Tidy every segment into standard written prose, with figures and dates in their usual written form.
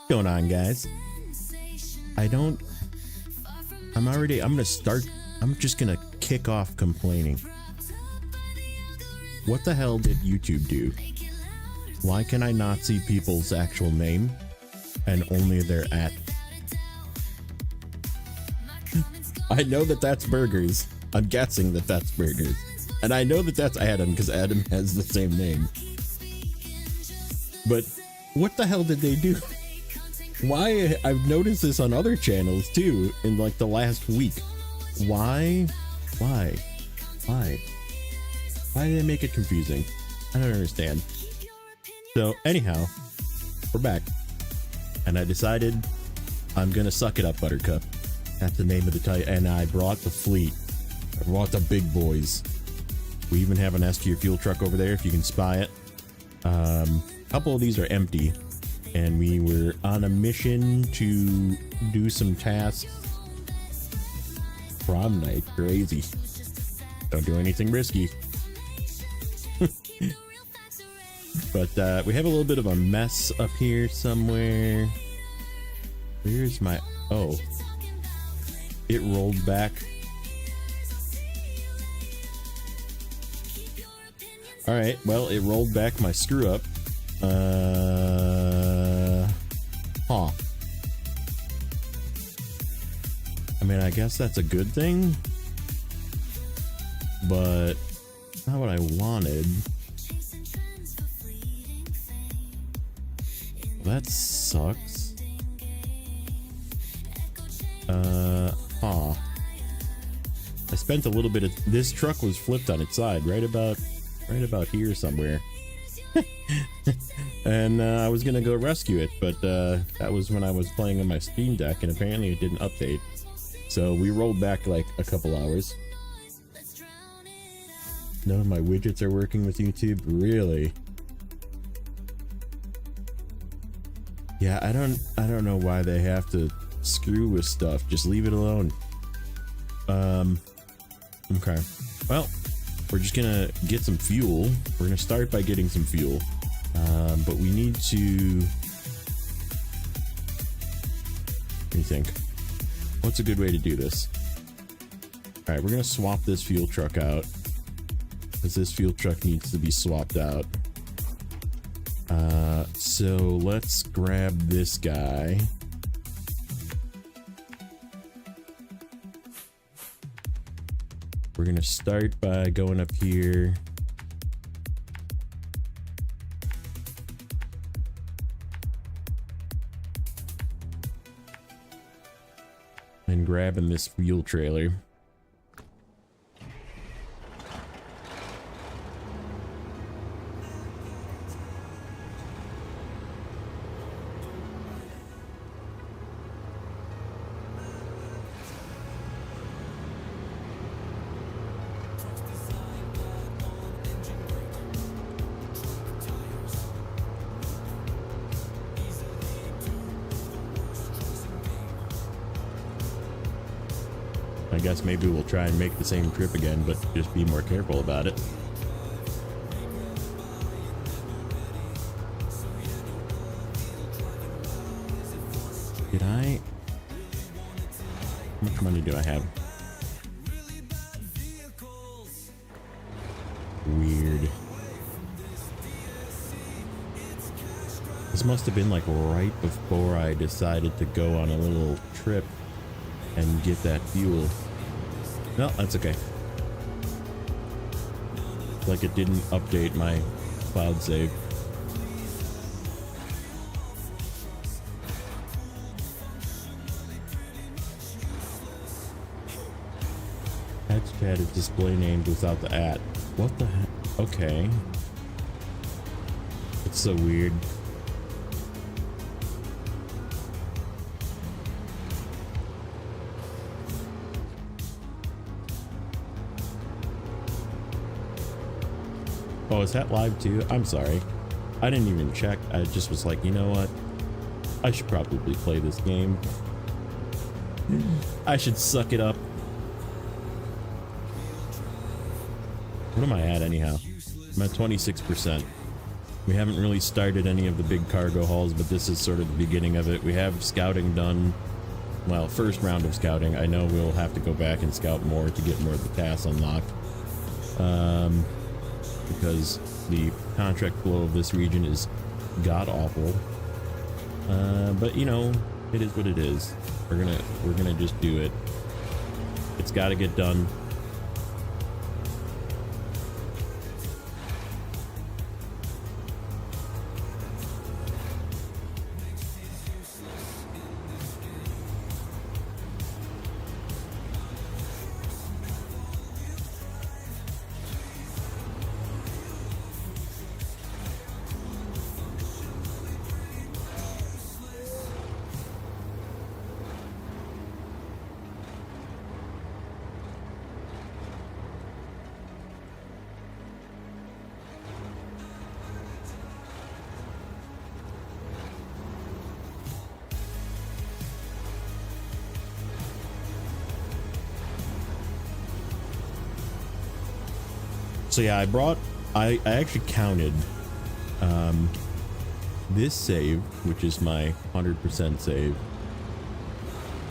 Going on, guys? I'm just gonna kick off complaining. What the hell did YouTube do? Why can I not see people's actual name and only their @? I know that that's burgers. I'm guessing that that's burgers. And I know that that's Adam because Adam has the same name. But what the hell did they do? Why? I've noticed this on other channels too in like the last week. Why did they make it confusing? I don't understand. So anyhow, we're back. And I decided I'm gonna suck it up, Buttercup. That's the name of the title. And I brought the fleet. I brought the big boys. We even have an S tier fuel truck over there if you can spy it. A couple of these are empty. And we were on a mission to do some tasks. Prom night, crazy. Don't do anything risky. But we have a little bit of a mess up here somewhere. Where's my... Oh. It rolled back. Alright, well, it rolled back my screw up. Huh. I mean, I guess that's a good thing, but not what I wanted. That sucks. Huh. I spent a little bit of... This truck was flipped on its side, right about here somewhere. And I was gonna go rescue it, but that was when I was playing on my Steam Deck, and apparently it didn't update. So we rolled back like a couple hours. None of my widgets are working with YouTube, really? Yeah, I don't know why they have to screw with stuff. Just leave it alone. Okay. Well, we're just gonna get some fuel. We're gonna start by getting some fuel. But we need to... What do you think? What's a good way to do this? Alright, we're gonna swap this fuel truck out, because this fuel truck needs to be swapped out. So let's grab this guy. We're gonna start by going up here. And grabbing this fuel trailer. I guess maybe we'll try and make the same trip again, but just be more careful about it. Did I? How much money do I have? Weird. This must have been like right before I decided to go on a little trip and get that fuel. No, that's okay. Like it didn't update my cloud save. Hatchpad is display named without the @. What the heck? Okay. It's so weird. Oh, is that live too? I'm sorry. I didn't even check. I just was like, you know what? I should probably play this game. I should suck it up. What am I at anyhow? I'm at 26%. We haven't really started any of the big cargo hauls, but this is sort of the beginning of it. We have scouting done. Well, first round of scouting. I know we'll have to go back and scout more to get more of the tasks unlocked. Because the contract flow of this region is god-awful. But, you know, it is what it is. We're gonna just do it. It's gotta get done. So yeah, I actually counted this save, which is my 100% save,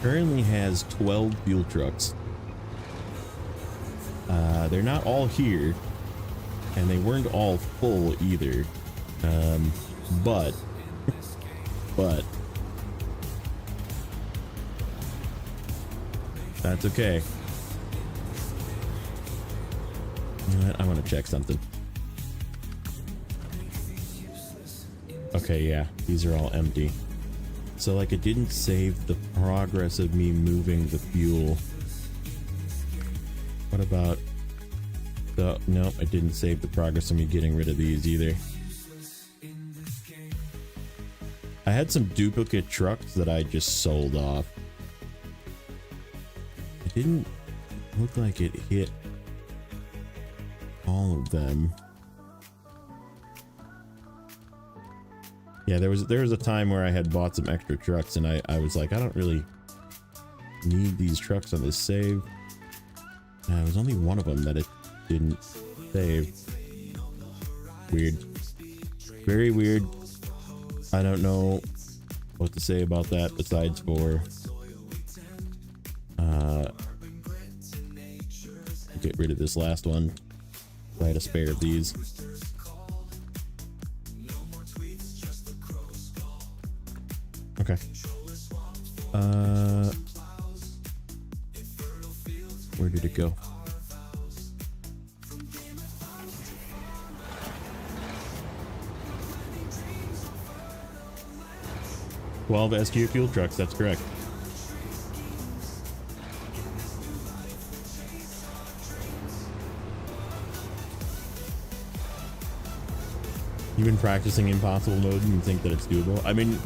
currently has 12 fuel trucks. They're not all here, and they weren't all full either. But that's okay. You know what? I want to check something. Okay, yeah, these are all empty. So, like, it didn't save the progress of me moving the fuel. What about the... Nope, it didn't save the progress of me getting rid of these either. I had some duplicate trucks that I just sold off. It didn't look like it hit all of them. Yeah, there was a time where I had bought some extra trucks and I was like, I don't really need these trucks on this save. It was only one of them that it didn't save. Weird. Very weird. I don't know what to say about that besides for get rid of this last one. I had a spare of these. Okay. Where did it go? Well, the SQ fuel trucks, that's correct. You've been practicing impossible mode and you think that it's doable? I mean,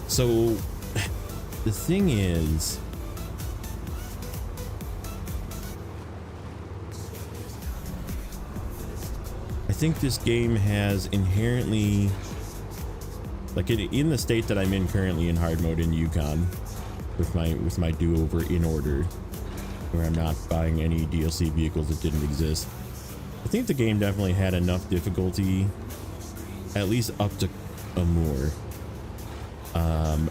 so the thing is, I think this game has inherently, like in the state that I'm in currently in hard mode in Yukon, with my do-over in order, where I'm not buying any DLC vehicles that didn't exist. I think the game definitely had enough difficulty, at least up to Amur.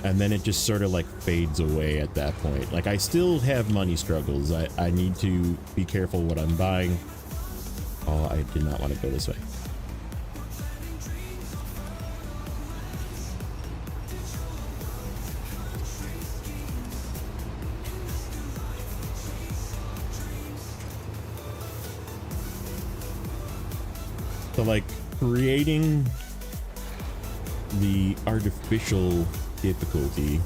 And then it just sort of like fades away at that point. Like, I still have money struggles. I need to be careful what I'm buying. Oh, I did not want to go this way. So, like, creating the artificial difficulty,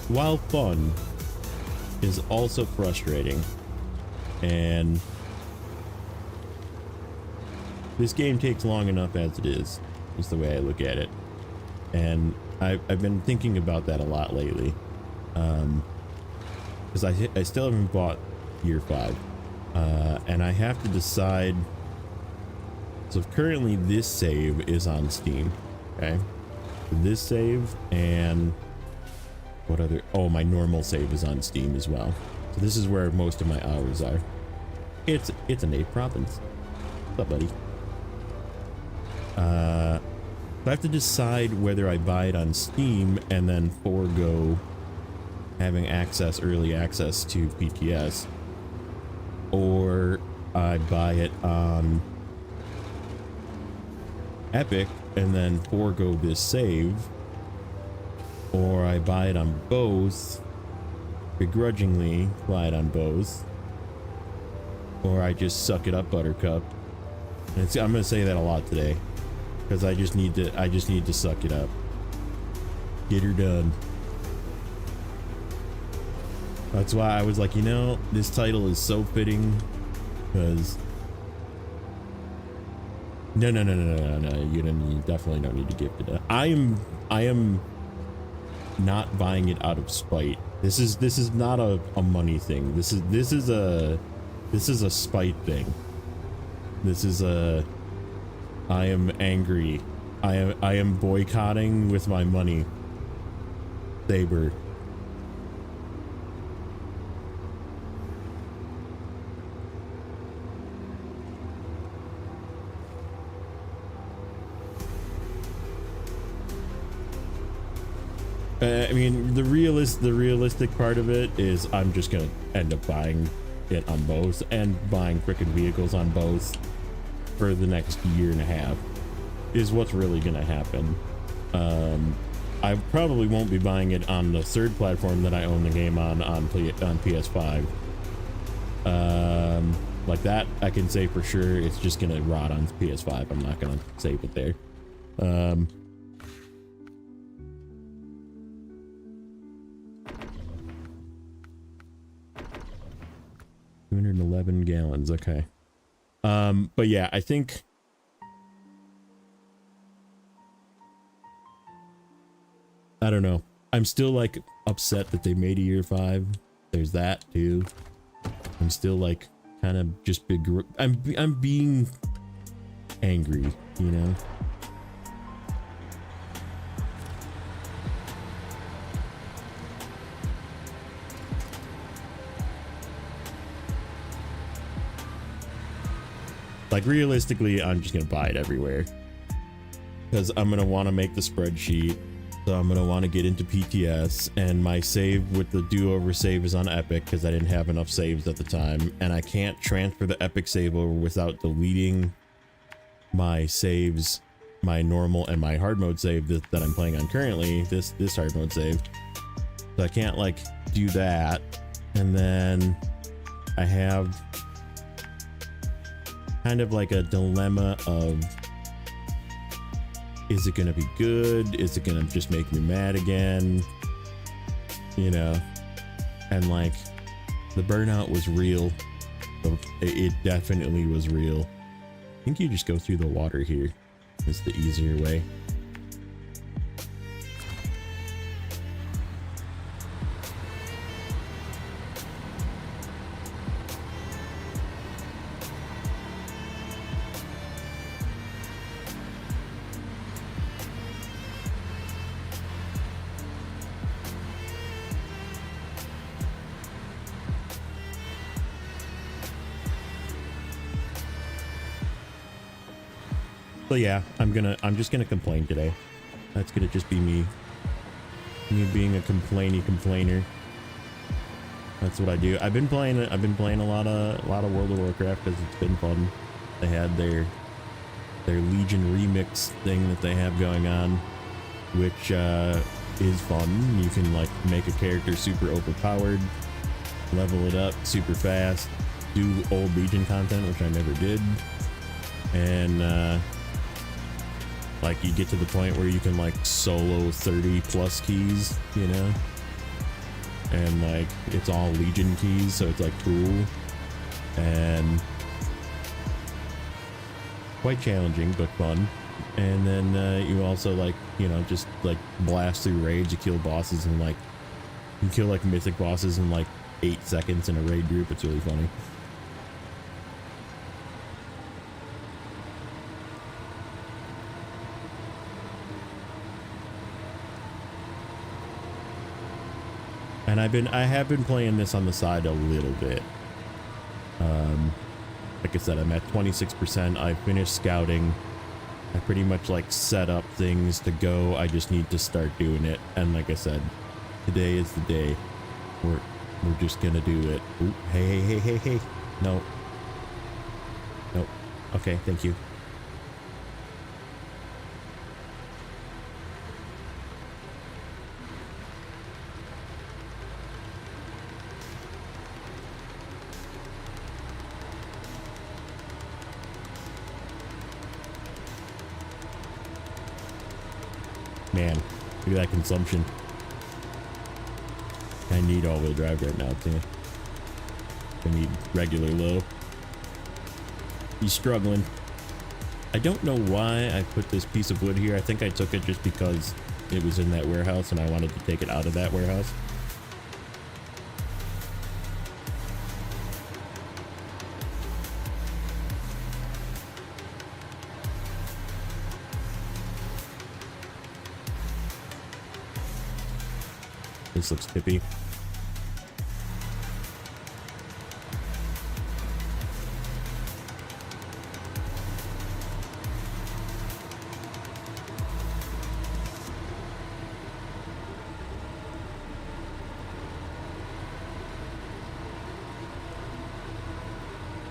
while fun, is also frustrating. And this game takes long enough as it is the way I look at it. And I've been thinking about that a lot lately. Because I still haven't bought Year 5. And I have to decide. So currently this save is on Steam, okay? This save and what other? Oh, my normal save is on Steam as well. So this is where most of my hours are. It's an 8 province. What's up, buddy? I have to decide whether I buy it on Steam and then forego having early access to PTS, or I buy it on Epic and then forego this save, or I buy it on both, begrudgingly buy it on both, or I just suck it up, Buttercup. And I'm gonna say that a lot today, because I just need to suck it up, get her done. That's why I was like, you know, this title is so fitting, because no, you definitely don't need to gift it. I am not buying it out of spite. This is not a money thing. This is a spite thing. I am angry. I am boycotting with my money. Saber. I mean, the realistic part of it is I'm just gonna end up buying it on both and buying frickin' vehicles on both for the next year and a half is what's really gonna happen. I probably won't be buying it on the third platform that I own the game on PS5. Like that, I can say for sure it's just gonna rot on PS5. I'm not gonna save it there. 211 gallons. Okay. But yeah, I think I don't know. I'm still like upset that they made a year 5. There's that too. I'm still like kind of just big. I'm being angry, you know. Like realistically, I'm just gonna buy it everywhere because I'm gonna want to make the spreadsheet. So I'm gonna want to get into PTS, and my save with the do-over save is on Epic because I didn't have enough saves at the time, and I can't transfer the Epic save over without deleting my saves, my normal and my hard mode save that I'm playing on currently. This hard mode save, so I can't like do that. And then I have kind of like a dilemma of, is it gonna be good? Is it gonna just make me mad again? You know, and like the burnout was real. It definitely was real. I think you just go through the water here. It's the easier way. So yeah, I'm just gonna complain today. That's gonna just be me being a complainer. That's what I do. I've been playing a lot of World of Warcraft because it's been fun. They had their Legion remix thing that they have going on, which is fun. You can like make a character super overpowered, level it up super fast, do old Legion content, which I never did, and like you get to the point where you can like solo 30 plus keys, you know, and like it's all Legion keys, so it's like cool and quite challenging but fun. And then you also like, you know, just like blast through raids. You kill bosses and like you kill like mythic bosses in like 8 seconds in a raid group. It's really funny. And I have been playing this on the side a little bit. Like I said, I'm at 26%. I finished scouting. I pretty much like set up things to go. I just need to start doing it. And like I said, today is the day. We're just gonna do it. Ooh, hey. No. Nope. Okay, thank you. Man, look at that consumption. I need all-wheel drive right now, too. I need regular low. He's struggling. I don't know why I put this piece of wood here. I think I took it just because it was in that warehouse and I wanted to take it out of that warehouse. This looks tippy.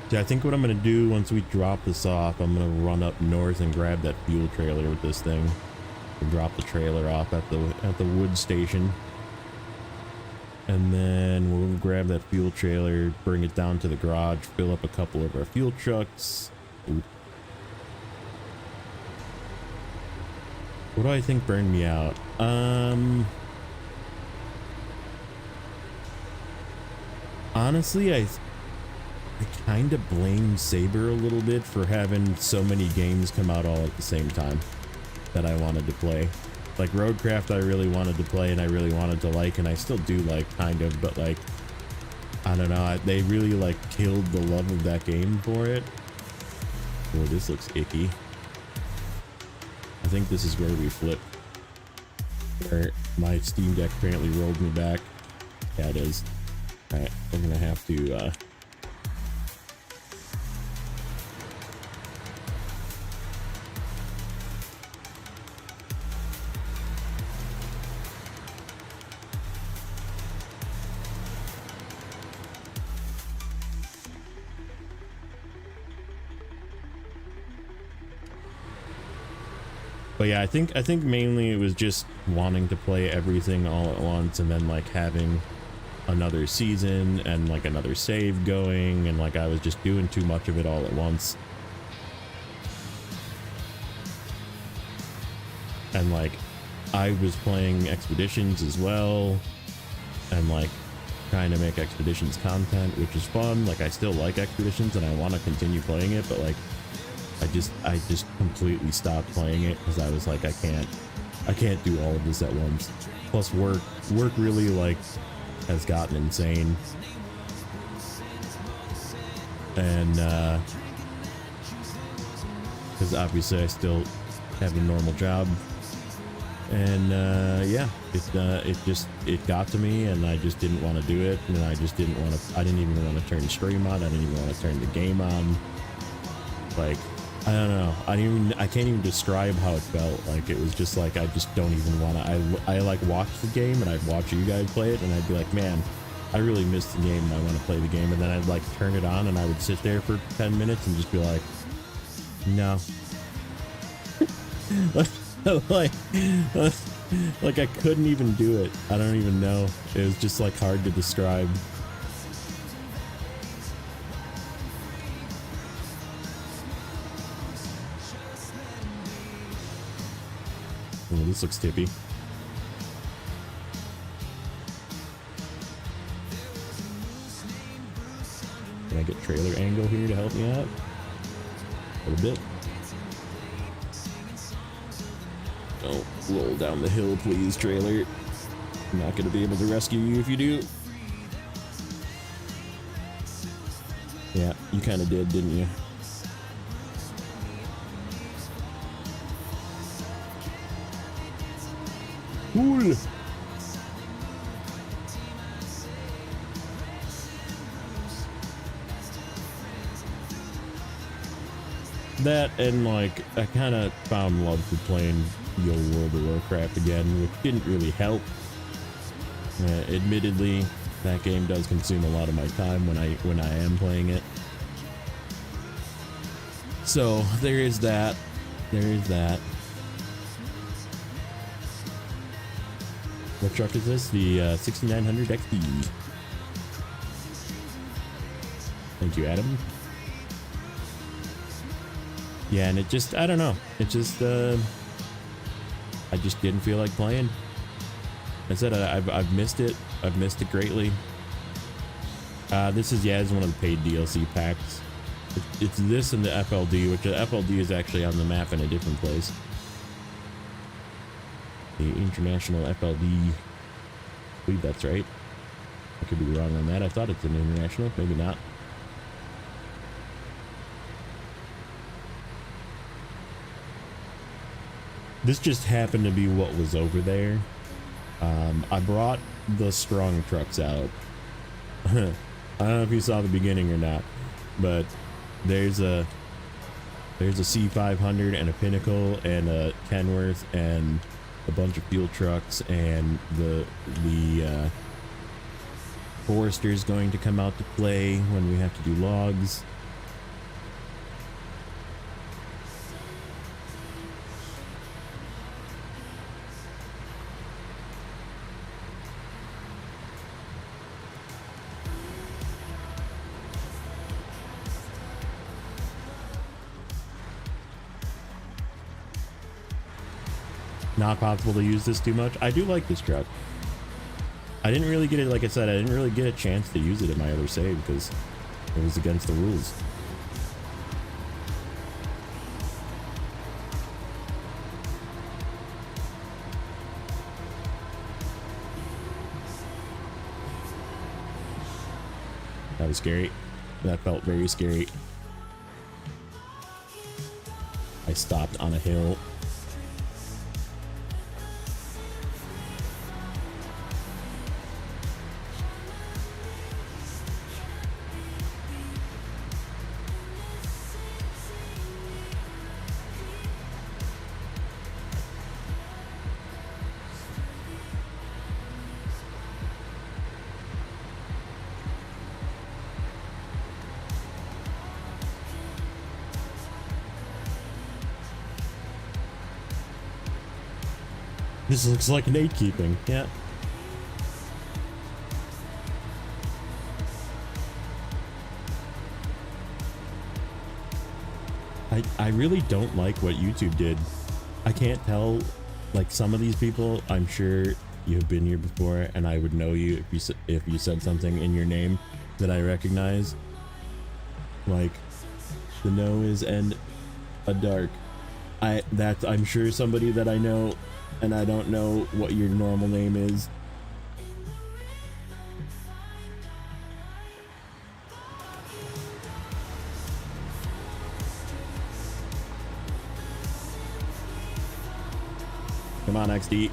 Yeah, I think what I'm gonna do once we drop this off, I'm gonna run up north and grab that fuel trailer with this thing and drop the trailer off at the wood station. And then we'll grab that fuel trailer, bring it down to the garage, fill up a couple of our fuel trucks. Ooh. What do I think burned me out? Honestly, I kind of blame Saber a little bit for having so many games come out all at the same time that I wanted to play. Like Roadcraft I really wanted to play and I really wanted to like, and I still do like, kind of, but like, I don't know, they really like killed the love of that game for it. Oh, this looks icky. I think this is where we flip. Where my Steam Deck apparently rolled me back. Yeah, it is. Alright, we're gonna have to But yeah, I think mainly it was just wanting to play everything all at once and then like having another season and like another save going, and like I was just doing too much of it all at once. And like I was playing Expeditions as well and like trying to make Expeditions content, which is fun. Like I still like Expeditions and I want to continue playing it, but like I just completely stopped playing it because I was like, I can't do all of this at once. Plus work really like has gotten insane. And because obviously I still have a normal job. And yeah, it got to me and I just didn't want to do it, and I didn't even want to turn stream on, I didn't even want to turn the game on. Like, I don't know. I can't even describe how it felt. Like it was just like I just don't even want to. I like watch the game and I'd watch you guys play it and I'd be like, man, I really missed the game and I want to play the game. And then I'd like turn it on and I would sit there for 10 minutes and just be like, no. like I couldn't even do it. I don't even know. It was just like hard to describe. Oh, this looks tippy. Can I get trailer angle here to help me out? A little bit. Don't roll down the hill, please, trailer. I'm not going to be able to rescue you if you do. Yeah, you kind of did, didn't you? Cool. that, and like I kind of found love for playing the old World of Warcraft again, which didn't really help. Admittedly, that game does consume a lot of my time when I am playing it. So there is that. There is that. What truck is this? The 6900 XP. Thank you, Adam. Yeah, and it just, I don't know. It just, I just didn't feel like playing. I said I've missed it. I've missed it greatly. This is, yeah, it's one of the paid DLC packs. It's this and the FLD, which the FLD is actually on the map in a different place. The International FLD. I believe that's right. I could be wrong on that. I thought it's an international. Maybe not. This just happened to be what was over there. I brought the strong trucks out. I don't know if you saw the beginning or not, but there's a C500 and a Pinnacle and a Kenworth and a bunch of fuel trucks, and the Forester is going to come out to play when we have to do logs. Not possible to use this too much. I do like this truck. I didn't really get it, like I said, I didn't really get a chance to use it in my other save because it was against the rules. That was scary. That felt very scary. I stopped on a hill. This looks like Nate keeping, yeah. I really don't like what YouTube did. I can't tell, like, some of these people, I'm sure you've been here before and I would know you if you said something in your name that I recognize. Like the nose and a dark. I'm sure somebody that I know, and I don't know what your normal name is. Come on, XD.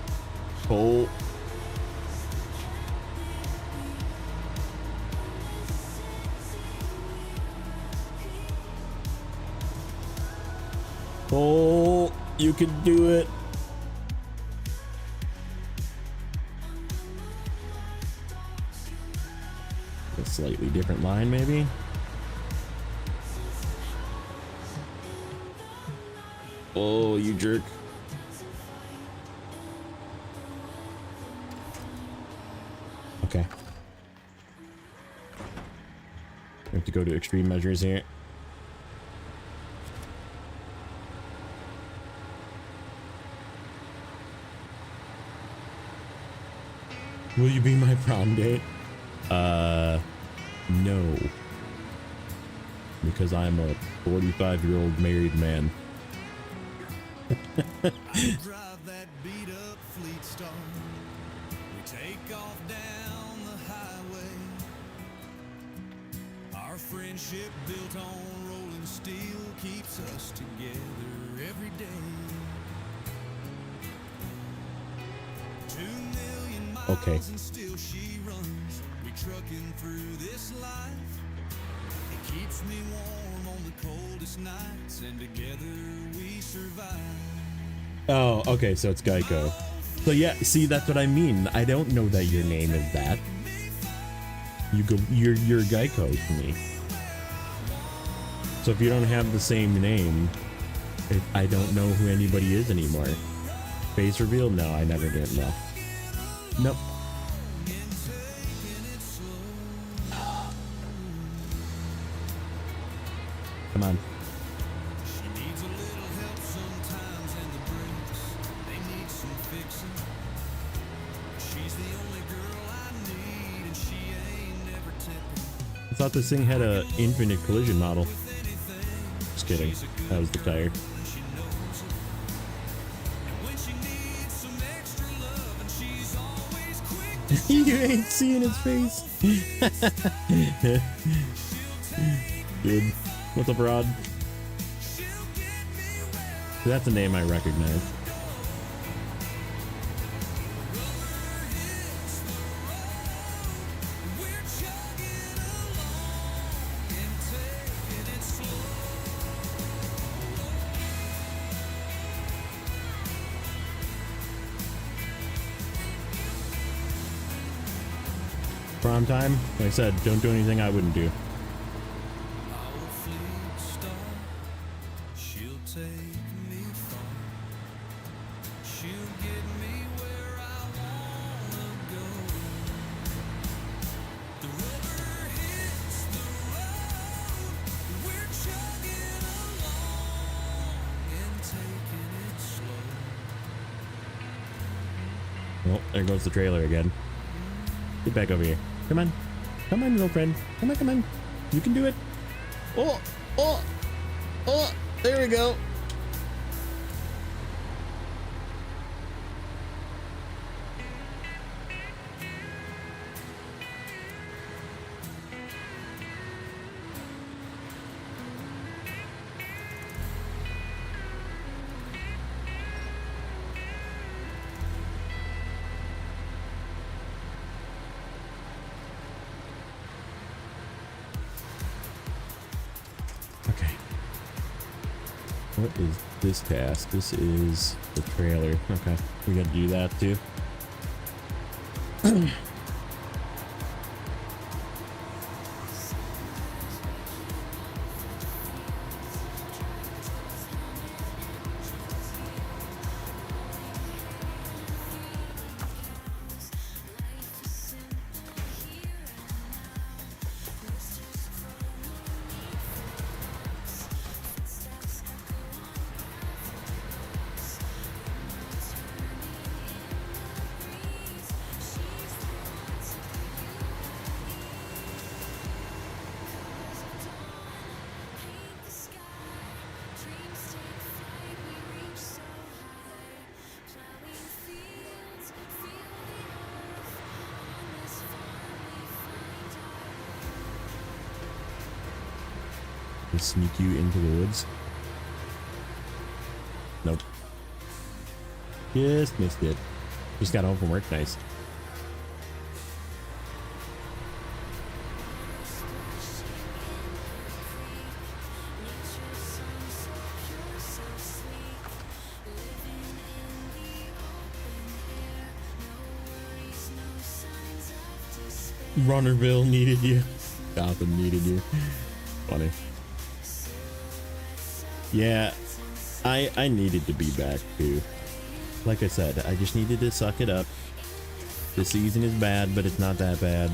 Pull. Pull. You can do it. A slightly different line, maybe. Oh, you jerk. Okay. We have to go to extreme measures here. Will you be my prom date? No. Because I'm a 45-year-old married man. Drive that beat up fleet star. We take off down the highway. Our friendship built on rolling steel keeps us together every day. 2 million miles and still she runs. We trucking through this life. It keeps me warm on the coldest nights, and together we survive. Oh, okay, so it's Geico. So yeah, see, that's what I mean. I don't know that your name is that. You're Geico to me. So if you don't have the same name, I don't know who anybody is anymore. Face reveal? No, I never did. No. Nope. Come on. She needs a little help sometimes, and the brakes, they need some fixing. She's the only girl I need, and she ain't never tipping. I thought this thing had a infinite collision model. Just kidding. That was the tire. She knows it. And when she needs some extra love, and she's always quick to You ain't seeing his face. Dude, what's up, Rod? That's a name I recognize. Prom time? Like I said, don't do anything I wouldn't do. our fleet star. She'll take me far. She'll get me where I wanna go. The rubber hits the road. We're chugging along and taking it slow. Oh, there goes the trailer again. Get back over here. Come on. Come on, little friend. Come on, come on. You can do it. Oh, oh, oh, there we go. Okay. What is this task? This is the trailer. Okay. We gotta do that too. And sneak you into the woods. Nope. Just missed it. Just got home from work. Nice. Runnerville needed you. Gotham needed you. Funny. Yeah, I needed to be back too. Like I said, I just needed to suck it up. This season is bad, but it's not that bad.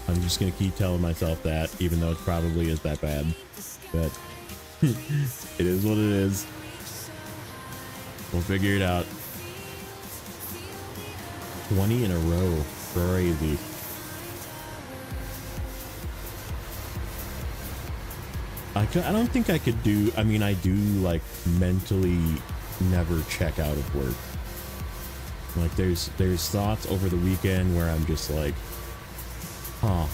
I'm just gonna keep telling myself that, even though it probably is that bad. But it is what it is. We'll figure it out. 20 in a row. Crazy. I don't think I could do, I mean, I do like mentally never check out of work. Like there's thoughts over the weekend where I'm just like, huh,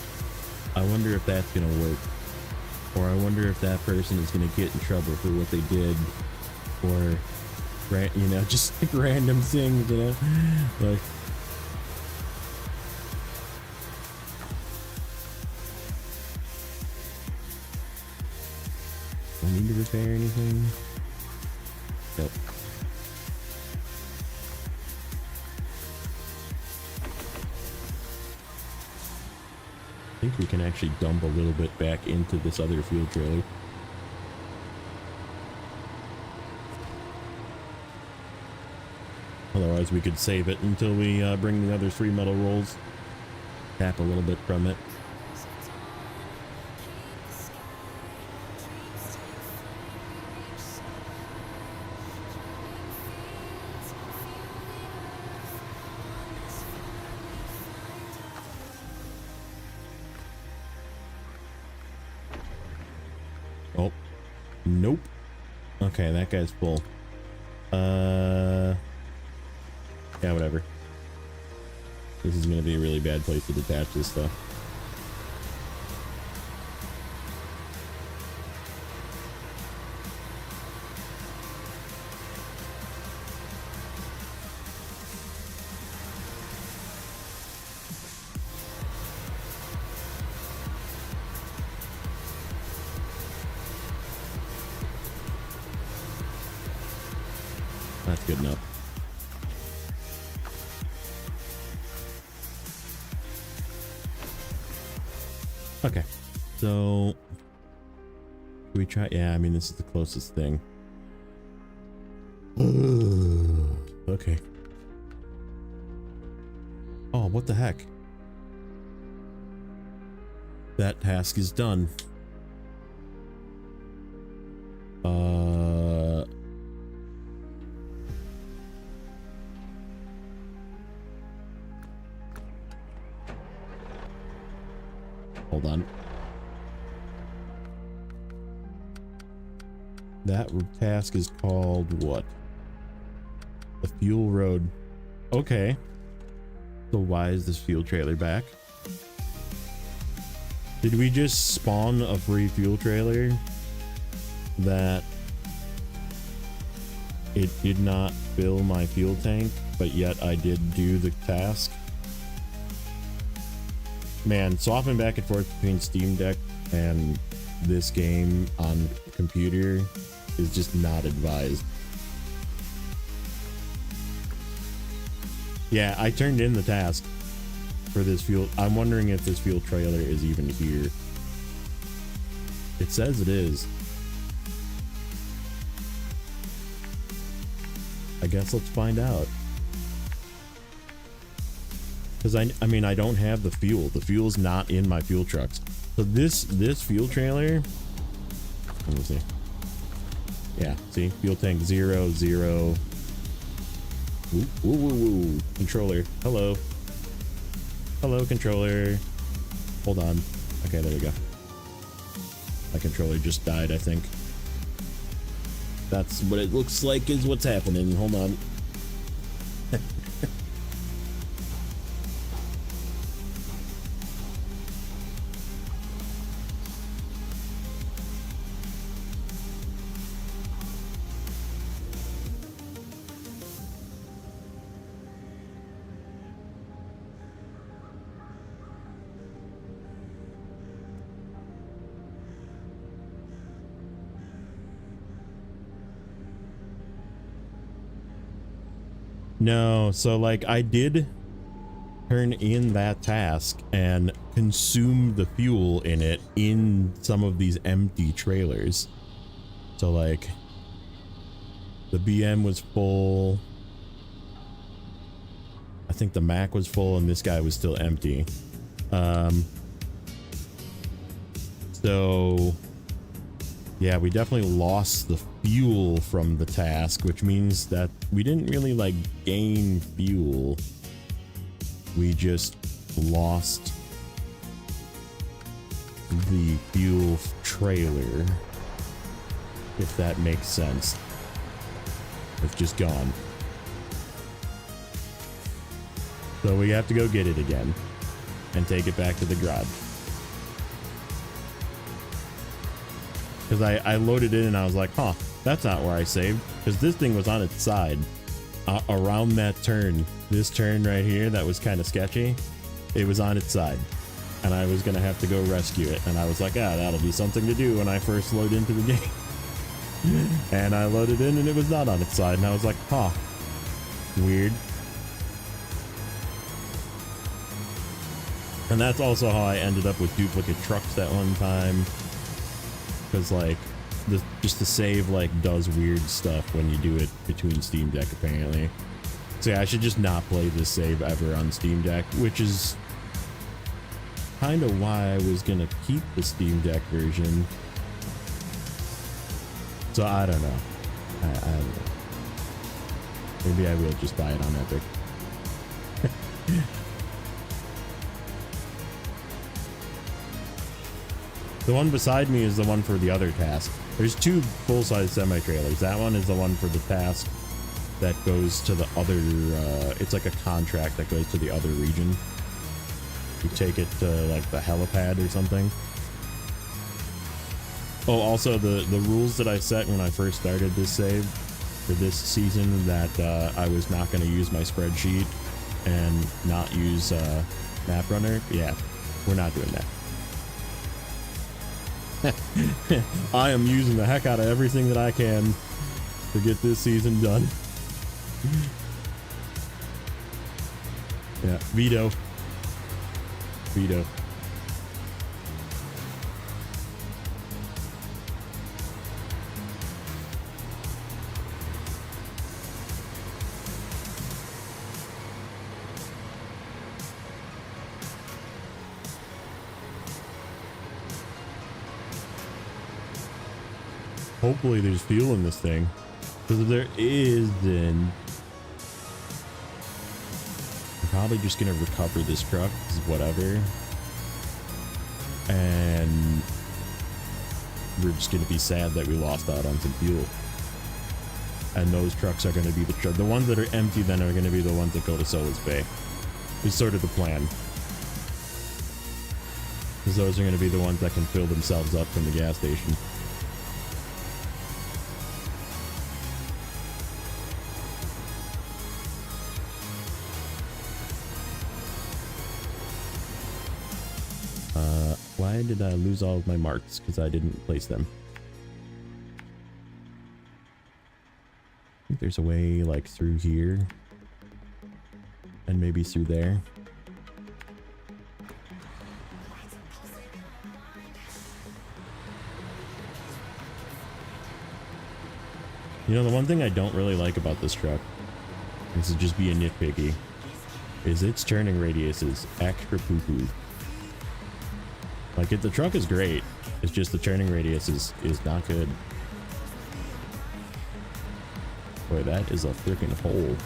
I wonder if that's gonna work. Or I wonder if that person is gonna get in trouble for what they did. Or, you know, just like random things, you know? Like, Do I need to repair anything? Nope. I think we can actually dump a little bit back into this other fuel trailer. Otherwise we could save it until we bring the other 3 metal rolls. Tap a little bit from it. Oh, nope. Okay, that guy's full. Yeah, whatever. This is gonna be a really bad place to detach this stuff. That's good enough. Okay, so we try. Yeah, I mean, this is the closest thing. Okay. Oh, what the heck? That task is done. Hold on. That task is called what? The fuel road. Okay. So why is this fuel trailer back? Did we just spawn a free fuel trailer that it did not fill my fuel tank, but yet I did do the task? Man, swapping back and forth between Steam Deck and this game on computer is just not advised. Yeah, I turned in the task for this fuel. I'm wondering if this fuel trailer is even here. It says it is. I guess let's find out. Because I mean, I don't have the fuel. The fuel's not in my fuel trucks. So this fuel trailer, let me see. Yeah, see, fuel tank 0, 0. Ooh, ooh, ooh, ooh. Controller, hello. Hello, controller. Hold on. Okay, there we go. My controller just died, I think. That's what it looks like is what's happening. Hold on. No, so like I did turn in that task and consume the fuel in it in some of these empty trailers. So like the BM was full. I think the Mac was full and this guy was still empty. So yeah, we definitely lost the fuel from the task, which means that we didn't really like gain fuel. We just lost the fuel trailer, if that makes sense. It's just gone. So we have to go get it again and take it back to the garage. Because I loaded in and I was like, huh, that's not where I saved. Because this thing was on its side. Around that turn, this turn right here that was kind of sketchy, it was on its side. And I was going to have to go rescue it. And I was like, ah, that'll be something to do when I first load into the game. And I loaded in and it was not on its side, and I was like, huh, weird. And that's also how I ended up with duplicate trucks that one time, because like just the save like does weird stuff when you do it between Steam Deck apparently. So yeah, I should just not play this save ever on Steam Deck, which is kind of why I was gonna keep the Steam Deck version. So I don't know. I don't know. Maybe I will just buy it on Epic. The one beside me is the one for the other task. There's two full-size semi-trailers. That one is the one for the task that goes to the other, it's like a contract that goes to the other region. You take it to like the helipad or something. Oh, also the rules that I set when I first started this save for this season, that I was not going to use my spreadsheet and not use map runner. Yeah, we're not doing that. I am using the heck out of everything that I can to get this season done. Yeah, veto. Veto. Hopefully there's fuel in this thing, because if there is, then I'm probably just gonna recover this truck, whatever, and we're just gonna be sad that we lost out on some fuel. And those trucks are gonna be the ones that are empty, then are gonna be the ones that go to Solis Bay. Is sort of the plan, because those are gonna be the ones that can fill themselves up from the gas station. Why did I lose all of my marks? Because I didn't place them. I think there's a way like through here and maybe through there. You know, the one thing I don't really like about this truck, this is just being nitpicky, is its turning radius is extra poo-poo. Like, the truck is great, it's just the turning radius is not good. Boy, that is a freaking hole.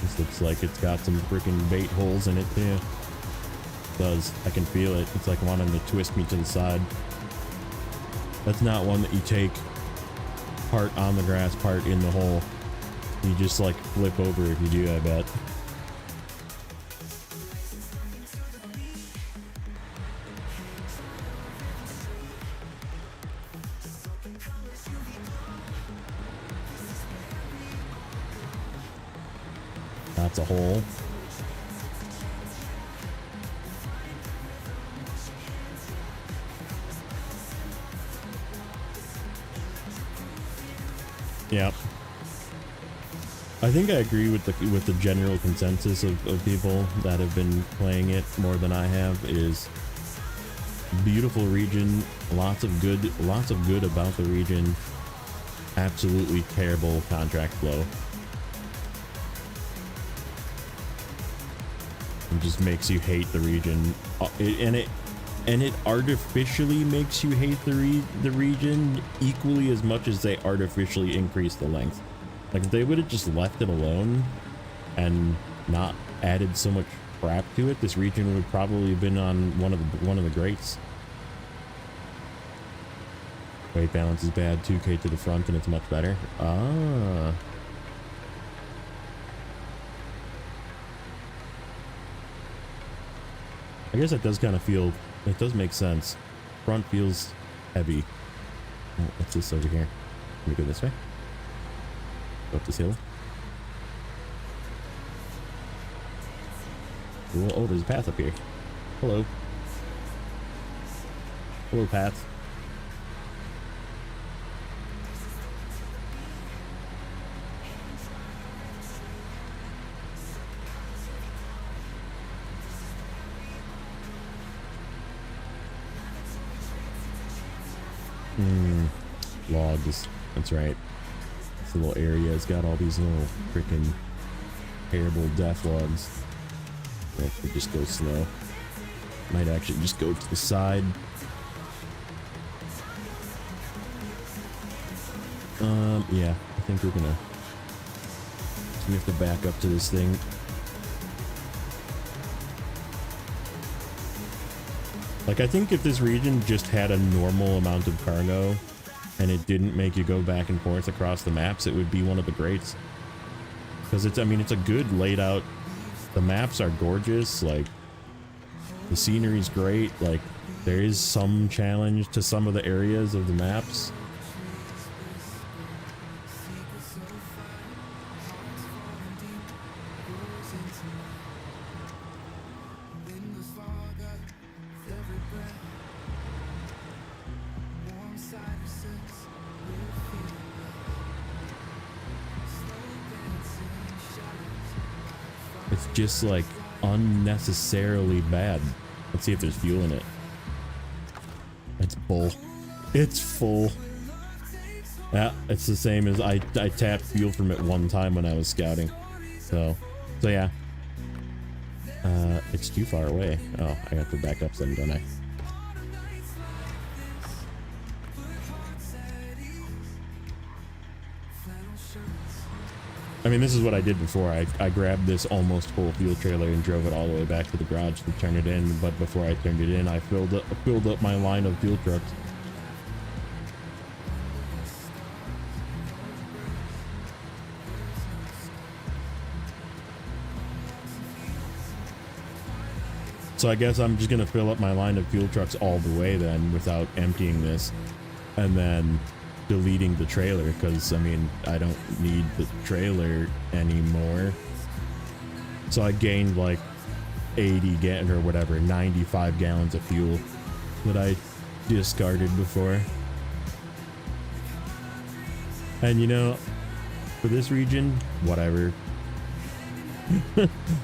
This looks like it's got some freaking bait holes in it too. It does. I can feel it. It's like wanting to twist me to the side. That's not one that you take part on the grass, part in the hole. You just like flip over if you do, I bet. That's a hole. Yep. I think I agree with the general consensus of people that have been playing it more than I have. Is beautiful region, lots of good about the region. Absolutely terrible contract flow. It just makes you hate the region, and and it artificially makes you hate the region equally as much as they artificially increase the length. Like if they would have just left it alone and not added so much crap to it, this region would probably have been on one of the greats. Weight balance is bad, 2K to the front, and it's much better. Ah. I guess it does kind of feel, it does make sense. Front feels heavy. Oh, what's this over here? Can we go this way? Go up this hill. Cool. Oh, there's a path up here. Hello. Hello, path. Logs. That's right. This little area has got all these little freaking terrible death logs. Yeah, we just go slow. Might actually just go to the side. Yeah, I think we have to back up to this thing. Like, I think if this region just had a normal amount of cargo and it didn't make you go back and forth across the maps, it would be one of the greats. Because it's, I mean, it's a good laid out. The maps are gorgeous. Like, the scenery's great. Like, there is some challenge to some of the areas of the maps. It's just like unnecessarily bad. Let's see if there's fuel in it. It's full. It's full. Yeah, it's the same as I tapped fuel from it one time when I was scouting. So yeah. It's too far away. Oh, I have to back up some, don't I? I mean, this is what I did before. I grabbed this almost full fuel trailer and drove it all the way back to the garage to turn it in. But before I turned it in, I filled up my line of fuel trucks. So I guess I'm just gonna fill up my line of fuel trucks all the way then, without emptying this, and then deleting the trailer, because I mean, I don't need the trailer anymore. So I gained like 80 or whatever, 95 gallons of fuel that I discarded before. And you know, for this region, whatever.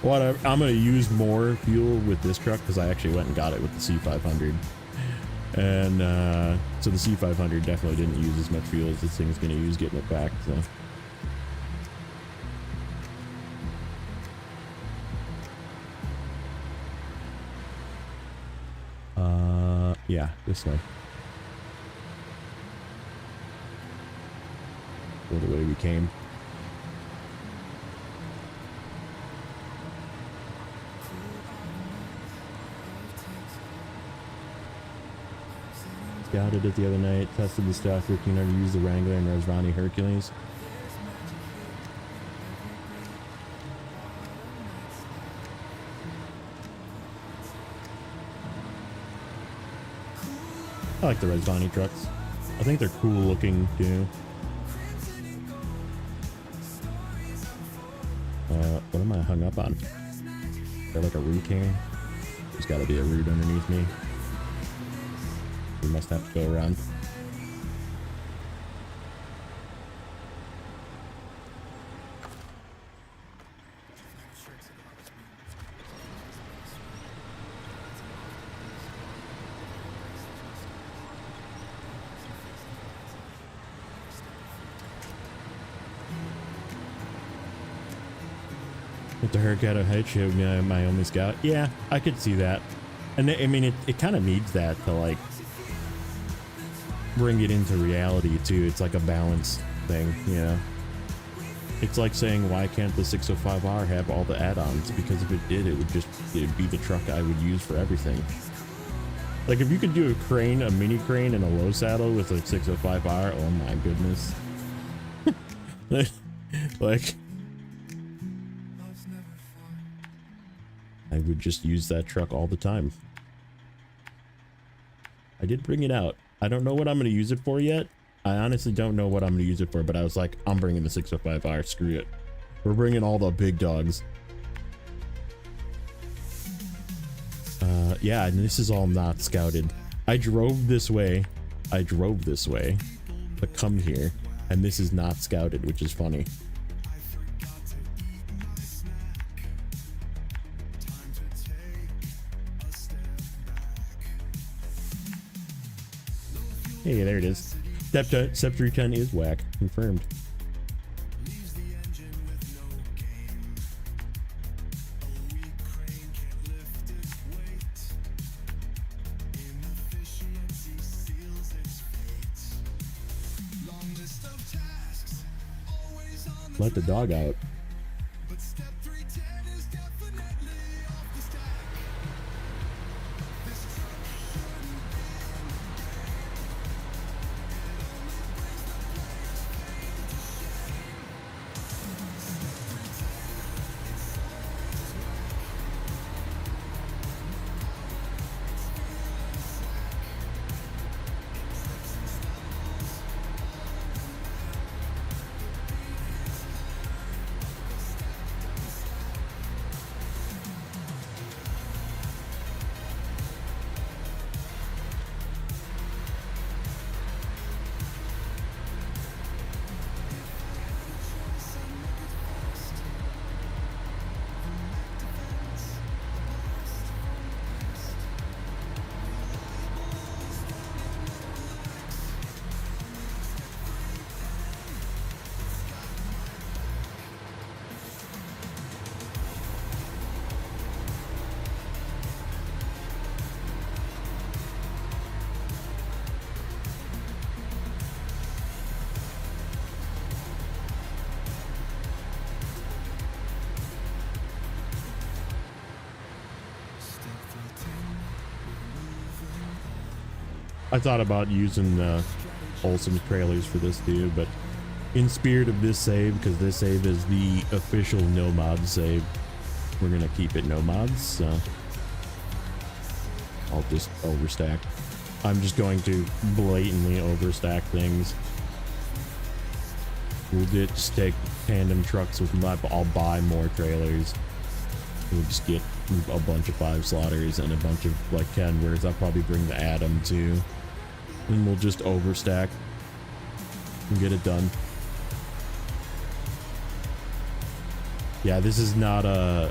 Whatever. I'm gonna use more fuel with this truck because I actually went and got it with the C500. And so the C500 definitely didn't use as much fuel as this thing's gonna use getting it back. So yeah, this way. Go the way we came. Scouted it the other night, tested the stuff, looking to use the Wrangler and Resvani Hercules. I like the Resvani trucks. I think they're cool looking too. What am I hung up on? Is there like a root here? There's gotta be a root underneath me. We must have to go around. With the Hurricane head showed me my only scout. Yeah, I could see that. And I mean, it kind of needs that to like bring it into reality too. It's like a balance thing, you know. It's like saying, why can't the 605R have all the add-ons? Because if it did, it'd be the truck I would use for everything. Like if you could do a crane, a mini crane and a low saddle with a 605R, oh my goodness. Like I would just use that truck all the time. I did bring it out. I don't know what I'm going to use it for yet. I honestly don't know what I'm going to use it for, but I was like, I'm bringing the 605R, screw it. We're bringing all the big dogs. Yeah, and this is all not scouted. I drove this way to come here, and this is not scouted, which is funny. Hey, there it is. Step 310 is whack. Confirmed. Let the dog out. I thought about using Olson's trailers for this too, but in spirit of this save, because this save is the official no mods save, we're gonna keep it no mods, so I'll just overstack. I'm just going to blatantly overstack things. We'll just take tandem trucks with my, I'll buy more trailers. We'll just get a bunch of 5 slaughters and a bunch of like Kenworths. I'll probably bring the Atom too. And we'll just overstack and get it done. Yeah, this is not a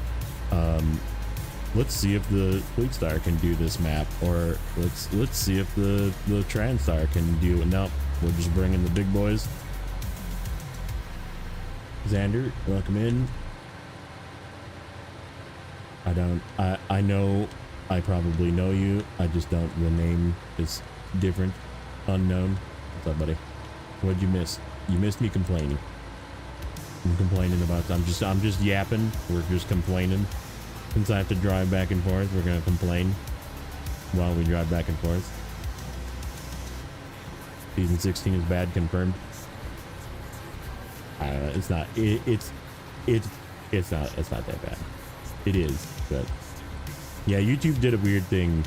let's see if the Fleet Star can do this map, or let's see if the Transtar can do it. Nope, we're just bringing the big boys. Xander, welcome in. I know I probably know you, I just don't, the name is different, unknown. What's up, buddy? What'd you miss? You missed me complaining. I'm complaining about, I'm just yapping. We're just complaining. Since I have to drive back and forth, we're gonna complain while we drive back and forth. Season 16 is bad, confirmed. It's not. It's not that bad. It is, but yeah, YouTube did a weird thing,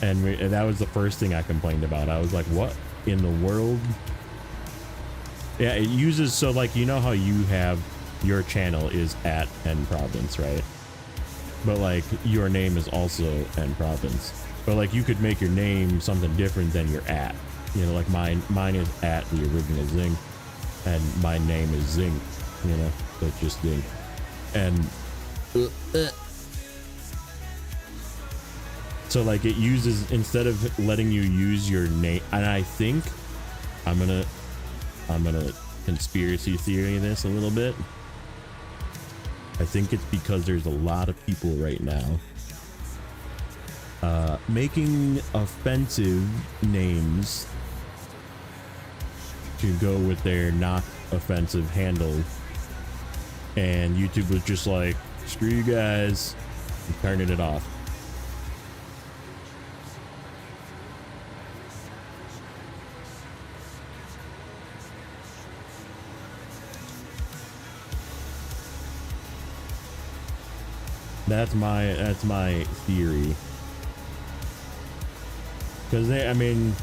and that was the first thing I complained about. I was like, what in the world? Yeah, it uses, so like, you know how you have your channel is at N Province, right? But like your name is also N Province, but like you could make your name something different than your at, you know, like mine is at the original Zing, and my name is Zing, you know, so it's just Zing. And so like it uses, instead of letting you use your name, and I think I'm gonna conspiracy theory this a little bit. I think it's because there's a lot of people right now making offensive names to go with their not offensive handle, and YouTube was just like, screw you guys, and turning it off. That's my theory. Because I mean,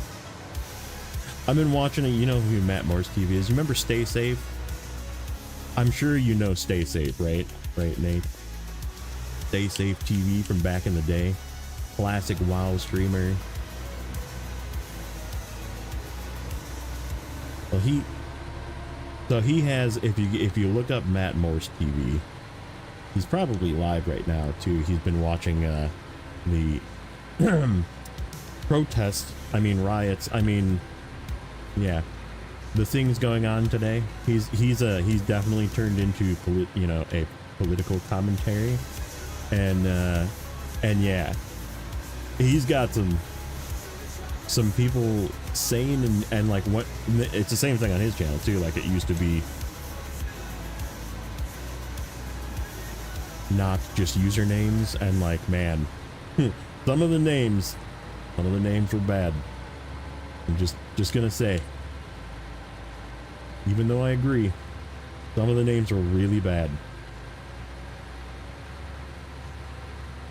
I've been watching it. You know who Matt Moore's TV is? You remember Stay Safe? I'm sure you know Stay Safe, right? Right, Nate? Stay Safe TV from back in the day. Classic WoW streamer. Well, he has, if you look up Matt Moore's TV, he's probably live right now too. He's been watching the protests, riots, yeah, the things going on today. He's definitely turned into a political commentary, and yeah, he's got some people saying and like what, it's the same thing on his channel too. Like, it used to be not just usernames, and like, man, some of the names were bad. I'm just gonna say, even though I agree, some of the names were really bad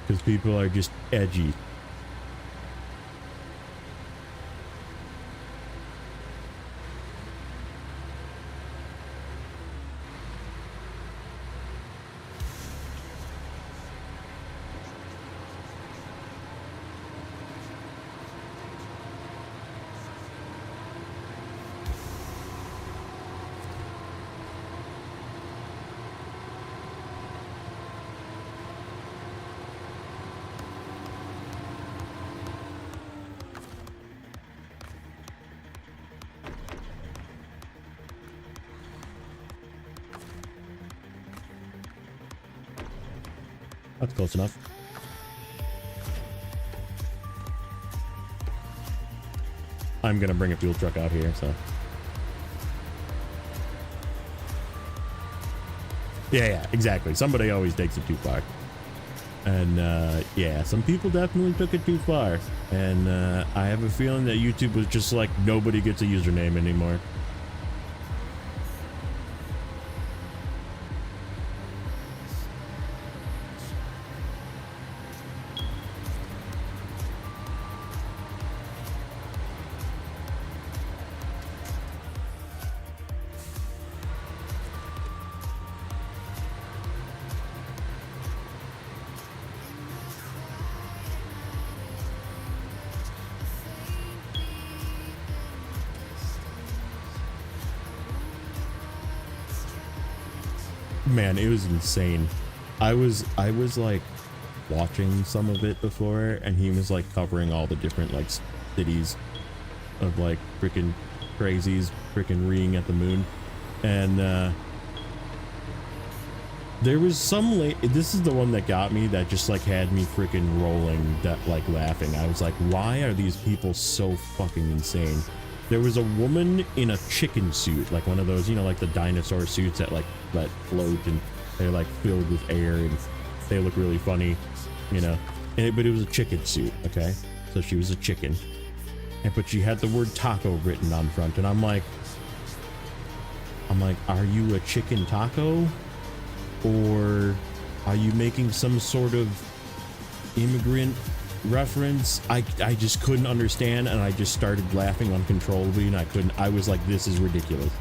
because people are just edgy. That's close enough. I'm gonna bring a fuel truck out here, so. Yeah, exactly. Somebody always takes it too far. And yeah, some people definitely took it too far. And I have a feeling that YouTube was just like, nobody gets a username anymore. Man, it was insane. I was like watching some of it before, and he was like covering all the different like cities of like freaking crazies freaking reeing at the moon. And there was some this is the one that got me, that just like had me freaking rolling, that like laughing. I was like, why are these people so fucking insane? There was a woman in a chicken suit, like one of those, like the dinosaur suits that float, and they're like filled with air, and they look really funny, but it was a chicken suit, okay? So she was a chicken, but she had the word taco written on front, and I'm like, are you a chicken taco, or are you making some sort of immigrant reference? I just couldn't understand, and I just started laughing uncontrollably, and I was like, this is ridiculous.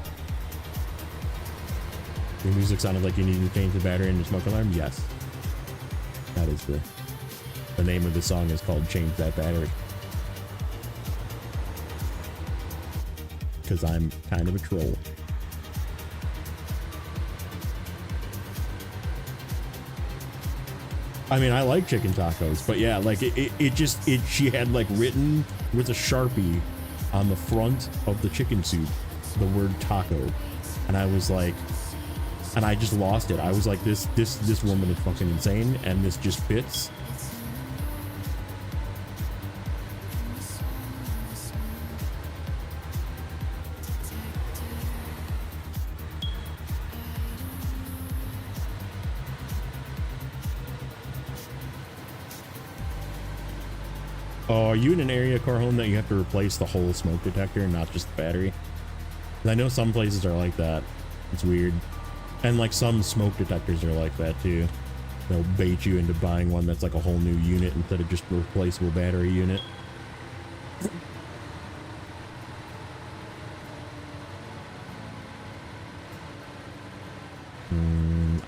Your music sounded like you needed to change the battery in your smoke alarm. Yes, that is the name of the song is called Change That Battery, because I'm kind of a troll. I mean, I like chicken tacos, but yeah, like she had like written with a Sharpie on the front of the chicken suit the word taco, and I was like, and I just lost it. I was like, this woman is fucking insane, and this just fits. Oh, are you in an area, car home, that you have to replace the whole smoke detector and not just the battery? 'Cause I know some places are like that. It's weird. And like some smoke detectors are like that too. They'll bait you into buying one that's like a whole new unit instead of just a replaceable battery unit.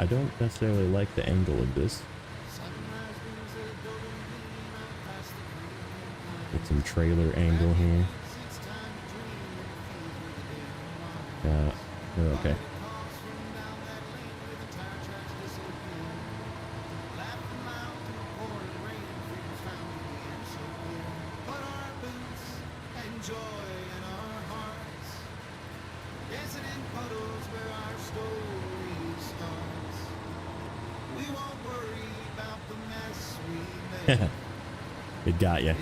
I don't necessarily like the angle of this. Get some trailer angle here. We're okay. It got you.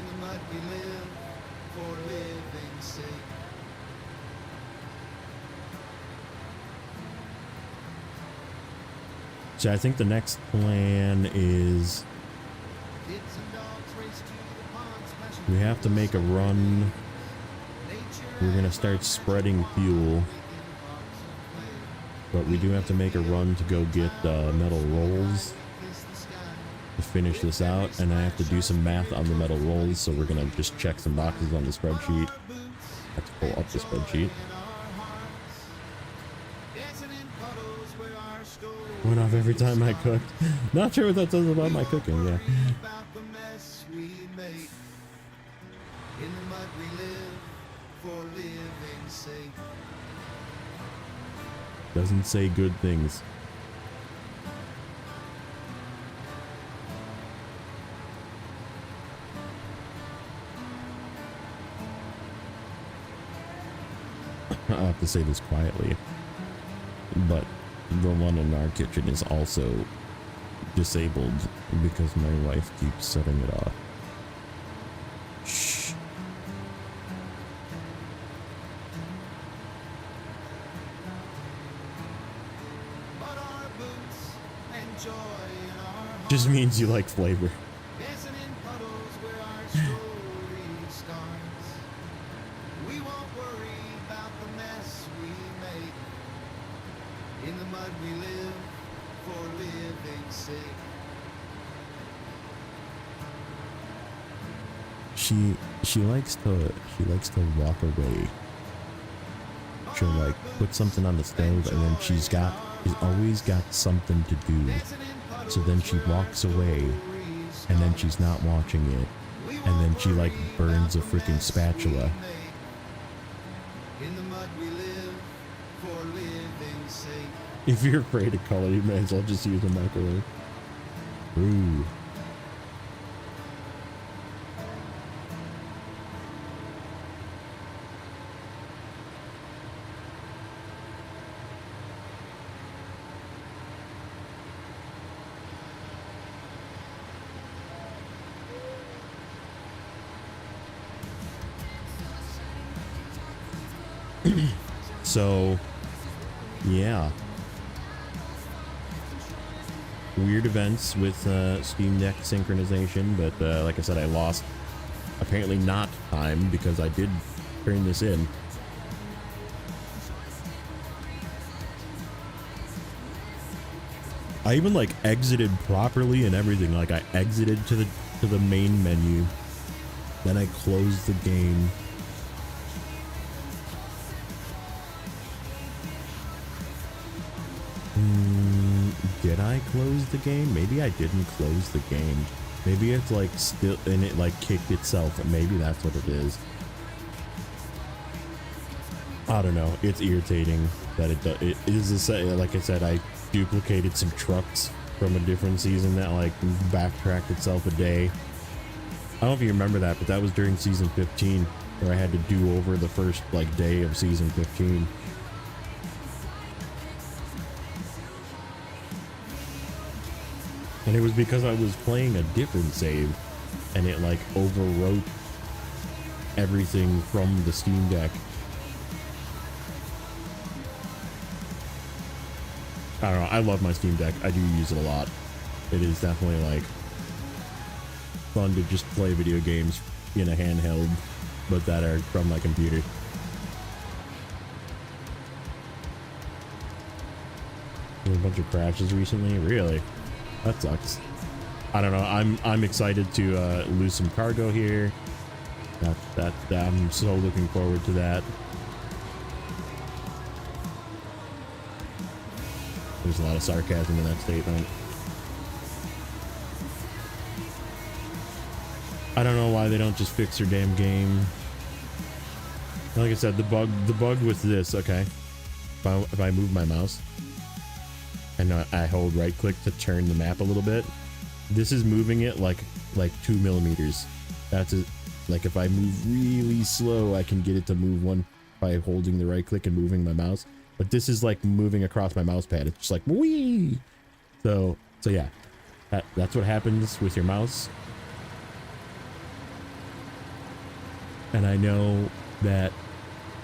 So I think the next plan is we have to make a run. We're gonna start spreading fuel, but we do have to make a run to go get metal rolls to finish this out, and I have to do some math on the metal rolls, so we're gonna just check some boxes on the spreadsheet. I have to pull up the spreadsheet. Went off every time I cooked. Not sure what that says about my cooking, yeah. Doesn't say good things. I'll have to say this quietly, but the one in our kitchen is also disabled because my wife keeps setting it off. Shh. Just means you like flavor. She likes to walk away. She'll like put something on the stove, and then she's always got something to do. So then she walks away, and then she's not watching it, and then she like burns a freaking spatula. If you're afraid of color, you may as well just use a microwave. Ooh. So, yeah. Weird events with Steam Deck synchronization, but like I said, I lost apparently not time because I did turn this in. I even like exited properly and everything. Like I exited to the main menu, then I closed the game. Did I close the game? Maybe I didn't close the game. Maybe it's like still, and it like kicked itself. Maybe that's what it is. I don't know. It's irritating that it is like I said, I duplicated some trucks from a different season that like backtracked itself a day. I don't know if you remember that, but that was during season 15 where I had to do over the first like day of season 15. And it was because I was playing a different save and it like overwrote everything from the Steam Deck. I don't know, I love my Steam Deck. I do use it a lot. It is definitely like fun to just play video games in a handheld, but that are from my computer. There's a bunch of crashes recently. Really? That sucks. I don't know. I'm excited to lose some cargo here. I'm so looking forward to that. There's a lot of sarcasm in that statement. I don't know why they don't just fix their damn game. Like I said, the bug with this, okay. If I move my mouse and I hold right click to turn the map a little bit, this is moving it like 2 millimeters. That's it. Like if I move really slow, I can get it to move one by holding the right click and moving my mouse. But this is like moving across my mouse pad. It's just like wee. So yeah, that's what happens with your mouse. And I know that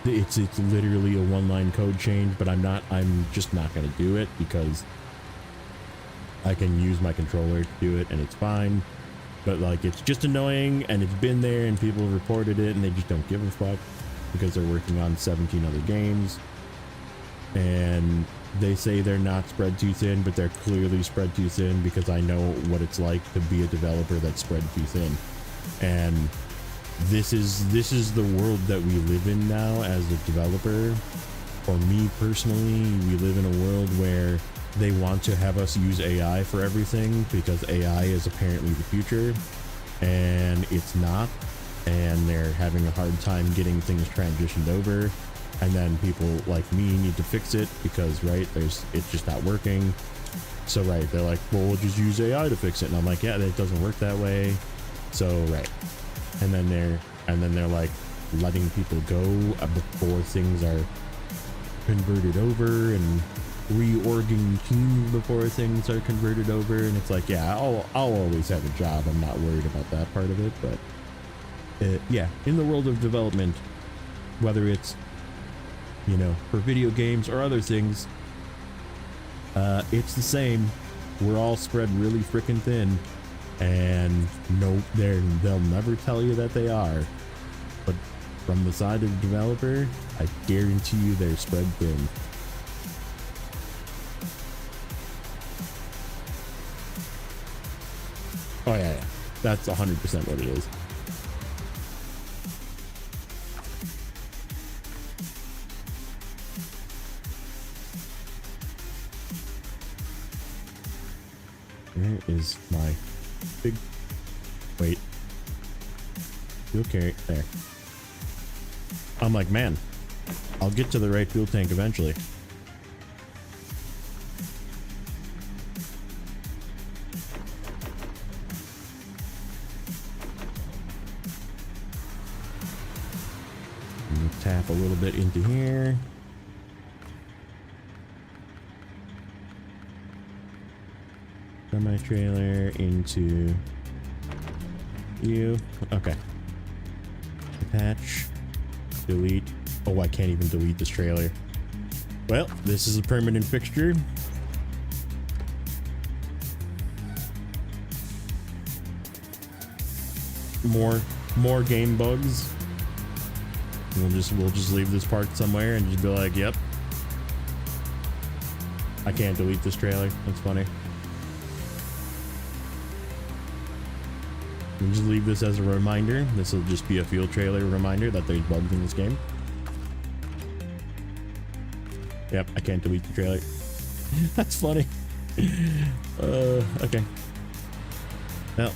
it's literally a one-line code change, but I'm just not gonna do it because I can use my controller to do it and it's fine. But like it's just annoying, and it's been there and people have reported it and they just don't give a fuck because they're working on 17 other games. And they say they're not spread too thin, but they're clearly spread too thin because I know what it's like to be a developer that's spread too thin. And this is the world that we live in now as a developer. For me personally, we live in a world where they want to have us use AI for everything because AI is apparently the future, and it's not. And they're having a hard time getting things transitioned over. And then people like me need to fix it because, right, it's just not working. So, right, they're like, well, we'll just use AI to fix it. And I'm like, yeah, that doesn't work that way. So, right. And then they're like letting people go before things are converted over, and reorging teams before things are converted over. And it's like, yeah, I'll always have a job. I'm not worried about that part of it. But yeah, in the world of development, whether it's, you know, for video games or other things, it's the same. We're all spread really freaking thin, and no, they'll never tell you that they are. But from the side of the developer, I guarantee you they're spread thin. Oh yeah, that's 100% what it is. Where is my big... Wait. Fuel carry... There. I'm like, man, I'll get to the right fuel tank eventually. Tap a little bit into here. Semi-trailer into you. Okay. Attach. Delete. Oh, I can't even delete this trailer. Well, this is a permanent fixture. More game bugs. We'll just leave this parked somewhere and just be like, yep. I can't delete this trailer. That's funny. We'll just leave this as a reminder. This will just be a field trailer reminder that there's bugs in this game. Yep, I can't delete the trailer. That's funny. Okay. Well,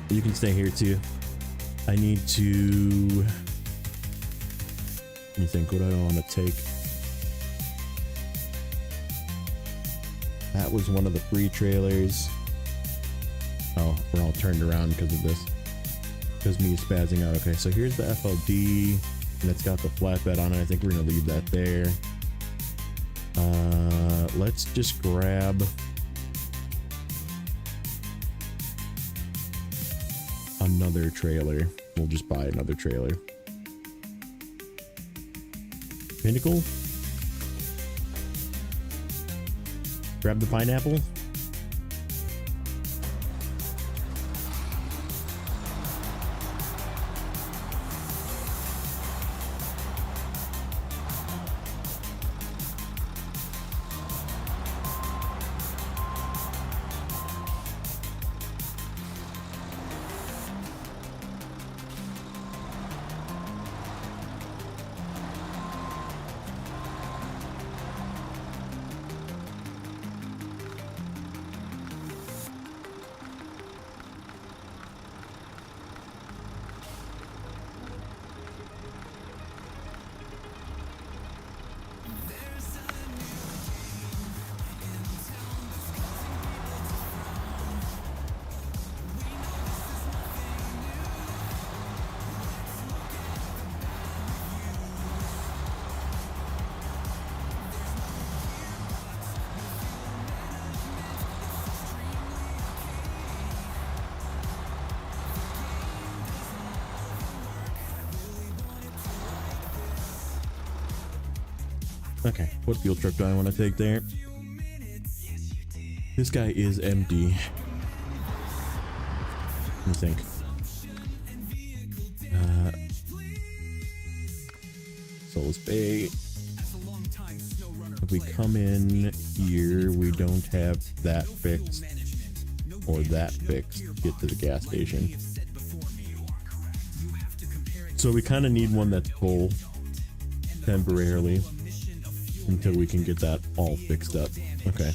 you can stay here too. I need to... Let me think, what do I want to take? That was one of the free trailers. Oh, we're all turned around because of this. Because me spazzing out. Okay, so here's the FLD, and it's got the flatbed on it. I think we're going to leave that there. Let's just grab another trailer. We'll just buy another trailer. Pinnacle. Grab the pineapple. Okay, what fuel truck do I want to take there? This guy is empty. Let me think. Souls Bay. If we come in here, we don't have that fixed or that fixed to get to the gas station. So we kind of need one that's full temporarily until we can get that all fixed up. Okay.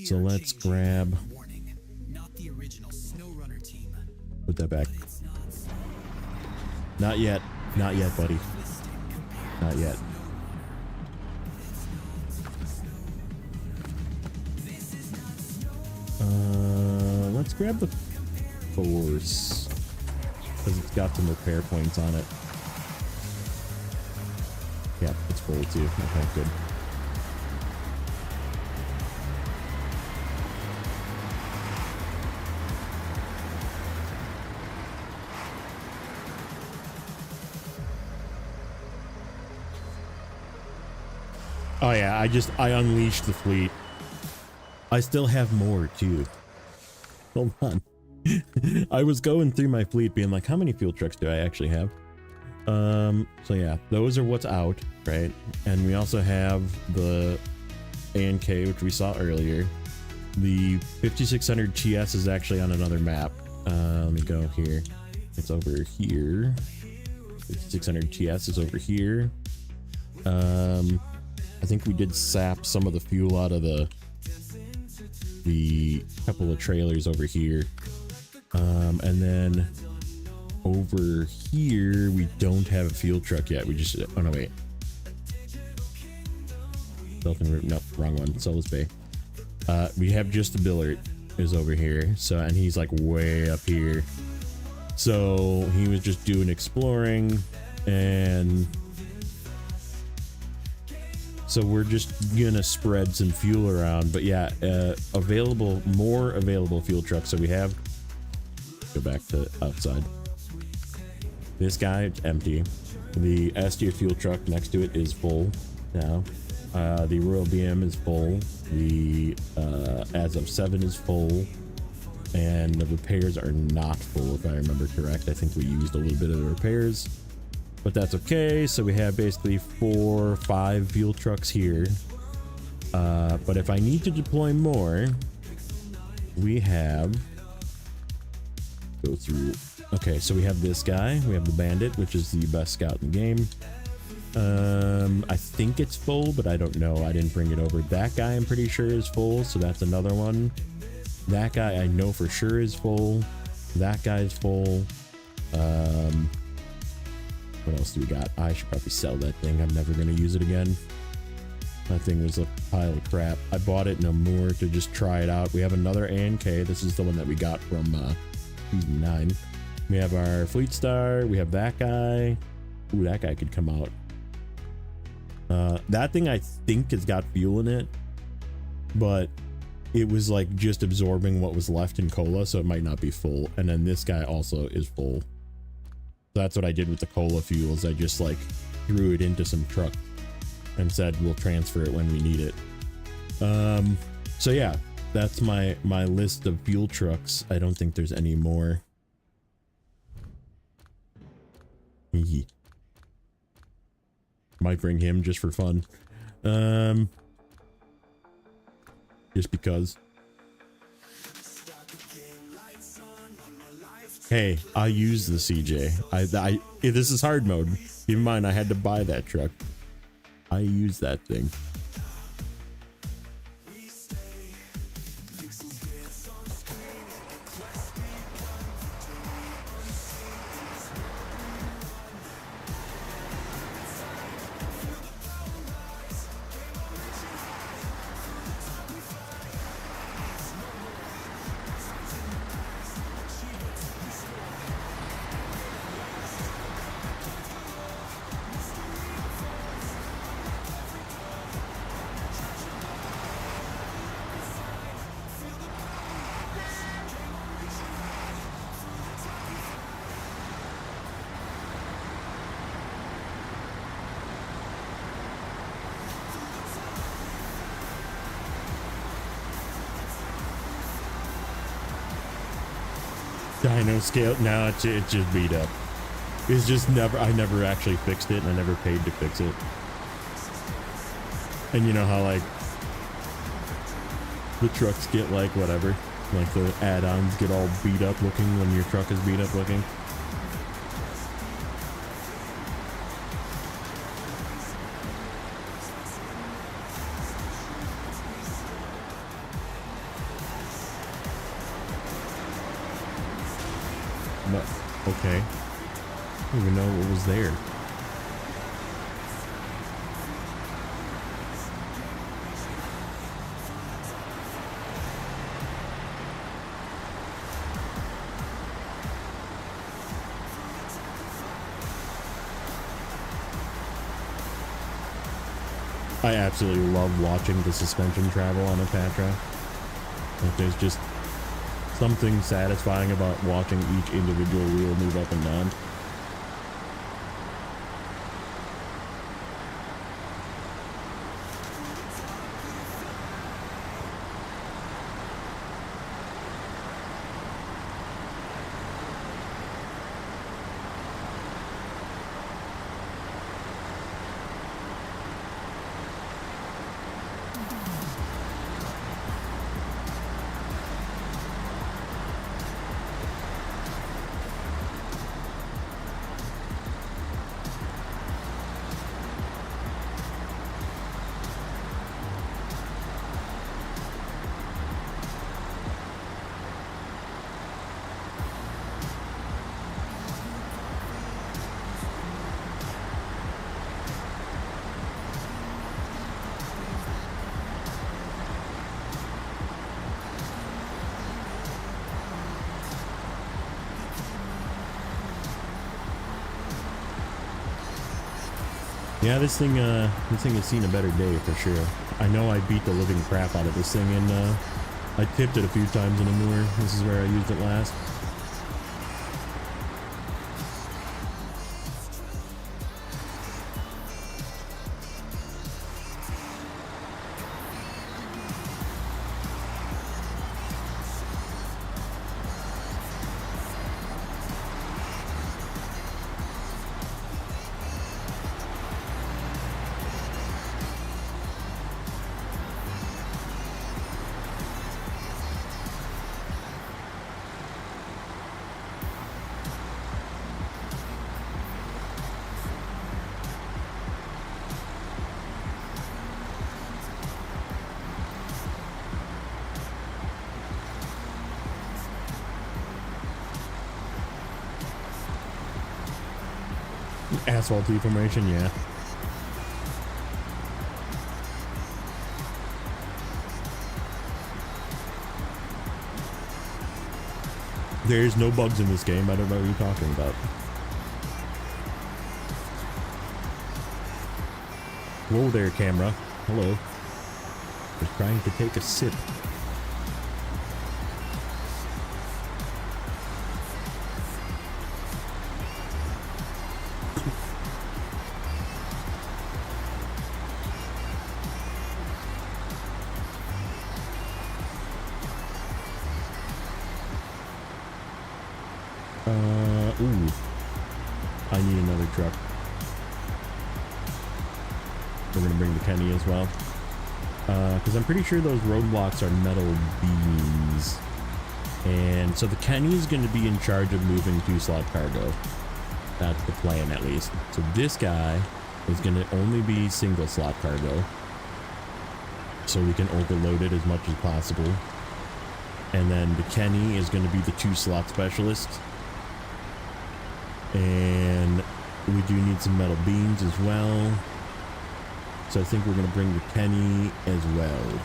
So let's grab. Put that back. Not yet. Not yet, buddy. Not yet. Let's grab the Force because it's got some repair points on it. Yeah, it's full too. Okay, good. Oh yeah, I unleashed the fleet. I still have more too. Hold on. I was going through my fleet being like, how many fuel trucks do I actually have? So yeah, those are what's out, right? And we also have the A&K, which we saw earlier. The 5600 TS is actually on another map. Let me go here. It's over here. 5600 TS is over here. I think we did sap some of the fuel out of the couple of trailers over here. And then over here, we don't have a fuel truck yet. We just, oh no, wait. No, wrong one. Souls Bay. We have just the Billard is over here. So, and he's like way up here. So he was just doing exploring, and so we're just gonna spread some fuel around. But yeah, more available fuel trucks. So we have, go back to outside. This guy, it's empty. The S tier fuel truck next to it is full now. The Royal BM is full. The as of 7 is full. And the repairs are not full, if I remember correct. I think we used a little bit of the repairs, but that's okay. So we have basically 4 or 5 fuel trucks here. But if I need to deploy more, we have, go through. Okay, so we have this guy. We have the Bandit, which is the best scout in the game. I think it's full, but I don't know. I didn't bring it over. That guy I'm pretty sure is full, so that's another one. That guy I know for sure is full. That guy's full. What else do we got? I should probably sell that thing. I'm never going to use it again. That thing was a pile of crap. I bought it in a Moor to just try it out. We have another A&K. This is the one that we got from season 9. We have our Fleet Star. We have that guy. Ooh, that guy could come out. That thing I think has got fuel in it, but it was like just absorbing what was left in cola, so it might not be full. And then this guy also is full. So that's what I did with the cola fuels. I just like threw it into some truck and said we'll transfer it when we need it. So yeah, that's my list of fuel trucks. I don't think there's any more. Might bring him just for fun. Just because. Hey, I use the CJ. This is hard mode. Keep in mind, I had to buy that truck. I use that thing. Dino scale. No, it's just beat up. It's just never. I never actually fixed it, and I never paid to fix it. And you know how like the trucks get like whatever, like the add-ons get all beat up looking when your truck is beat up looking. But okay, I don't even know what was there. I absolutely love watching the suspension travel on a Patra. Like there's just something satisfying about watching each individual wheel move up and down. Yeah, this thing has seen a better day for sure. I know I beat the living crap out of this thing, and I tipped it a few times in a moor. This is where I used it last. Asphalt deformation, yeah. There's no bugs in this game. I don't know what you're talking about. Whoa there, camera. Hello. Just trying to take a sip. Ooh. I need another truck. We're gonna bring the Kenny as well. Because I'm pretty sure those roadblocks are metal beams. And so the Kenny is going to be in charge of moving 2-slot cargo. That's the plan, at least. So this guy is going to only be single-slot cargo. So we can overload it as much as possible. And then the Kenny is going to be the 2-slot specialist. And we do need some metal beams as well. So I think we're going to bring the Kenny as well.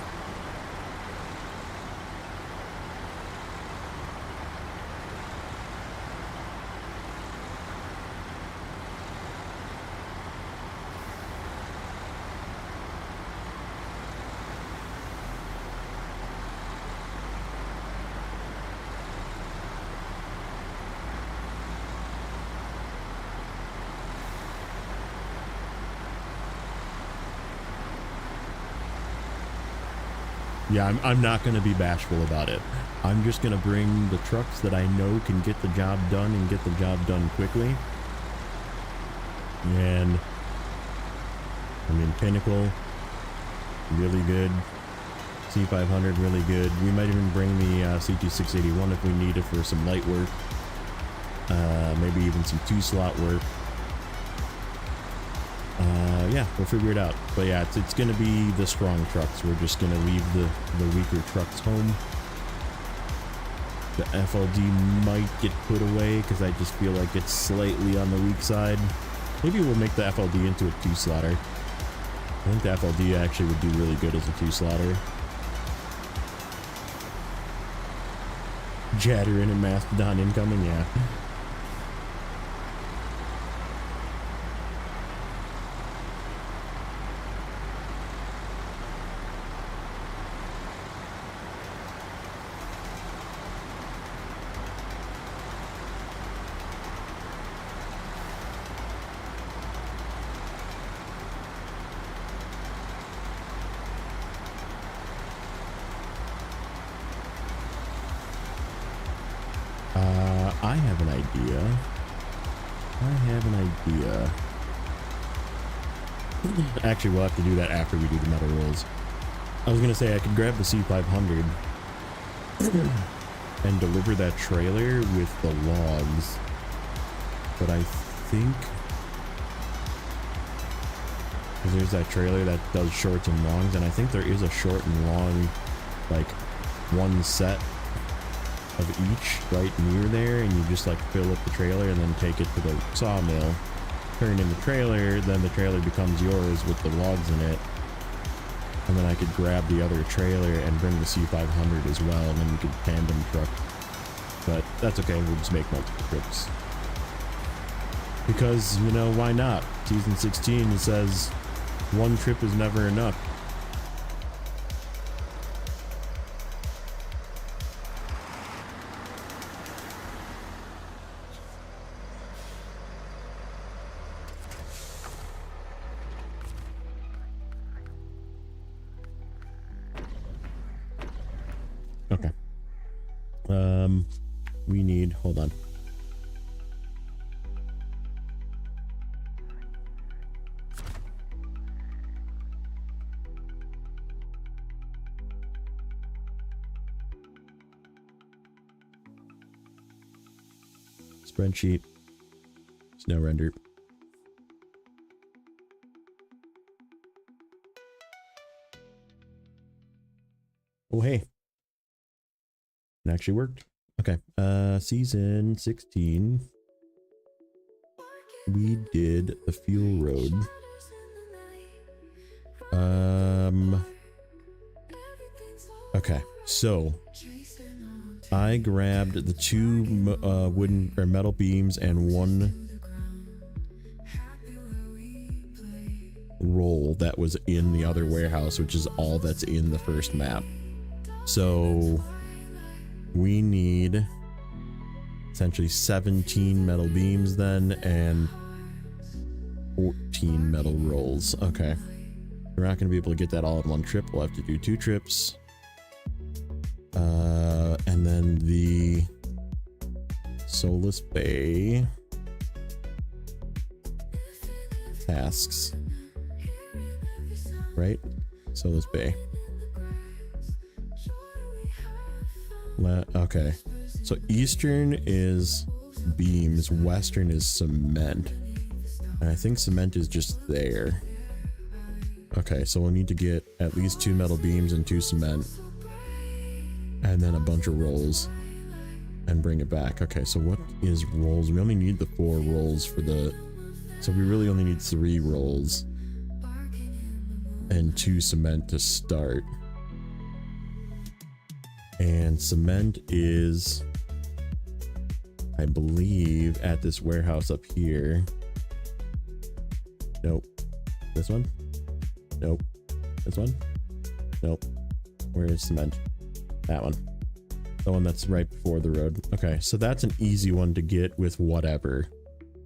Yeah, I'm not going to be bashful about it. I'm just going to bring the trucks that I know can get the job done and get the job done quickly. And I mean, Pinnacle, really good. C500, really good. We might even bring the CT681 if we need it for some light work. Maybe even some 2-slot work. Yeah, we'll figure it out. But yeah, it's going to be the strong trucks. We're just going to leave the weaker trucks home. The FLD might get put away because I just feel like it's slightly on the weak side. Maybe we'll make the FLD into a 2-slotter. I think the FLD actually would do really good as a 2-slotter. Jatter in and Mastodon incoming, yeah. I have an idea. Actually, we'll have to do that after we do the metal rolls. I was going to say I could grab the C500 and deliver that trailer with the logs. But I think... because there's that trailer that does shorts and longs, and I think there is a short and long, like, one set of each right near there, and you just like fill up the trailer and then take it to the sawmill, turn in the trailer, then the trailer becomes yours with the logs in it, and then I could grab the other trailer and bring the C500 as well, and then we could tandem truck. But that's okay, we'll just make multiple trips. Because, you know, why not? Season 16, it says one trip is never enough. Okay. We need, hold on. Spreadsheet. Snowrunner. Oh, hey. It actually worked. Okay. Season 16. We did the fuel road. Okay. So I grabbed the 2 wooden or metal beams and 1 roll that was in the other warehouse, which is all that's in the first map. So we need essentially 17 metal beams then and 14 metal rolls. Okay. We're not going to be able to get that all in one trip. We'll have to do 2 trips. And then the Solus Bay tasks, right? Solus Bay. Okay, so Eastern is beams, Western is cement, and I think cement is just there. Okay, so we'll need to get at least 2 metal beams and 2 cement, and then a bunch of rolls, and bring it back. Okay, so what is rolls? We only need the 4 rolls for the, so we really only need 3 rolls and 2 cement to start. And cement is, I believe, at this warehouse up here. Nope. This one? Nope. This one? Nope. Where is cement? That one. The one that's right before the road. Okay, so that's an easy one to get with whatever.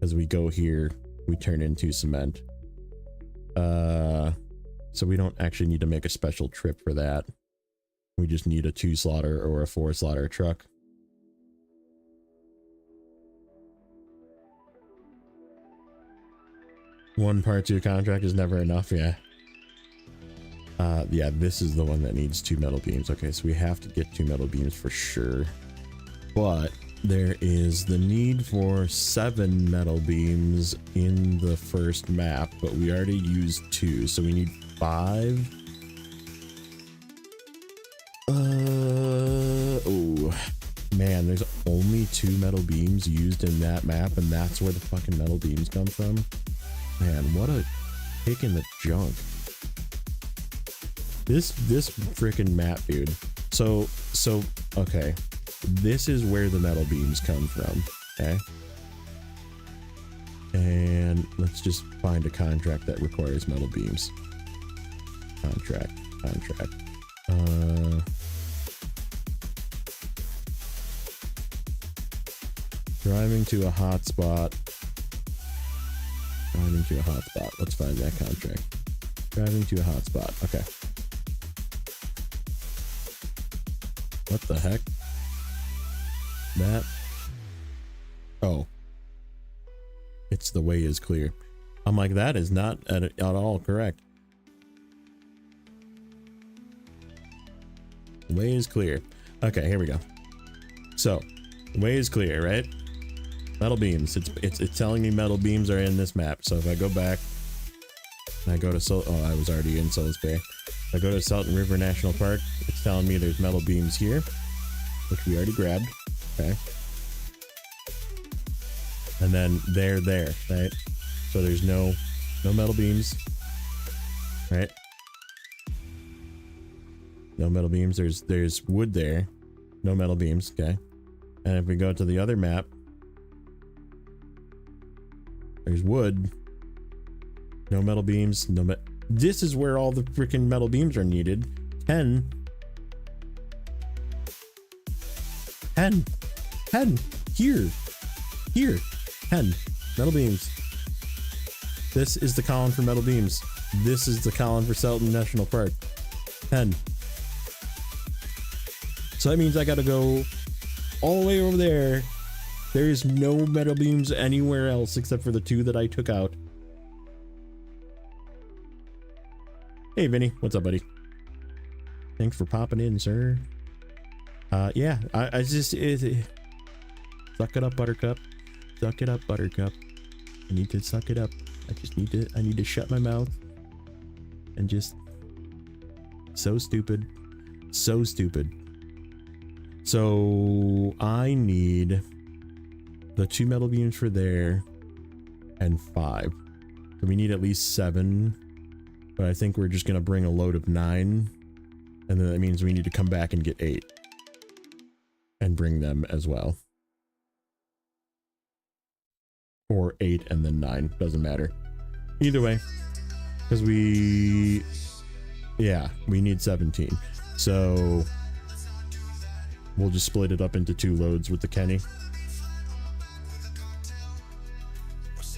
As we go here, we turn into cement. So we don't actually need to make a special trip for that. We just need a 2 slaughter or a 4 slaughter truck. One part 2 contract is never enough. Yeah. Yeah, this is the one that needs 2 metal beams. Okay, so we have to get 2 metal beams for sure. But there is the need for 7 metal beams in the first map, but we already used 2, so we need 5. Oh man, there's only 2 metal beams used in that map, and that's where the fucking metal beams come from. Man, what a kick in the junk. This freaking map, dude. So okay, this is where the metal beams come from. Okay, and let's just find a contract that requires metal beams. Contract. Driving to a hotspot. Let's find that contract. Driving to a hotspot. Okay. What the heck? That. Oh. It's the way is clear. I'm like, that is not at all correct. The way is clear. Okay, here we go. So, the way is clear, right? Metal beams. It's telling me metal beams are in this map. So if I go back, and I go to I was already in Solis Bay. If I go to Salton River National Park, it's telling me there's metal beams here, which we already grabbed. Okay. And then they're there, right? So there's no metal beams, right? No metal beams. There's wood there, no metal beams. Okay. And if we go to the other map, there's wood, no metal beams, this is where all the freaking metal beams are needed. 10 here 10 metal beams. This is the column for metal beams. This is the column for Selton National Park. 10. So that means I gotta go all the way over there. There is no metal beams anywhere else except for the 2 that I took out. Hey Vinny, what's up, buddy? Thanks for popping in, sir. Yeah, I just suck it up, Buttercup. Suck it up, Buttercup. I need to suck it up. I need to shut my mouth and just so stupid. So I need the 2 metal beams for there and 5. So we need at least 7, but I think we're just gonna bring a load of 9, and then that means we need to come back and get 8 and bring them as well, or 8 and then 9, doesn't matter either way, because we need 17, so we'll just split it up into 2 loads with the Kenny.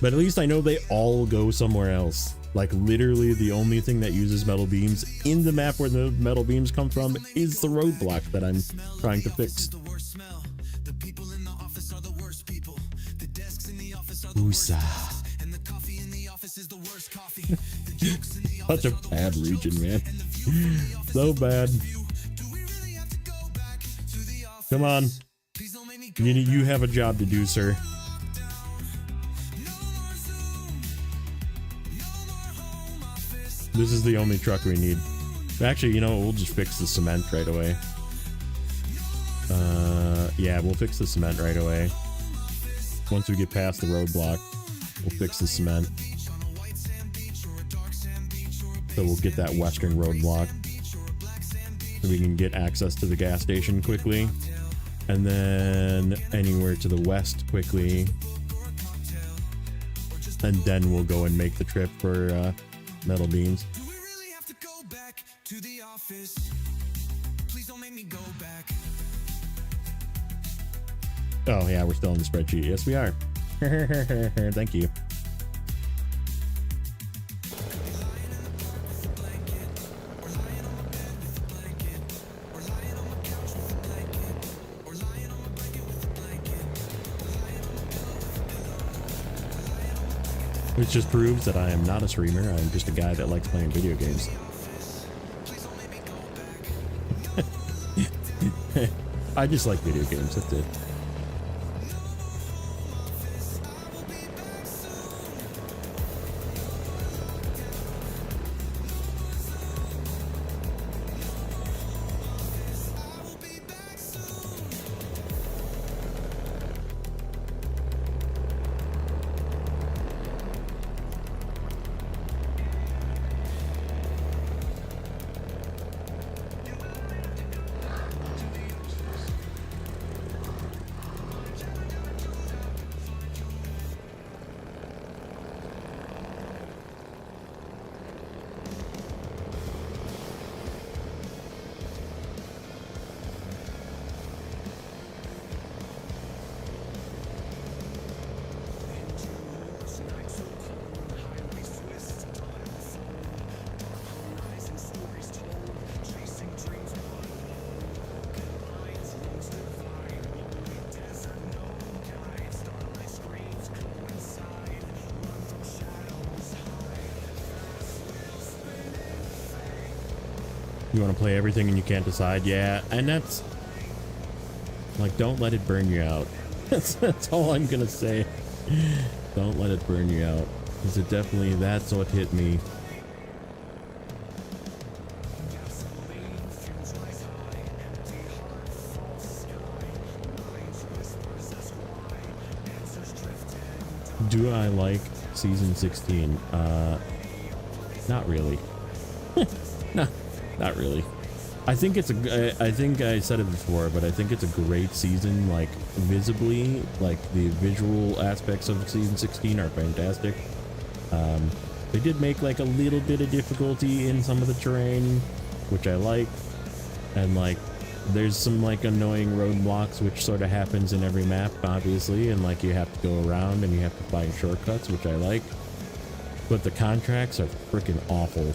But at least I know they all go somewhere else. Like literally the only thing that uses metal beams in the map where the metal beams come from is the roadblock that I'm trying to fix. Oosa. Such a bad region, man. So bad. Come on. You have a job to do, sir. This is the only truck we need. Actually, you know, we'll just fix the cement right away. Yeah, we'll fix the cement right away. Once we get past the roadblock, we'll fix the cement. So we'll get that western roadblock so we can get access to the gas station quickly. And then anywhere to the west quickly. And then we'll go and make the trip for metal beams. Do we really have to go back to the office? Please don't make me go back. Oh yeah, we're still in the spreadsheet. Yes, we are. Thank you. Which just proves that I am not a streamer. I'm just a guy that likes playing video games. I just like video games, that's it. You want to play everything and you can't decide? Yeah, and that's like, don't let it burn you out. That's all I'm gonna say. Don't let it burn you out, because it definitely, that's what hit me. Do I like season 16? Not really. No. Not really. I think it's a, I think I said it before, but I think it's a great season. Like, visibly, like the visual aspects of season 16 are fantastic. They did make like a little bit of difficulty in some of the terrain, which I like. And like, there's some like annoying roadblocks, which sort of happens in every map, obviously. And like, you have to go around and you have to find shortcuts, which I like. But the contracts are freaking awful.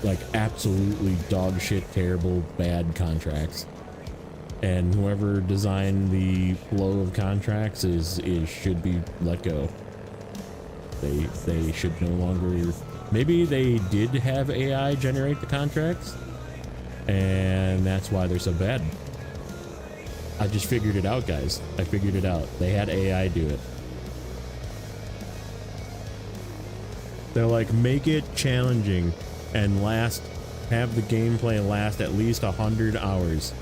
Like, absolutely dog shit, terrible, bad contracts. And whoever designed the flow of contracts is should be let go. They should no longer. Maybe they did have AI generate the contracts, and that's why they're so bad. I just figured it out, guys. I figured it out. They had AI do it. They're like, make it challenging and have the gameplay last at least 100 hours.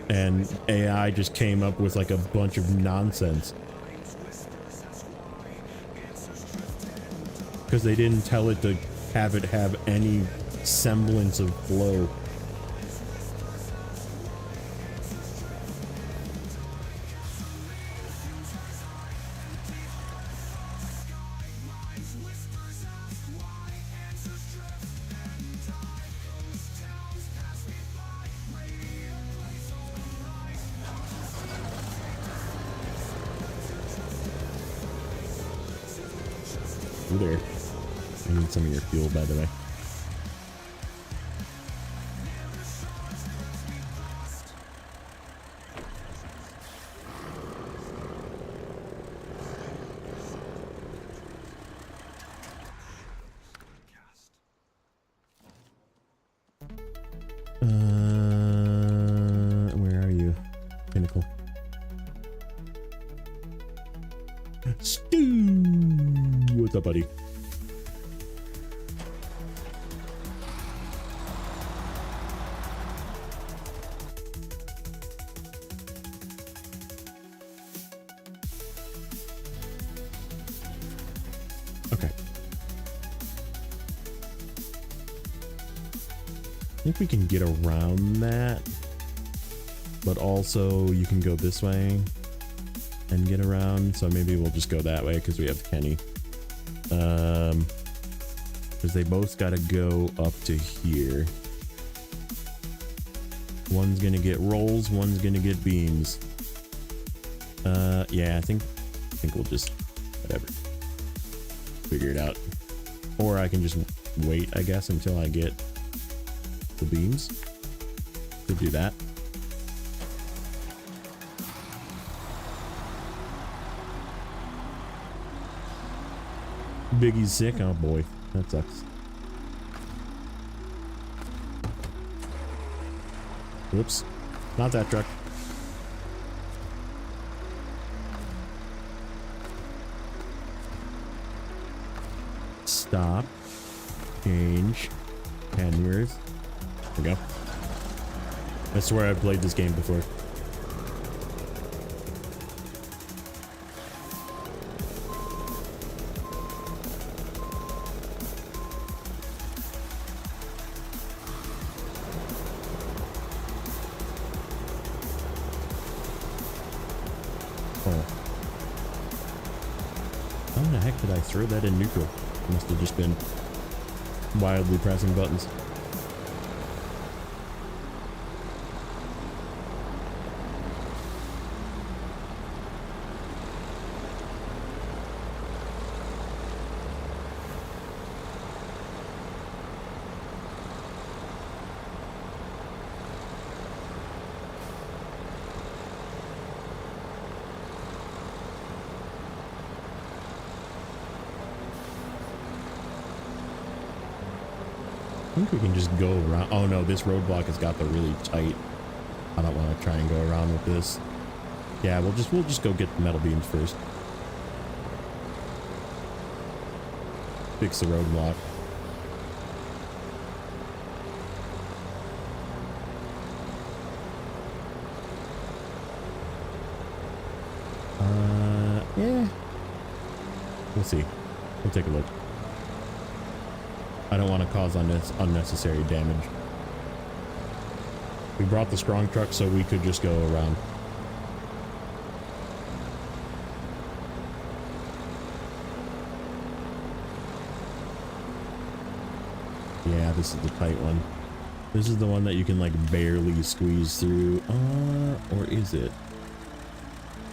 And AI just came up with like a bunch of nonsense. Because they didn't tell it to have any semblance of flow. There. I need some of your fuel, by the way. Where are you? Pinnacle. Stu! What's up, buddy? Okay. I think we can get around that, but also you can go this way and get around, so maybe we'll just go that way because we have Kenny. Because they both got to go up to here. One's gonna get rolls, one's gonna get beams. Yeah, I think we'll just whatever, figure it out. Or I can just wait, I guess, until I get the beams. Could do that. Biggie's sick. Oh boy, that sucks. Whoops, not that truck. Stop. Change. Panniers. There we go. I swear I've played this game before. Oh. How the heck did I throw that in neutral? Must have just been wildly pressing buttons. I think we can just go around. Oh no, this roadblock has got the really tight. I don't want to try and go around with this. Yeah, we'll just go get the metal beams first. Fix the roadblock. Yeah. We'll see. We'll take a look. I don't want to cause unnecessary damage. We brought the strong truck so we could just go around. Yeah, this is the tight one. This is the one that you can like barely squeeze through. Or is it?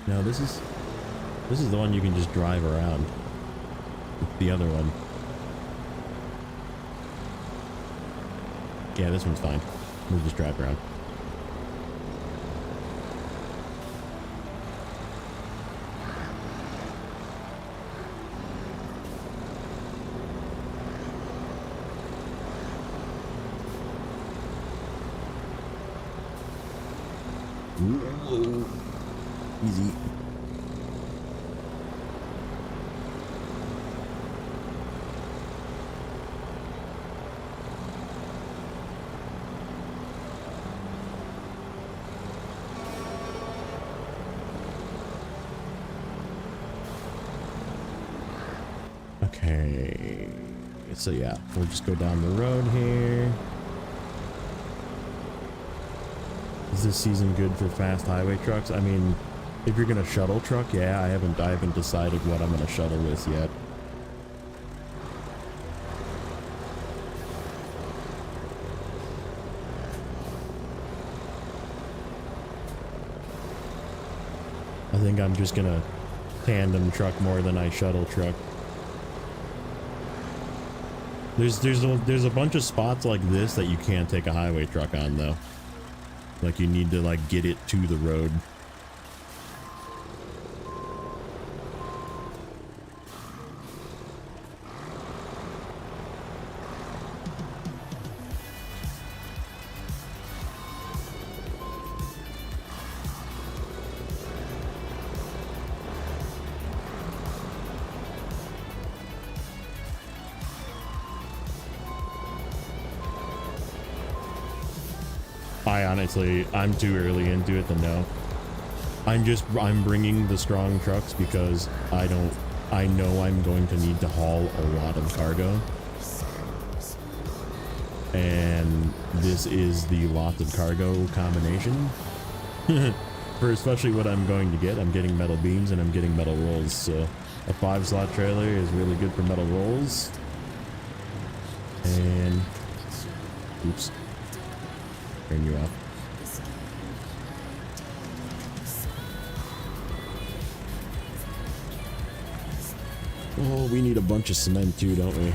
No, this is the one you can just drive around. The other one. Yeah, this one's fine. We'll just drive around. Whoa. Easy. Okay, so yeah, we'll just go down the road here. Is this season good for fast highway trucks? I mean, if you're gonna shuttle truck, yeah, I haven't decided what I'm gonna shuttle with yet. I think I'm just gonna tandem truck more than I shuttle truck. There's a bunch of spots like this that you can't take a highway truck on though. Like you need to like get it to the road. I'm too early into it to know. I'm bringing the strong trucks because I know I'm going to need to haul a lot of cargo. And this is the lots of cargo combination. For especially what I'm going to get. I'm getting metal beams and I'm getting metal rolls. So a 5-slot trailer is really good for metal rolls. And oops. Turn you off. Oh, we need a bunch of cement too, don't we?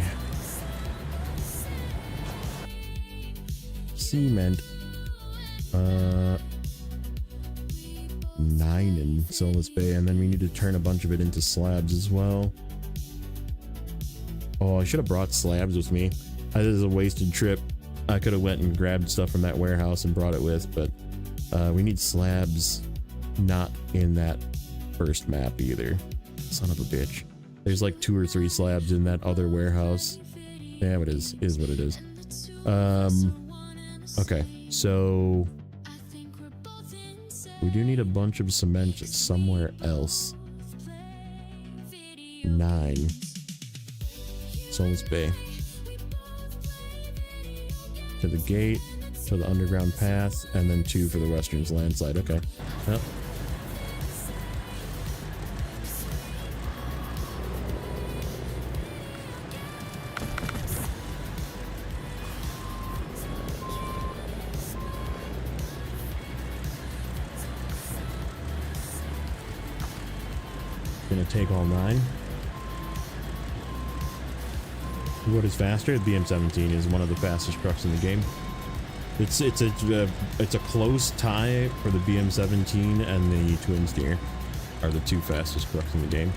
Cement. 9 in Solus Bay, and then we need to turn a bunch of it into slabs as well. Oh, I should have brought slabs with me. This is a wasted trip. I could have went and grabbed stuff from that warehouse and brought it with, but we need slabs not in that first map either. Son of a bitch. There's like 2 or 3 slabs in that other warehouse. Yeah, it is what it is. Okay, so we do need a bunch of cement somewhere else. 9. Souls Bay. To the gate, to the underground path, and then 2 for the Western's landslide. Okay. Yep. Gonna take all 9. What is faster? The BM17 is one of the fastest trucks in the game. It's a close tie for the BM17 and the Twin Steer are the 2 fastest trucks in the game.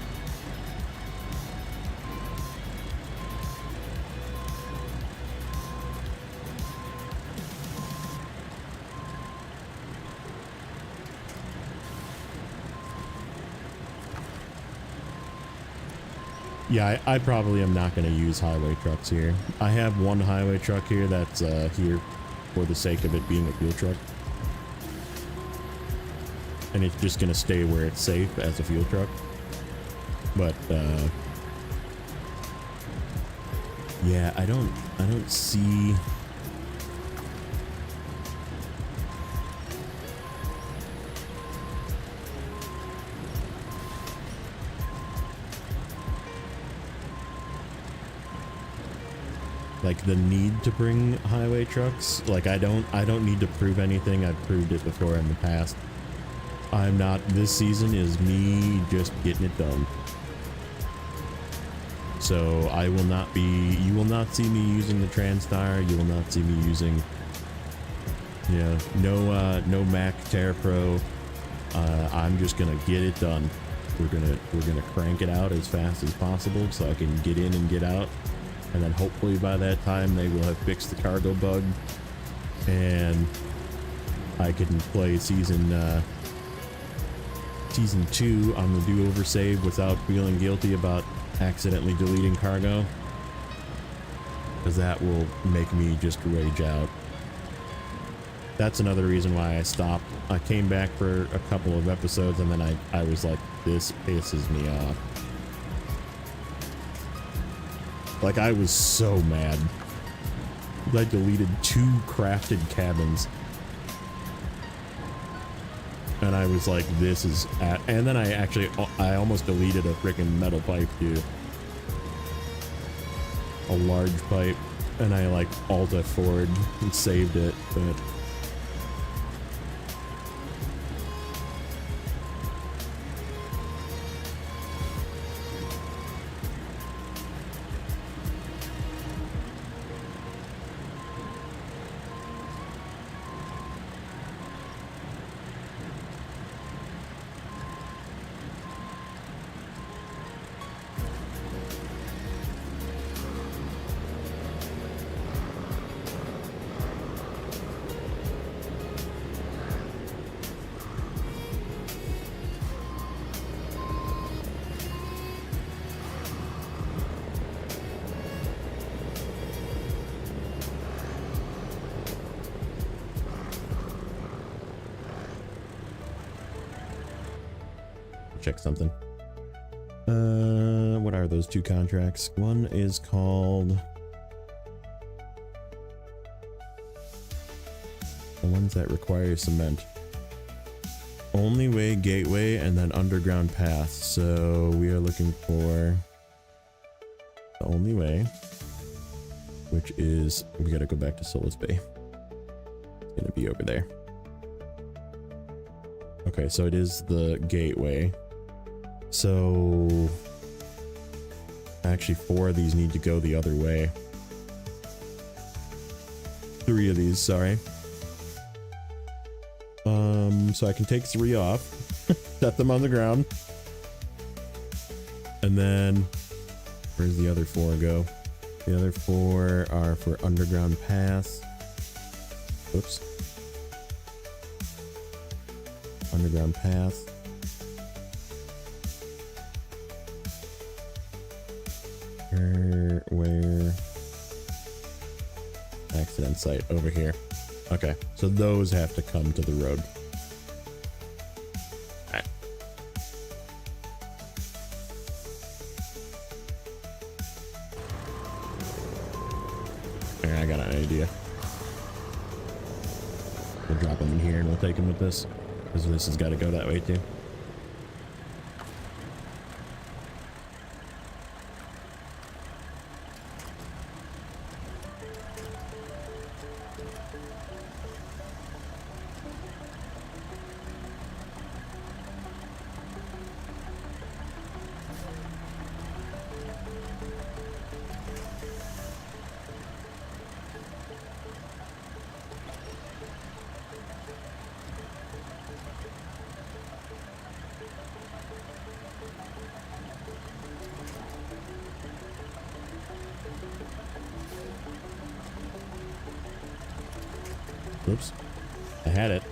Yeah, I probably am not going to use highway trucks here. I have one highway truck here that's here for the sake of it being a fuel truck. And it's just going to stay where it's safe as a fuel truck. But, yeah, I don't see... like the need to bring highway trucks. Like I don't need to prove anything. I've proved it before in the past. I'm not, this season is me just getting it done. So I will not be, you will not see me using the TranStar. You will not see me using, you know, no Mac Terra Pro. I'm just gonna get it done. We're gonna crank it out as fast as possible so I can get in and get out. And then hopefully by that time they will have fixed the cargo bug and I can play season 2 on the do-over save without feeling guilty about accidentally deleting cargo, because that will make me just rage out. That's another reason why I stopped. I came back for a couple of episodes and then I was like, this pisses me off. Like, I was so mad. I deleted 2 crafted cabins. And I was like, this is... and then I almost deleted a freaking metal pipe, too. A large pipe. And I, like, Alt-F4'd and saved it, but... check something. What are those 2 contracts? One is called... the ones that require cement. Only way, gateway, and then underground path. So we are looking for the only way, which is, we gotta go back to Solis Bay. It's gonna be over there. Okay, so it is the gateway. So actually 4 of these need to go the other way. 3 of these, sorry. So I can take 3 off, set them on the ground, and then Where's the other 4 go? The other 4 are for underground pass. Oops. Underground path. Where? Accident site over here. Okay, so those have to come to the road. Alright. Alright, I got an idea. We'll drop them in here and we'll take them with this. Because this has got to go that way too. Oops. I had it.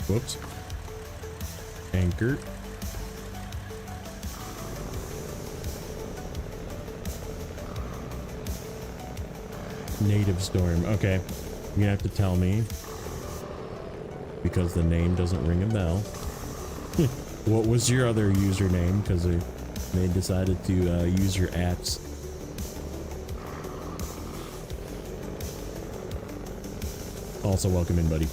Whoops. Anchor. Native storm. Okay. You're gonna have to tell me. Because the name doesn't ring a bell. What was your other username? Because they decided to use your apps. Also, welcome in, buddy.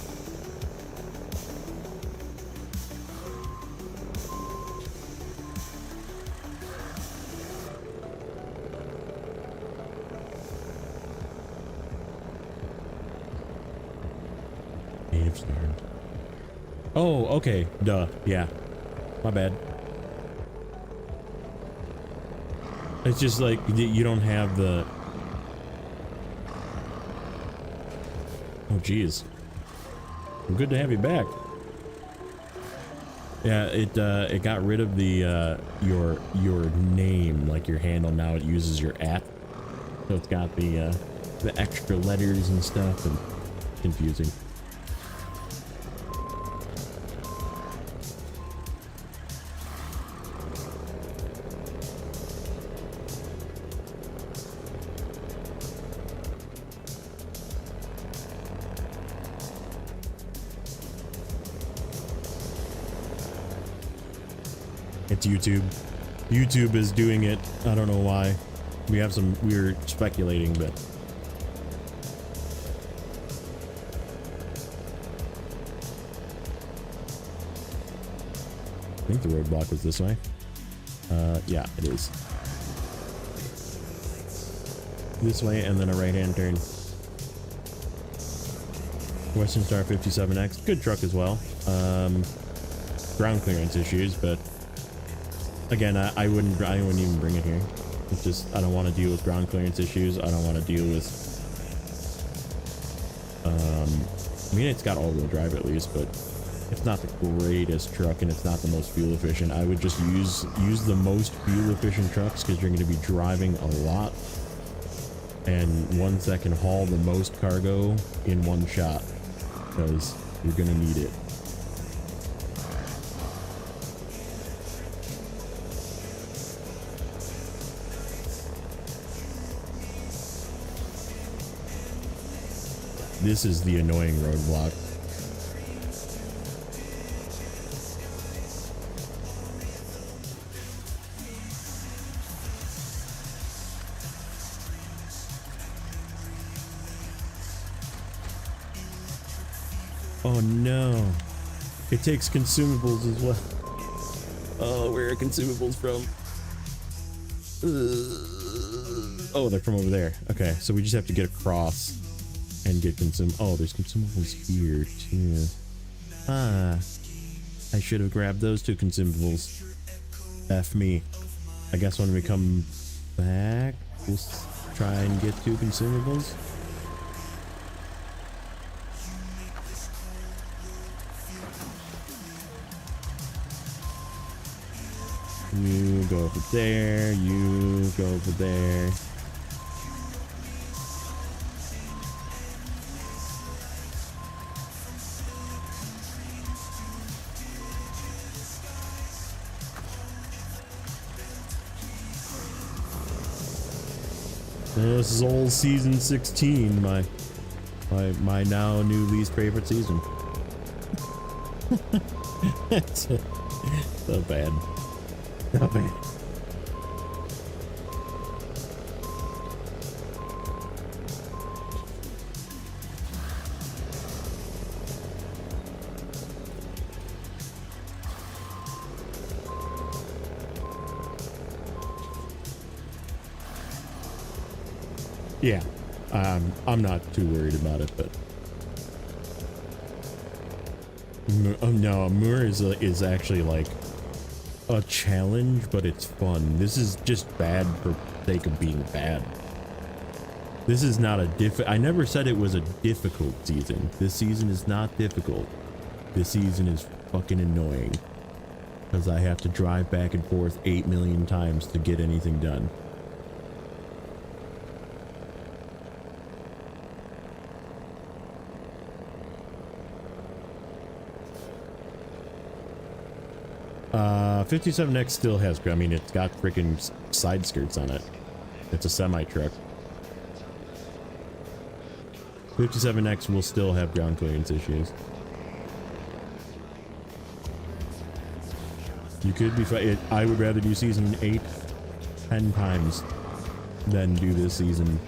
Oh, okay. Duh. Yeah. My bad. It's just like you don't have the... Oh, geez. Well, good to have you back. Yeah, it got rid of the your name, like your handle. Now it uses your app, so it's got the extra letters and stuff, and confusing. It's YouTube. YouTube is doing it. I don't know why. We have some weird speculating, but I think the roadblock was this way. Yeah, it is. This way and then a right-hand turn. Western Star 57X, good truck as well. Ground clearance issues, but again, I wouldn't even bring it here. It's just, I don't want to deal with ground clearance issues. I don't want to deal with, I mean, it's got all-wheel drive at least, but it's not the greatest truck and it's not the most fuel efficient. I would just use the most fuel efficient trucks because you're going to be driving a lot, and ones that can haul the most cargo in one shot, because you're going to need it. This is the annoying roadblock. Oh no. It takes consumables as well. Oh, where are consumables from? Oh, they're from over there. Okay, so we just have to get across and get consumed. Oh, there's consumables here too. Ah, I should have grabbed those two consumables. F me. I guess when we come back, we'll try and get two consumables. You go over there, you go over there. This is old season 16, my now new least favorite season. So bad. Not bad. Yeah, I'm not too worried about it, but oh no, Moore is actually like a challenge, but it's fun. This is just bad for sake of being bad. This is not a I never said it was a difficult season. This season is not difficult. This season is fucking annoying because I have to drive back and forth 8 million times to get anything done. Uh, 57X still has, I mean, it's got freaking side skirts on it. It's a semi truck. 57X will still have ground clearance issues. You could be I would rather do season 8 10 times than do this season.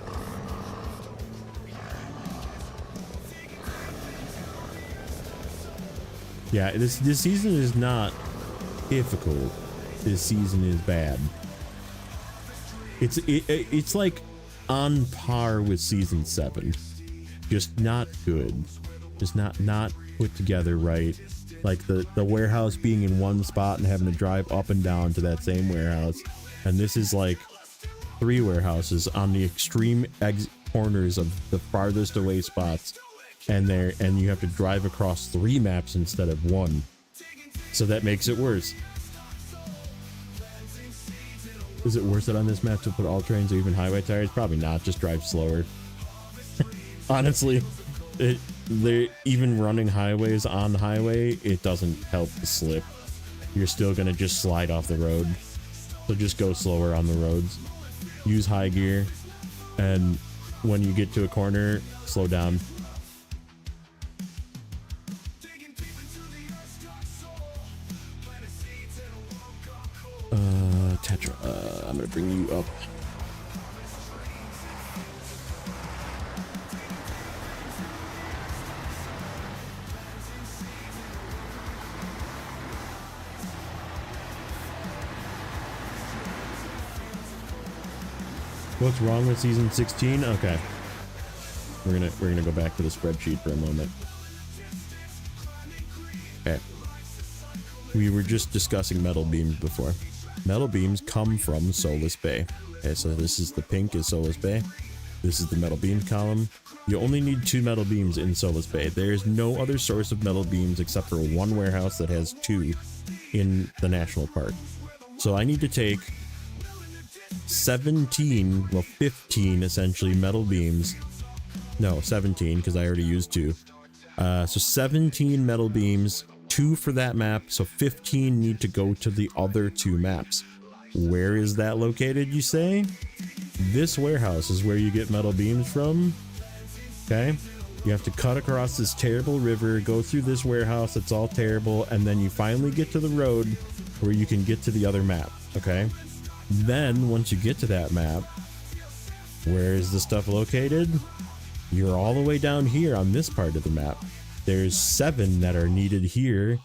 Yeah, this season is not difficult. This season is bad. It's like on par with season 7, just not good, just not put together right. Like the warehouse being in one spot and having to drive up and down to that same warehouse, and this is like 3 warehouses on the extreme corners of the farthest away spots, and you have to drive across 3 maps instead of 1. So that makes it worse. Is it worth it on this map to put all trains or even highway tires? Probably not. Just drive slower. Honestly, they're even running highways on highway, it doesn't help the slip. You're still gonna just slide off the road. So just go slower on the roads. Use high gear, and when you get to a corner, slow down. Tetra, I'm gonna bring you up. What's wrong with season 16? Okay. We're gonna go back to the spreadsheet for a moment. Okay. We were just discussing metal beams before. Metal beams come from Solus Bay. Okay, so this is the pink is Solus Bay. This is the metal beams column. You only need 2 metal beams in Solus Bay. There is no other source of metal beams except for 1 warehouse that has 2 in the national park. So I need to take 17, well 15 essentially metal beams. No, 17 because I already used 2. So 17 metal beams. 2 for that map, so 15 need to go to the other 2 maps. Where is that located, you say? This warehouse is where you get metal beams from. Okay, you have to cut across this terrible river, go through this warehouse that's all terrible, and then you finally get to the road where you can get to the other map. Okay, then once you get to that map, where is the stuff located? You're all the way down here on this part of the map. There's 7 that are needed here,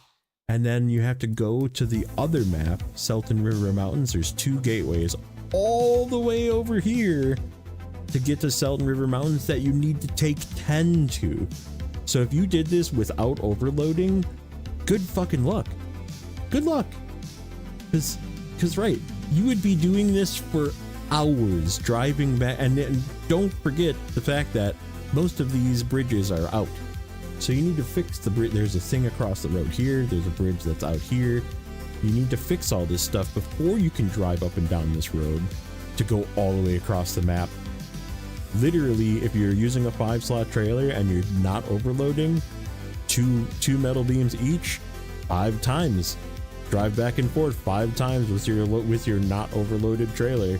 and then you have to go to the other map, Selton River Mountains. There's 2 gateways all the way over here to get to Selton River Mountains that you need to take 10 to. So if you did this without overloading, good fucking luck. Good luck. Cause right, you would be doing this for hours driving back, and don't forget the fact that most of these bridges are out. So you need to fix the bridge. There's a thing across the road here. There's a bridge that's out here. You need to fix all this stuff before you can drive up and down this road to go all the way across the map. Literally, if you're using a 5-slot trailer and you're not overloading, two metal beams each, 5 times. Drive back and forth 5 times with your not overloaded trailer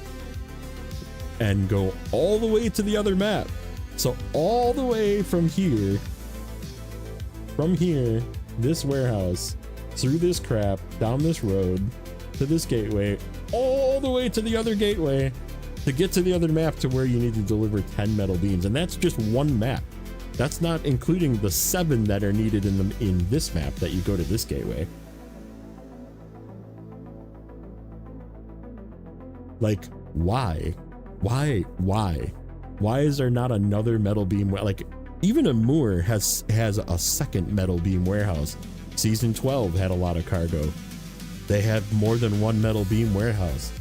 and go all the way to the other map. So all the way from here, this warehouse, through this crap, down this road, to this gateway, all the way to the other gateway to get to the other map to where you need to deliver 10 metal beams. And that's just one map. That's not including the 7 that are needed in this map that you go to this gateway. Like, why? Why is there not another metal beam? Like, even Amur has a second metal beam warehouse. Season 12 had a lot of cargo. They have more than one metal beam warehouse.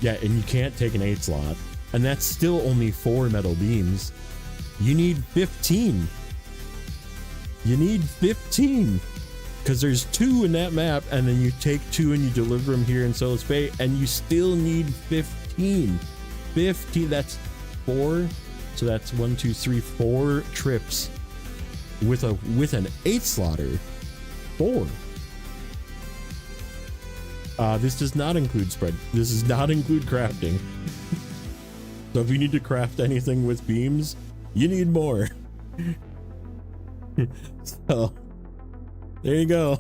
Yeah, and you can't take an 8-slot, and that's still only 4 metal beams. You need 15. You need 15. Because there's 2 in that map, and then you take 2 and you deliver them here in Solis Bay, and you still need 15. 15, that's 4. So that's 1, 2, 3, 4 trips with an 8-slotter. 4. This does not include spread. This does not include crafting. So if you need to craft anything with beams, you need more. So there you go.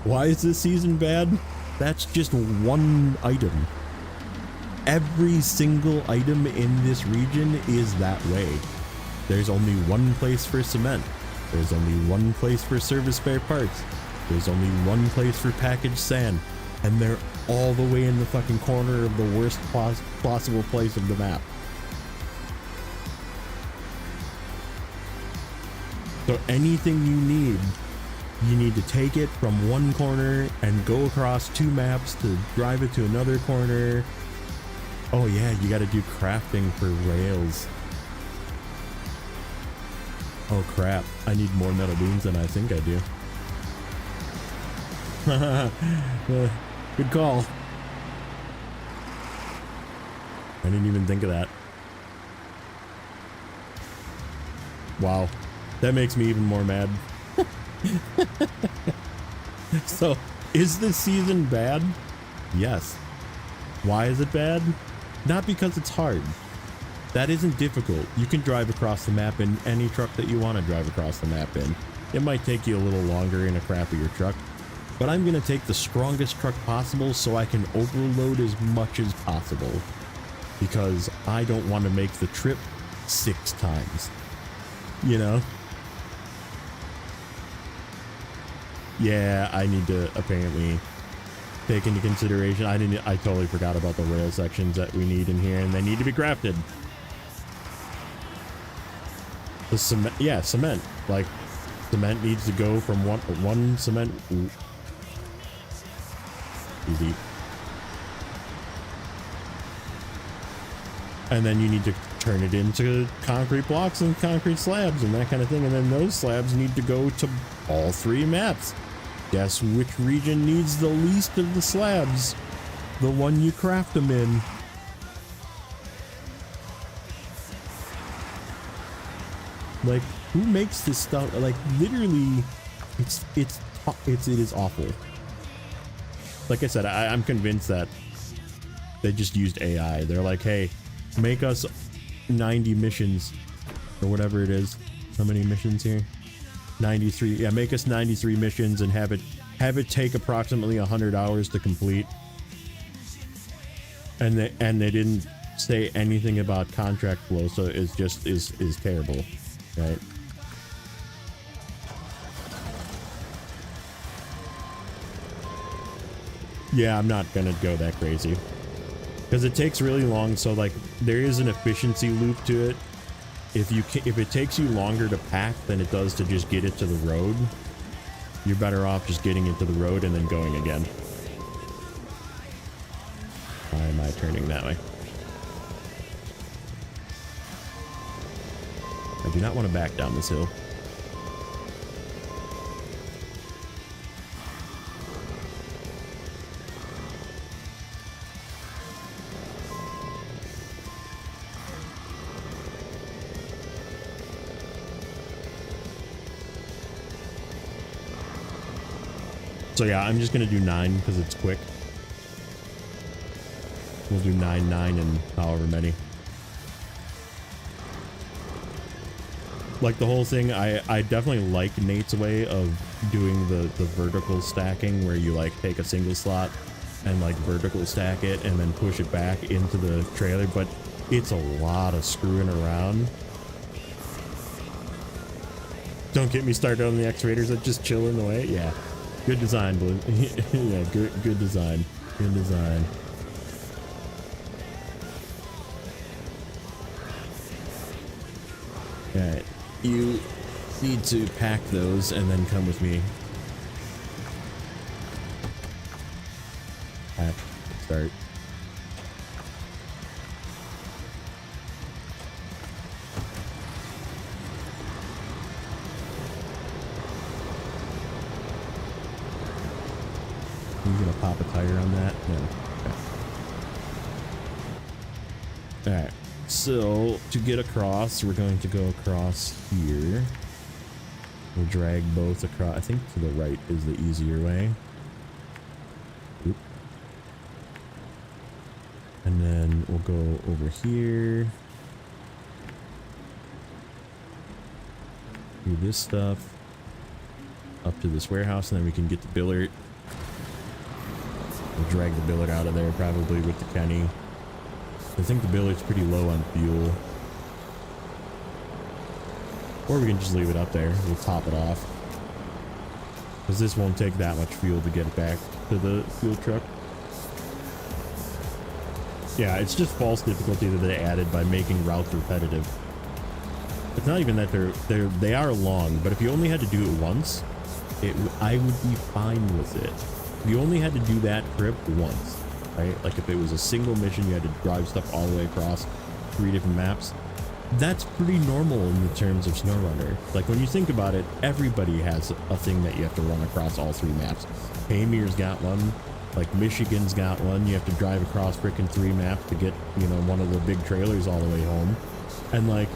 Why is this season bad? That's just one item. Every single item in this region is that way. There's only one place for cement. There's only one place for service spare parts. There's only one place for packaged sand. And they're all the way in the fucking corner of the worst possible place of the map. So anything you need to take it from one corner and go across 2 maps to drive it to another corner. Oh yeah, you got to do crafting for rails. Oh crap, I need more metal beams than I think I do. Good call. I didn't even think of that. Wow, that makes me even more mad. So, is this season bad? Yes. Why is it bad? Not because it's hard. That isn't difficult. You can drive across the map in any truck that you want to drive across the map in. It might take you a little longer in a crappier truck, but I'm going to take the strongest truck possible so I can overload as much as possible, because I don't want to make the trip 6 times, you know? Yeah, I need to apparently take into consideration. I totally forgot about the rail sections that we need in here, and they need to be crafted. The cement, yeah, cement. Like, cement needs to go from one cement. Ooh. Easy. And then you need to turn it into concrete blocks and concrete slabs and that kind of thing, and then those slabs need to go to all 3 maps. Guess which region needs the least of the slabs? The one you craft them in. Like, who makes this stuff? Like, literally, it is awful. Like I said, I'm convinced that they just used AI. They're like, hey, make us 90 missions or whatever it is. How many missions here? 93. Yeah, make us 93 missions and have it take approximately 100 hours to complete. And they didn't say anything about contract flow, so it's just is terrible, right? Yeah, I'm not gonna go that crazy. Because it takes really long, so like there is an efficiency loop to it. If it takes you longer to pack than it does to just get it to the road, you're better off just getting it to the road and then going again. Why am I turning that way? I do not want to back down this hill. So yeah, I'm just gonna do 9 because it's quick. We'll do 9, 9, and however many. Like the whole thing, I definitely like Nate's way of doing the vertical stacking, where you like take a single slot and like vertical stack it and then push it back into the trailer, but it's a lot of screwing around. Don't get me started on the excavators that just chill in the way. Yeah. Good design, Blue. Yeah, good design. Good design. Alright. You need to pack those and then come with me. Pack. Start. Pop a tire on that? No. Okay. Alright. So, to get across, we're going to go across here. We'll drag both across. I think to the right is the easier way. Oop. And then we'll go over here. Do this stuff. Up to this warehouse, and then we can get the billet. We'll drag the billet out of there, probably with the Kenny. I think the billet's pretty low on fuel. Or we can just leave it up there. We'll top it off. Because this won't take that much fuel to get it back to the fuel truck. Yeah, it's just false difficulty that they added by making routes repetitive. It's not even that they are long, but if you only had to do it once, I would be fine with it. You only had to do that trip once, right? Like if it was a single mission, you had to drive stuff all the way across 3 different maps. That's pretty normal in the terms of Snowrunner. Like when you think about it, everybody has a thing that you have to run across all 3 maps. Paymere's got one, like Michigan's got one. You have to drive across frickin' 3 maps to get, you know, one of the big trailers all the way home. And like,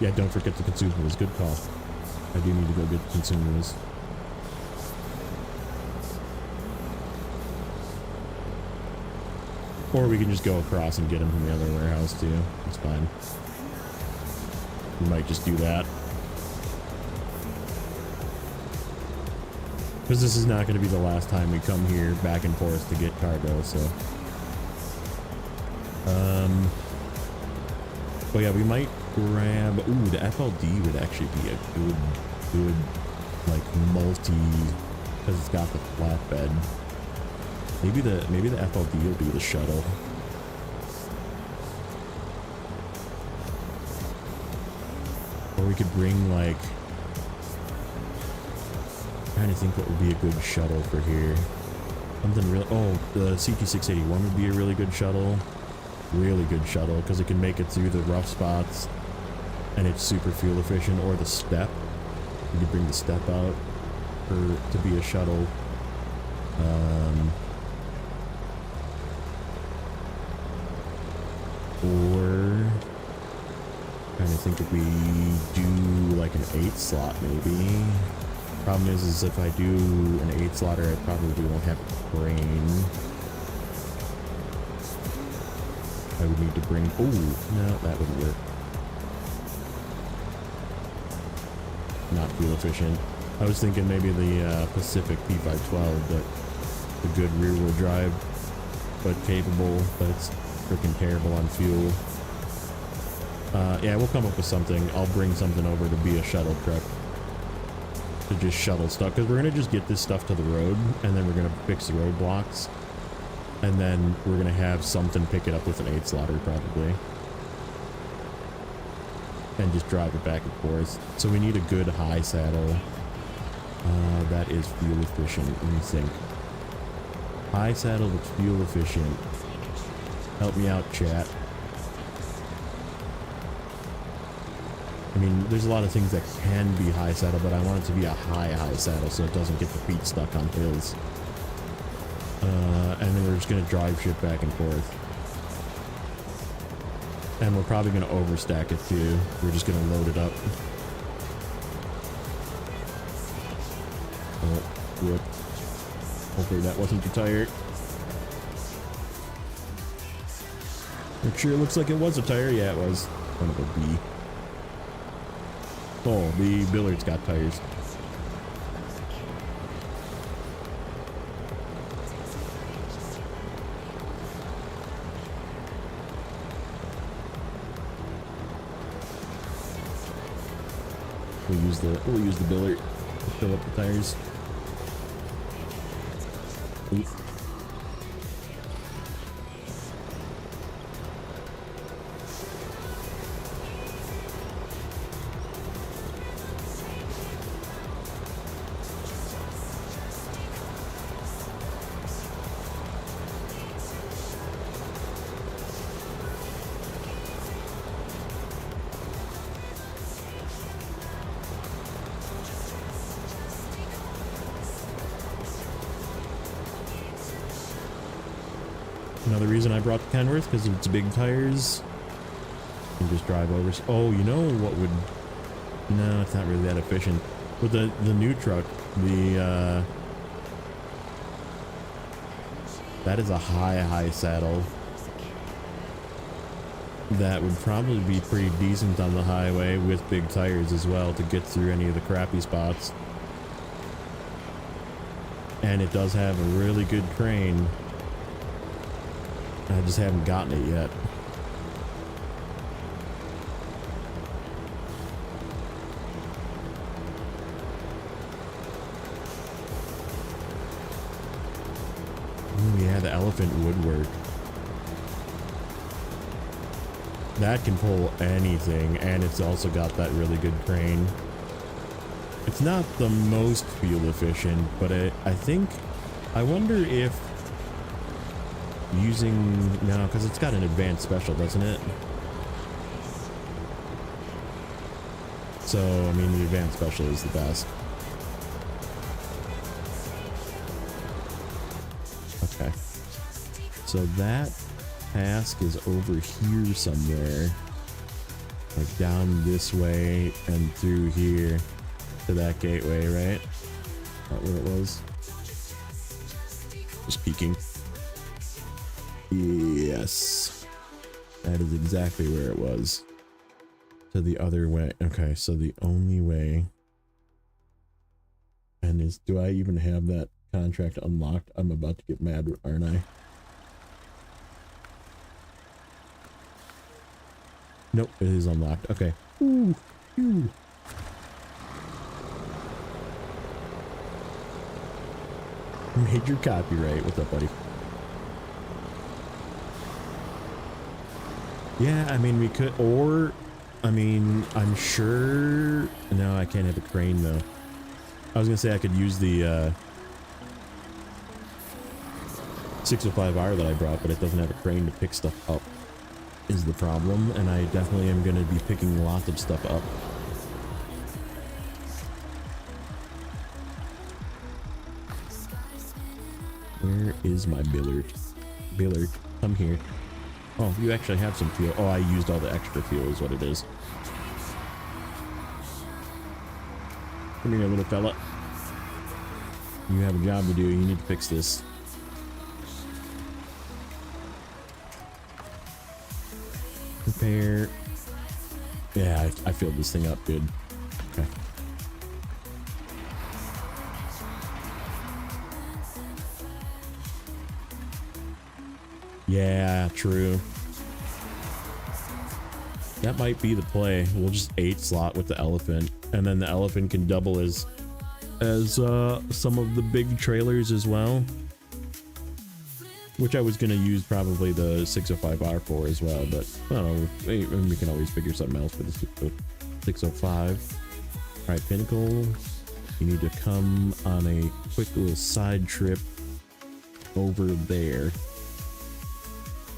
yeah, don't forget the consumables. Good call. I do need to go get the consumables. Or we can just go across and get them from the other warehouse too. It's fine. We might just do that. Because this is not going to be the last time we come here back and forth to get cargo, so. Oh yeah, we might grab, ooh, the FLD would actually be a good, like multi, because it's got the flatbed. Maybe the FLD will be the shuttle. Or we could bring like, I'm trying to think what would be a good shuttle for here. Something real. Oh, the CT681 would be a really good shuttle. Really good shuttle because it can make it through the rough spots, and it's super fuel efficient. Or the step. You could bring the step out to be a shuttle. Or trying to think if we do like an 8 slot maybe. Problem is if I do an 8 slotter, I probably won't have a crane. I would need to bring, oh no, that wouldn't work. Not fuel efficient. I was thinking maybe the Pacific P512, but a good rear wheel drive, but capable, but it's freaking terrible on fuel. Yeah, we'll come up with something. I'll bring something over to be a shuttle truck. to just shuttle stuff, because we're gonna just get this stuff to the road, and then we're gonna fix the roadblocks, and then we're gonna have something pick it up with an 8 slotter probably, and just drive it back and forth. So we need a good high saddle that is fuel efficient. Let me think. High saddle that's fuel efficient. Help me out, chat. I mean, there's a lot of things that can be high saddle, but I want it to be a high saddle so it doesn't get the feet stuck on hills. And then we're just going to drive shit back and forth. And we're probably going to overstack it too. We're just going to load it up. Oh, whoop. Hopefully that wasn't the tire. It sure looks like it was a tire. Yeah, it was. Son of a bee. Oh, the billard's got tires. We'll use the billard to fill up the tires. Ooh. Another reason I brought the Kenworth, because of its big tires. You can just drive over. Oh, you know what would... No, it's not really that efficient. With the new truck, that is a high saddle. That would probably be pretty decent on the highway with big tires as well to get through any of the crappy spots. And it does have a really good crane. I just haven't gotten it yet. Oh yeah, the elephant would work. That can pull anything, and it's also got that really good crane. It's not the most fuel efficient, but I wonder if using, no, because it's got an advanced special, doesn't it? So, I mean, the advanced special is the best. Okay. So that task is over here somewhere. Like down this way and through here to that gateway, right? Is that where it was? Just peeking. Yes, that is exactly where it was. To the other way. Okay, so the only way, and do I even have that contract unlocked? I'm about to get mad, aren't I? Nope, it is unlocked. Okay. Ooh, ooh. Major copyright. What's up, buddy? Yeah, I mean, we could, or, I mean, I'm sure, no, I can't have a crane, though. I was gonna say I could use the, 605R that I brought, but it doesn't have a crane to pick stuff up, is the problem, and I definitely am gonna be picking lots of stuff up. Where is my billard? Billard, come here. Oh, you actually have some fuel. Oh, I used all the extra fuel is what it is. Come here, little fella. You have a job to do. You need to fix this. Repair. Yeah, I filled this thing up good. Okay. Yeah, true. That might be the play. We'll just 8 slot with the elephant, and then the elephant can double as as some of the big trailers as well, which I was gonna use probably the 605R for as well, but I don't know, we can always figure something else for the 605. All right, Pinnacle, you need to come on a quick little side trip over there.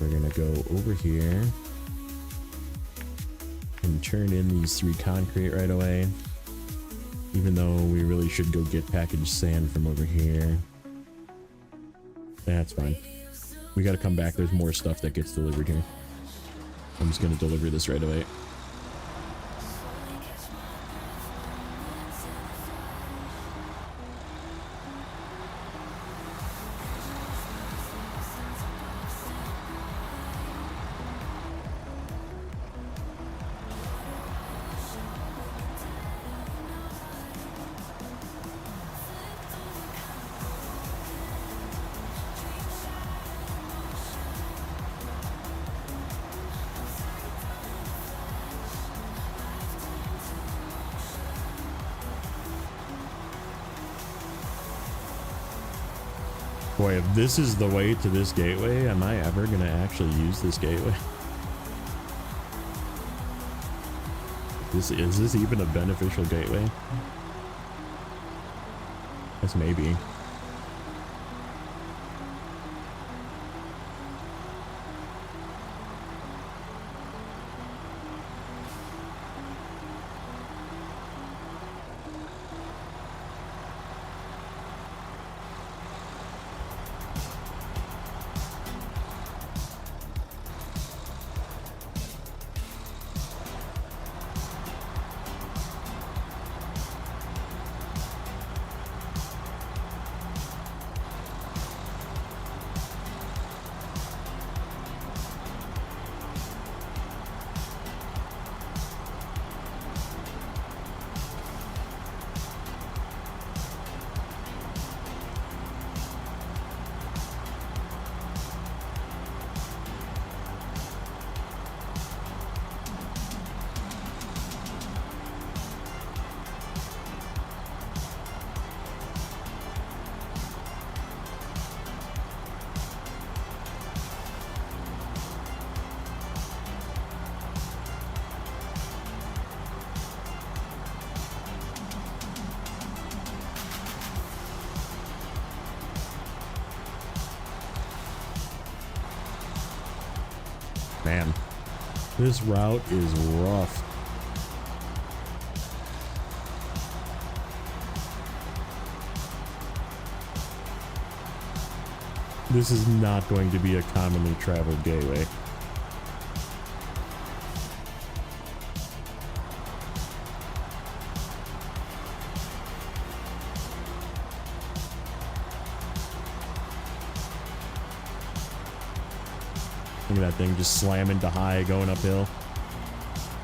We're gonna go over here and turn in these 3 concrete right away, even though we really should go get packaged sand from over here. That's fine. We gotta come back. There's more stuff that gets delivered here. I'm just gonna deliver this right away. Boy, if this is the way to this gateway, am I ever gonna actually use this gateway? Is this even a beneficial gateway? Yes, maybe. Man, this route is rough. This is not going to be a commonly traveled gateway. Look at that thing just slam into high going uphill.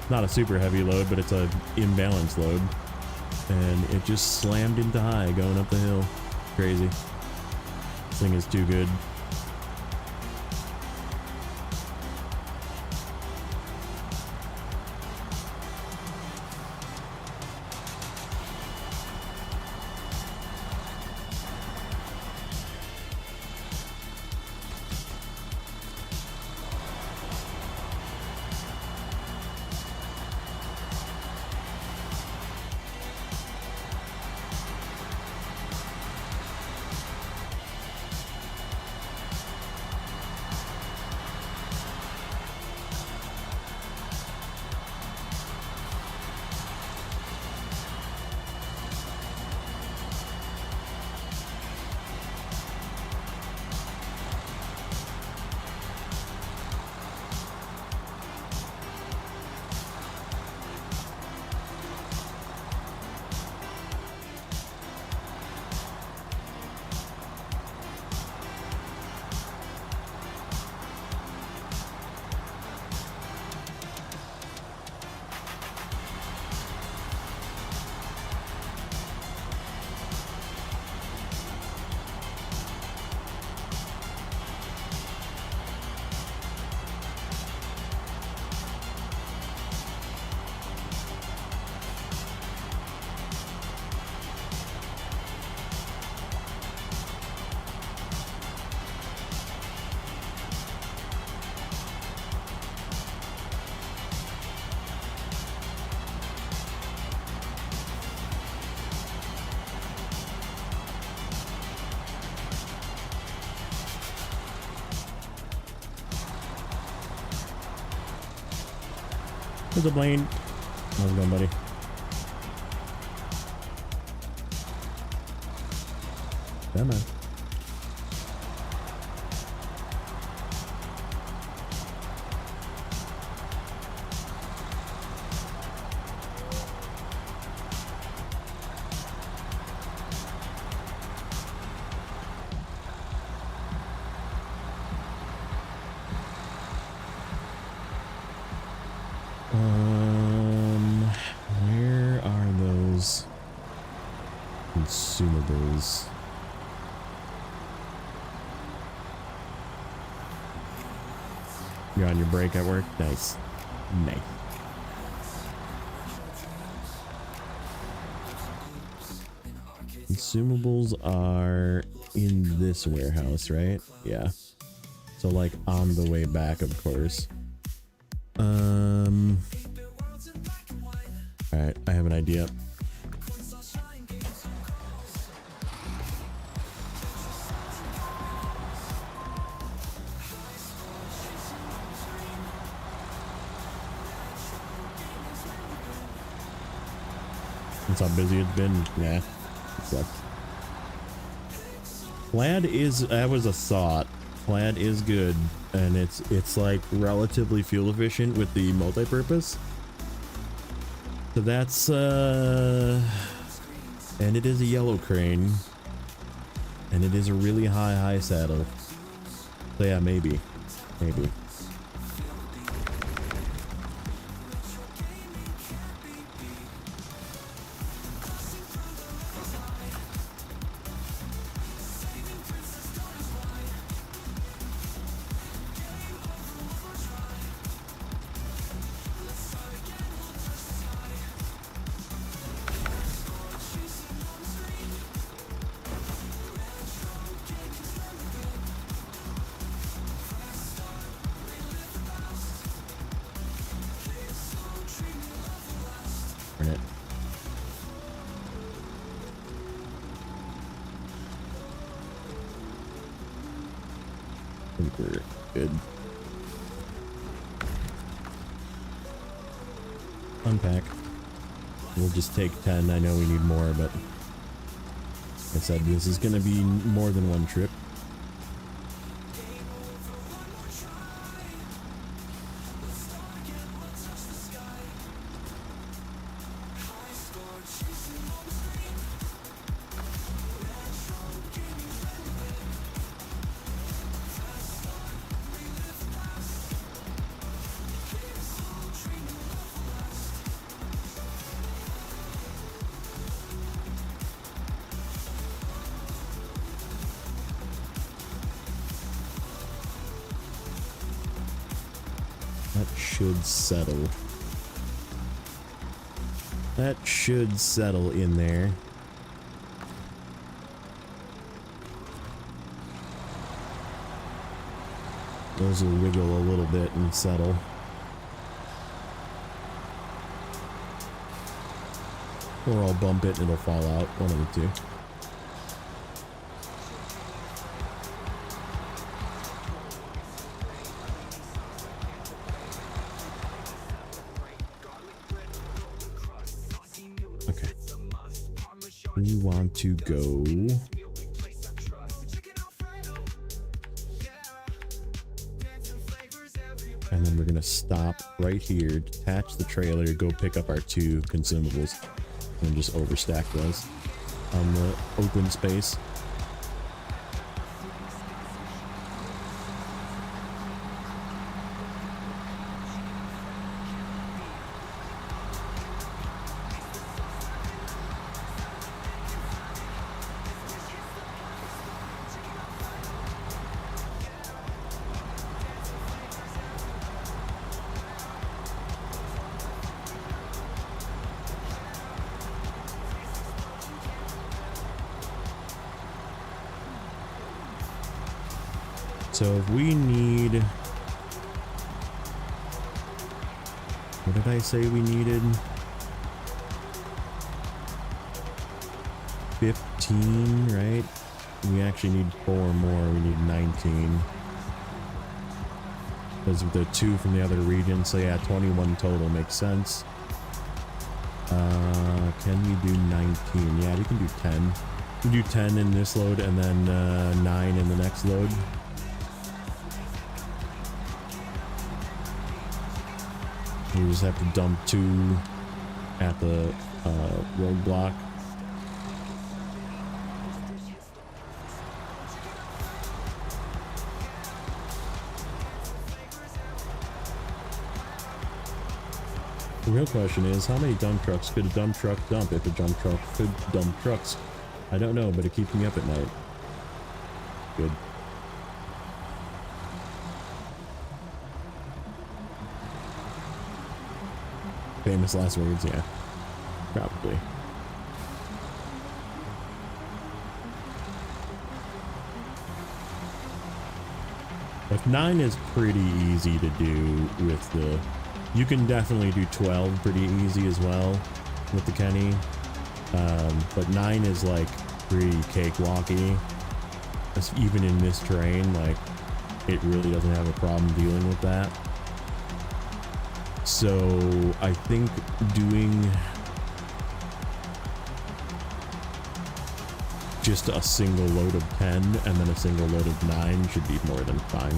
Not a super heavy load, but it's a imbalanced load. And it just slammed into high going up the hill. Crazy. This thing is too good. There's a plane. How's it going, buddy? Come on. Where are those consumables? You're on your break at work? Nice. Nice. Consumables are in this warehouse, right? Yeah. So like on the way back, of course. Alright, I have an idea. That's how busy it's been. Nah, it sucks. Plaid is, that was a thought. Plaid is good, and it's like relatively fuel efficient with the multi-purpose. So that's and it is a yellow crane, and it is a really high saddle. So yeah, maybe. I think we're good. Unpack. We'll just take 10. I know we need more, but like I said, this is going to be more than one trip. That should settle. That should settle in there. Those will wiggle a little bit and settle. Or I'll bump it and it'll fall out. One of the two. We want to go and then we're gonna stop right here, detach the trailer, go pick up our 2 consumables, and just overstack those on the open space. So if we need, what did I say we needed? 15, right? We actually need 4 more. We need 19. Those are the 2 from the other region. So yeah, 21 total makes sense. Can we do 19? Yeah, we can do 10. We can do 10 in this load and then 9 in the next load. We just have to dump 2 at the roadblock. The real question is, how many dump trucks could a dump truck dump if a dump truck could dump trucks? I don't know, but it keeps me up at night. Good. Famous last words, yeah. Probably. If 9 is pretty easy to do with the... You can definitely do 12 pretty easy as well with the Kenny. But 9 is like pretty cakewalky. Even in this terrain, like it really doesn't have a problem dealing with that. So I think doing just a single load of 10 and then a single load of 9 should be more than fine.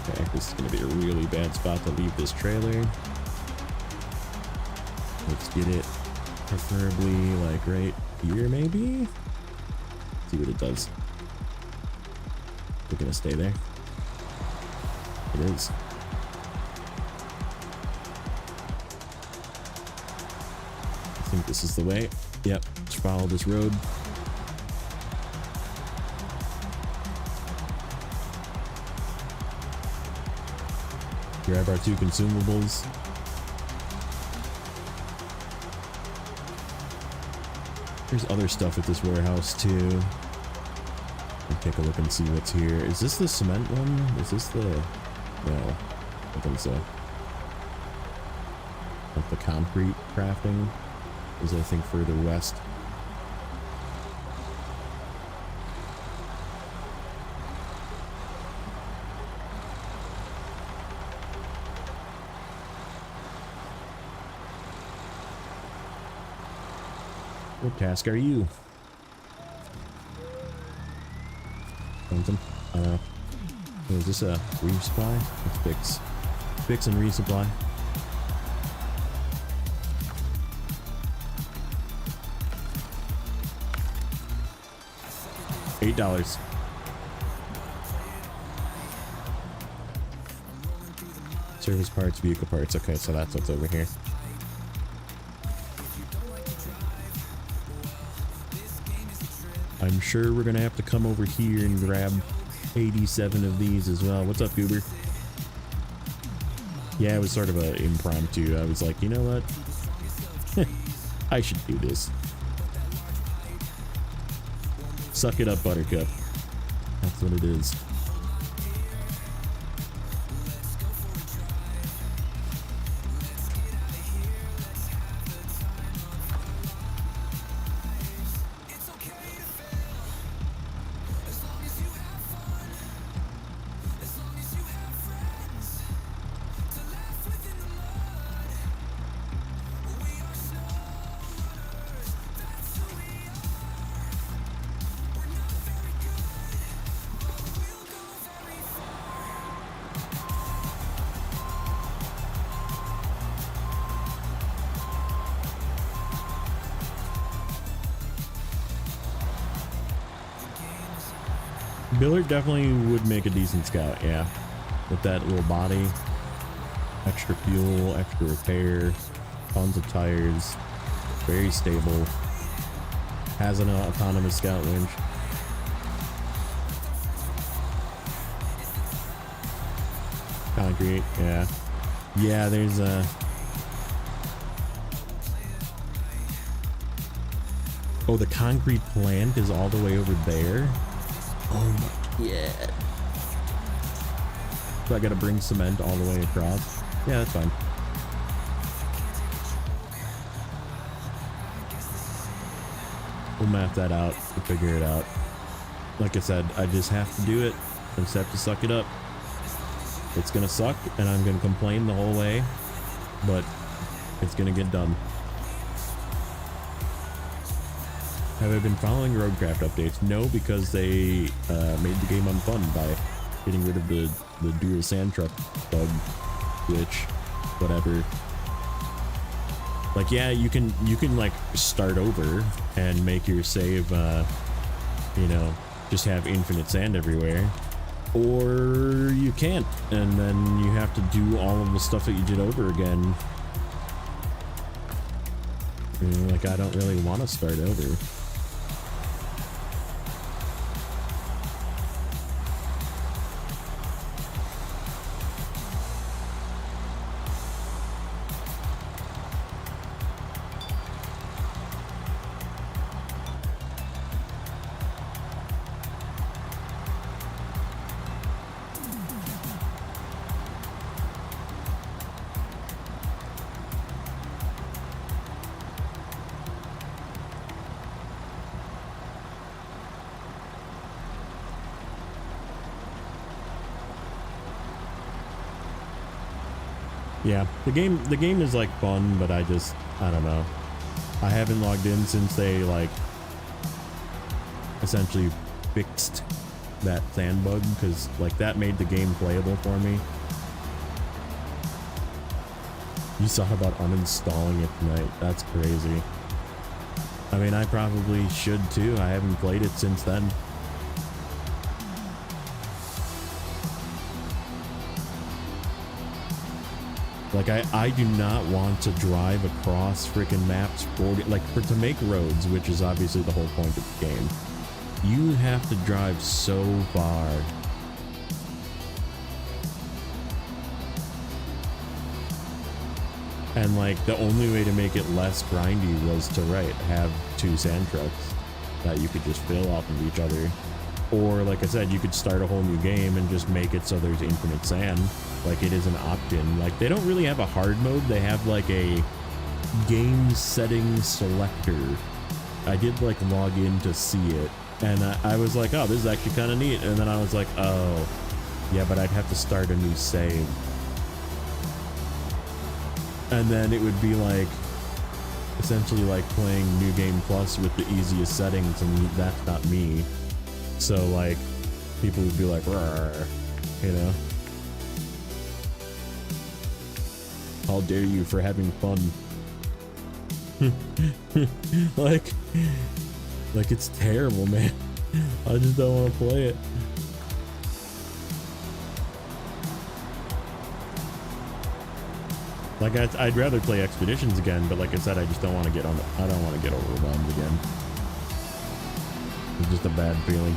Okay, this is going to be a really bad spot to leave this trailer. Let's get it preferably like right here maybe. See what it does. We're going to stay there. It is. I think this is the way. Yep, let's follow this road. Grab our 2 consumables. There's other stuff at this warehouse too. I'll take a look and see what's here. Is this the cement one? Is this the... No, I think so. Like the concrete crafting is, I think, further west. What task are you? Something? I don't know. Oh, is this a resupply? Let's fix and resupply. $8. Service parts, vehicle parts. Okay, so that's what's over here. I'm sure we're gonna have to come over here and grab 87 of these as well. What's up, Goober? Yeah, it was sort of an impromptu. I was like, you know what? I should do this. Suck it up, Buttercup. That's what it is. Billard definitely would make a decent scout, yeah. With that little body, extra fuel, extra repair, tons of tires, very stable, has an autonomous scout winch. Concrete, yeah. Yeah, there's a... Oh, the concrete plant is all the way over there? Oh my, yeah. So I gotta bring cement all the way across. Yeah, that's fine. We'll map that out. We'll figure it out. Like I said, I just have to do it. I just have to suck it up. It's gonna suck, and I'm gonna complain the whole way, but it's gonna get done. Have I been following Roadcraft updates? No, because they made the game unfun by getting rid of the dual sand truck bug, which, whatever. Like, yeah, you can like start over and make your save, you know, just have infinite sand everywhere, or you can't, and then you have to do all of the stuff that you did over again. Like, I don't really want to start over. Yeah, the game is like fun, but I don't know. I haven't logged in since they like essentially fixed that sand bug, because like that made the game playable for me. You saw about uninstalling it tonight. That's crazy. I mean, I probably should too. I haven't played it since then. Like, I do not want to drive across freaking maps to make roads, which is obviously the whole point of the game. You have to drive so far. And like, the only way to make it less grindy was to, have 2 sand trucks that you could just fill off of each other. Or, like I said, you could start a whole new game and just make it so there's infinite sand. Like, it is an option. Like, they don't really have a hard mode. They have like a game setting selector. I did like log in to see it, and I was like, oh, this is actually kind of neat. And then I was like, oh, yeah, but I'd have to start a new save. And then it would be like essentially like playing New Game Plus with the easiest settings, and that's not me. So like, people would be like, "Rawr," you know, how dare you for having fun. like it's terrible, man. I just don't want to play it. Like, I'd rather play Expeditions again, but like I said, I just don't want to get on I don't want to get overwhelmed again. It's just a bad feeling.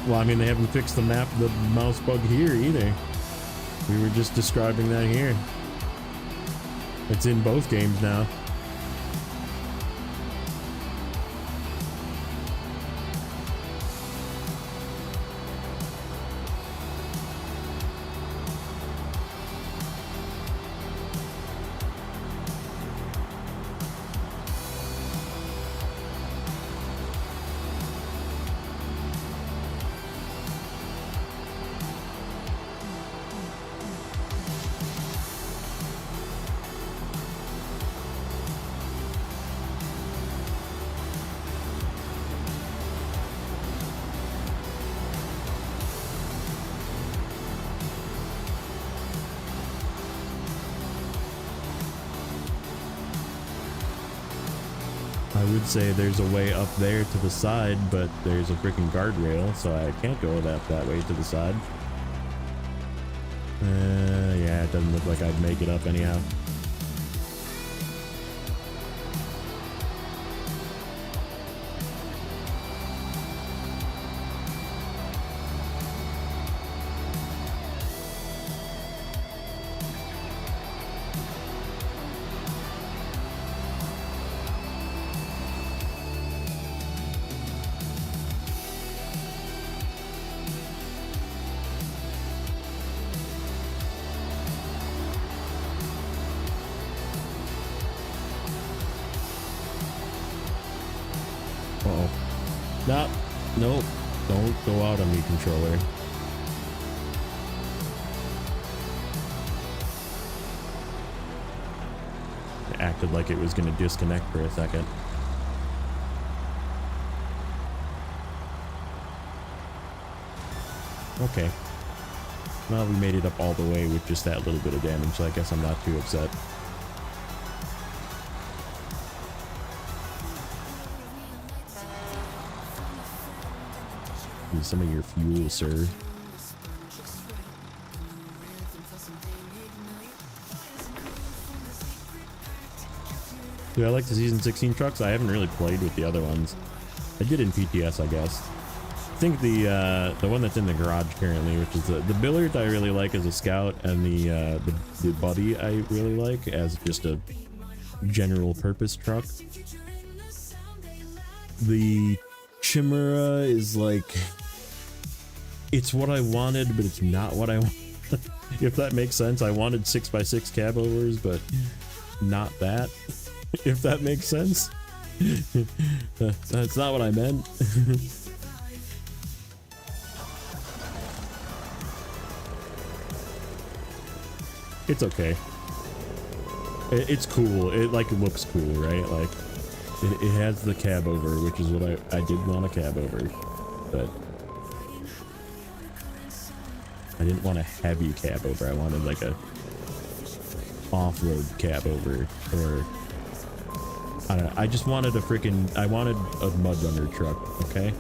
Well, I mean, they haven't fixed the mouse bug here either. We were just describing that here. It's in both games now. I would say there's a way up there to the side, but there's a freaking guardrail, so I can't go that way to the side. Yeah, it doesn't look like I'd make it up anyhow. Uh-oh. Nope. Don't go out on me, controller. It acted like it was going to disconnect for a second. Okay. Well, we made it up all the way with just that little bit of damage, so I guess I'm not too upset. Use some of your fuel, sir. Do I like the Season 16 trucks? I haven't really played with the other ones. I did in PTS, I guess. I think the one that's in the garage currently, which is the Billard, I really like as a scout, and the Buddy I really like as just a general purpose truck. The Chimera is like, it's what I wanted, but it's not what I want. If that makes sense. I wanted 6x6 cab overs, but not that. If that makes sense. That's not what I meant. It's okay. It's cool. It like looks cool, right? Like it has the cab over, which is what I did want a cab over, but I didn't want a heavy cab over. I wanted like a off-road cab over, or I don't know. I just wanted I wanted a mud runner truck. Okay,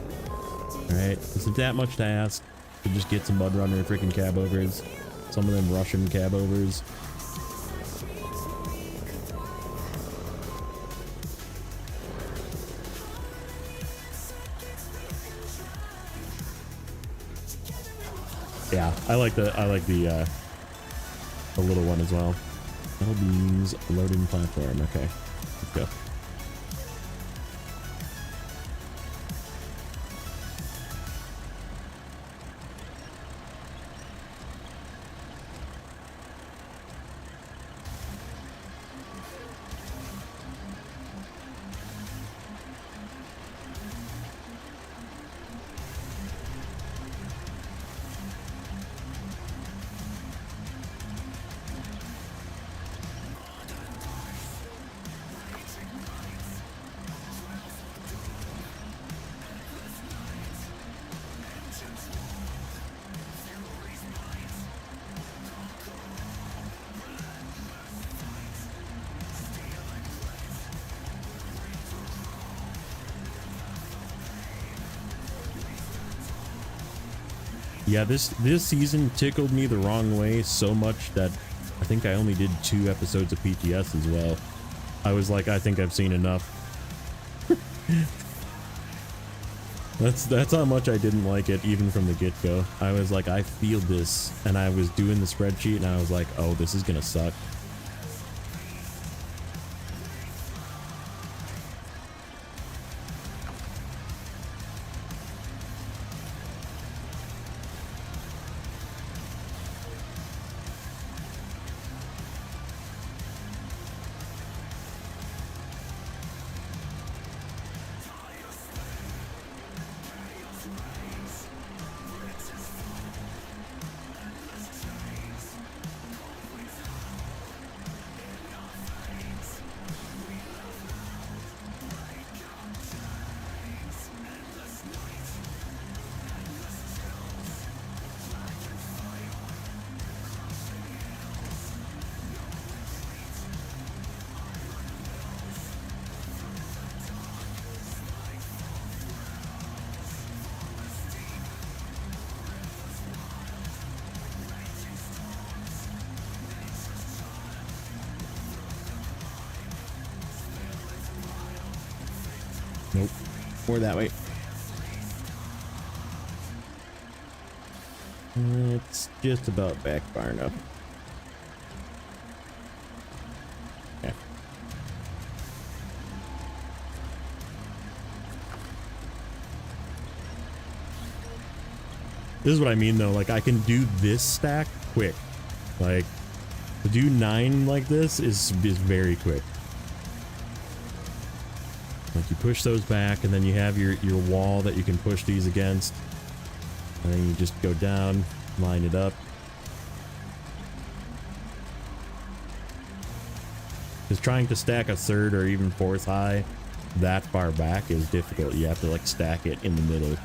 all right. Isn't that much to ask to just get some mud runner freaking cab overs? Some of them Russian cab overs. Yeah, I like the little one as well. Metal beams, loading platform. Okay, let's go. Yeah, this season tickled me the wrong way so much that I think I only did 2 episodes of PTS as well. I was like, I think I've seen enough. That's how much I didn't like it, even from the get-go. I was like, I feel this, and I was doing the spreadsheet, and I was like, oh, this is gonna suck. Nope. Or that way. It's just about back far enough. Okay. This is what I mean though, like I can do this stack quick. Like to do 9 like this is very quick. Like you push those back and then you have your wall that you can push these against. And then you just go down, line it up. Because trying to stack a third or even fourth high that far back is difficult. You have to like stack it in the middle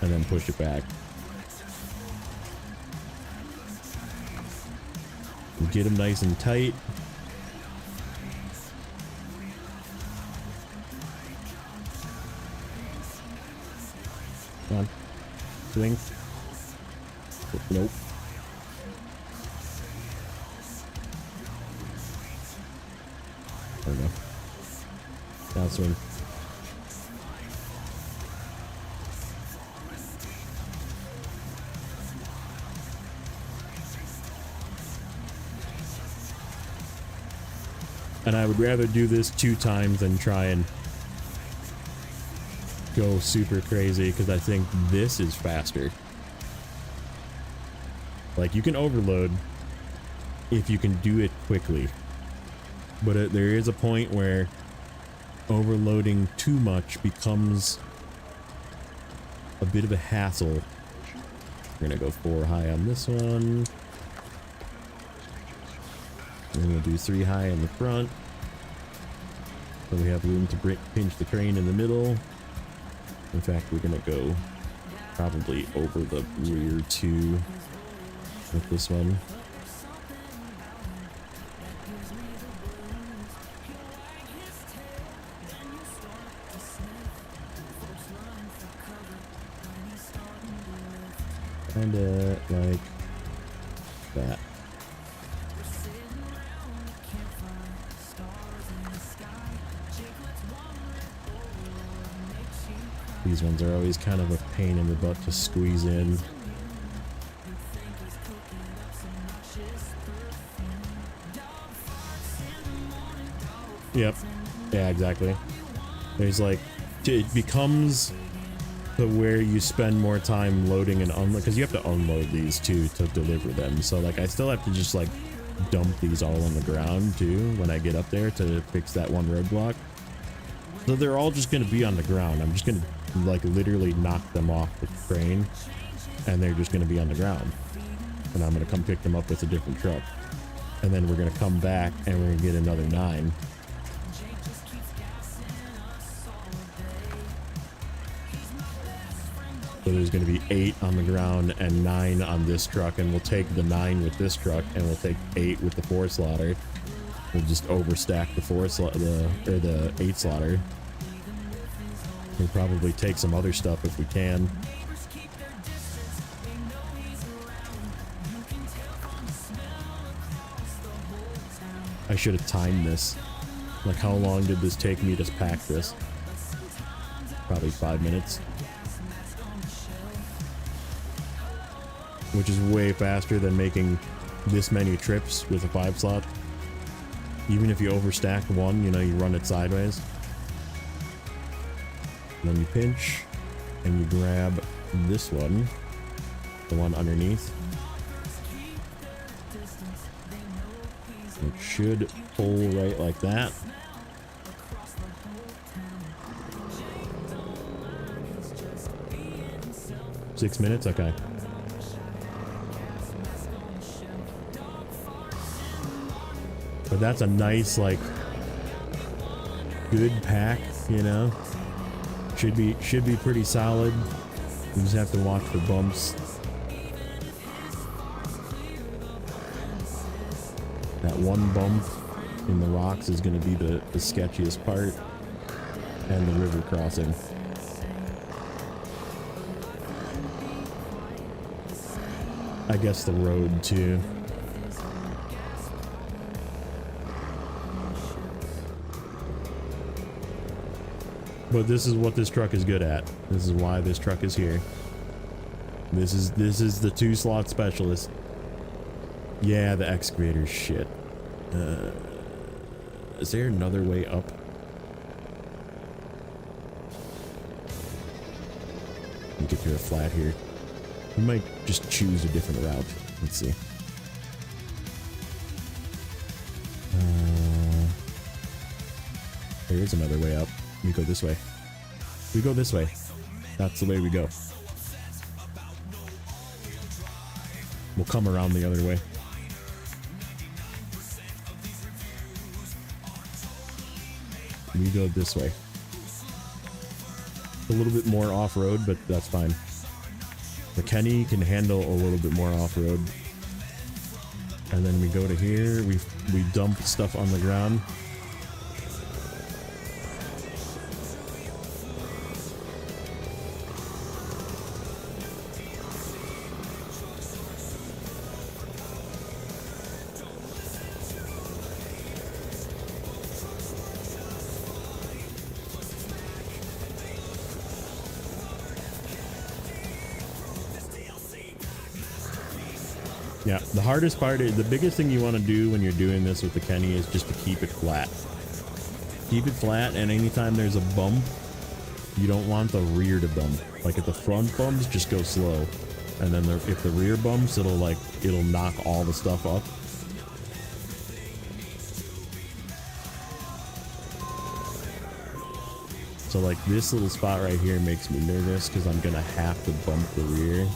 and then push it back. You get them nice and tight. Come on. Swing. Nope. There we go. Down swing. And I would rather do this 2 times than try and go super crazy, because I think this is faster. Like, you can overload if you can do it quickly, but there is a point where overloading too much becomes a bit of a hassle. We're gonna go 4 high on this one. Then we'll do 3 high in the front, so we have room to pinch the crane in the middle. In fact, we're gonna go probably over the rear 2 with this one. Kinda like that. These ones are always kind of a pain in the butt to squeeze in. Yep. Yeah, exactly. There's like, it becomes to where you spend more time loading and unload, because you have to unload these too to deliver them. So like, I still have to just like dump these all on the ground too when I get up there to fix that one roadblock. So they're all just going to be on the ground. I'm just going to like literally knock them off the crane, and they're just going to be on the ground. And I'm going to come pick them up with a different truck. And then we're going to come back and we're going to get another 9. So there's going to be 8 on the ground and 9 on this truck, and we'll take the 9 with this truck, and we'll take 8 with the 4 slaughter. We'll just overstack the 4 slaughter, the 8 slaughter. We'll probably take some other stuff if we can. I should have timed this. Like, how long did this take me to pack this? Probably 5 minutes. Which is way faster than making this many trips with a 5 slot. Even if you overstack one, you know, you run it sideways. And then you pinch and you grab this one, the one underneath. It should pull right like that. Six minutes? Okay. But that's a nice, like, good pack, you know? Should be pretty solid. You just have to watch for bumps. That one bump in the rocks is going to be the sketchiest part, and the river crossing. I guess the road too. But this is what this truck is good at. This is why this truck is here. This is the 2 slot specialist. Yeah, the excavator's shit. Is there another way up? Let me get to a flat here. We might just choose a different route. Let's see. There is another way up. We go this way. We go this way. That's the way we go. We'll come around the other way. We go this way. A little bit more off-road, but that's fine. The Kenny can handle a little bit more off-road. And then we go to here, we dump stuff on the ground. Yeah, the hardest part is, the biggest thing you want to do when you're doing this with the Kenny is just to keep it flat. Keep it flat, and anytime there's a bump, you don't want the rear to bump. Like if the front bumps, just go slow. And then if the rear bumps, it'll knock all the stuff up. So like this little spot right here makes me nervous because I'm gonna have to bump the rear.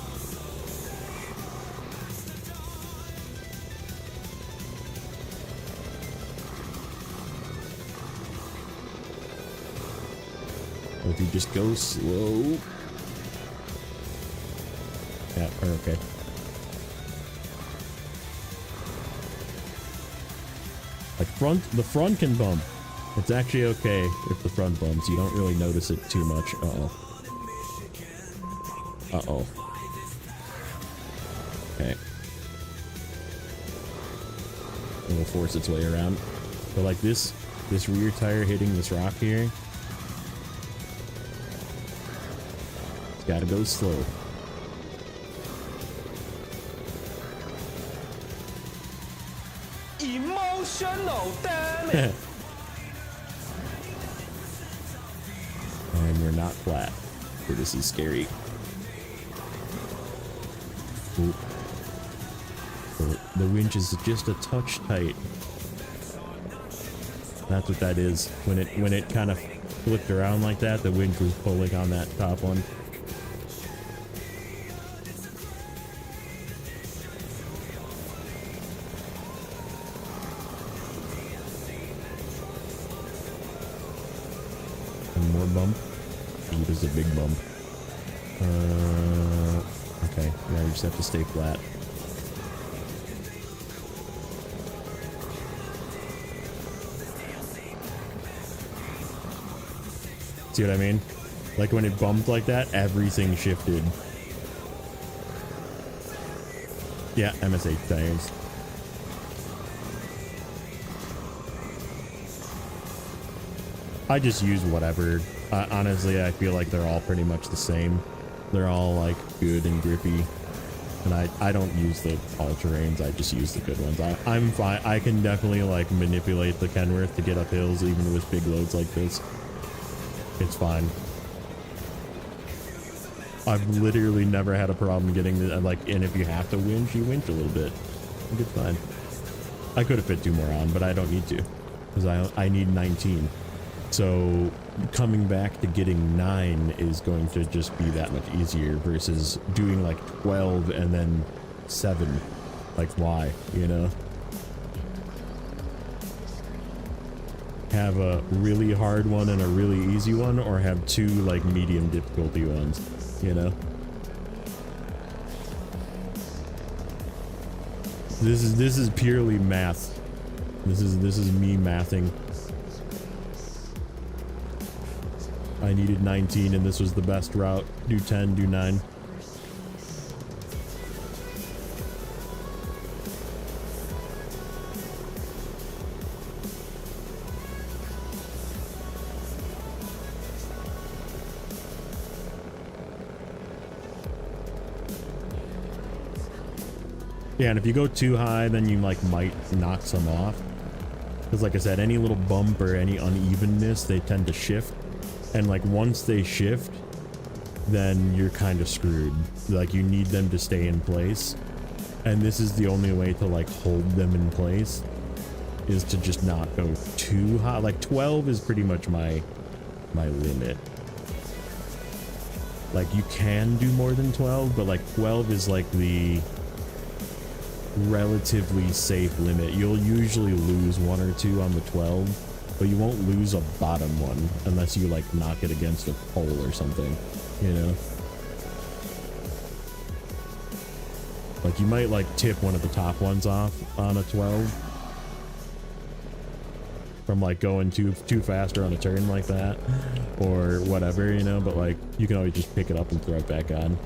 If you just go slow. Yeah, okay. Like the front can bump. It's actually okay if the front bumps. You don't really notice it too much. Uh-oh. Uh-oh. Okay. It will force its way around. But like this rear tire hitting this rock here, it's gotta go slow. Emotional damage. And we're not flat, so this is scary. Ooh. The winch is just a touch tight. That's what that is. When it kind of flipped around like that, the winch was pulling on that top one. More bump. Ooh, there's a big bump. Okay. Yeah, we just have to stay flat. See what I mean? Like when it bumped like that, everything shifted. Yeah, MS8 tires. I just use whatever. Honestly, I feel like they're all pretty much the same. They're all like good and grippy. And I don't use the all-terrains, I just use the good ones. I'm fine. I can definitely like manipulate the Kenworth to get up hills even with big loads like this. It's fine. I've literally never had a problem getting the, like, and if you have to winch, you winch a little bit. I think it's fine. I could have fit 2 more on, but I don't need to because I need 19. So coming back to getting 9 is going to just be that much easier versus doing like 12 and then 7. Like why, you know? Have a really hard one and a really easy one, or have 2 like medium difficulty ones, you know? This is purely math. This is me mathing. I needed 19 and this was the best route. Do 10, do 9. Yeah, and if you go too high, then you like might knock some off. Because like I said, any little bump or any unevenness, they tend to shift. And like once they shift, then you're kind of screwed. Like you need them to stay in place. And this is the only way to like hold them in place, is to just not go too high. Like 12 is pretty much my limit. Like you can do more than 12, but like 12 is like the relatively safe limit. You'll usually lose one or two on the 12, but you won't lose a bottom one unless you like knock it against a pole or something, you know? Like you might like tip one of the top ones off on a 12 from like going too faster on a turn like that or whatever, you know, but like you can always just pick it up and throw it back on.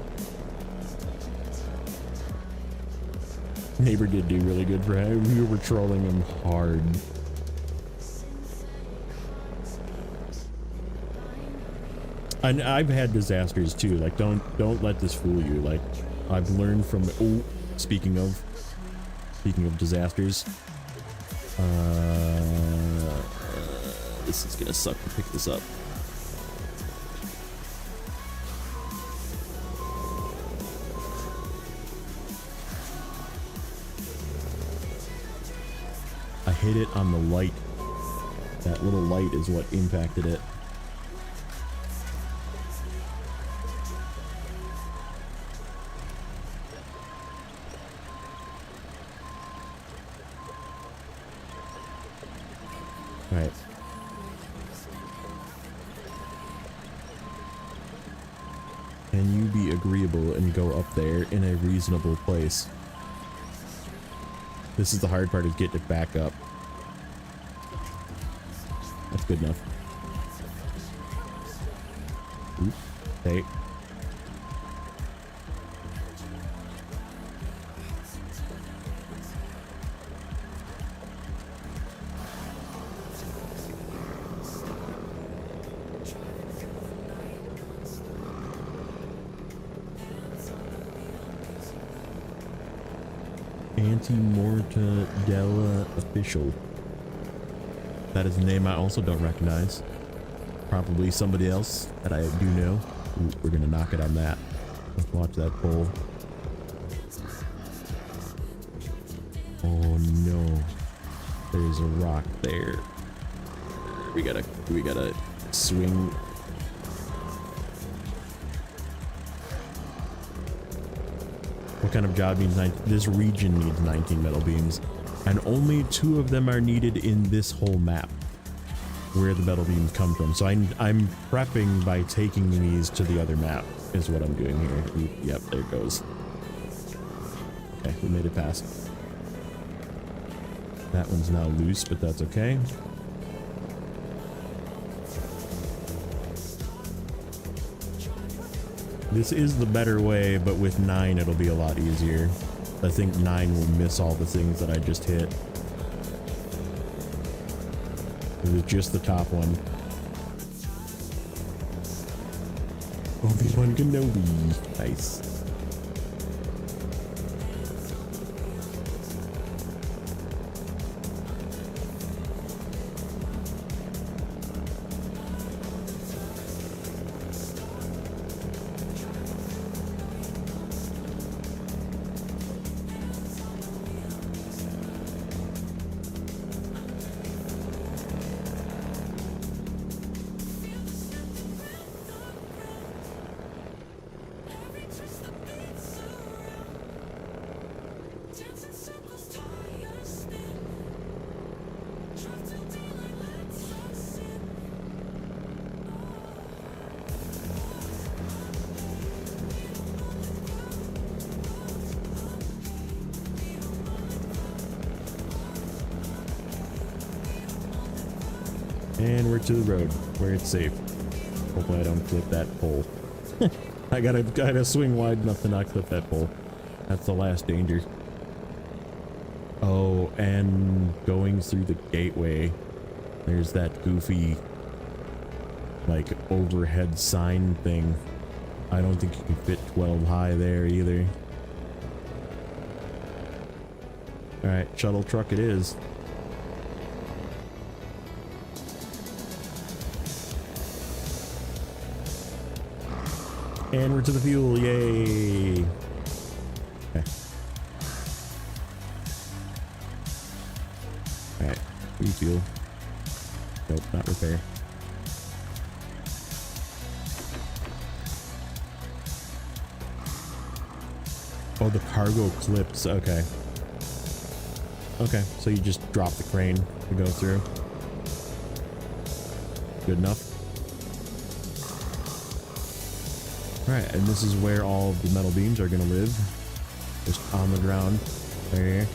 Neighbor did do really good for him. We were trolling him hard. And I've had disasters too. Like don't let this fool you. Like I've learned from, oh, speaking of disasters, this is gonna suck to pick this up. I hit it on the light. That little light is what impacted it. Right. Can you be agreeable and go up there in a reasonable place? This is the hard part, is getting it back up. That's good enough. Oop. Hey. Anti-Mortadella Official. That is a name I also don't recognize. Probably somebody else that I do know. Ooh, we're gonna knock it on that. Let's watch that pole. Oh no. There's a rock there. We gotta swing. What kind of job needs 19? This region needs 19 metal beams, and only 2 of them are needed in this whole map where the metal beams come from. So I'm prepping by taking these to the other map is what I'm doing here. Ooh, yep, there it goes. Okay, we made it past. That one's now loose, but that's okay. This is the better way, but with 9 it'll be a lot easier. I think 9 will miss all the things that I just hit. It was just the top one. Obi-Wan Kenobi. Nice. And we're to the road where it's safe. Hopefully I don't clip that pole. I gotta swing wide enough to not clip that pole. That's the last danger. Oh, and going through the gateway, there's that goofy, like, overhead sign thing. I don't think you can fit 12 high there either. Alright, shuttle truck it is. And we're to the fuel, yay! Okay. Alright, refuel. Nope, not repair. Oh, the cargo clips, okay. Okay, so you just drop the crane to go through. Good enough. Alright, and this is where all of the metal beams are gonna live. Just on the ground. There.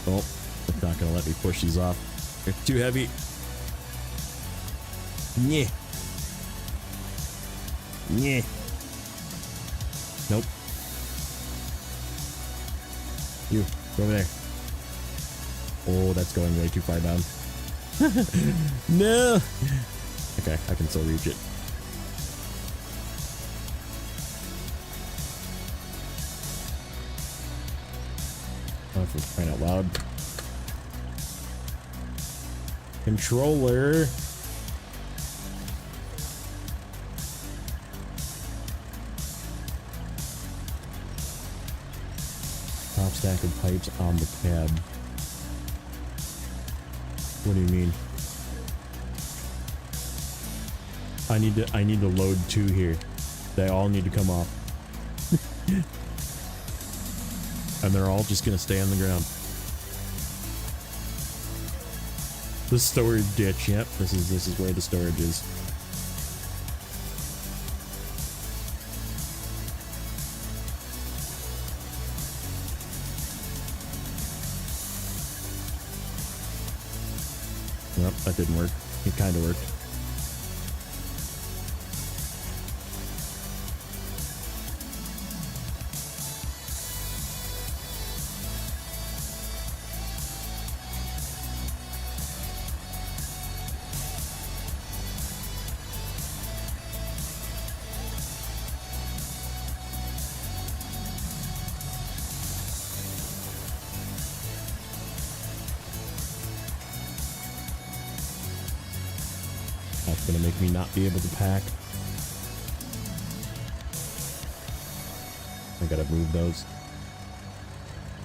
Oh, it's not gonna let me push these off. They're too heavy. Yeah. Yeah. Nope. You, go over there. Oh, that's going way too far down. No. Okay, I can still reach it. Oh, for crying out loud. Controller. Top stack of pipes on the cab. What do you mean? I need to load 2 here. They all need to come off. And they're all just gonna stay on the ground. The storage ditch, yep, this is where the storage is. Nope, that didn't work. It kind of worked. That's gonna make me not be able to pack. I gotta move those.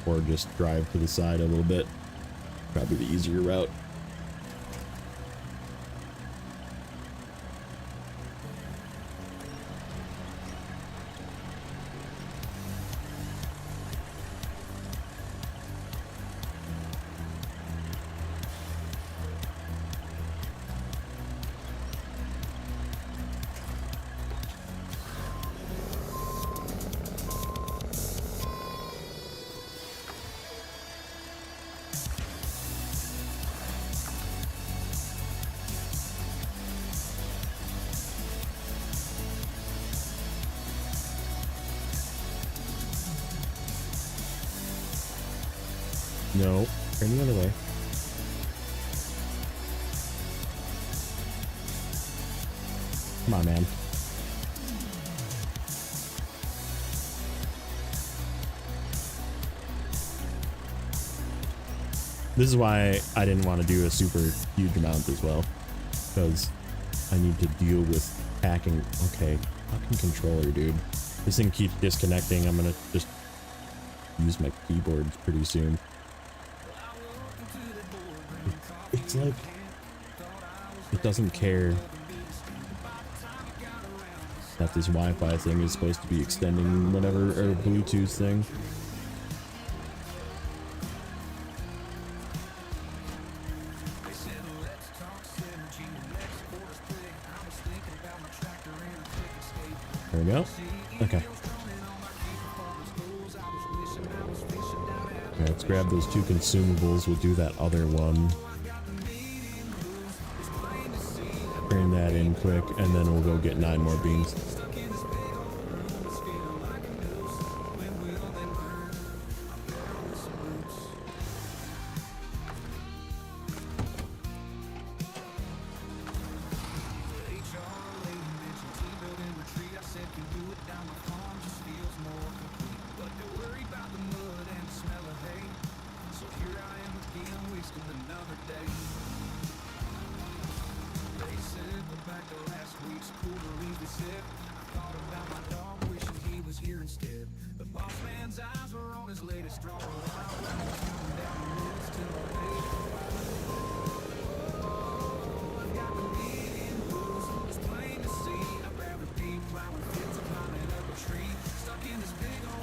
Or just drive to the side a little bit. Probably the easier route. No, turn the other way. Come on, man. This is why I didn't want to do a super huge amount as well, because I need to deal with hacking. Okay, fucking controller, dude. This thing keeps disconnecting. I'm gonna just use my keyboard pretty soon. It's like it doesn't care that this Wi-Fi thing is supposed to be extending whatever, or Bluetooth thing. There we go. Okay. Okay, let's grab those 2 consumables. We'll do that other one. Turn that in quick, and then we'll go get 9 more beans.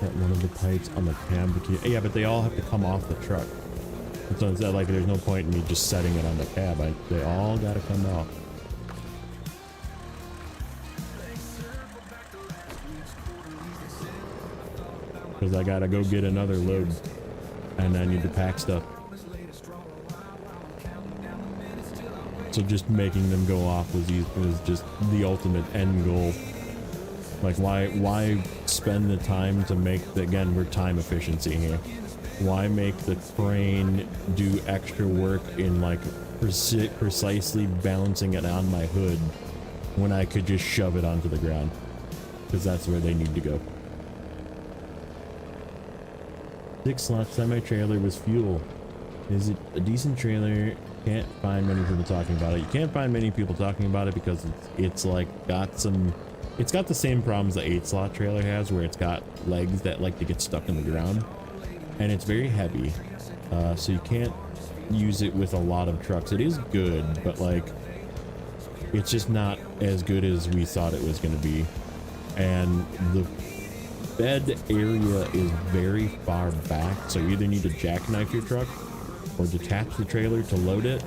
Got one of the pipes on the cab. Yeah, but they all have to come off the truck. So it's like there's no point in me just setting it on the cab. They all got to come out. Because I gotta go get another load, and I need to pack stuff. So just making them go off was just the ultimate end goal. Like, why spend the time to make the, again, we're time efficiency here. Why make the crane do extra work in like precisely balancing it on my hood when I could just shove it onto the ground? Because that's where they need to go. 6-slot semi-trailer with fuel. Is it a decent trailer? Can't find many people talking about it. You can't find many people talking about it because it's like got some, it's got the same problems the 8-slot trailer has, where it's got legs that like to get stuck in the ground, and it's very heavy, so you can't use it with a lot of trucks. It is good, but like it's just not as good as we thought it was going to be, and the bed area is very far back, so you either need to jackknife your truck or detach the trailer to load it,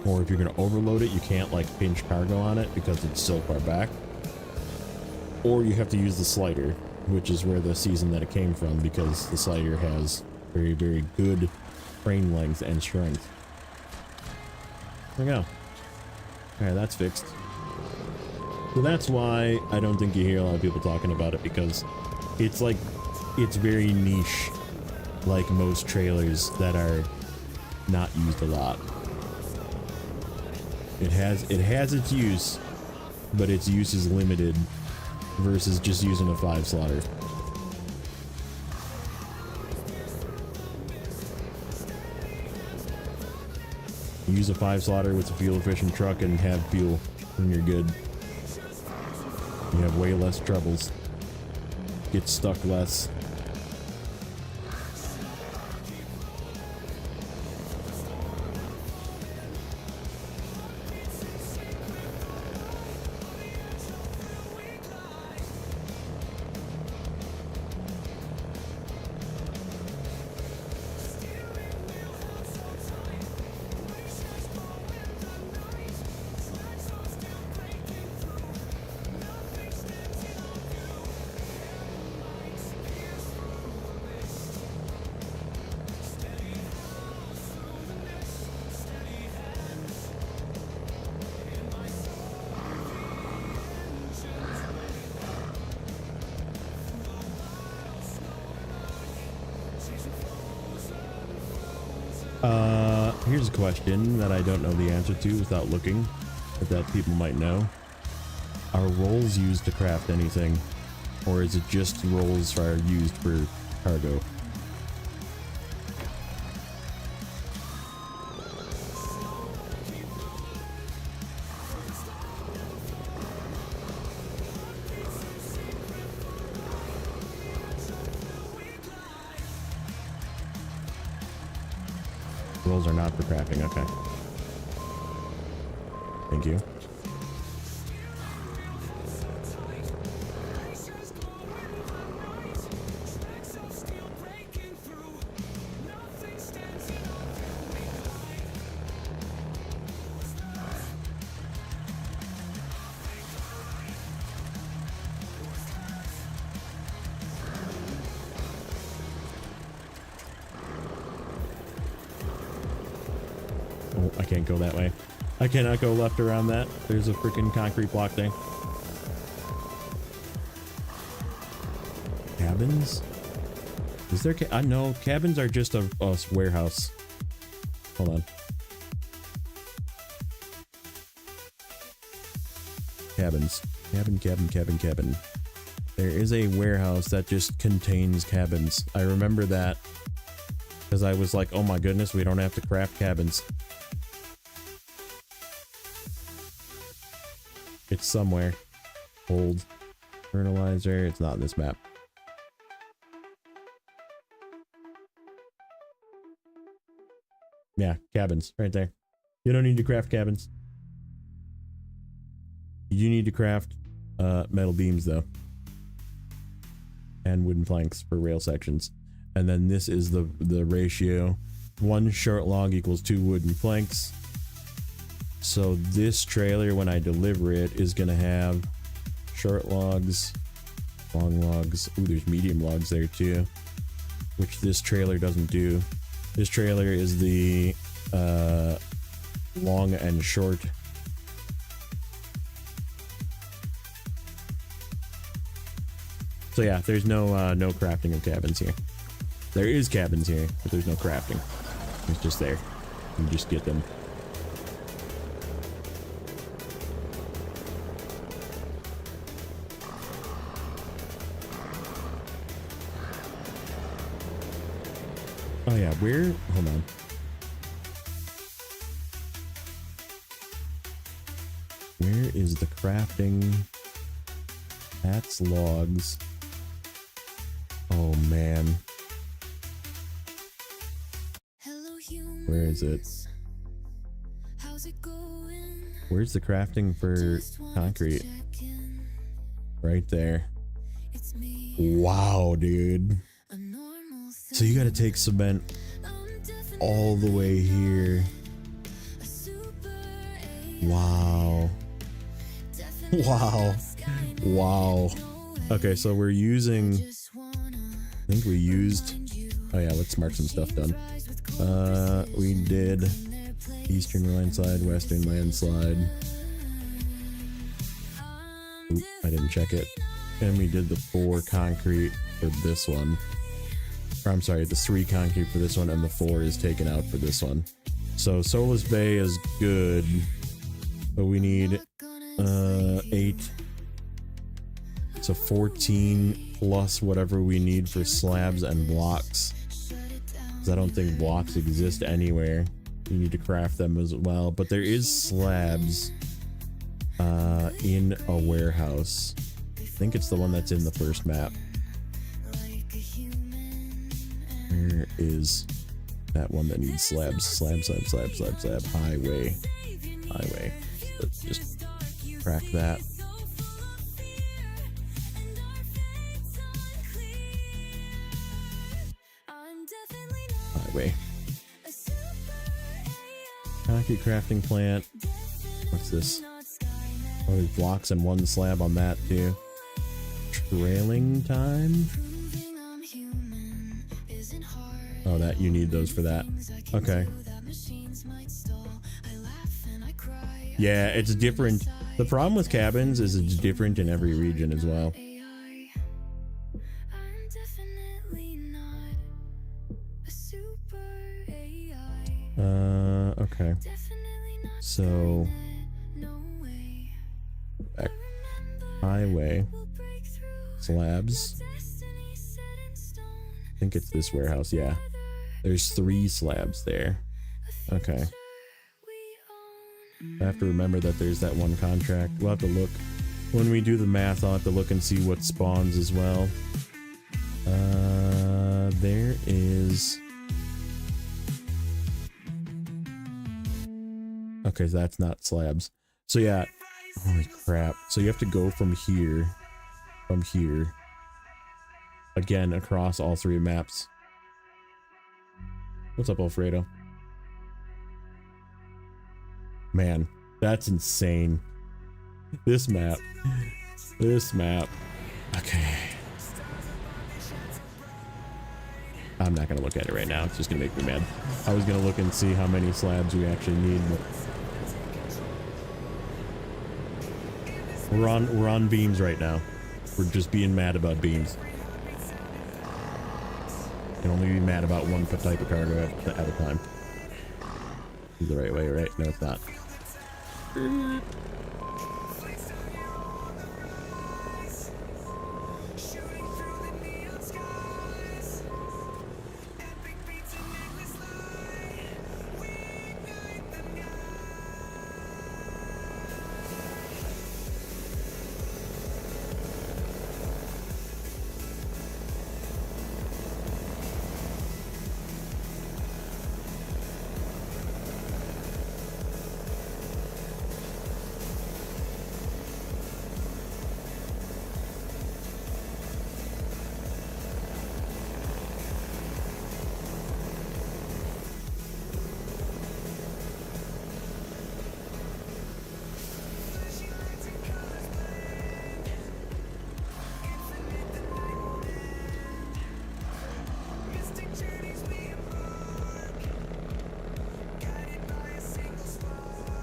or if you're going to overload it, you can't like pinch cargo on it because it's so far back, or you have to use the slider, which is where the season that it came from, because the slider has very, very good frame length and strength. There we go. All right, that's fixed. So that's why I don't think you hear a lot of people talking about it, because it's like, it's very niche, like most trailers that are not used a lot. It has its use, but its use is limited versus just using a 5-slotter. Use a 5-slotter with a fuel efficient truck and have fuel, and you're good. You have way less troubles. Get stuck less. Here's a question that I don't know the answer to without looking, but that people might know. Are rolls used to craft anything, or is it just rolls are used for cargo? Rolls are not for crafting, okay. Thank you. Oh, I can't go that way. I cannot go left around that. There's a freaking concrete block thing. Cabins? Is there no, cabins are just a warehouse. Hold on. Cabins. Cabin. There is a warehouse that just contains cabins. I remember that because I was like, oh my goodness, we don't have to craft cabins. It's somewhere. Hold. Fertilizer. It's not in this map. Yeah, cabins. Right there. You don't need to craft cabins. You need to craft metal beams, though. and wooden planks for rail sections. And then this is the ratio. 1 short log equals 2 wooden planks. So this trailer, when I deliver it, is gonna have short logs, long logs. Ooh, there's medium logs there too, which this trailer doesn't do. This trailer is the long and short. So yeah, there's no crafting of cabins here. There is cabins here, but there's no crafting. It's just there. You just get them. Oh yeah, where? Hold on. Where is the crafting? That's logs. Oh man. Where is it? Where's the crafting for concrete? Right there. Wow, dude. So you gotta take cement all the way here. Wow. Wow. Wow. Okay, so we're using, I think we used, oh yeah, let's mark some stuff done. We did eastern landslide, western landslide. Oop, I didn't check it. And we did the 4 concrete for this one. Or I'm sorry, the 3 concrete for this one, and the 4 is taken out for this one. So Solus Bay is good, but we need 8. So 14 plus whatever we need for slabs and blocks. I don't think blocks exist anywhere. You need to craft them as well, but there is slabs in a warehouse. I think it's the one that's in the first map. Where is that one that needs slabs? Slab. Highway. Let's just crack that. Highway. Concrete crafting plant. What's this? Oh, there's blocks and 1 slab on that too. Trailing time? Oh, that you need those for that. Okay. Yeah, it's different. The problem with cabins is it's different in every region as well. Okay. So back. Highway. Slabs. I think it's this warehouse, yeah. There's 3 slabs there. Okay. I have to remember that there's that 1 contract. We'll have to look. When we do the math, I'll have to look and see what spawns as well. There is... Okay, so that's not slabs. So yeah, holy crap. So you have to go from here, again, across all 3 maps. What's up, Alfredo? Man, that's insane. This map. Okay. I'm not gonna look at it right now. It's just gonna make me mad. I was gonna look and see how many slabs we actually need. We're on beams right now. We're just being mad about beams. Can only be mad about 1 type of cargo at a time. Is the right way, right? No, it's not.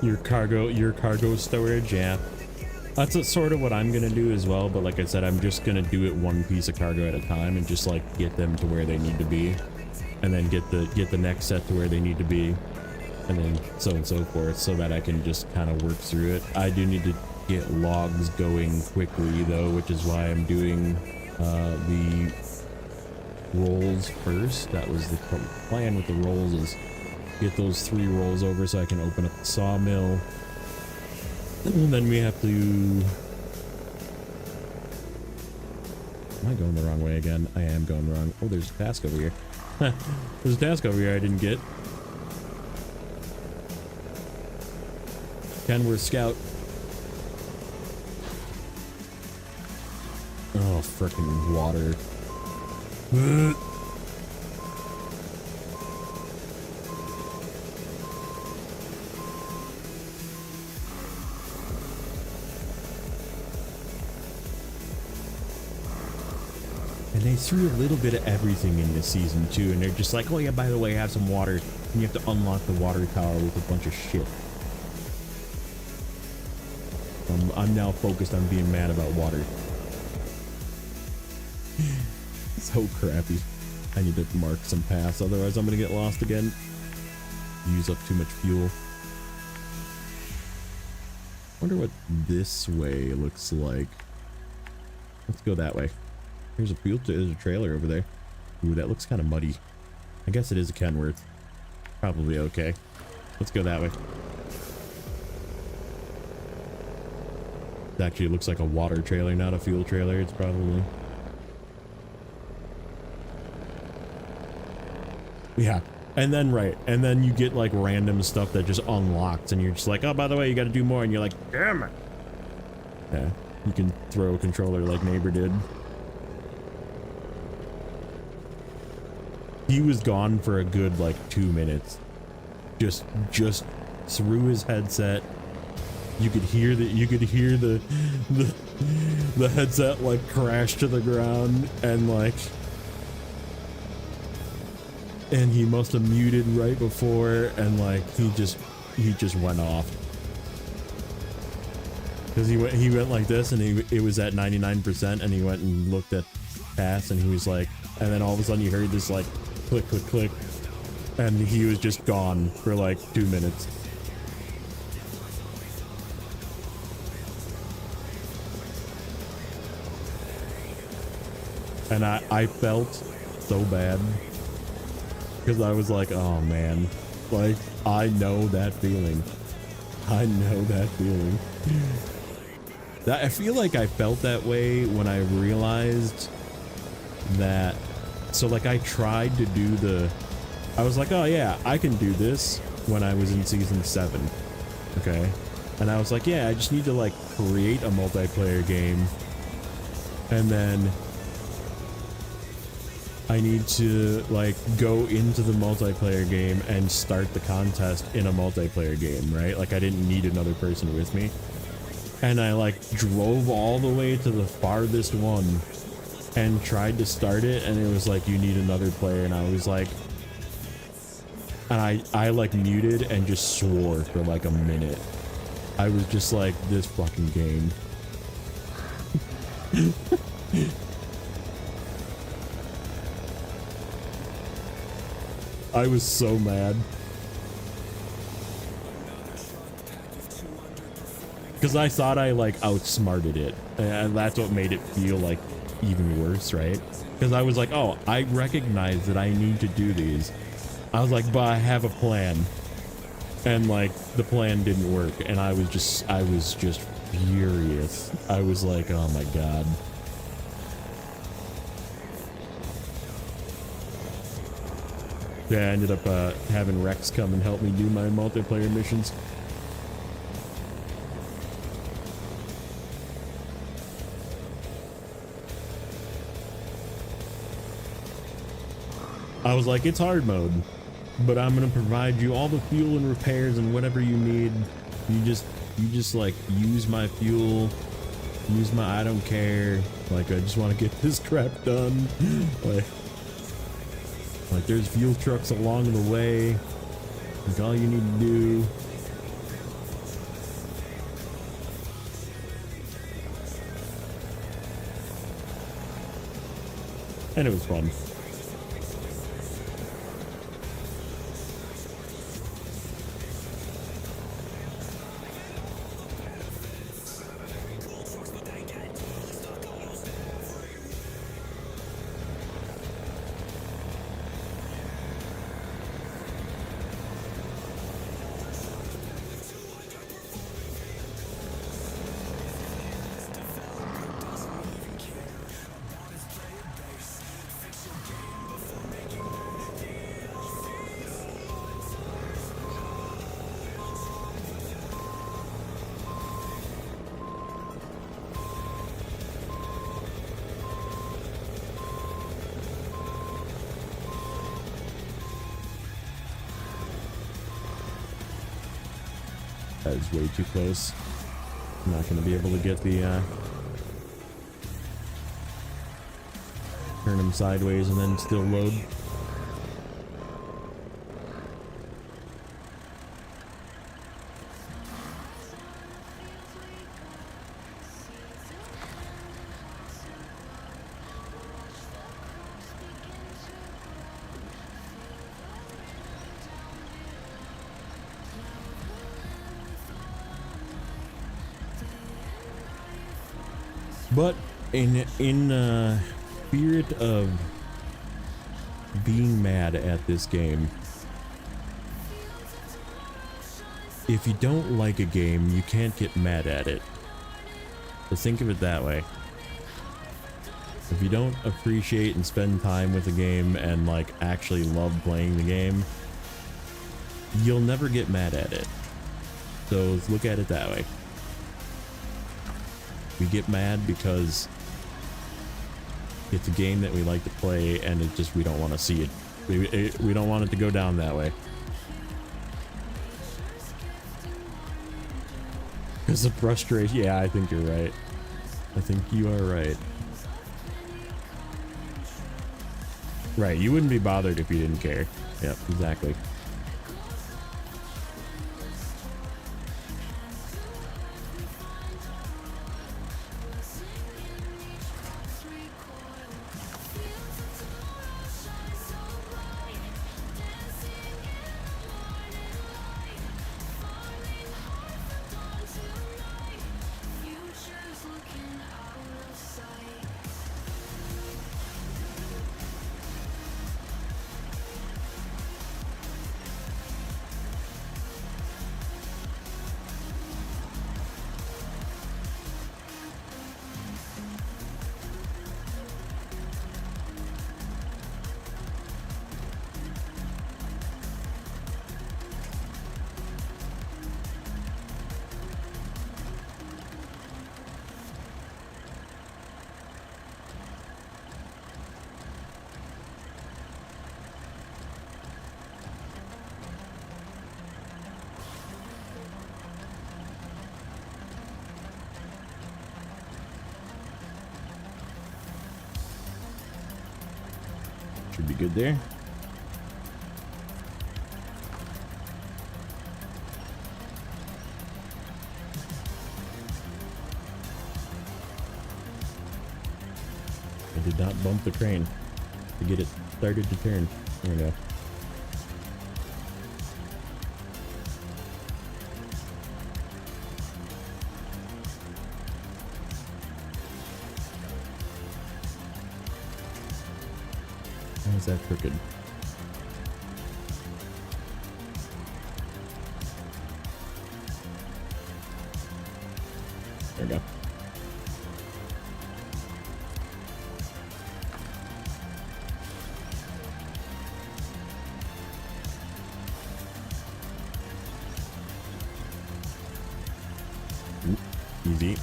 Your cargo storage, yeah. That's sort of what I'm gonna do as well, but like I said, I'm just gonna do it one piece of cargo at a time and just like get them to where they need to be, and then get the next set to where they need to be, and then so on and so forth, so that I can just kind of work through it. I do need to get logs going quickly though, which is why I'm doing the rolls first. That was the plan with the rolls, is get those 3 rolls over so I can open up the sawmill. And then we have to... Am I going the wrong way again? I am going wrong. Oh, there's a task over here. There's a task over here I didn't get. Kenworth Scout. Oh, frickin' water. And they threw a little bit of everything in this season too, and they're just like, oh yeah, by the way, have some water, and you have to unlock the water tower with a bunch of shit. I'm now focused on being mad about water. So crappy. I need to mark some paths, otherwise I'm gonna get lost again. Use up too much fuel. Wonder what this way looks like. Let's go that way. There's a trailer over there. Ooh, that looks kind of muddy. I guess it is a Kenworth. Probably okay. Let's go that way. Actually, it looks like a water trailer, not a fuel trailer. It's probably... Yeah. And then, right. And then you get like random stuff that just unlocks and you're just like, oh, by the way, you got to do more. And you're like, damn it. Yeah. You can throw a controller like neighbor did. He was gone for a good like 2 minutes. Just through his headset. You could hear the headset like crash to the ground, and like, and he must have muted right before, and like he just went off. Because he went like this, and it was at 99%, and he went and looked at pass, and he was like, and then all of a sudden you heard this like click click click, and he was just gone for like 2 minutes. And I felt so bad because I was like, oh man, like I know that feeling. I know that feeling. I feel like I felt that way when I realized that. So like I tried to do I was like, oh yeah, I can do this when I was in season 7. Okay. And I was like, yeah, I just need to like create a multiplayer game. And then I need to like go into the multiplayer game and start the contest in a multiplayer game, right? Like I didn't need another person with me. And I like drove all the way to the farthest one and tried to start it, and it was like, you need another player. And I was like, and I like muted and just swore for like a minute. I was just like, this fucking game. I was so mad. Because I thought I like outsmarted it. And that's what made it feel like even worse, right? Because I was like, oh, I recognize that I need to do these. I was like, but I have a plan. And like the plan didn't work. And I was just furious. I was like, oh my God. Yeah, I ended up having Rex come and help me do my multiplayer missions. I was like, it's hard mode, but I'm gonna provide you all the fuel and repairs and whatever you need. You just like use my fuel, use my, I don't care. Like, I just want to get this crap done. Like there's fuel trucks along the way. Like all you need to do And it was fun. That is way too close. I'm not going to be able to get the turn him sideways and then still load. But in spirit of being mad at this game, if you don't like a game, you can't get mad at it. So think of it that way. If you don't appreciate and spend time with a game and like actually love playing the game, you'll never get mad at it. So look at it that way. We get mad because it's a game that we like to play and it just, we don't want to see it. We don't want it to go down that way. Because of frustration. Yeah, I think you're right. I think you are right. Right, you wouldn't be bothered if you didn't care. Yep, exactly. Should be good there. I did not bump the crane to get it started to turn. There we go. Why is that crooked? There we go. Ooh, easy.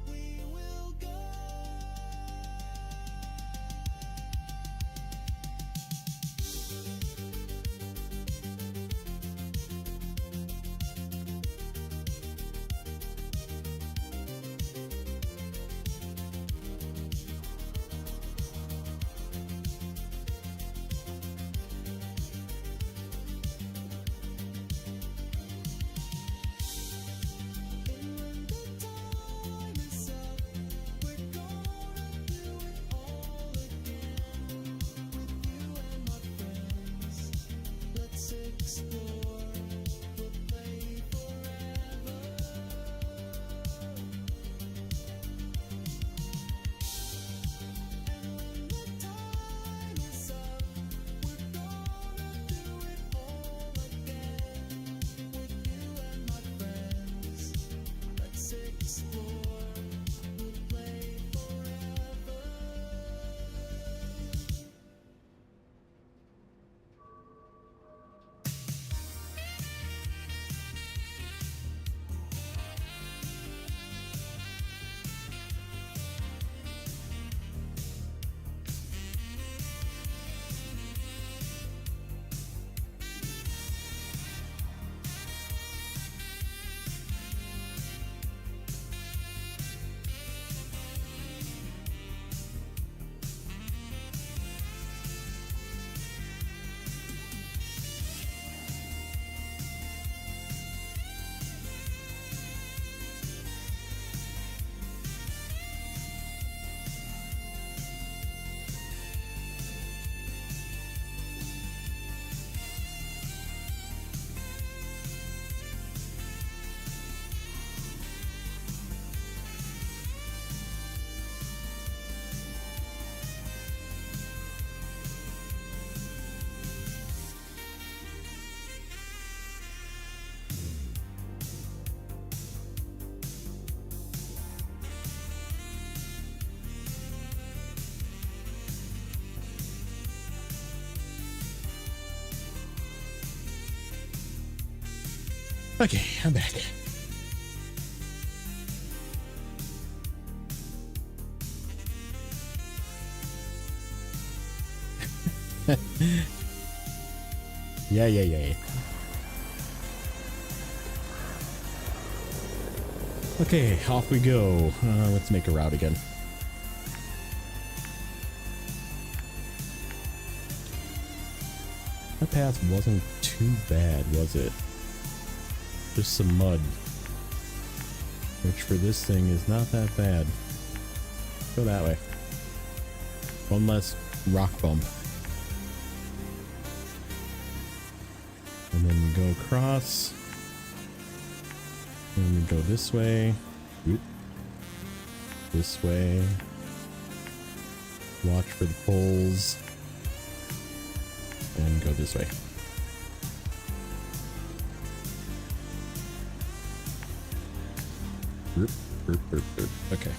we will go. Okay, I'm back. Yeah. Okay, off we go. Let's make a route again. That path wasn't too bad, was it? Just some mud. Which for this thing is not that bad. Go that way. One less rock bump. And then we go across. And we go this way. Oop. This way. Watch for the poles. And go this way. Okay.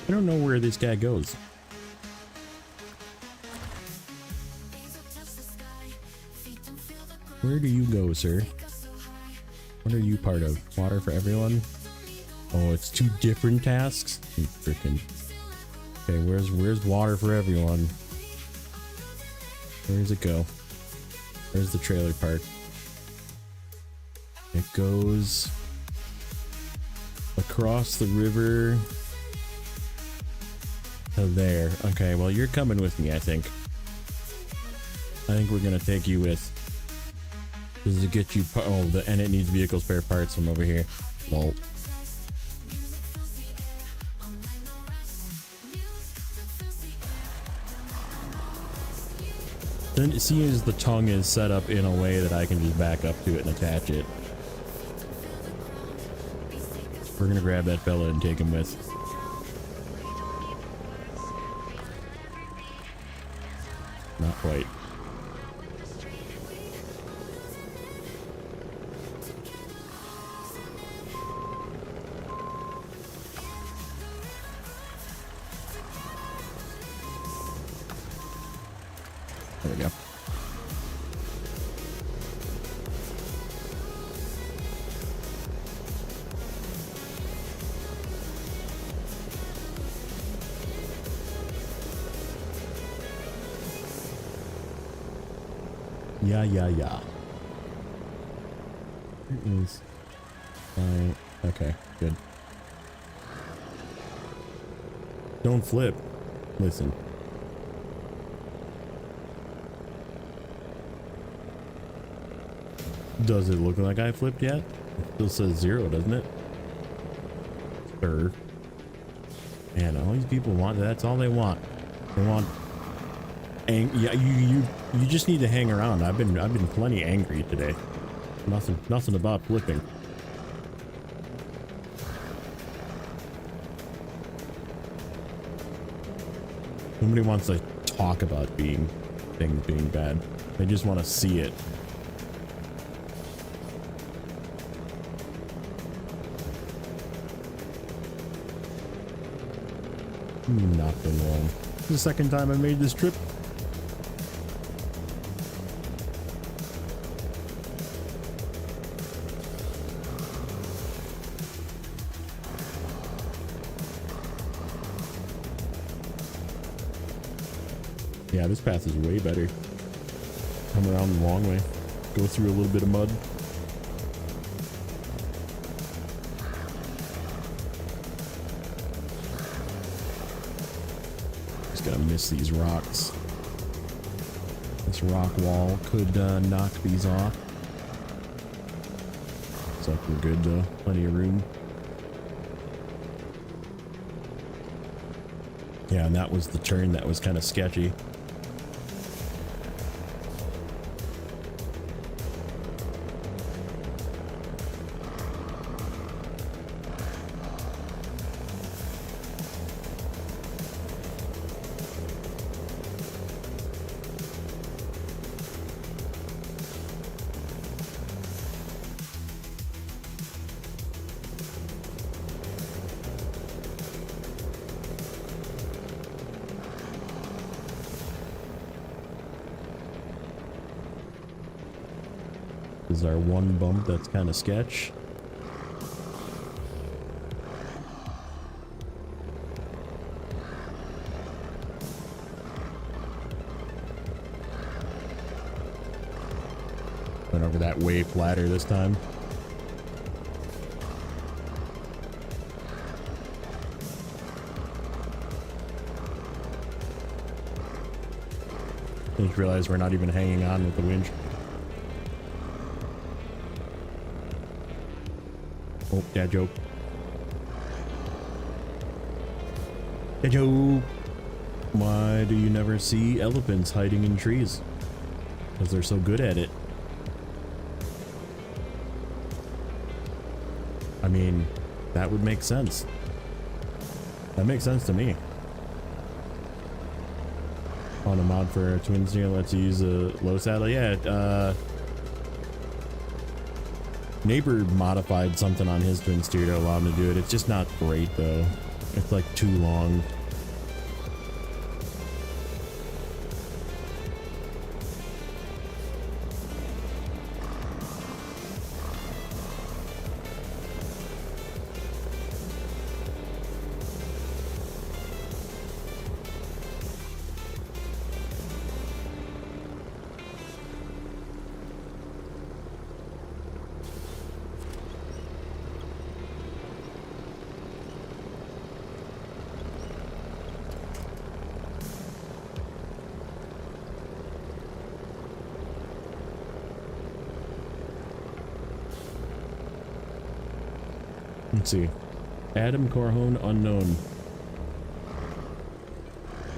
I don't know where this guy goes. Where do you go, sir? What are you part of? Water for everyone? Oh, it's 2 different tasks? You freaking... Okay, where's water for everyone? Where does it go? Where's the trailer park? It goes across the river to there. Okay, well, you're coming with me, I think. I think we're gonna take you with. Does it get you? Oh, and it needs vehicle spare parts from over here. Lol. Then, seeing as the tongue is set up in a way that I can just back up to it and attach it, we're gonna grab that fella and take him with. Not quite. There we go. Yeah. It is fine. Okay, good. Don't flip. Listen. Does it look like I flipped yet? It still says 0, doesn't it? Sir. Man, all these people want, that's all they want. They want. Yeah, you just need to hang around. I've been plenty angry today. Nothing about flipping. Nobody wants to talk about things being bad. They just want to see it. Nothing wrong. This is the second time I made this trip. Yeah, this path is way better. Come around the long way. Go through a little bit of mud. Just gotta miss these rocks. This rock wall could knock these off. Looks like we're good though. Plenty of room. Yeah, and that was the turn that was kind of sketchy. Is our one bump that's kind of sketch. Went over that way flatter this time. I just realized we're not even hanging on with the winch. Oh, dad joke. Dad joke. Why do you never see elephants hiding in trees? Because they're so good at it. I mean, that would make sense. That makes sense to me. On a mod for twin steer lets you use a low saddle. Yeah, neighbor modified something on his twin steer to allow him to do it. It's just not great though. It's like too long. Let's see. Adam Corhone unknown.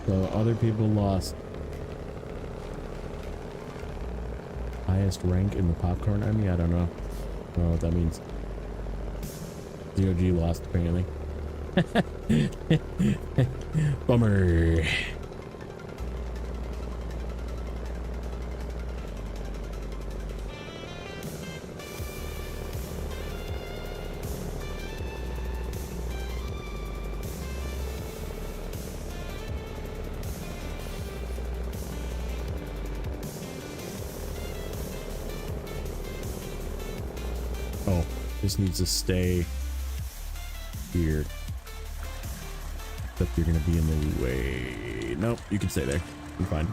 So other people lost. Highest rank in the popcorn army? I don't know. I don't know what that means. ZOG lost apparently. Bummer. Oh, this needs to stay here. Except you're gonna be in the way. Nope, you can stay there. You're fine.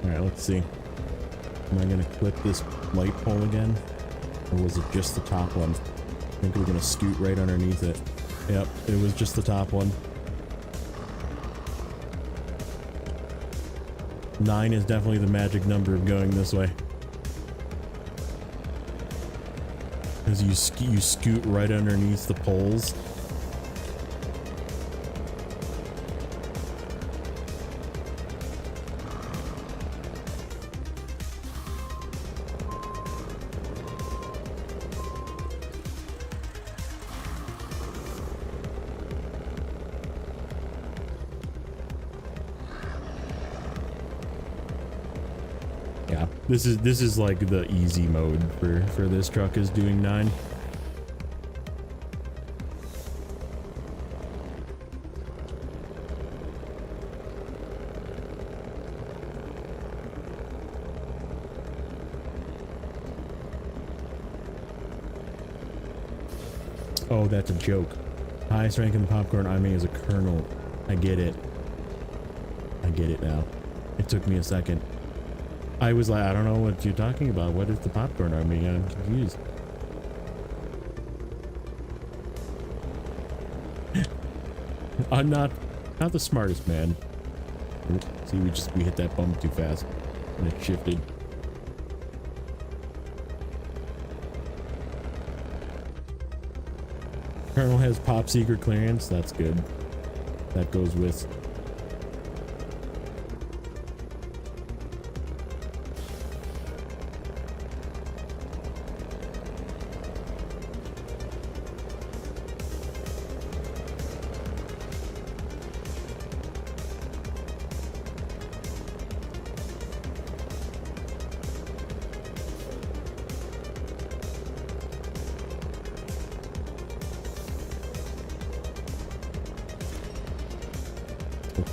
Alright, let's see. Am I gonna clip this light pole again? Or was it just the top one? I think we're gonna scoot right underneath it. Yep, it was just the top one. 9 is definitely the magic number of going this way. Because you scoot right underneath the poles. Yeah, this is like the easy mode for this truck is doing 9. Oh, that's a joke. Highest rank in the popcorn army is a colonel. I get it. I get it now. It took me a second. I was like, I don't know what you're talking about. What is the popcorn army? I'm confused. I'm not the smartest man. Oop, see, we hit that bump too fast and it shifted. Colonel has pop secret clearance. That's good. That goes with.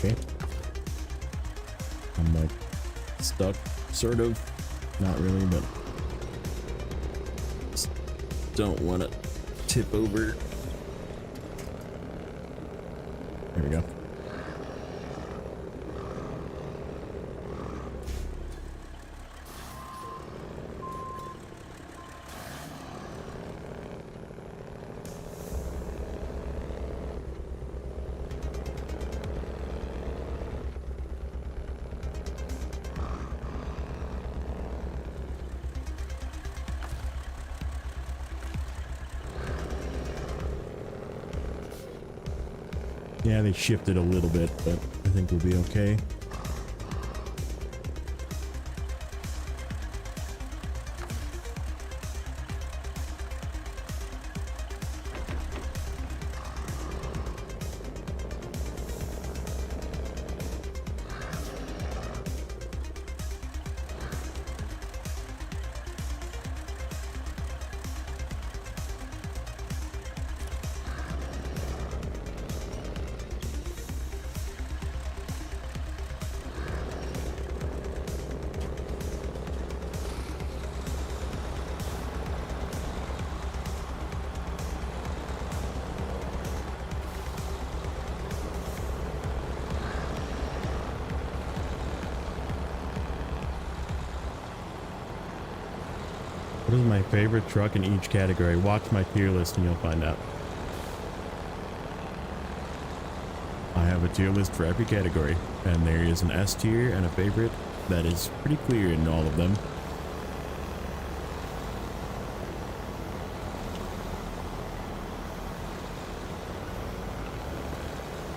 Okay. I'm like stuck, sort of. Not really, but just don't want to tip over. There we go. Yeah, they shifted a little bit, but I think we'll be okay. What is my favorite truck in each category? Watch my tier list and you'll find out. I have a tier list for every category, and there is an S tier and a favorite that is pretty clear in all of them.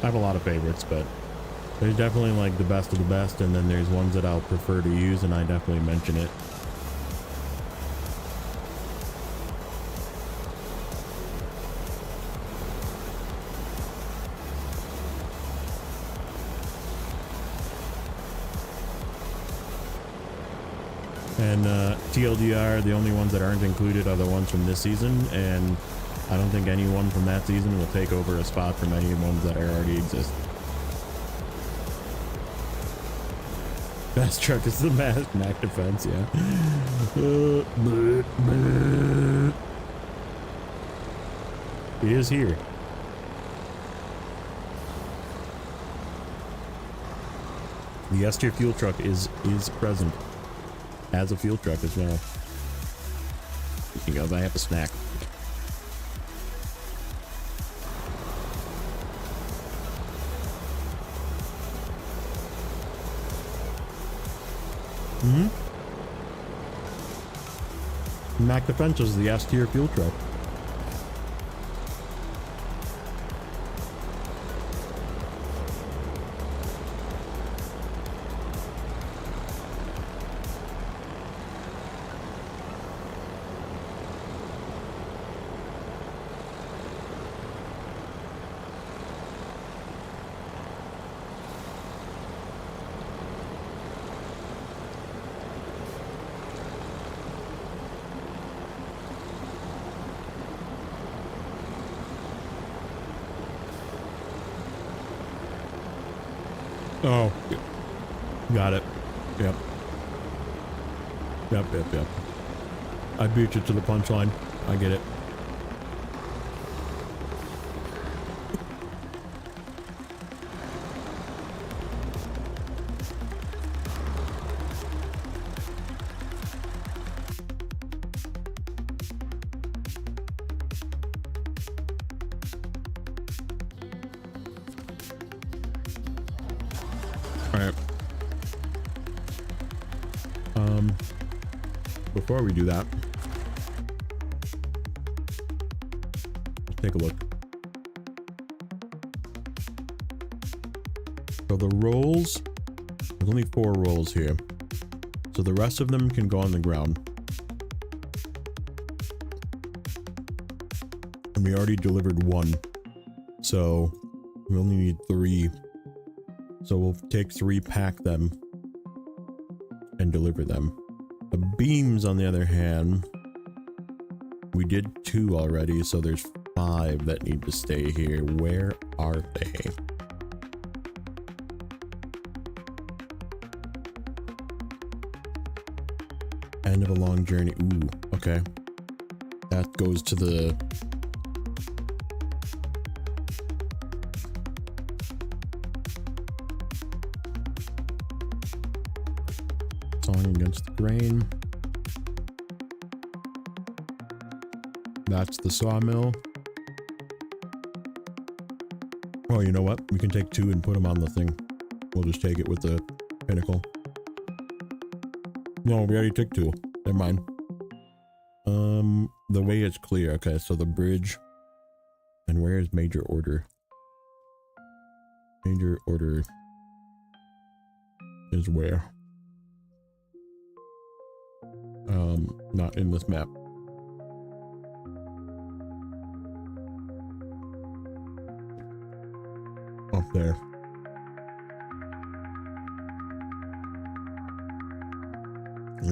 I have a lot of favorites, but there's definitely like the best of the best, and then there's ones that I'll prefer to use, and I definitely mention it. And TLDR, the only ones that aren't included are the ones from this season, and I don't think anyone from that season will take over a spot from any ones that already exist. Best truck is the Mac Defense, yeah. He is here. The S tier fuel truck is present as a fuel truck as well. Speaking of, I have a snack. Mac Defense is the S tier fuel truck. Oh, got it. Yep. Yep. I beat you to the punchline. I get it. Before we do that, let's take a look. So the rolls, there's only 4 rolls here. So the rest of them can go on the ground. And we already delivered 1. So we only need 3. So we'll take 3, pack them, and deliver them. The beams, on the other hand, we did 2 already, so there's 5 that need to stay here. Where are they? End of a long journey. Ooh, okay. That goes to the... Sawing against the grain. That's the sawmill. Oh, you know what? We can take 2 and put them on the thing. We'll just take it with the pinnacle. No, we already took 2. Never mind. The way is clear. Okay, so the bridge. And where is major order? Major order is where? Not in this map. Up there. I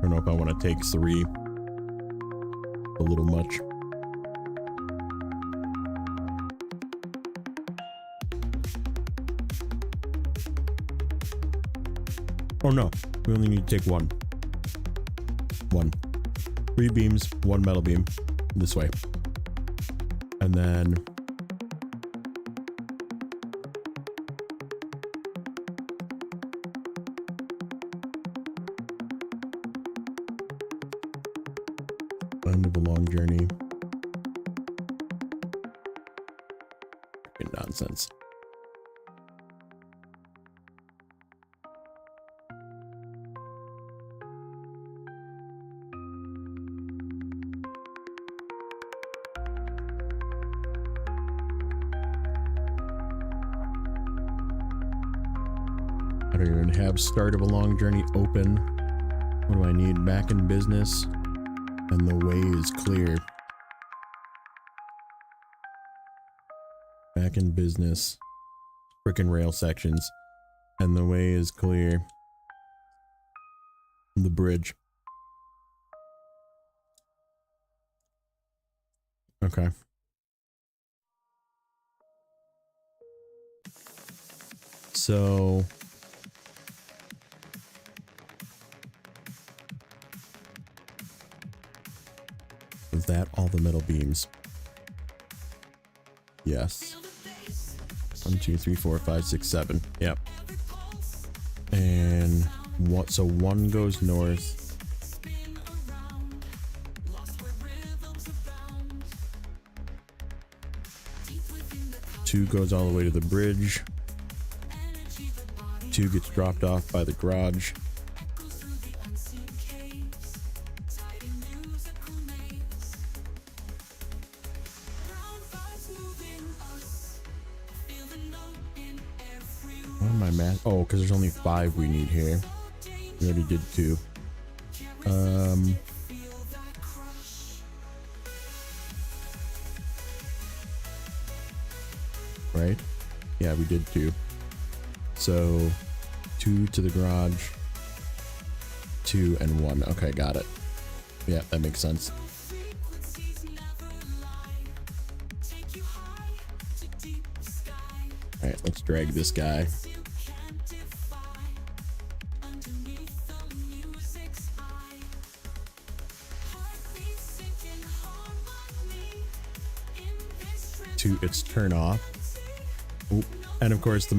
don't know if I want to take 3. A little much. Oh no, we only need to take 1. 3 beams, 1 metal beam. This way. And then... End of a long journey. Fucking nonsense. I don't even have start of a long journey open. What do I need? Back in business. And the way is clear. Back in business. Frickin' rail sections. And the way is clear. The bridge. Okay. So is that all the metal beams? Yes. 1, 2, 3, 4, 5, 6, 7. Yep. And what? So one goes north. Two goes all the way to the bridge. Two gets dropped off by the garage. What am I math? Oh, because there's only 5 we need here. We already did 2. Right? Yeah, we did 2. So 2 to the garage, 2 and 1. Okay, got it. Yeah, that makes sense. All right, let's drag this guy. To its turn off. Oop. And of course the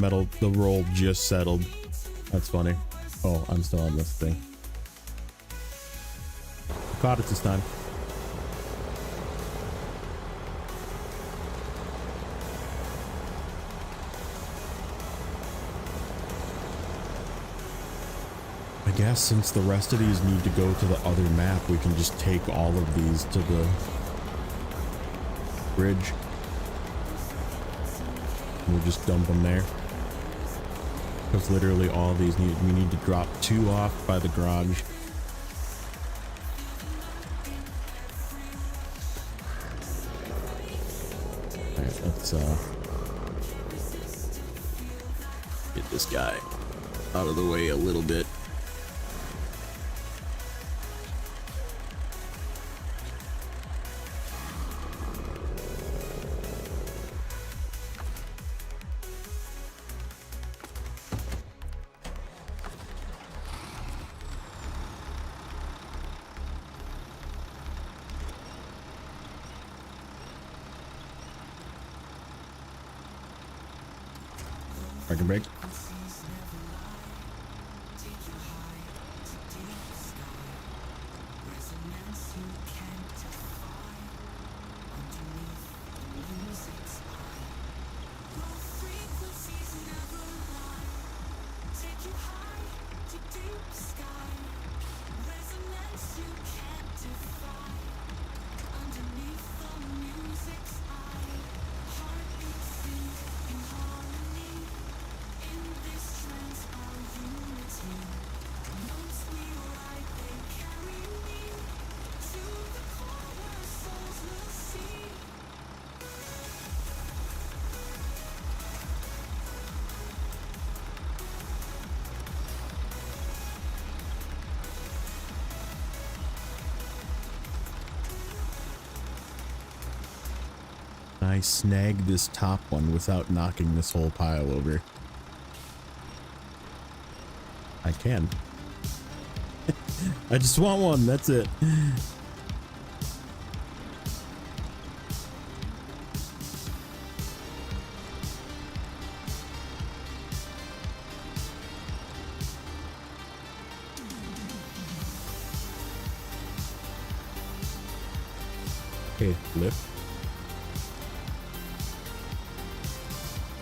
roll just settled. That's funny. Oh, I'm still on this thing. Caught it this time. I guess since the rest of these need to go to the other map, we can just take all of these to the bridge. We'll just dump them there. Because literally all these we need to drop 2 off by the garage. Alright, let's get this guy out of the way a little bit. Parking brake. I snag this top one without knocking this whole pile over? I can. I just want one, that's it. Okay, lift.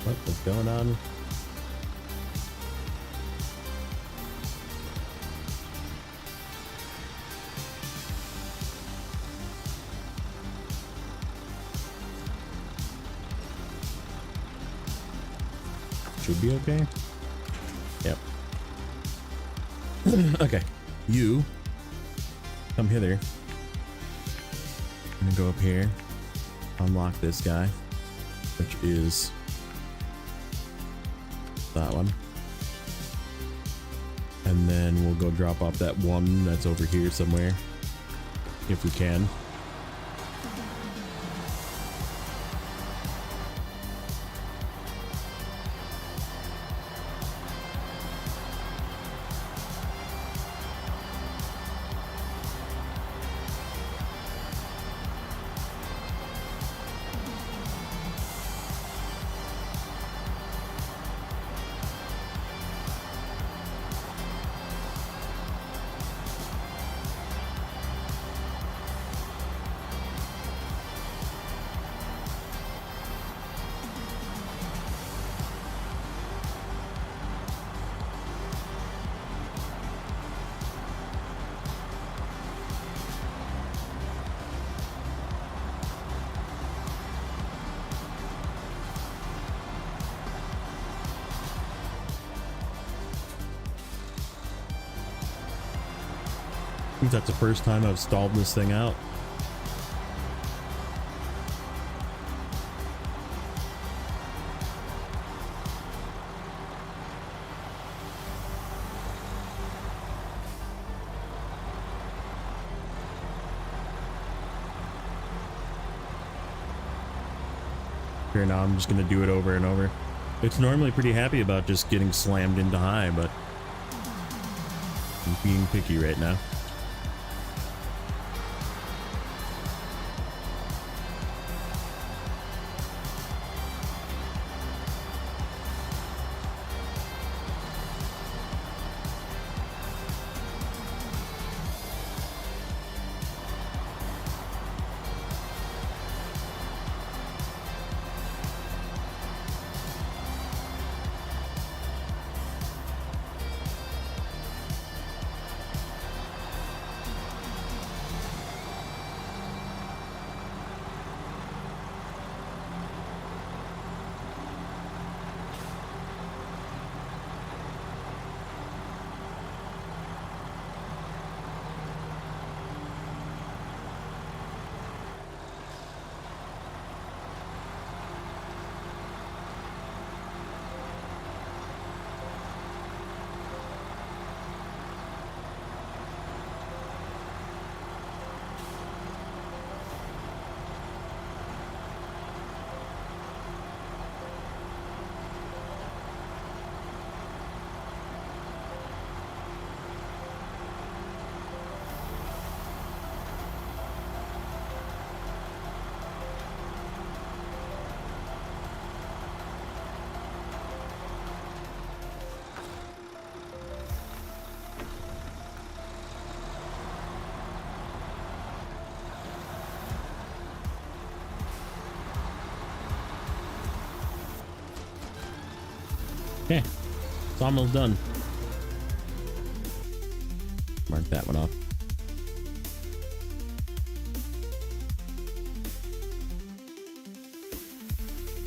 What's going on? Should be okay. Yep. Okay, you come hither. I'm gonna go up here, unlock this guy, which is that one, and then we'll go drop off that one that's over here somewhere if we can. I think that's the first time I've stalled this thing out. Here now, I'm just gonna do it over and over. It's normally pretty happy about just getting slammed into high, but I'm being picky right now. Okay, it's almost done. Mark that one off.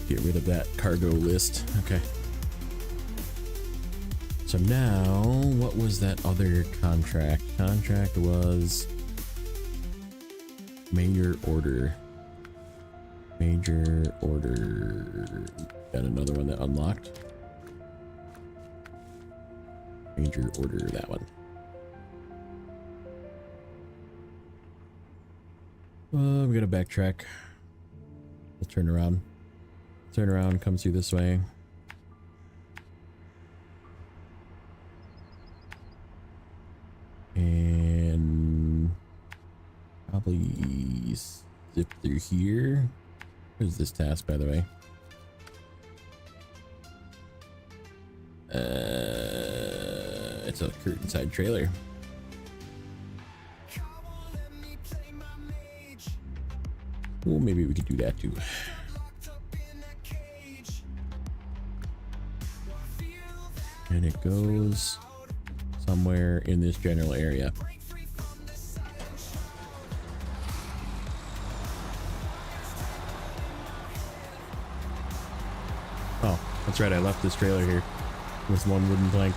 Get rid of that cargo list. Okay. So now, what was that other contract? Contract was major order. Major order. Got another one that unlocked. Major order, that one. We gotta backtrack. We'll turn around. Turn around, comes through this way. And probably zip through here. Where's this task, by the way? It's a curtain side trailer. Well, maybe we could do that too. And it goes somewhere in this general area. Oh, that's right. I left this trailer here with one wooden plank.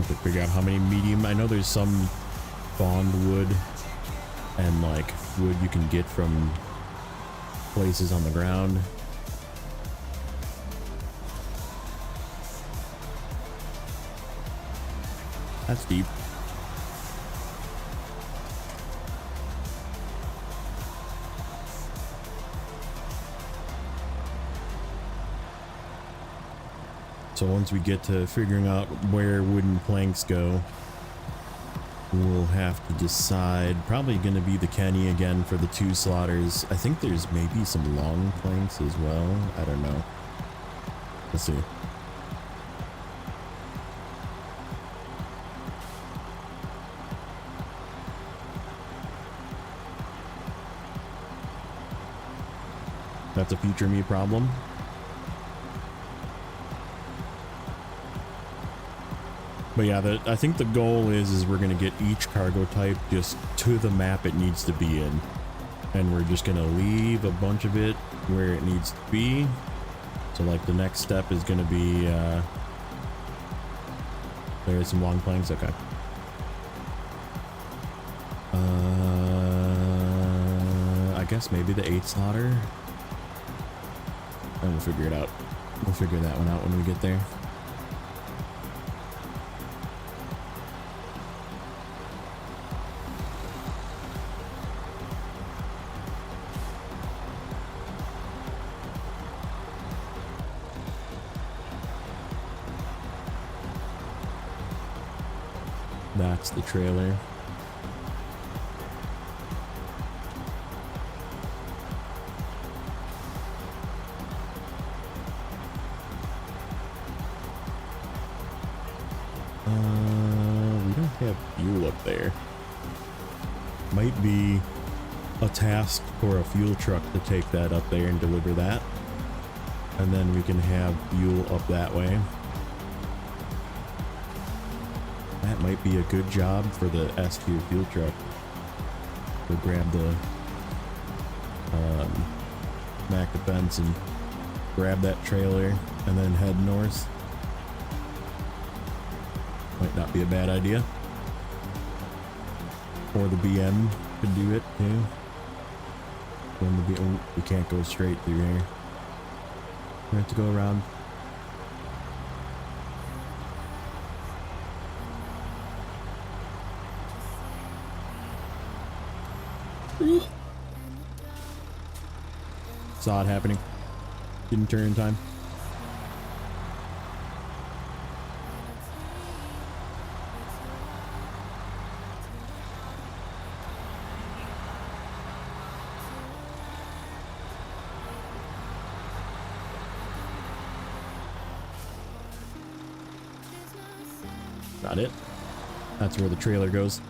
have to figure out how many medium. I know there's some bond wood and like wood you can get from places on the ground. That's deep. So once we get to figuring out where wooden planks go, we'll have to decide. Probably going to be the Kenny again for the 2 slaughters. I think there's maybe some long planks as well. I don't know. Let's see. That's a future me problem. But yeah, I think the goal is we're going to get each cargo type just to the map it needs to be in. And we're just going to leave a bunch of it where it needs to be. So like the next step is going to be, there's some long planks. Okay. I guess maybe the 8 slaughter. And we'll figure it out. We'll figure that one out when we get there. That's the trailer. We don't have fuel up there. Might be a task for a fuel truck to take that up there and deliver that. And then we can have fuel up that way. That might be a good job for the S tier fuel truck. We'll grab the Mac Defense and grab that trailer and then head north. Might not be a bad idea. Or the BM could do it too. When the BM, we can't go straight through here. We have to go around. Saw it happening. Didn't turn in time. Not it. That's where the trailer goes.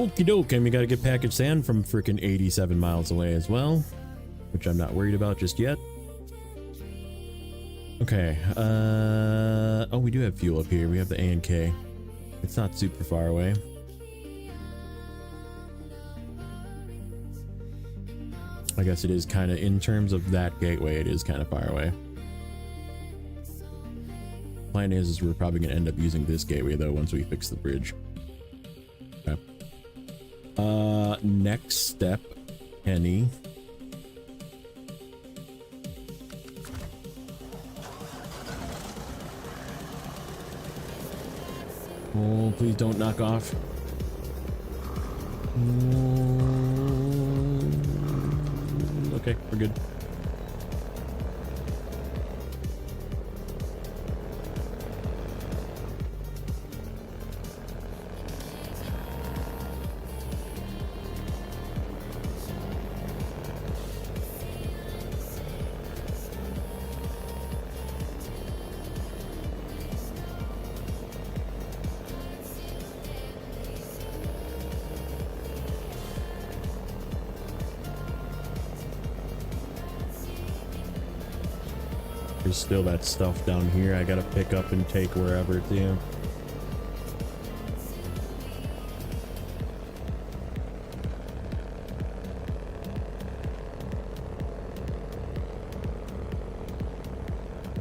Okie doke, and we gotta get packaged sand from freaking 87 miles away as well, which I'm not worried about just yet. Okay, oh, we do have fuel up here. We have the A and K. It's not super far away. I guess it is kind of, in terms of that gateway, it is kind of far away. Plan is we're probably going to end up using this gateway though once we fix the bridge. Okay. Next step, Penny. Oh, please don't knock off. Okay, we're good. There's still that stuff down here I gotta pick up and take wherever too.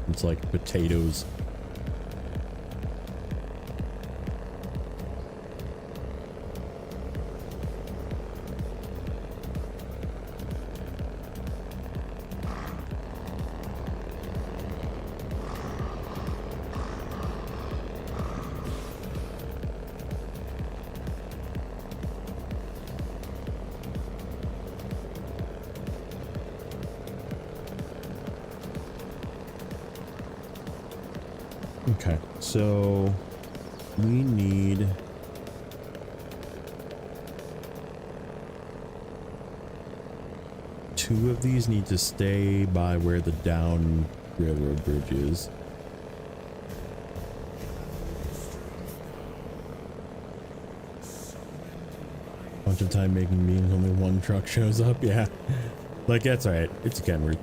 It's like potatoes. Okay, so we need two of these need to stay by where the down railroad bridge is. Bunch of time making meetings, only one truck shows up. Yeah, like that's all right. It's Kenworth.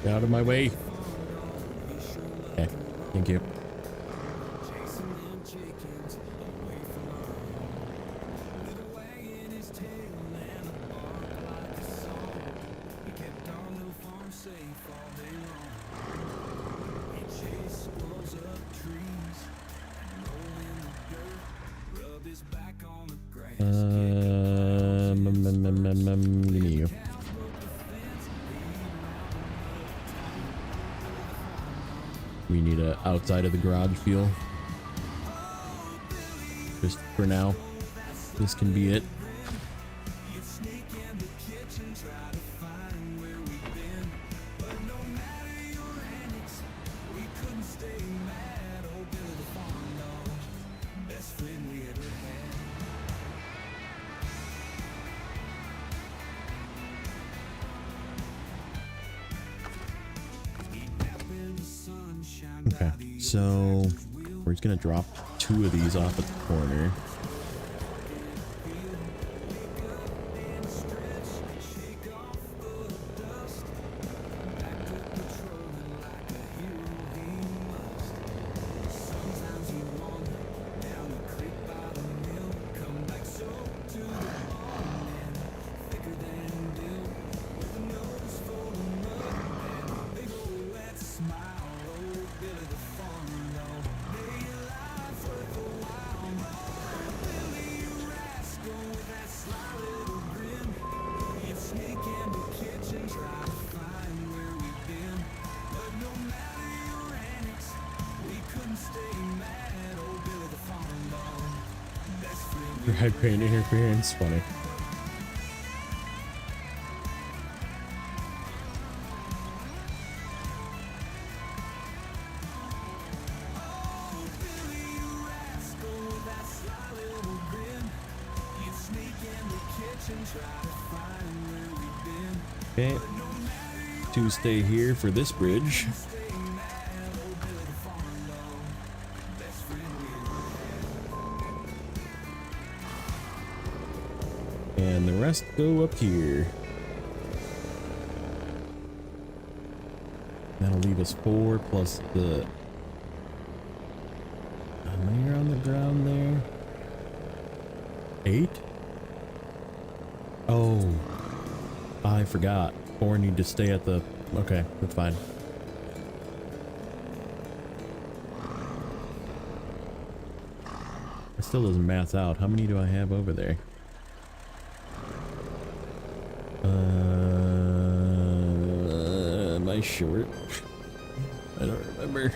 out of my way. Okay, thank you. Give me you. We need a outside of the garage fuel. Just for now. This can be it. Okay, so we're just gonna drop 2 of these off at the corner. Red paint interference, funny. Okay, 2 stay here for this bridge. And the rest go up here. That'll leave us 4 plus the... How many are on the ground there? 8? Oh, I forgot. 4 need to stay at the... Okay, that's fine. It still doesn't math out. How many do I have over there? Am I short? I don't remember.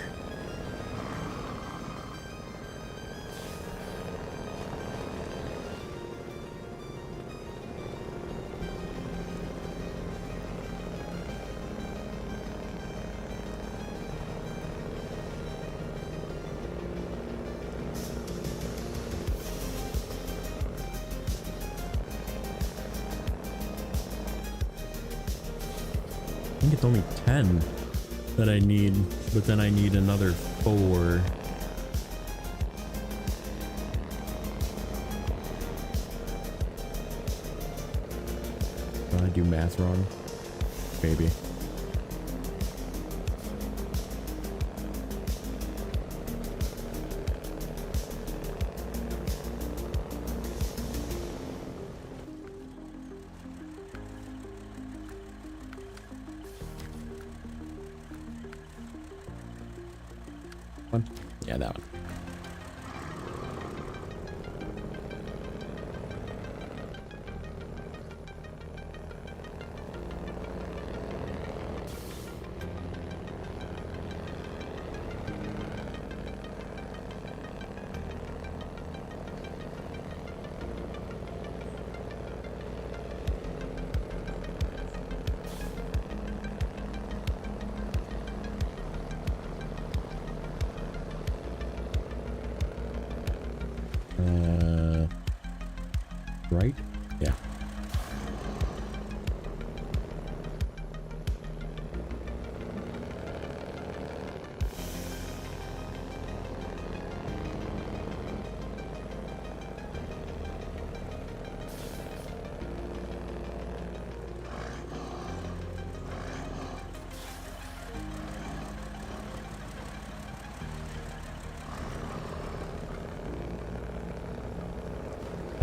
I think it's only 10 that I need, but then I need another 4. Did I do math wrong? Maybe. One? Yeah, that one.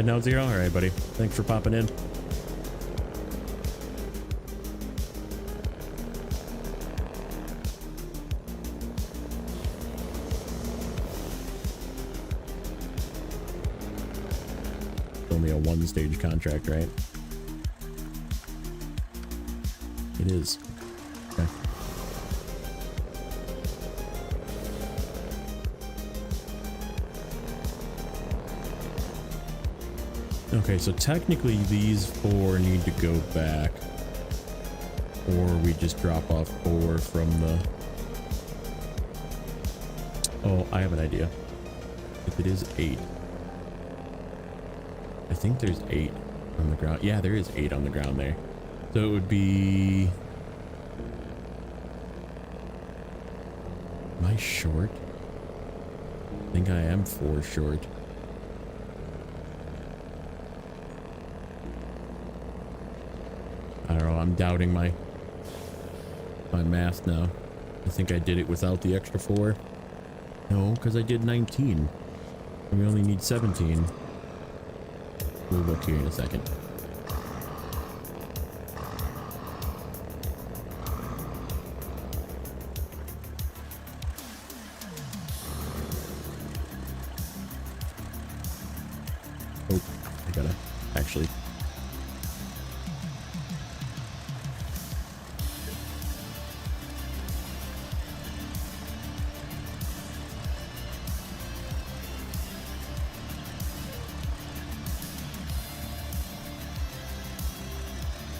Heading out 0. All right, buddy. Thanks for popping in. Only a 1-stage contract, right? It is. Okay. Okay, so technically these 4 need to go back, or we just drop off 4 from the... Oh, I have an idea. If it is 8, I think there's 8 on the ground. Yeah, there is 8 on the ground there. So it would be... Am I short? I think I am 4 short. I don't know, I'm doubting my math now. I think I did it without the extra 4. No, because I did 19. And we only need 17. We'll look here in a second. Oh, I gotta actually...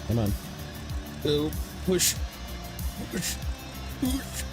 Come on. Go. Push. Push. Push.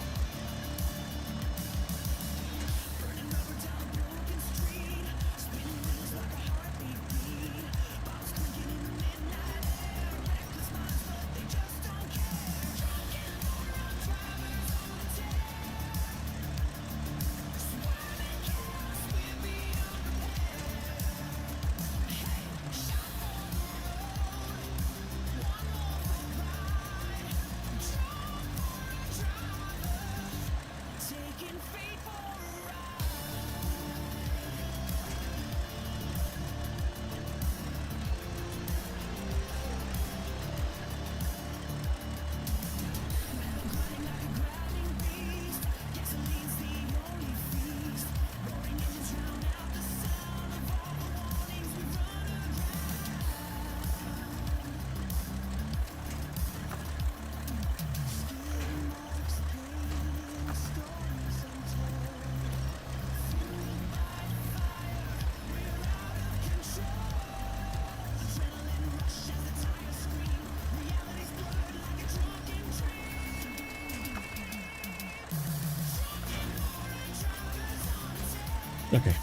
Okay.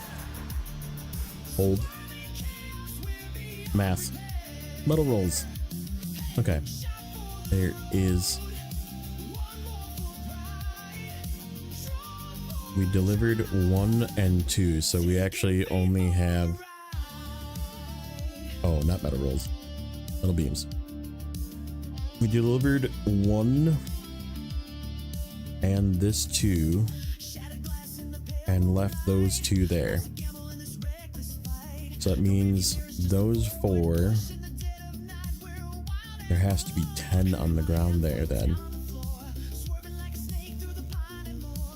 Hold. Math. Metal rolls. Okay. There is... We delivered 1 and 2, so we actually only have... Oh, not metal rolls. Metal beams. We delivered 1 and this 2 and left those 2 there. So that means those 4, there has to be 10 on the ground there then.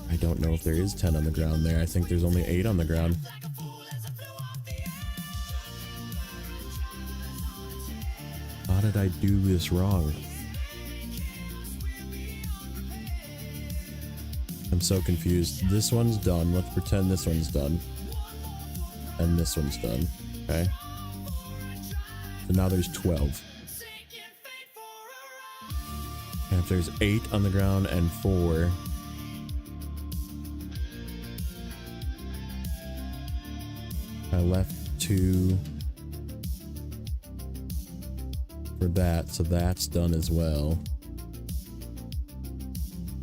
I don't know if there is 10 on the ground there. I think there's only 8 on the ground. How did I do this wrong? I'm so confused. This one's done. Let's pretend this one's done. And this one's done. Okay. So now there's 12. And if there's 8 on the ground and 4... I left 2 for that, so that's done as well.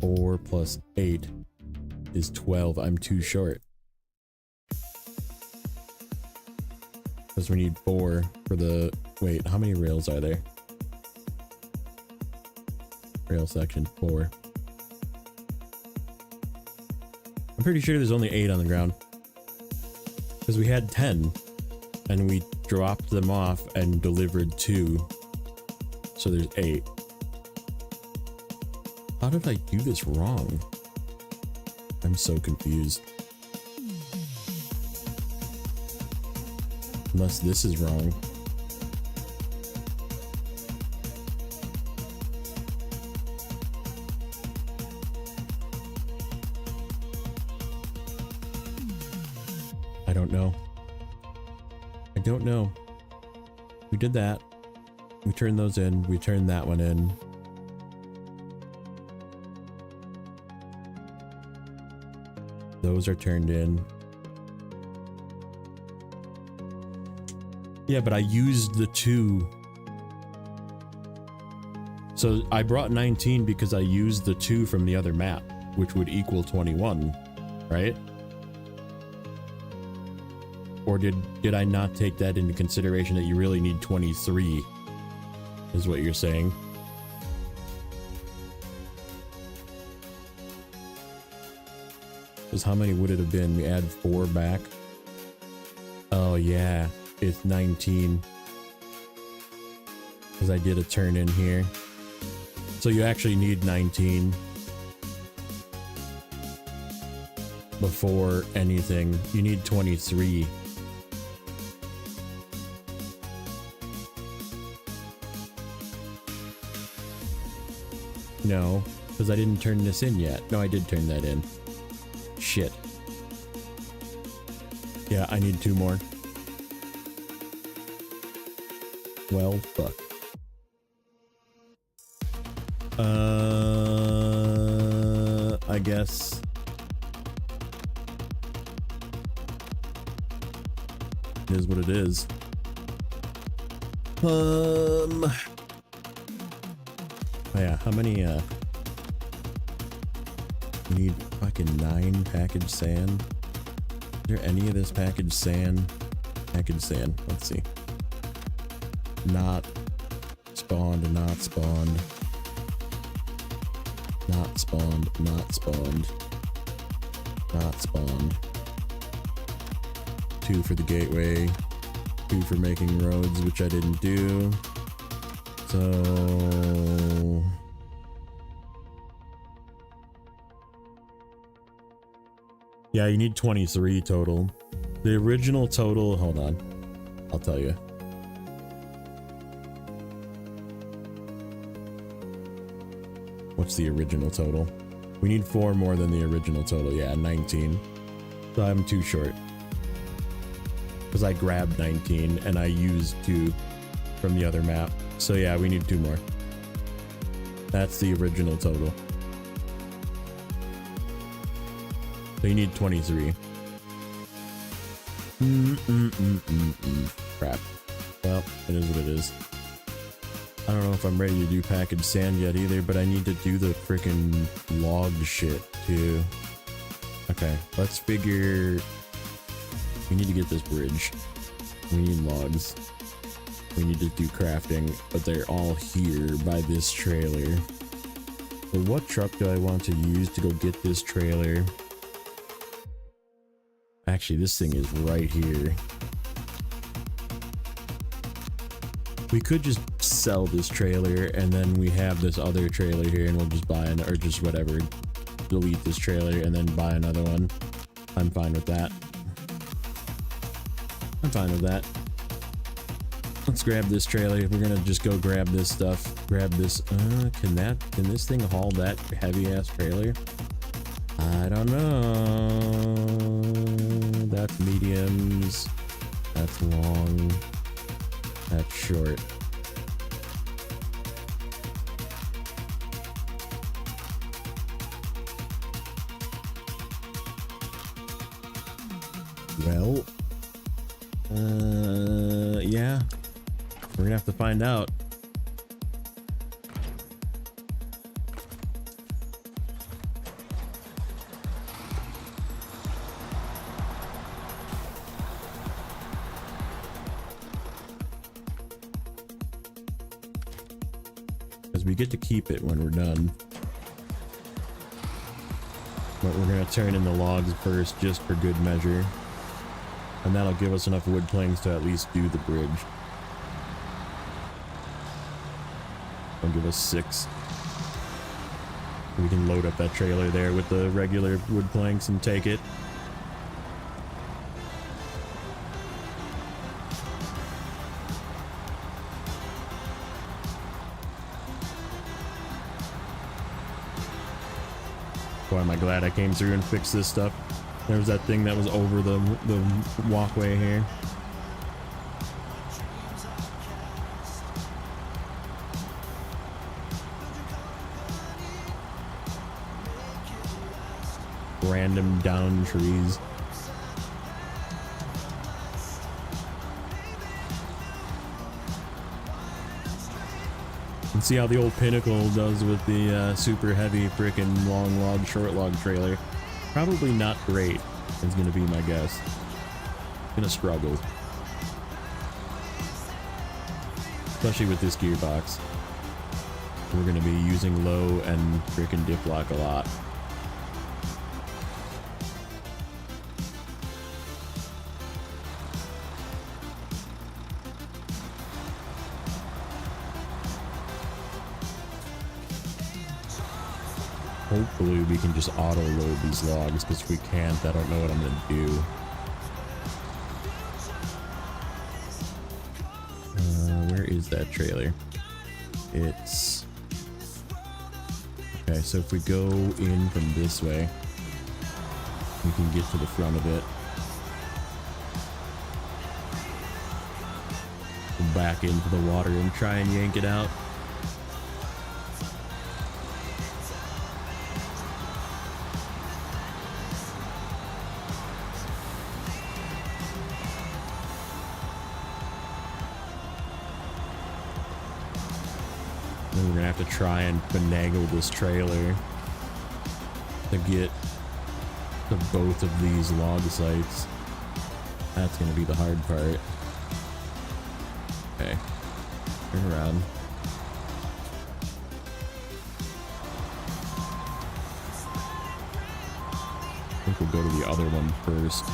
4 plus 8 is 12. I'm too short. Because we need 4 for the... Wait, how many rails are there? Rail section 4. I'm pretty sure there's only 8 on the ground. Because we had 10 and we dropped them off and delivered 2. So there's 8. How did I do this wrong? I'm so confused. Unless this is wrong. I don't know. I don't know. We did that. We turned those in. We turned that one in. Those are turned in. Yeah, but I used the 2. So I brought 19 because I used the 2 from the other map, which would equal 21, right? Or did I not take that into consideration that you really need 23, is what you're saying? Because how many would it have been? We add 4 back. Oh yeah, it's 19. Because I did a turn in here. So you actually need 19 before anything. You need 23. No, because I didn't turn this in yet. No, I did turn that in. Shit. Yeah, I need 2 more. Well, fuck. I guess. It is what it is. Oh yeah, how many, we need fucking 9 packaged sand. Is there any of this packaged sand? Packaged sand, let's see. Not spawned, not spawned. Not spawned, not spawned. Not spawned. 2 for the gateway. 2 for making roads, which I didn't do. So yeah, you need 23 total. The original total, hold on, I'll tell you. What's the original total? We need 4 more than the original total. Yeah, 19. So I'm too short. Because I grabbed 19 and I used 2 from the other map. So yeah, we need 2 more. That's the original total. So you need 23. Crap. Well, it is what it is. I don't know if I'm ready to do packaged sand yet either, but I need to do the freaking log shit too. Okay, let's figure... We need to get this bridge. We need logs. We need to do crafting, but they're all here by this trailer. So what truck do I want to use to go get this trailer? Actually, this thing is right here. We could just sell this trailer and then we have this other trailer here and we'll just buy an, or just whatever, delete this trailer and then buy another one. I'm fine with that. I'm fine with that. Let's grab this trailer. We're gonna just go grab this stuff. Grab this. Can this thing haul that heavy ass trailer? I don't know. That's mediums. That's long. That's short. Well, yeah, we're gonna have to find out. Because we get to keep it when we're done. But we're gonna turn in the logs first, just for good measure. And that'll give us enough wood planks to at least do the bridge. It'll give us 6. We can load up that trailer there with the regular wood planks and take it. Boy, am I glad I came through and fixed this stuff. There was that thing that was over the walkway here. Random down trees. And see how the old Pinnacle does with the super heavy frickin' long log, short log trailer. Probably not great, is gonna be my guess. Gonna struggle. Especially with this gearbox. We're gonna be using low and frickin' dip lock a lot. Hopefully we can just auto load these logs, because if we can't, I don't know what I'm gonna do. Where is that trailer? It's... Okay, so if we go in from this way, we can get to the front of it. Back into the water and try and yank it out. We're gonna have to try and finagle this trailer to get to both of these log sites. That's gonna be the hard part. Okay, turn around. I think we'll go to the other one first.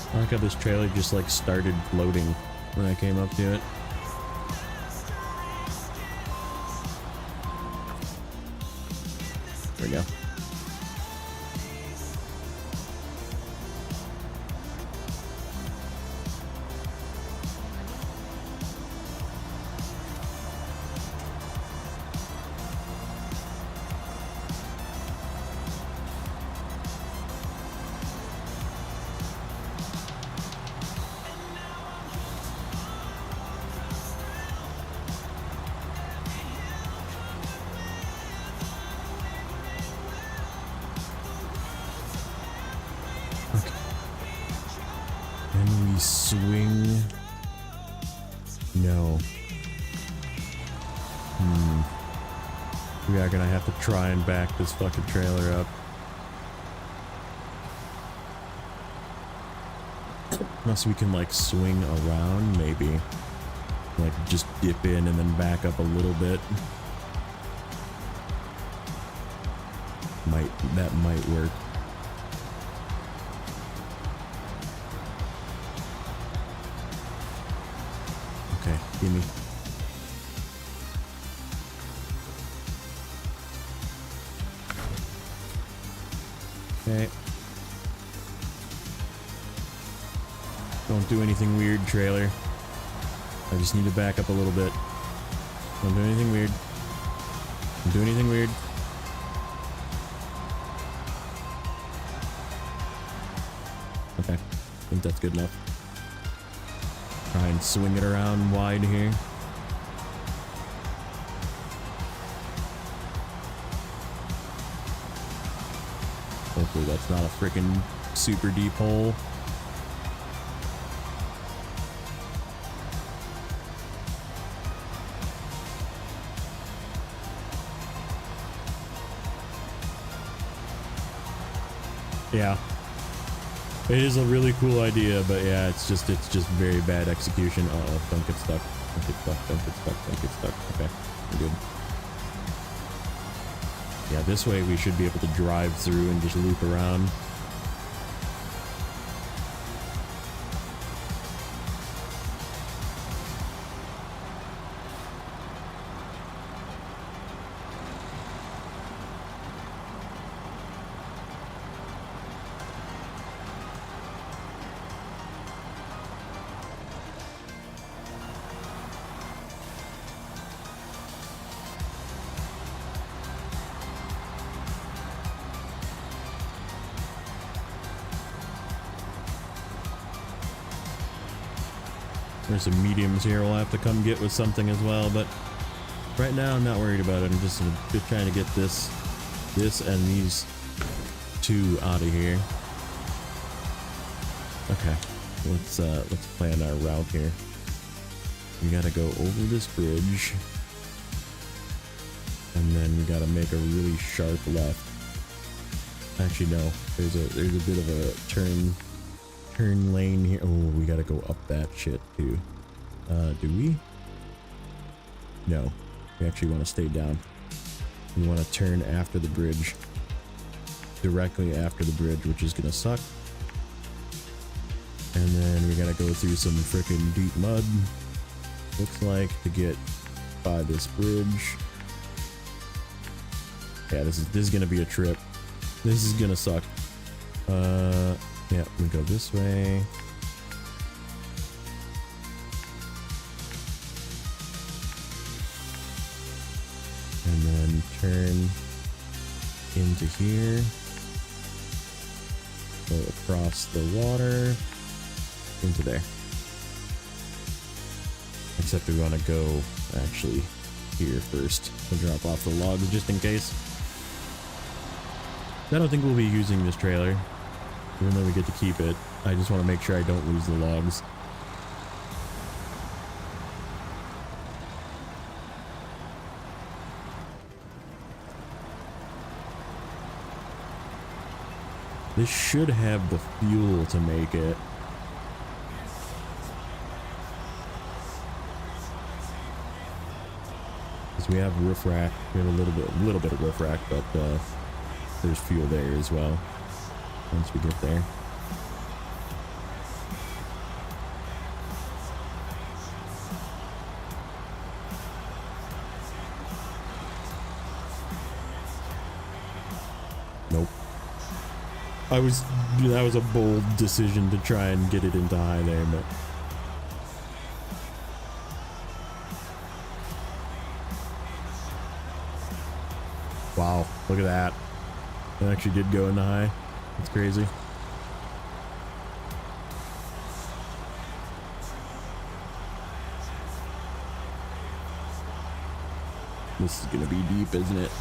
I like how this trailer just like started floating when I came up to it. There we go. Can we swing? No. We are gonna have to try and back this fucking trailer up. Unless we can like swing around, maybe. Like just dip in and then back up a little bit. That might work. Okay, gimme. Okay. Don't do anything weird, trailer. I just need to back up a little bit. Don't do anything weird. Don't do anything weird. Okay, I think that's good enough. Try and swing it around wide here. Hopefully that's not a freaking super deep hole. Yeah. It is a really cool idea, but yeah, it's just very bad execution. Uh-oh, don't get stuck. Don't get stuck, don't get stuck, don't get stuck. Okay, we're good. Yeah, this way we should be able to drive through and just loop around. There's some mediums here we'll have to come get with something as well, but right now I'm not worried about it. I'm just trying to get this and these two out of here. Okay, let's plan our route here. We gotta go over this bridge, and then we gotta make a really sharp left. Actually, no, there's a bit of a turn lane here. Oh, we gotta go up that shit too. Do we? No, we actually want to stay down. We want to turn after the bridge, directly after the bridge, which is gonna suck. And then we gotta go through some freaking deep mud, looks like, to get by this bridge. Yeah, this is gonna be a trip. This is gonna suck. Yeah, we go this way. And then turn into here. Go across the water into there. Except we want to go actually here first and drop off the logs just in case. I don't think we'll be using this trailer, even though we get to keep it. I just want to make sure I don't lose the logs. This should have the fuel to make it. Because we have roof rack. We have a little bit of roof rack, but there's fuel there as well once we get there. Nope. That was a bold decision to try and get it into high there, but wow, look at that. It actually did go into high. That's crazy. This is gonna be deep, isn't it?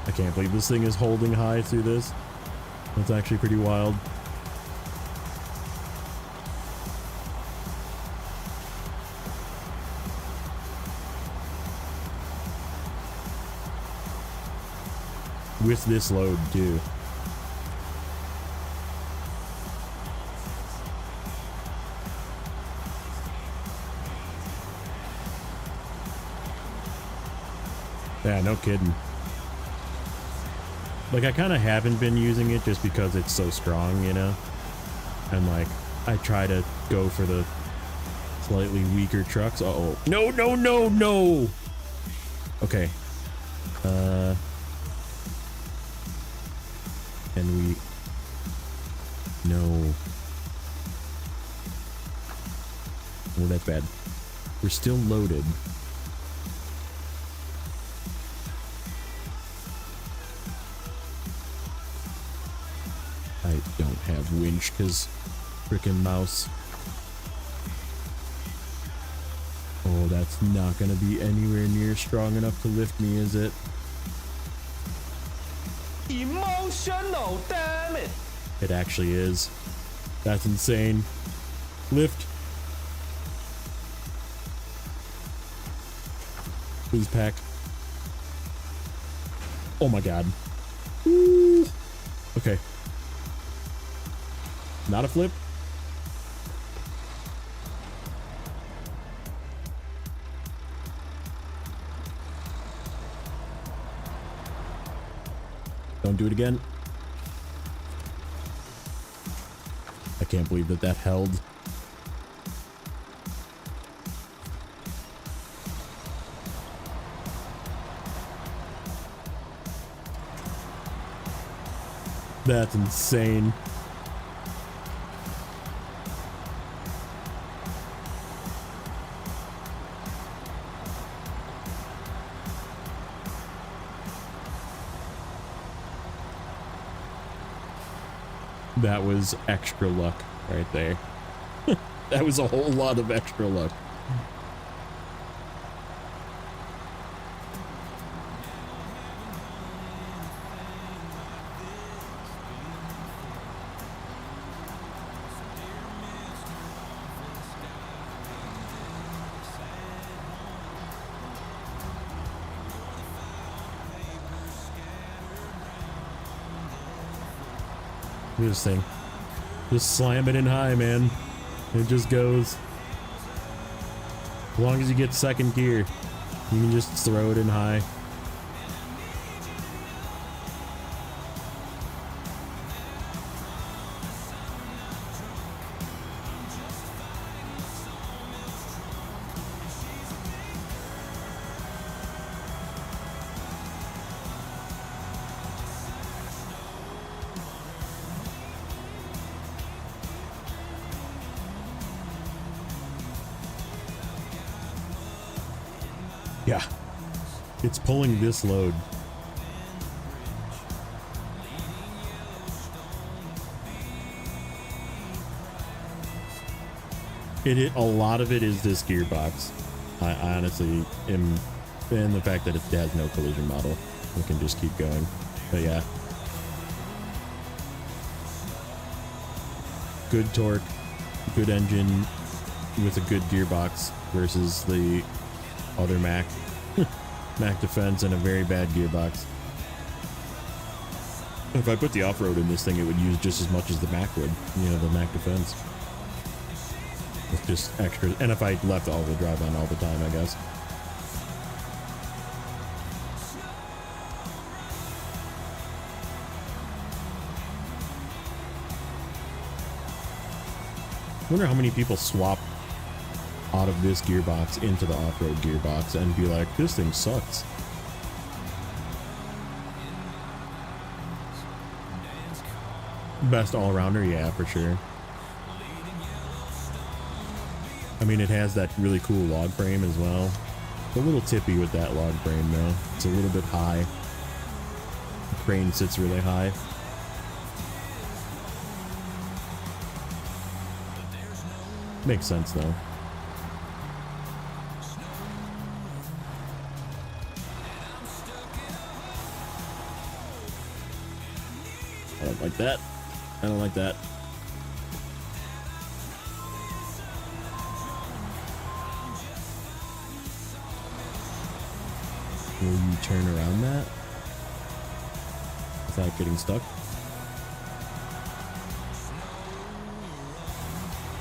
I can't believe this thing is holding high through this. That's actually pretty wild. With this load too. Yeah, no kidding. Like, I kind of haven't been using it just because it's so strong, you know? And like, I try to go for the slightly weaker trucks. Uh-oh. No, no, no, no! Okay. Can we... No. Oh, that's bad. We're still loaded. I don't have winch because frickin' mouse. Oh, that's not gonna be anywhere near strong enough to lift me, is it? Emotional, damn it! It actually is. That's insane. Lift. Please pack. Oh my god. Ooh. Okay. Not a flip. Don't do it again. I can't believe that that held. That's insane. That was extra luck right there. That was a whole lot of extra luck. Look at this thing. Just slam it in high, man. It just goes. As long as you get second gear, you can just throw it in high. Yeah, it's pulling this load. A lot of it is this gearbox. I honestly am, and the fact that it has no collision model. We can just keep going. But yeah, good torque, good engine with a good gearbox versus the other Mac Defense and a very bad gearbox. If I put the off-road in this thing, it would use just as much as the Mac would, you know, the Mac Defense. With just extra, and if I left all-wheel drive on all the time, I guess. I wonder how many people swap out of this gearbox into the off-road gearbox and be like, this thing sucks. Best all-rounder, yeah, for sure. I mean, it has that really cool log frame as well. It's a little tippy with that log frame though. It's a little bit high. The crane sits really high. Makes sense though. I don't like that. I don't like that. Will you turn around that without getting stuck?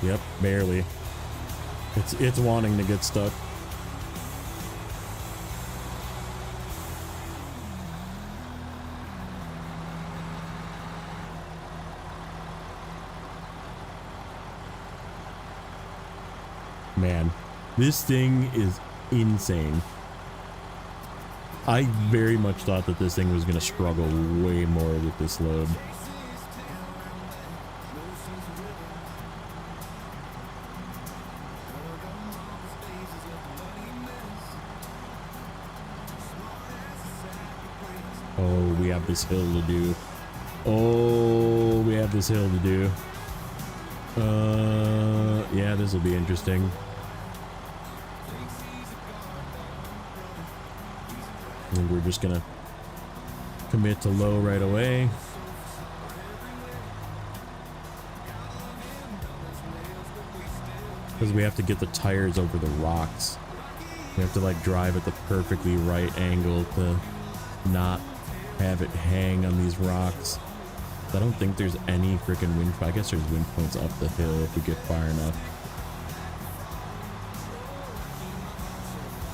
Yep, barely. It's wanting to get stuck. Man, this thing is insane. I very much thought that this thing was going to struggle way more with this load. Oh, we have this hill to do. Oh, we have this hill to do. Yeah, this will be interesting. I think we're just gonna commit to low right away. Because we have to get the tires over the rocks. We have to like drive at the perfectly right angle to not have it hang on these rocks. I don't think there's any freaking wind. I guess there's wind points up the hill if we get far enough.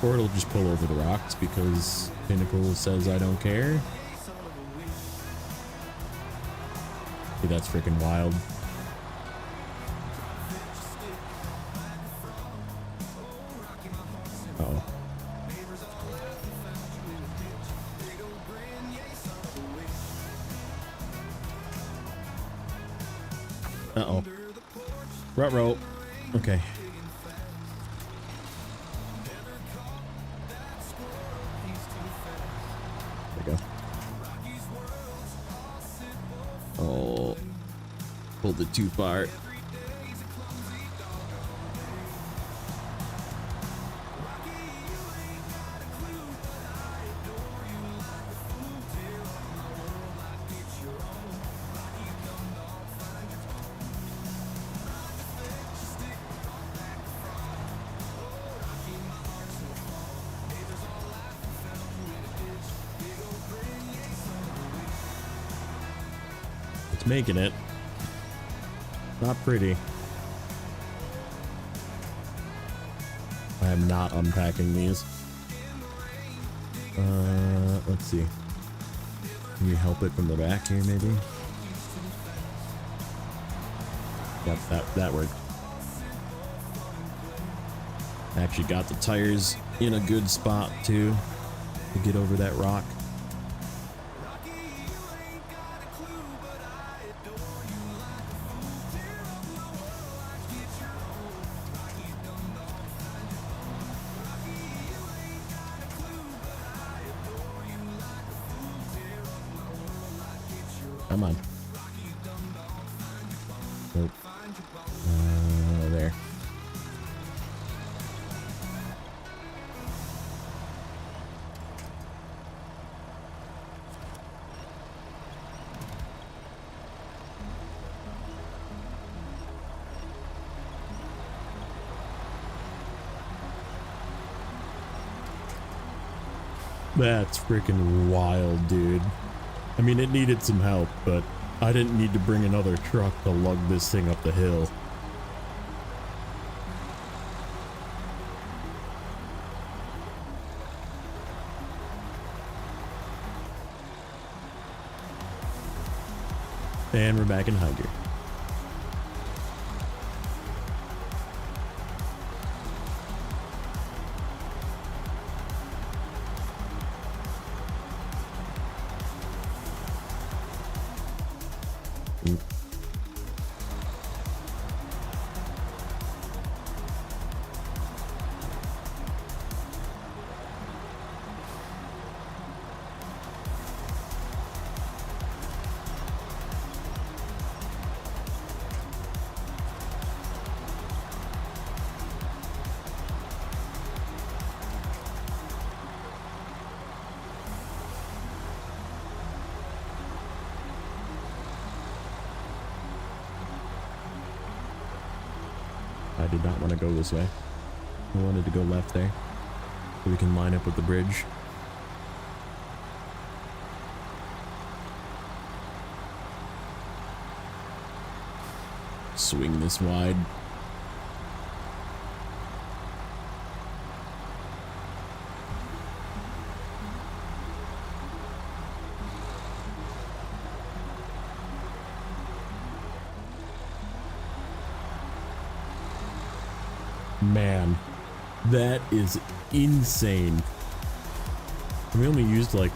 Or it'll just pull over the rocks because Pinnacle says I don't care. See, that's freaking wild. Uh-oh. Uh-oh. Ruh-roh. Okay. There we go. Oh. Pulled it too far. It's making it. Not pretty. I am not unpacking these. Let's see. Can you help it from the back here, maybe? Yep, that worked. Actually got the tires in a good spot too to get over that rock. Come on. Nope. There. That's freaking wild, dude. I mean, it needed some help, but I didn't need to bring another truck to lug this thing up the hill. And we're back in high gear. I did not want to go this way. I wanted to go left there so we can line up with the bridge. Swing this wide. Man, that is insane. We only used like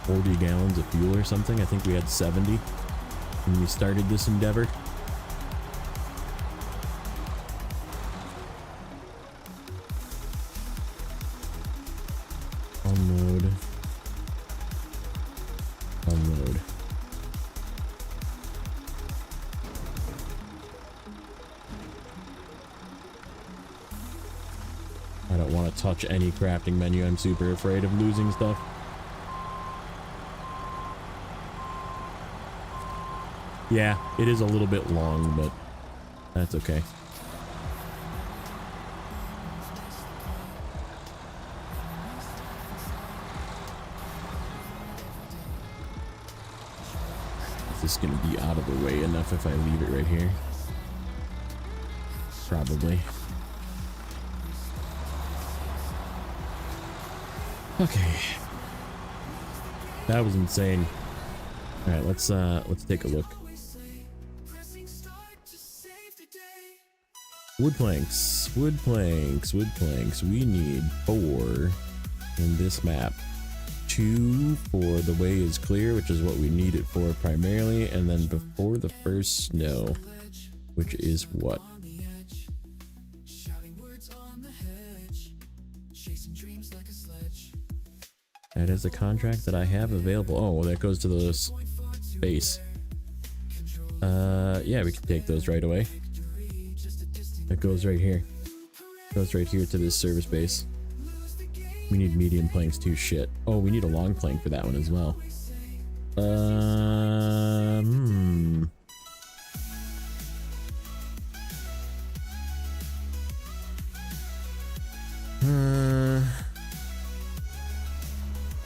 40 gallons of fuel or something. I think we had 70 when we started this endeavor. Unload. Unload. I don't want to touch any crafting menu. I'm super afraid of losing stuff. Yeah, it is a little bit long, but that's okay. this is gonna be out of the way enough if I leave it right here. Probably. Okay. That was insane. Alright, let's take a look. Wood planks, wood planks, wood planks. We need 4 in this map. 2 for the way is clear, which is what we need it for primarily, and then before the first snow, which is what? That is a contract that I have available. Oh, that goes to the base. Yeah, we can take those right away. That goes right here. Goes right here to this service base. We need medium planks too. Shit. Oh, we need a long plank for that one as well. I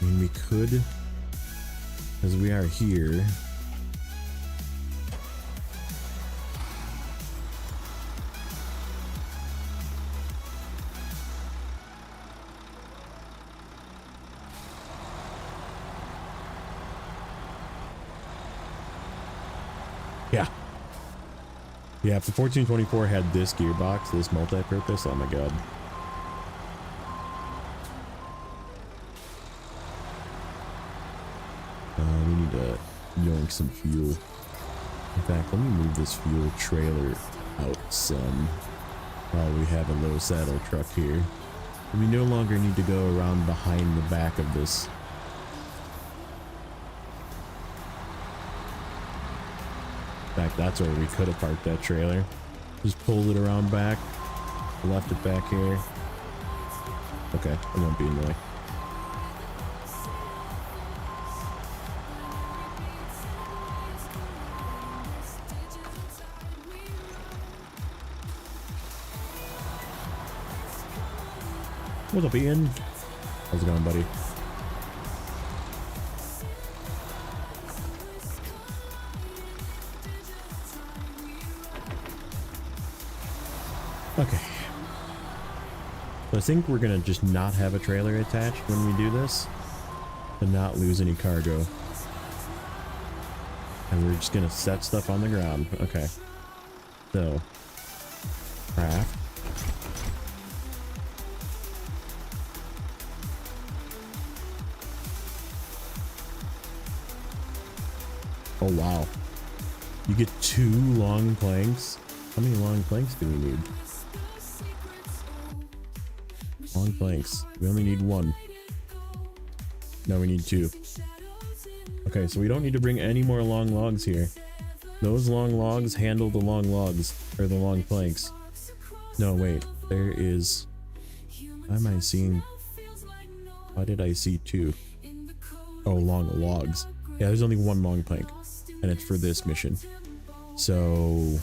mean, we could, because we are here. Yeah. Yeah, if the 1424 had this gearbox, this multi-purpose, oh my god. We need to yoink some fuel. In fact, let me move this fuel trailer out some while we have a low saddle truck here. We no longer need to go around behind the back of this. In fact, that's where we could have parked that trailer. Just pulled it around back, left it back here. Okay, it won't be in the way. What's up, Ian? How's it going, buddy? Okay. So I think we're gonna just not have a trailer attached when we do this, to not lose any cargo. And we're just gonna set stuff on the ground. Okay. So, craft. Oh wow. You get 2 long planks? How many long planks do we need? Long planks. We only need 1. No, we need 2. Okay, so we don't need to bring any more long logs here. Those long logs handle the long logs, or the long planks. No, wait. There is... Why am I seeing... Why did I see 2? Oh, long logs. Yeah, there's only 1 long plank. And it's for this mission. So...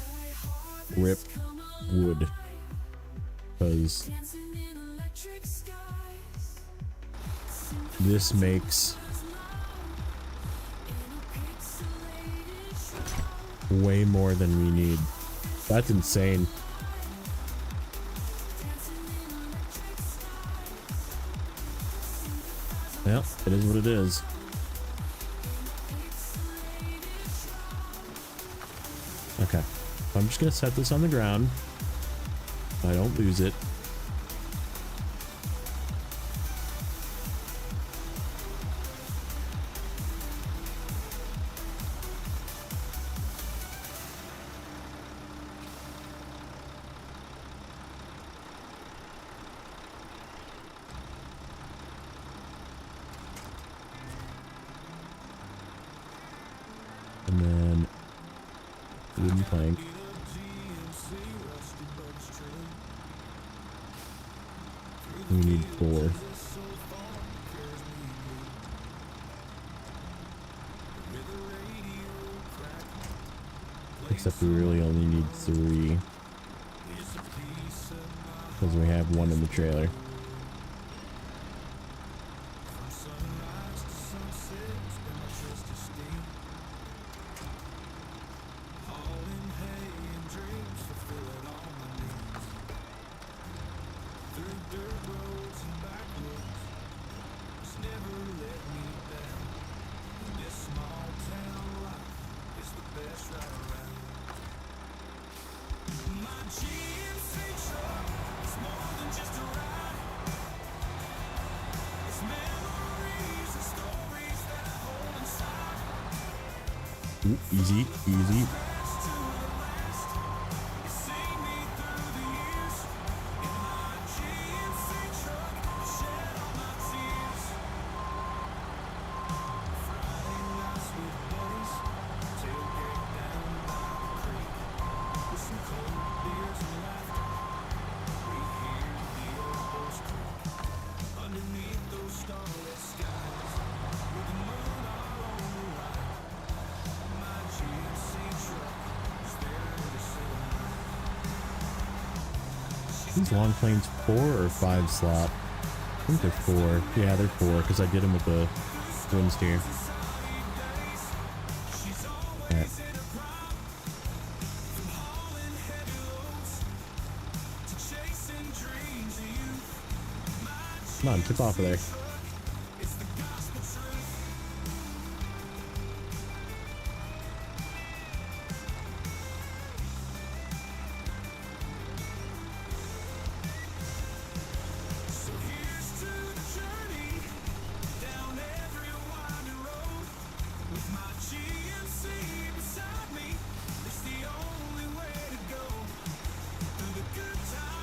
Rip wood. Because... this makes... way more than we need. That's insane. Well, it is what it is. Okay. I'm just gonna set this on the ground. I don't lose it. And then wooden plank. We need 4. Except we really only need 3. Because we have 1 in the trailer. Ooh, easy, easy. These long planes 4 or 5 slot? I think they're 4. Yeah, they're 4 because I did them with the twin steer. Alright. Come on, tip off of there.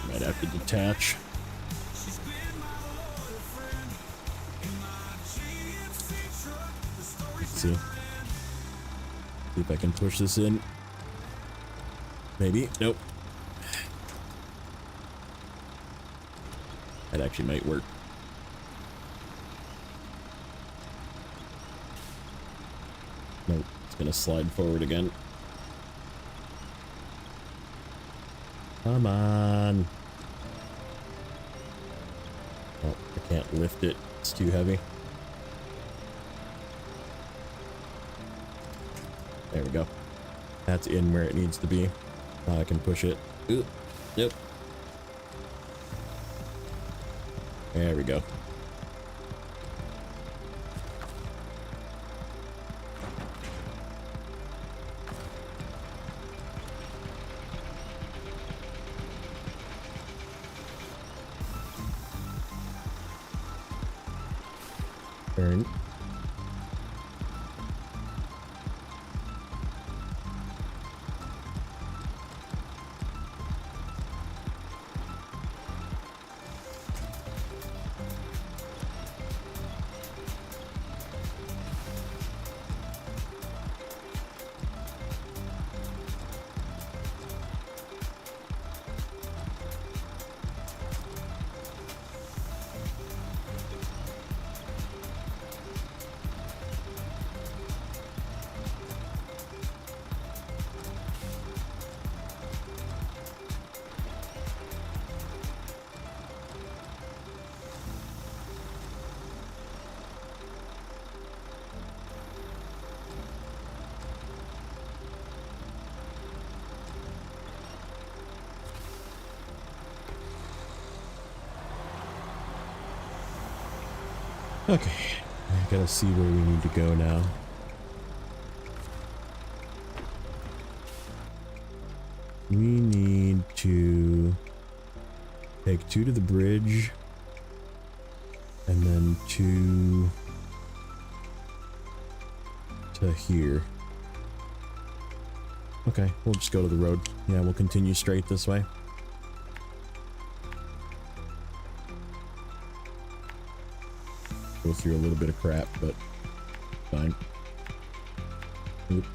Might have to detach. Let's see. See if I can push this in. Maybe. Nope. That actually might work. Nope. It's gonna slide forward again. Come on. Oh, I can't lift it. It's too heavy. There we go. That's in where it needs to be. Now I can push it. Ooh. Yep. There we go. Turn. Okay, I gotta see where we need to go now. We need to take 2 to the bridge and then 2 to here. Okay, we'll just go to the road. Yeah, we'll continue straight this way. Go through a little bit of crap, but fine. Oop.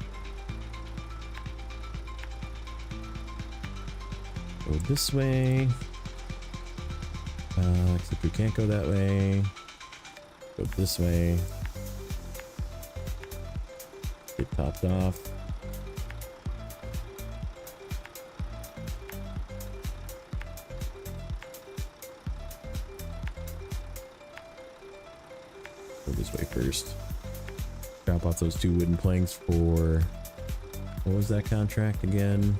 Go this way. Except we can't go that way. Go this way. Get topped off. Go this way first. Drop off those 2 wooden planks for... What was that contract again?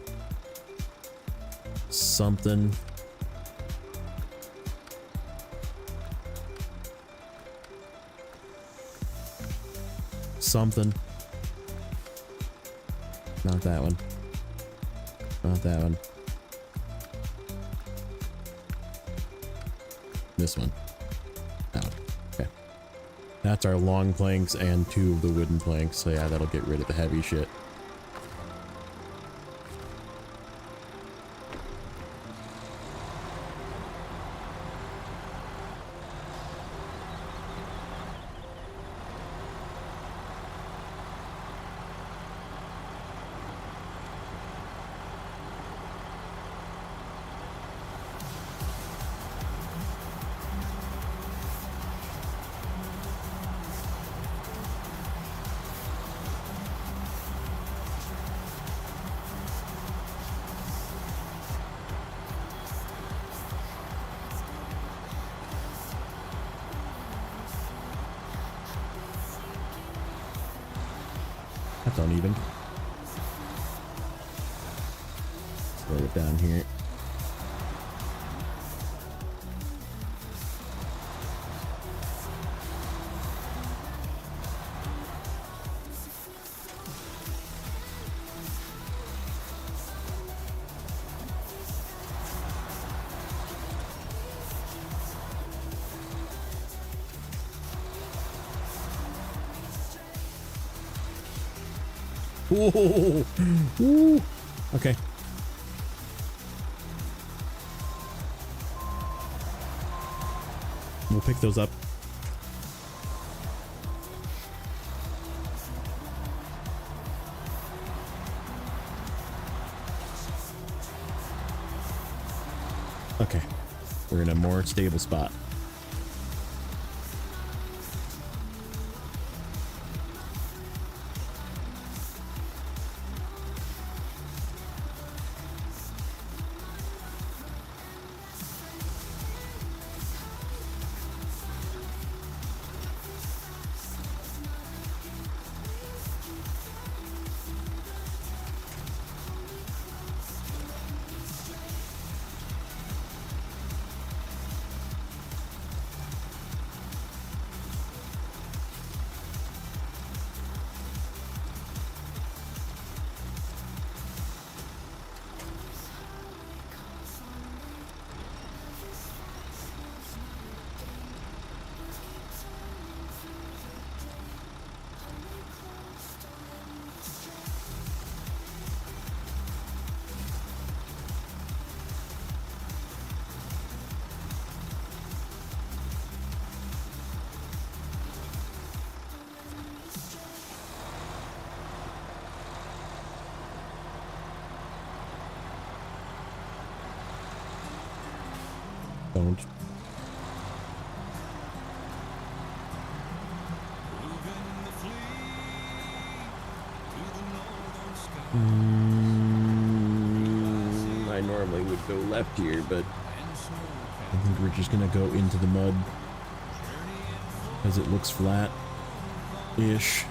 Something. Something. Not that one. Not that one. This one. That one. Okay. That's our long planks and 2 of the wooden planks. So yeah, that'll get rid of the heavy shit. That's uneven. Slow it down here. Whoa. Woo. Okay. We'll pick those up. Okay. We're in a more stable spot. Don't. I normally would go left here, but I think we're just gonna go into the mud because it looks flat-ish.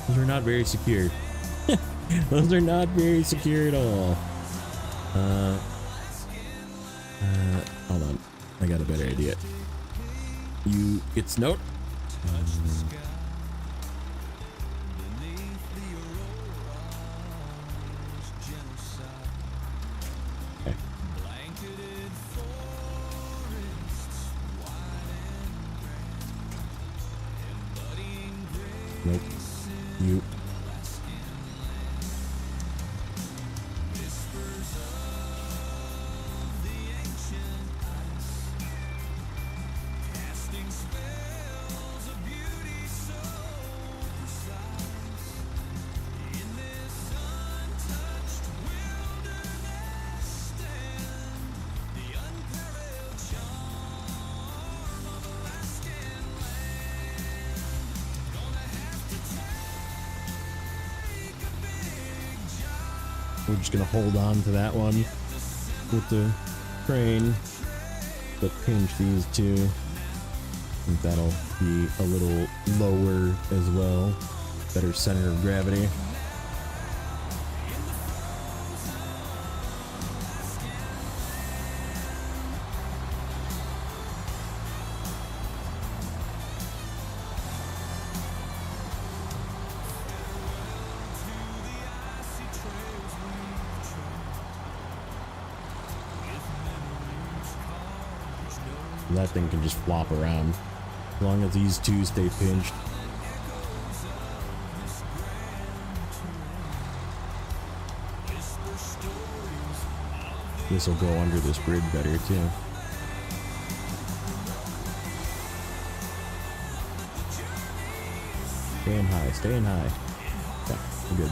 Those are not very secure. Those are not very secure at all. Hold on. I got a better idea. You get snowed. Okay. Nope. You. We're just gonna hold on to that one with the crane, but pinch these two. I think that'll be a little lower as well. Better center of gravity. That thing can just flop around as long as these two stay pinched. This will go under this bridge better too. Staying high, staying high. Yeah, we're good.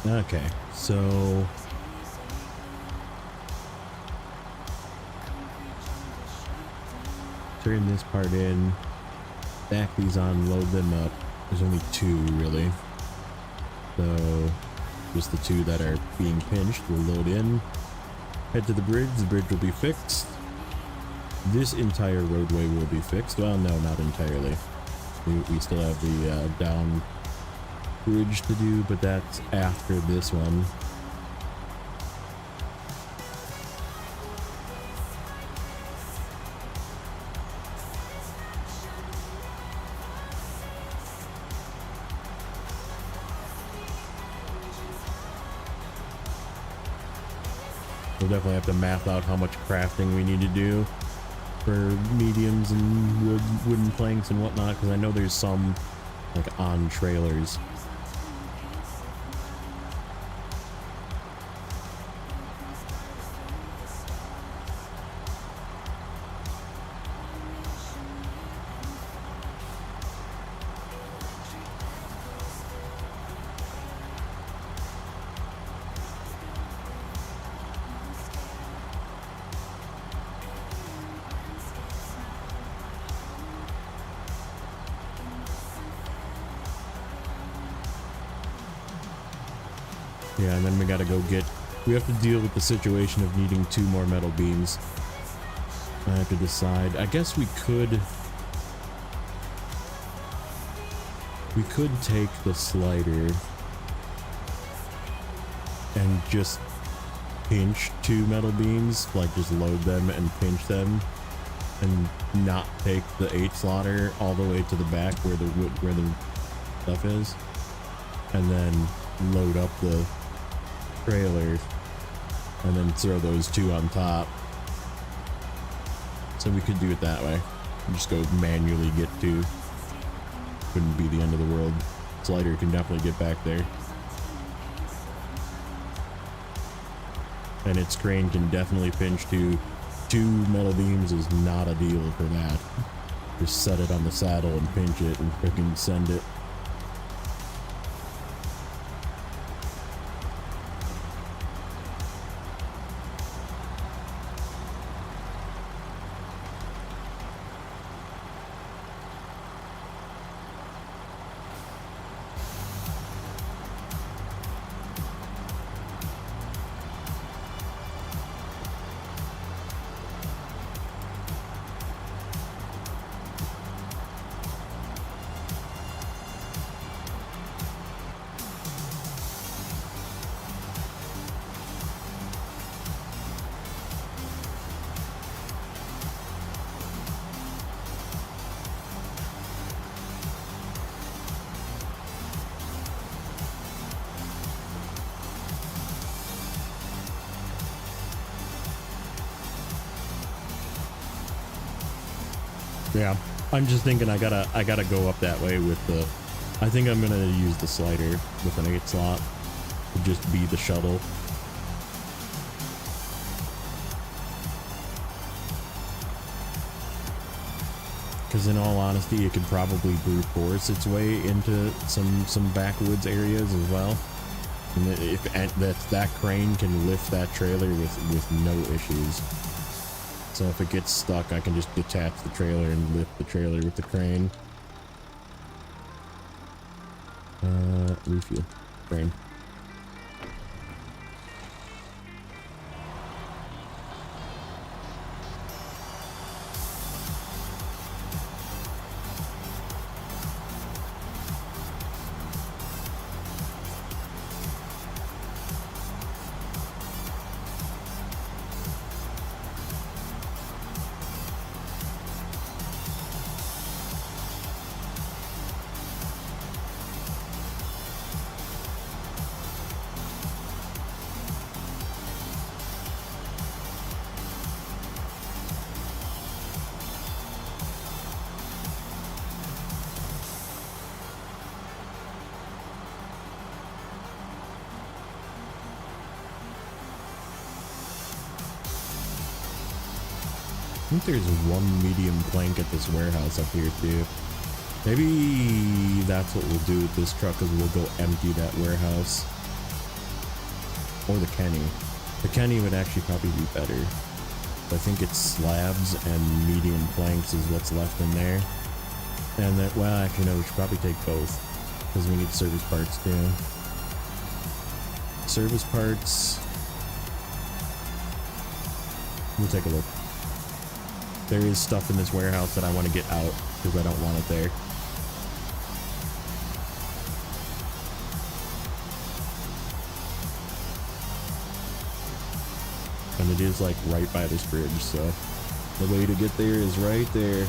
Okay, so turn this part in, stack these on, load them up. There's only two really, so just the two that are being pinched will load in, head to the bridge will be fixed. This entire roadway will be fixed. Well, no, not entirely. We still have the down bridge to do, but that's after this one. We'll definitely have to math out how much crafting we need to do for mediums and wooden planks and whatnot, because I know there's some like on trailers. Yeah, and then we gotta go we have to deal with the situation of needing 2 more metal beams. I have to decide. I guess we could take the slider and just pinch 2 metal beams, like just load them and pinch them, and not take the 8 slaughter all the way to the back where the stuff is, and then load up the trailers and then throw those 2 on top. So we could do it that way. Just go manually get 2. Wouldn't be the end of the world. Slider can definitely get back there. And its crane can definitely pinch 2. 2 metal beams is not a deal for that. Just set it on the saddle and pinch it and freaking send it. Yeah, I'm just thinking I gotta go up that way with the. I think I'm gonna use the slider with an 8 slot to just be the shuttle. Because in all honesty, it could probably brute force its way into some backwoods areas as well. And if that crane can lift that trailer with no issues. So if it gets stuck, I can just detach the trailer and lift the trailer with the crane. Refuel. Crane. I think there's one medium plank at this warehouse up here too. Maybe that's what we'll do with this truck, is we'll go empty that warehouse. Or the Kenny. The Kenny would actually probably be better. I think it's slabs and medium planks is what's left in there. And that, well, actually no, we should probably take both, because we need service parts too. Service parts. We'll take a look. There is stuff in this warehouse that I want to get out because I don't want it there. And it is like right by this bridge, so the way to get there is right there.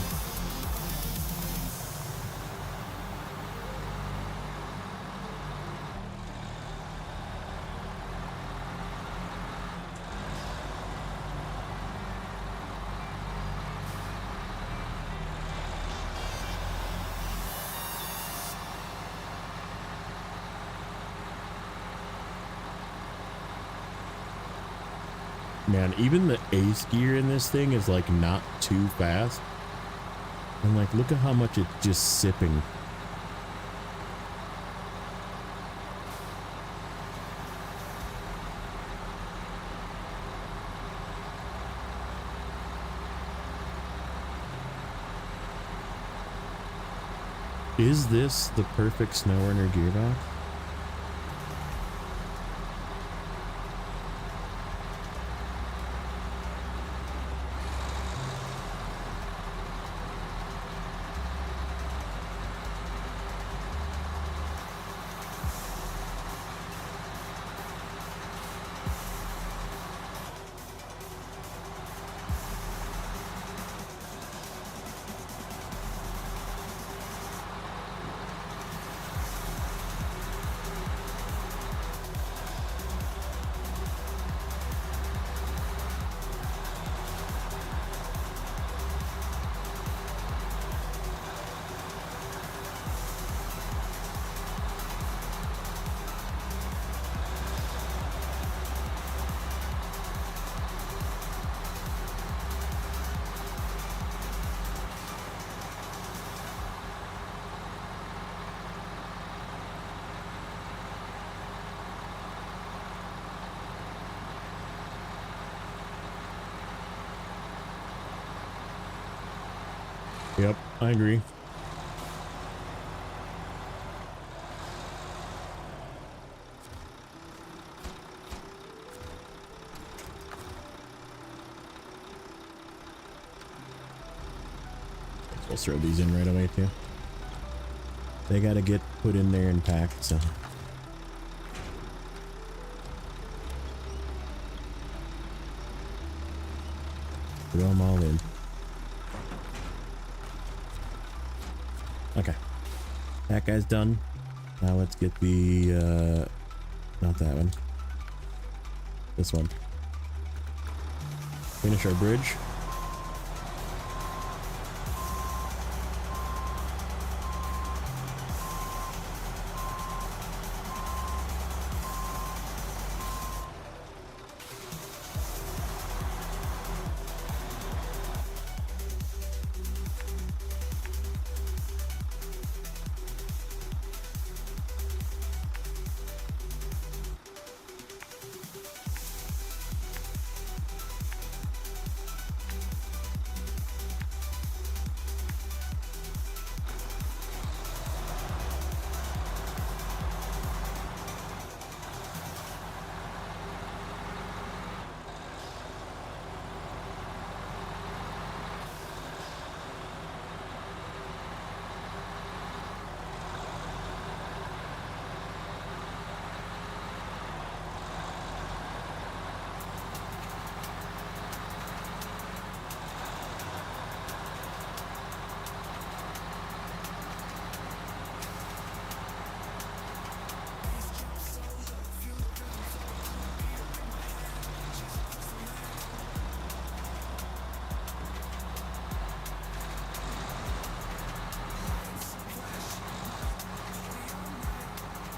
Man, even the ace gear in this thing is like not too fast. And like, look at how much it's just sipping. Is this the perfect Snowrunner gearbox? Yep, I agree. We'll throw these in right away too. They gotta get put in there and packed, so. Throw them all in. Okay, that guy's done. Now let's get the, not that one. This one. Finish our bridge.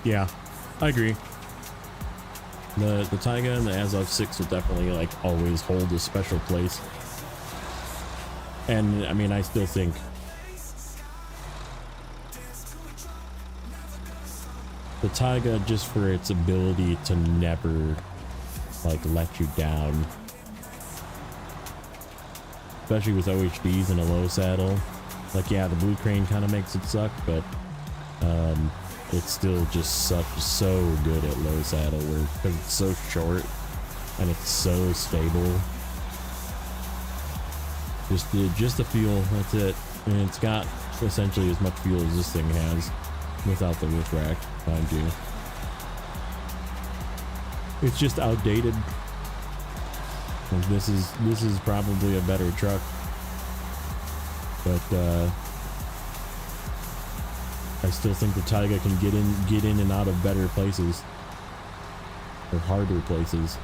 Yeah, I agree. The Taiga and the Azov 6 will definitely like always hold a special place. And I mean, I still think the Taiga, just for its ability to never like let you down, especially with OHDs in a low saddle. Like, yeah, the blue crane kind of makes it suck, but it's still just so good at low saddle work because it's so short and it's so stable. Just the fuel, that's it. And it's got essentially as much fuel as this thing has without the roof rack, mind you. It's just outdated. Like, this is probably a better truck, but I still think the Taiga can get in and out of better places, or harder places.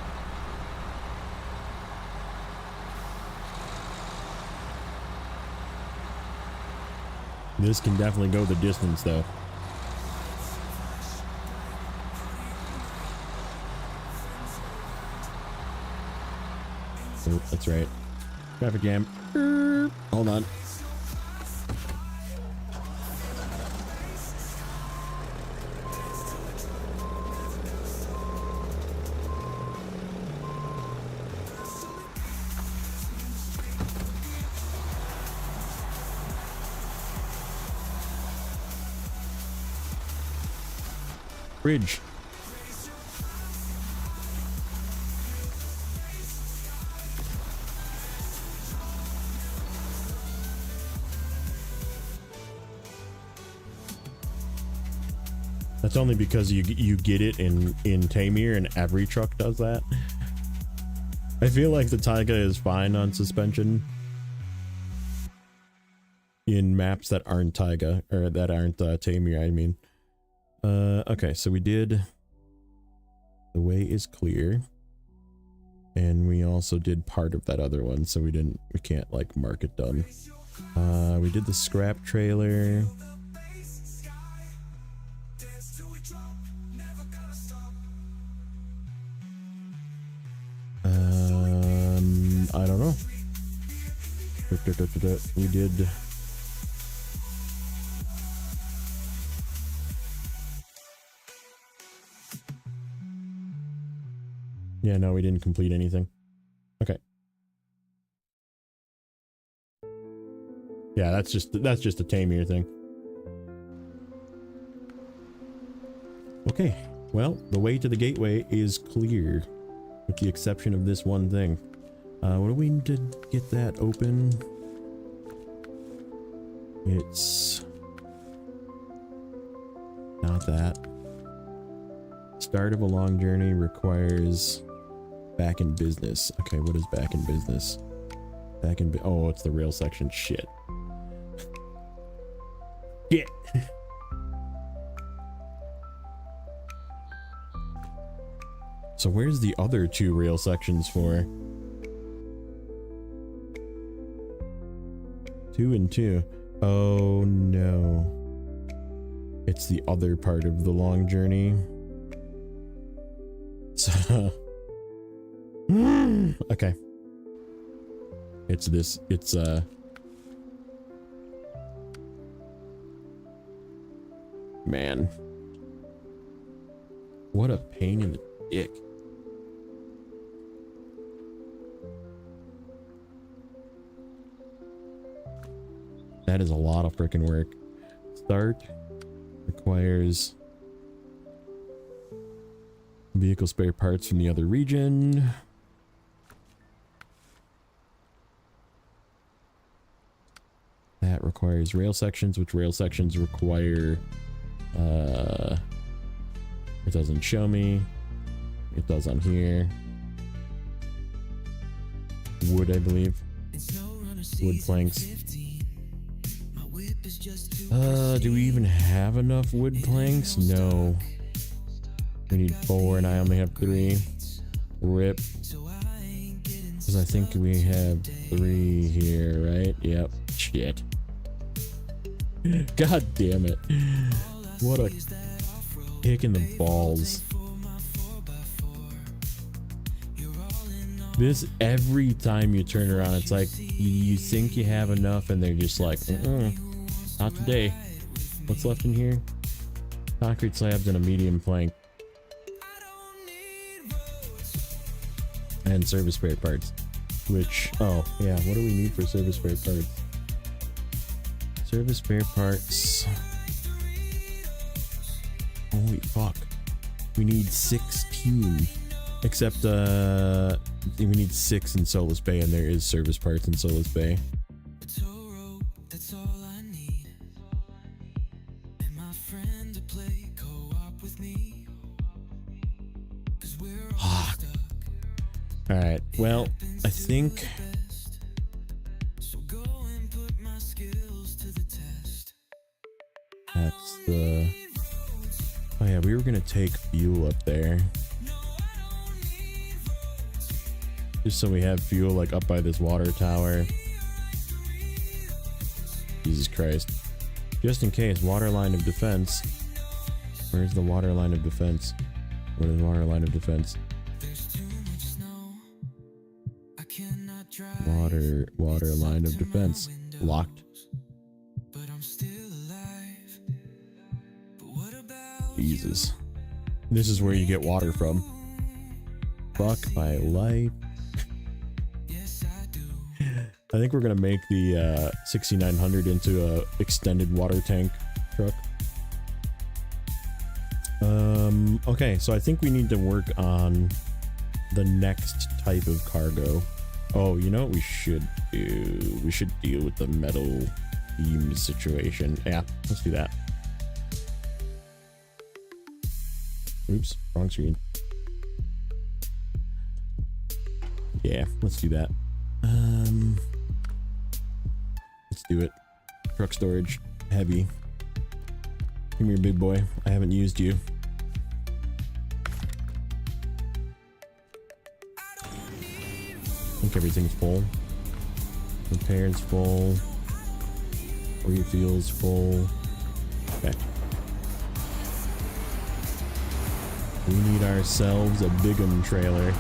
This can definitely go the distance though. Oh, that's right. Traffic jam. Hold on. Bridge. That's only because you get it in Tamir, and every truck does that. I feel like the Taiga is fine on suspension in maps that aren't Taiga, or that aren't Tamir, I mean. Okay, so we did the way is clear, and we also did part of that other one, so we can't like mark it done. We did the scrap trailer. I don't know. We did. Yeah, no, we didn't complete anything. Okay. Yeah, that's just a Tamir thing. Okay, well, the way to the gateway is clear, with the exception of this one thing. What do we need to get that open? It's not that. Start of a long journey requires back in business. Okay, what is back in business? Oh, it's the rail section. Shit. Yeah. So where's the other two rail sections for? 2 and 2. Oh no. It's the other part of the long journey. So okay. It's man. What a pain in the dick. That is a lot of freaking work. Start requires vehicle spare parts from the other region. That requires rail sections, which rail sections require it doesn't show me. It does on here. Wood, I believe. Wood planks. Do we even have enough wood planks? No. We need 4 and I only have 3. Rip. Because I think we have 3 here, right? Yep. Shit. God damn it. What a Kicking the balls. This, every time you turn around, it's like you think you have enough and they're just like, not today. What's left in here? Concrete slabs and a medium plank. And service spare parts. Which, oh yeah, what do we need for service spare parts? Service spare parts. Holy fuck. We need 16. Except, we need 6 in Solus Bay, and there is service parts in Solus Bay. Alright, well, I think that's the... Oh yeah, we were gonna take fuel up there. Just so we have fuel, like, up by this water tower. Jesus Christ. Just in case, water line of defense. Where's the water line of defense? What is water line of defense? Water line of defense. Locked. Jesus. This is where you get water from. Fuck my life. I think we're gonna make the 6900 into a extended water tank truck. Okay, so I think we need to work on the next type of cargo. Oh, you know what we should do? We should deal with the metal beam situation. Yeah, let's do that. Oops, wrong screen. Yeah, let's do that. Let's do it. Truck storage, heavy. Come here, big boy. I haven't used you. I think everything's full. Repair's full. Refuel's full. Okay. We need ourselves a big-um trailer.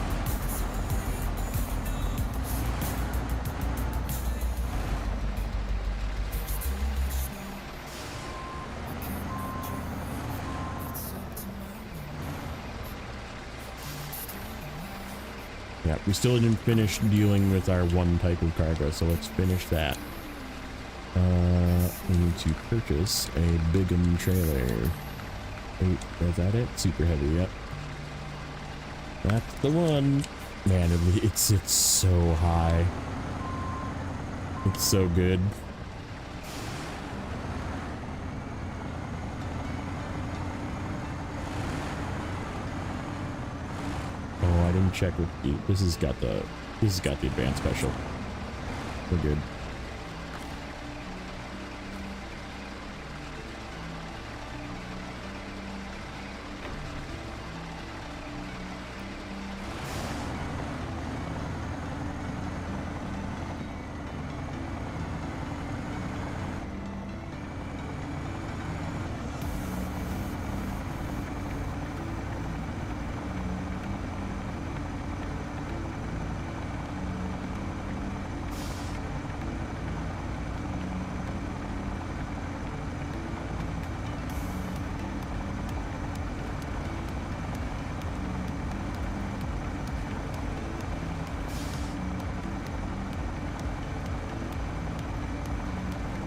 Yeah, we still didn't finish dealing with our one type of cargo, so let's finish that. We need to purchase a big-um trailer. Wait, is that it? Super heavy, yep. That's the one. Man, it's so high. It's so good. Oh, I didn't check with you. This has got the advanced special. We're good.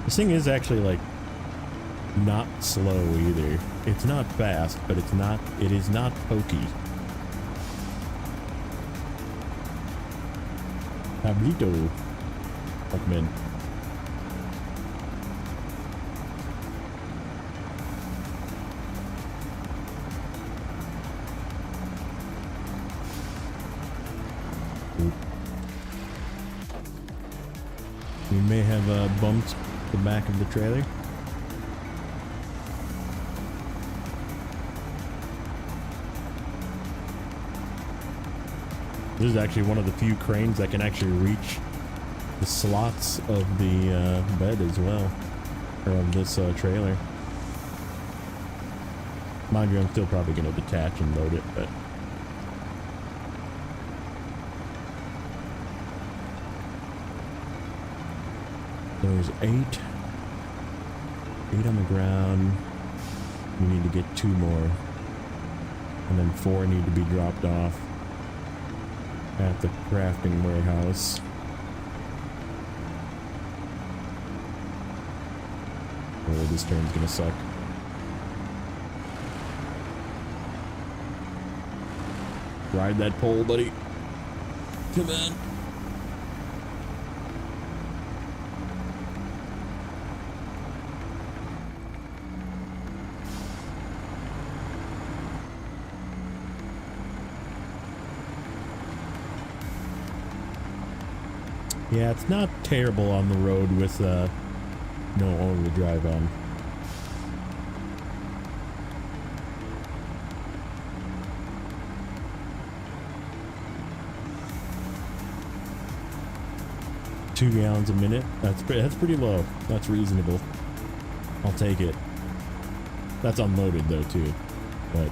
This thing is actually like not slow either. It's not fast, but it is not pokey. Pablito. Welcome in. We may have bumped the back of the trailer. This is actually one of the few cranes that can actually reach the slots of the bed as well, or of this trailer. Mind you, I'm still probably going to detach and load it, but... There's 8. 8 on the ground. We need to get 2 more. And then 4 need to be dropped off at the crafting warehouse. Oh, this turn's gonna suck. Ride that pole, buddy. Come on. Yeah, it's not terrible on the road with no all-wheel drive on. Two gallons a minute. That's pretty low. That's reasonable. I'll take it. That's unloaded though too. But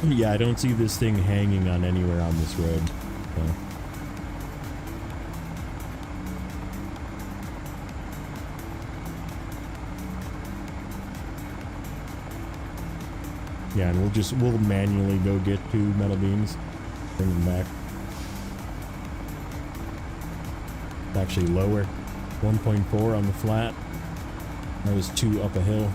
yeah, I don't see this thing hanging on anywhere on this road. So. Yeah, and we'll manually go get 2 metal beams, bring them back. It's actually lower, 1.4 on the flat. That was 2 up a hill.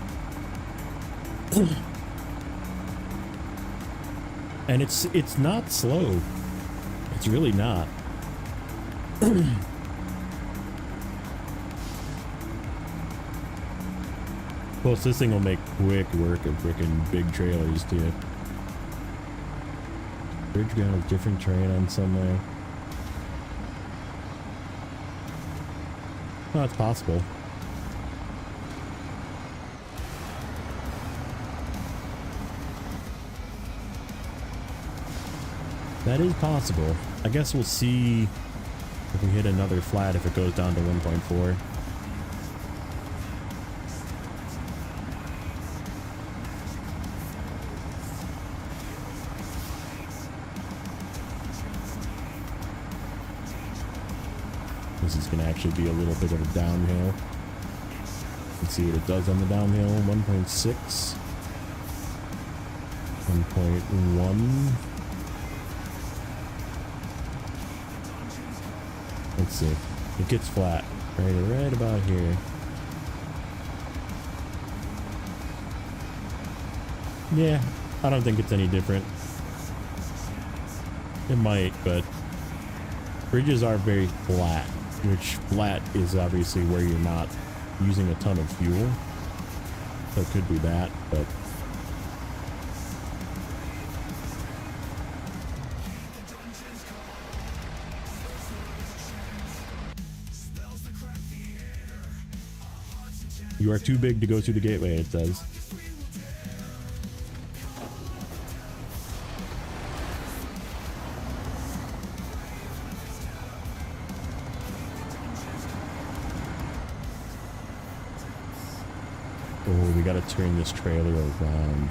And it's not slow. It's really not. Plus, this thing will make quick work of freaking big trailers too. Bridge ground with different terrain on somewhere. Oh, it's possible. That is possible. I guess we'll see if we hit another flat if it goes down to 1.4. This is going to actually be a little bit of a downhill. Let's see what it does on the downhill. 1.6. 1.1. Let's see. It gets flat. Right about here. Yeah, I don't think it's any different. It might, but bridges are very flat. Which flat is obviously where you're not using a ton of fuel. So it could be that, but you are too big to go through the gateway, it says. Oh, we gotta turn this trailer around.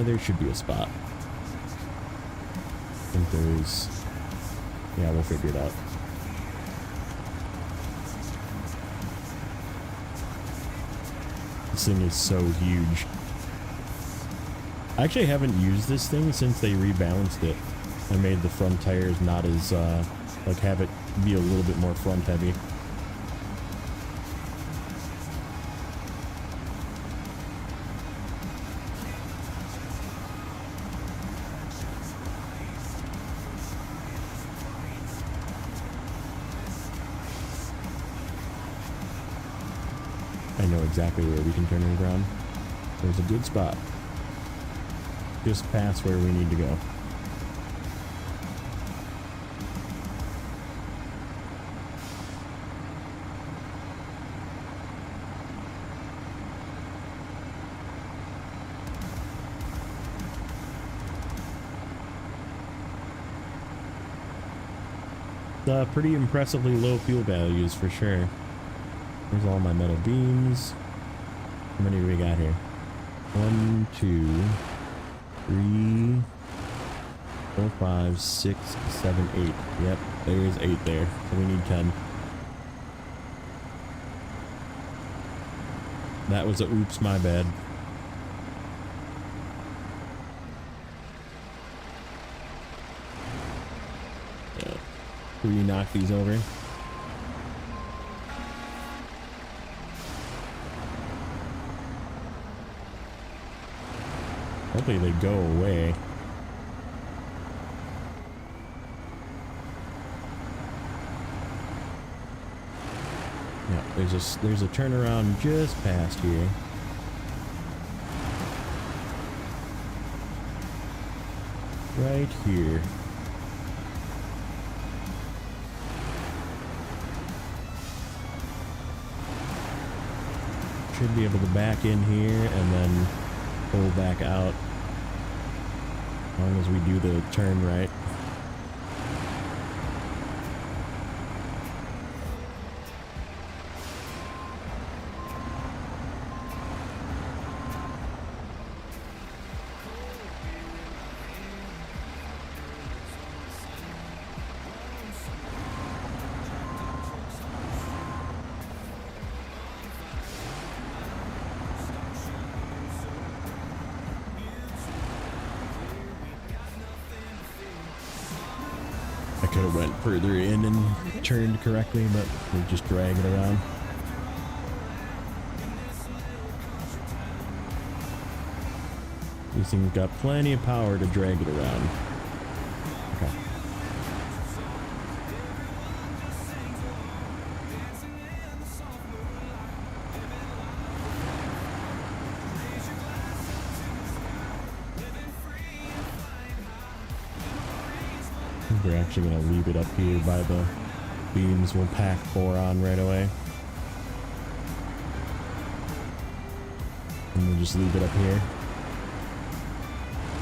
There should be a spot. I think there is. Yeah, we'll figure it out. This thing is so huge. I actually haven't used this thing since they rebalanced it. I made the front tires not as, like have it be a little bit more front heavy. I know exactly where we can turn it around. There's a good spot. Just past where we need to go. Pretty impressively low fuel values for sure. There's all my metal beams. How many do we got here? 1, 2, 3, 4, 5, 6, 7, 8. Yep, there's 8 there. So we need 10. That was a oops, my bad. Yeah. Will you knock these over? Hopefully they go away. Yeah, there's a turnaround just past here. Right here. Should be able to back in here and then pull back out. As long as we do the turn right. I could have went further in and turned correctly, but we just drag it around. These things got plenty of power to drag it around. Okay. We're actually going to leave it up here by the beams. We'll pack 4 on right away. And we'll just leave it up here.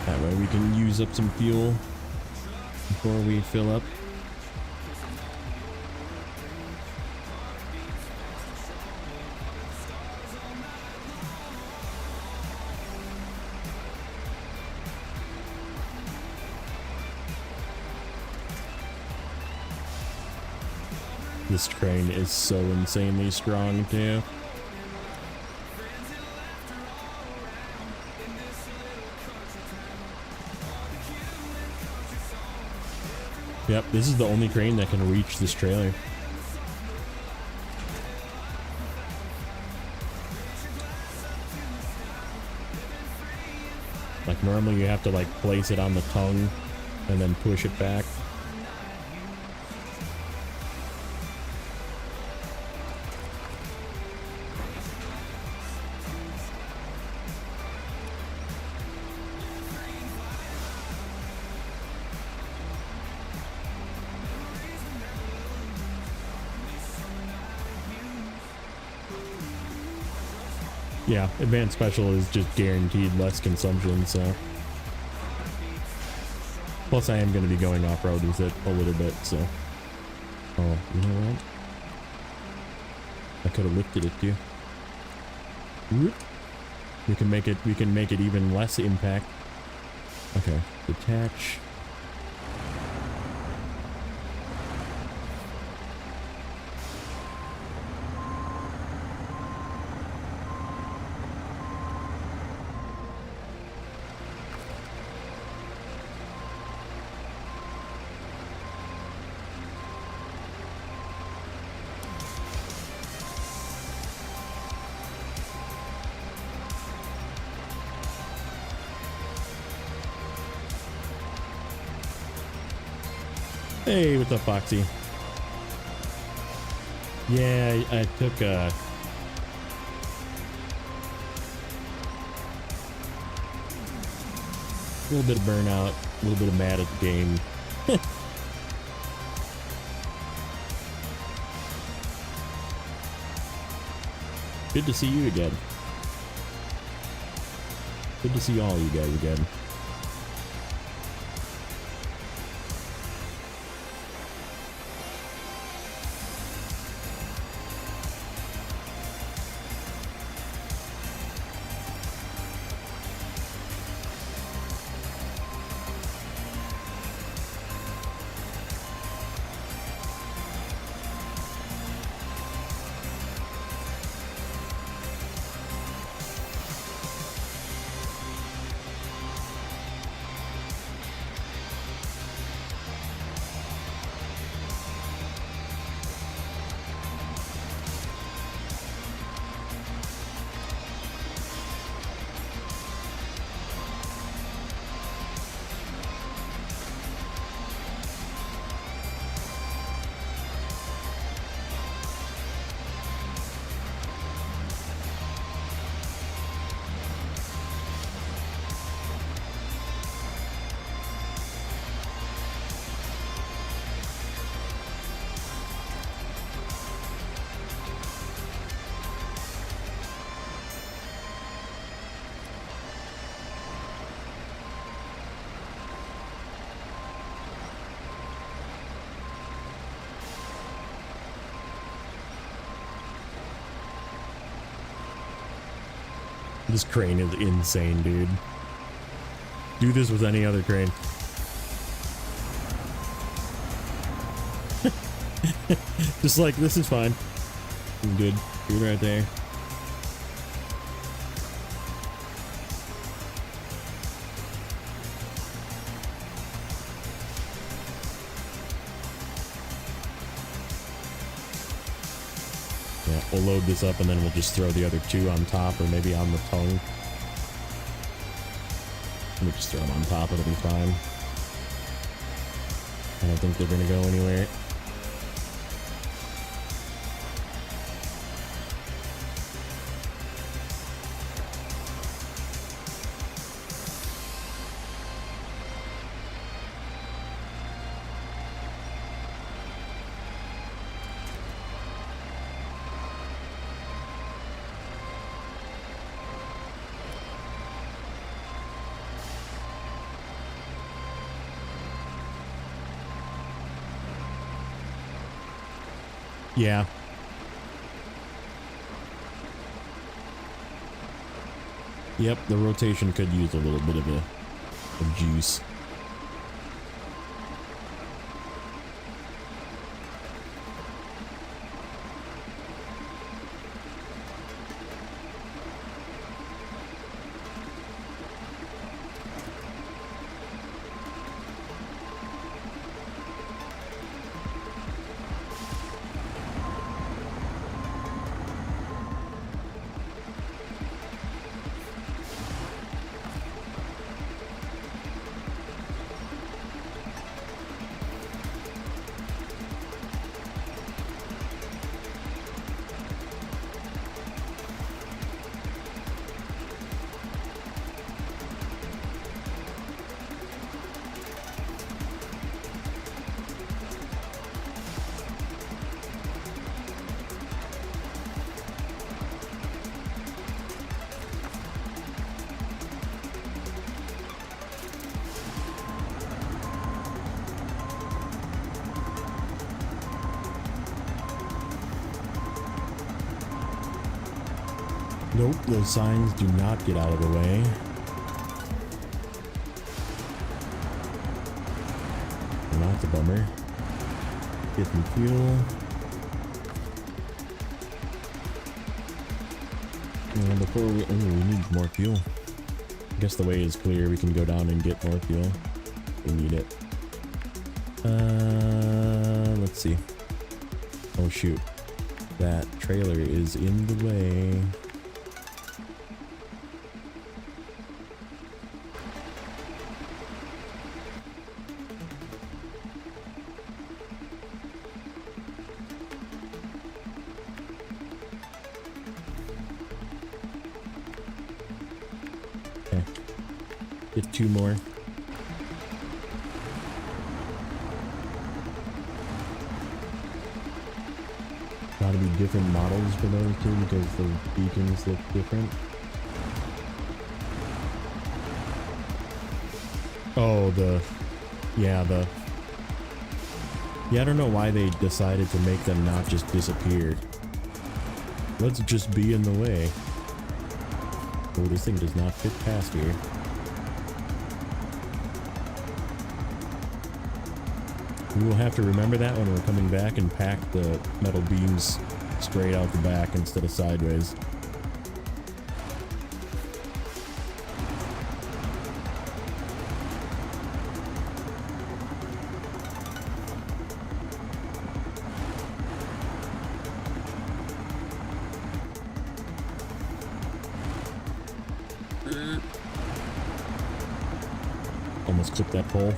That way we can use up some fuel before we fill up. This train is so insanely strong too. Yep, this is the only train that can reach this trailer. Like normally you have to like place it on the tongue and then push it back. Yeah, advanced special is just guaranteed less consumption, so. Plus I am going to be going off-road with it a little bit, so. Oh, you know what? I could have lifted it too. Whoop. We can make it even less impact. Okay, detach. Hey, what's up, Foxy? Yeah, I took a little bit of burnout, a little bit of mad at the game. Good to see you again. Good to see all you guys again. This crane is insane, dude. Do this with any other crane. Just like, this is fine. I'm good. Dude right there. Yeah, we'll load this up and then we'll just throw the other two on top, or maybe on the tongue. Let me just throw them on top, it'll be fine. I don't think they're gonna go anywhere. Yeah. Yep, the rotation could use a little bit of a juice. Nope, those signs do not get out of the way. Well, that's a bummer. Get some fuel. And before we... Oh, we need more fuel. I guess the way is clear. We can go down and get more fuel. We need it. Let's see. Oh, shoot. That trailer is in the way. Get two more. Gotta be different models for those two because the beacons look different. Oh, yeah, I don't know why they decided to make them not just disappear. Let's just be in the way. Oh, this thing does not fit past here. We will have to remember that when we're coming back and pack the metal beams straight out the back instead of sideways. Almost clipped that pole.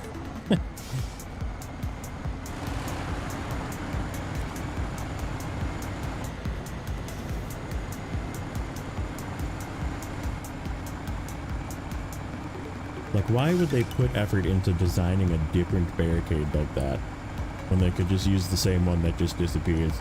Like, why would they put effort into designing a different barricade like that when they could just use the same one that just disappears?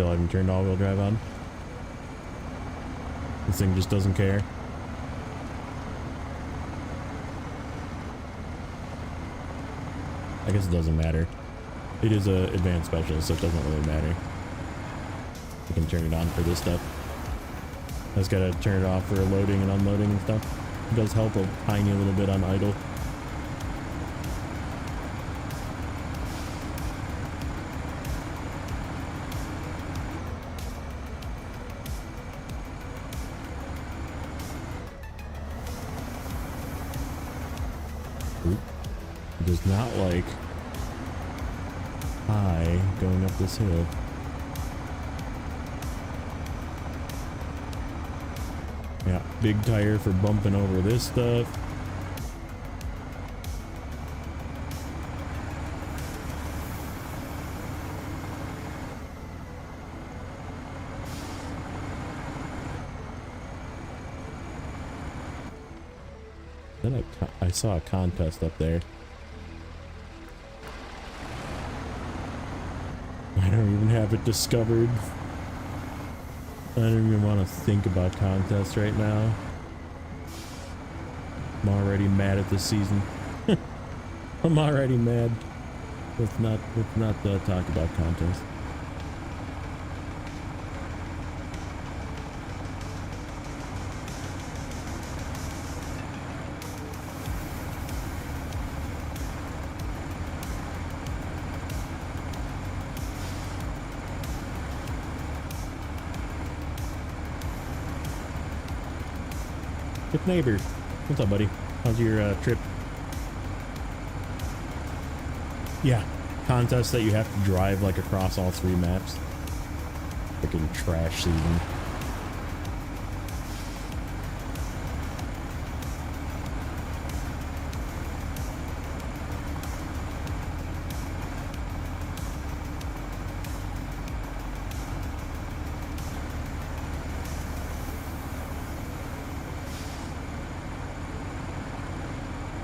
Still haven't turned all-wheel drive on. This thing just doesn't care. I guess it doesn't matter. It is a advanced specialist, so it doesn't really matter. You can turn it on for this stuff. I just gotta turn it off for loading and unloading and stuff. It does help a tiny little bit on idle. Oop. It does not like high going up this hill. Yeah, big tire for bumping over this stuff. Then I saw a contest up there. I don't even have it discovered. I don't even want to think about contests right now. I'm already mad at this season. I'm already mad. Let's not talk about contests. Good neighbor. What's up, buddy? How's your trip? Yeah, contest that you have to drive like across all 3 maps. Freaking trash season.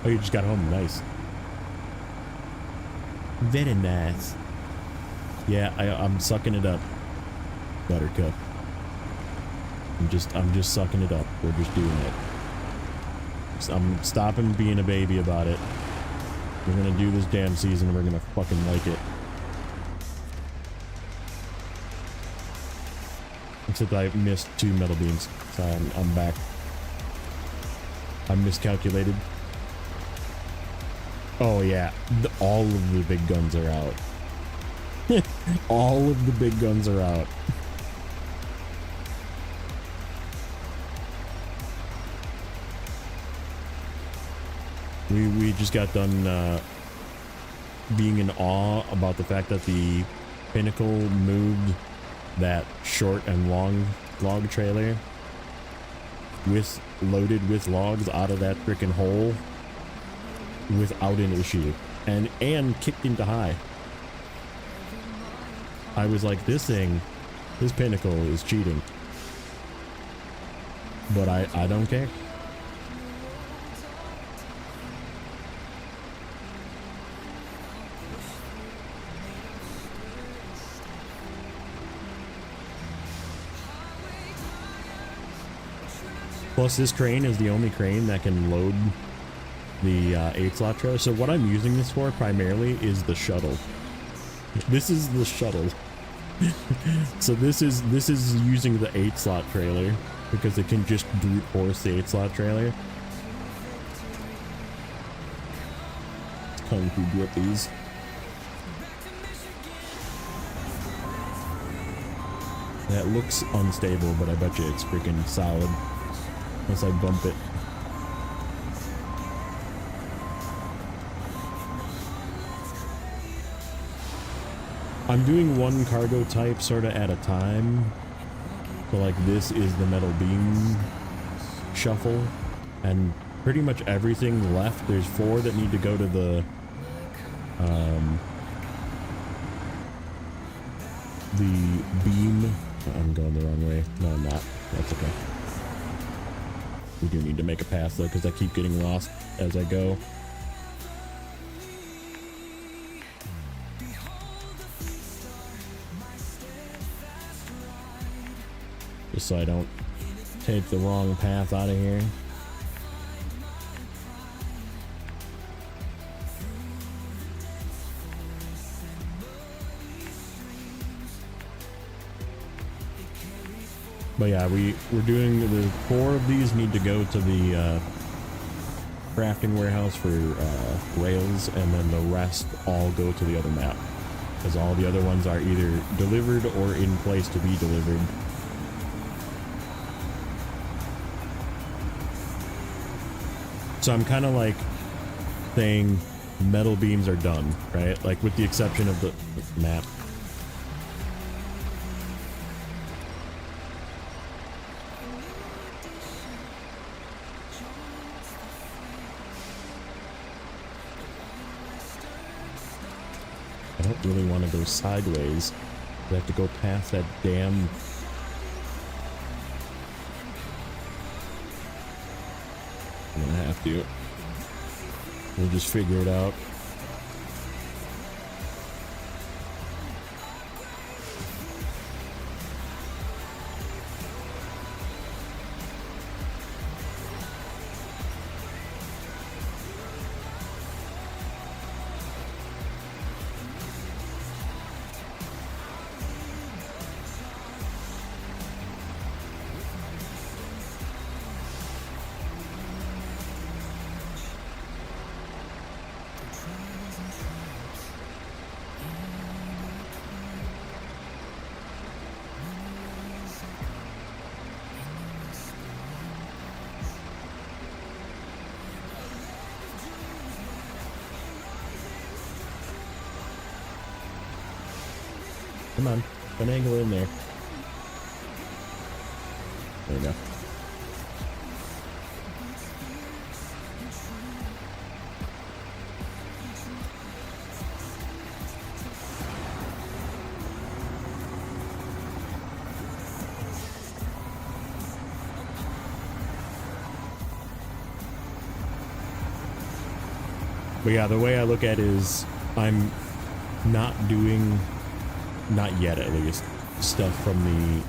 Oh, you just got home. Nice. Very nice. Yeah, I'm sucking it up, Buttercup. I'm just sucking it up. We're just doing it. I'm stopping being a baby about it. We're gonna do this damn season. We're gonna fucking like it. Except I missed 2 metal beams, so I'm back. I miscalculated. Oh yeah, all of the big guns are out. All of the big guns are out. We just got done being in awe about the fact that the Pinnacle moved that short and long log trailer loaded with logs out of that freaking hole without an issue, and kicked into high. I was like, this Pinnacle is cheating, but I don't care. Plus, this crane is the only crane that can load the 8-slot trailer. So what I'm using this for primarily is the shuttle. This is the shuttle. So this is using the 8-slot trailer because it can just brute force the 8-slot trailer. Kung Fu grip these. That looks unstable, but I bet you it's freaking solid once I bump it. I'm doing one cargo type sort of at a time. So like this is the metal beam shuffle, and pretty much everything left. There's 4 that need to go to the beam. I'm going the wrong way. No, I'm not. That's okay. We do need to make a path though, because I keep getting lost as I go. just so I don't take the wrong path out of here. But yeah, we're doing the 4 of these need to go to the crafting warehouse for rails, and then the rest all go to the other map, because all the other ones are either delivered or in place to be delivered. So I'm kind of like saying metal beams are done, right? Like with the exception of the map. I don't really want to go sideways. I have to go past that damn... I'm gonna have to. We'll just figure it out. Come on, finagle in there. There we go. But yeah, the way I look at it is I'm not doing, not yet at least, stuff from the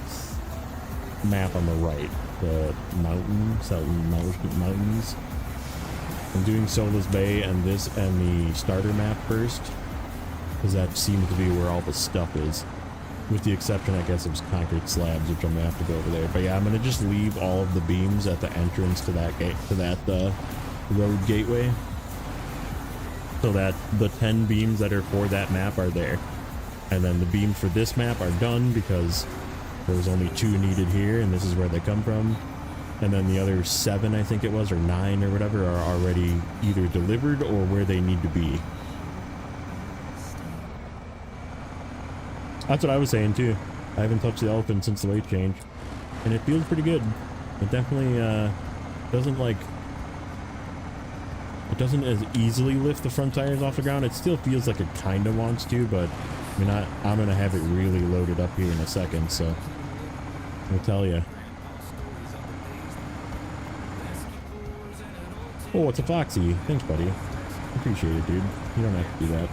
map on the right, the mountains. I'm doing Solace Bay and this and the starter map first, because that seems to be where all the stuff is, with the exception, I guess, of concrete slabs, which I'm gonna have to go over there. But yeah, I'm gonna just leave all of the beams at the entrance to that gate, to that road gateway, so that the 10 beams that are for that map are there. And then the beams for this map are done because there was only 2 needed here, and this is where they come from. And then the other 7, I think it was, or 9 or whatever, are already either delivered or where they need to be. That's what I was saying too. I haven't touched the elephant since the weight change, and it feels pretty good. It definitely doesn't like... It doesn't as easily lift the front tires off the ground. It still feels like it kind of wants to, but I mean, I'm going to have it really loaded up here in a second, so I'll tell you. Oh, it's a Foxy. Thanks, buddy. Appreciate it, dude. You don't have to do that.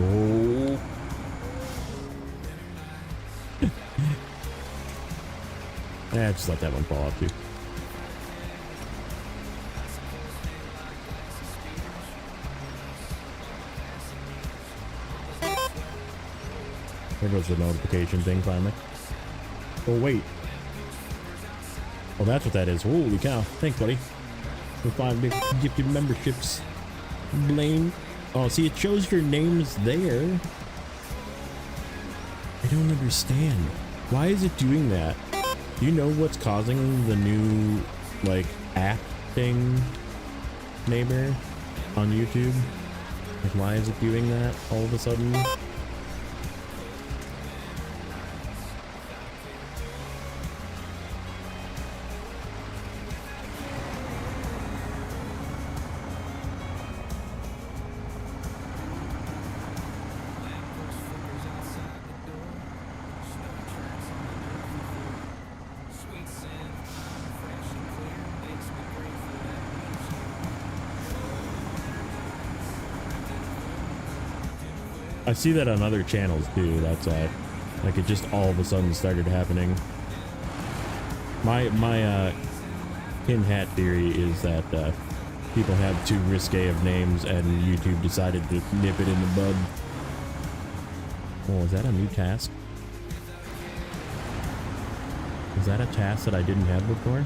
Oh. Just let that one fall off too. There goes the notification thing finally. Oh wait. Oh, that's what that is. Holy cow. Thanks, buddy. For 5 big gifted memberships. Blaine. Oh, see, it shows your names there. I don't understand. Why is it doing that? Do you know what's causing the new, like, app thing neighbor on YouTube. Like, why is it doing that all of a sudden? I see that on other channels too. That's like it just all of a sudden started happening. My tin hat theory is that people have too risque of names and YouTube decided to nip it in the bud. Oh, is that a new task? Is that a task that I didn't have before?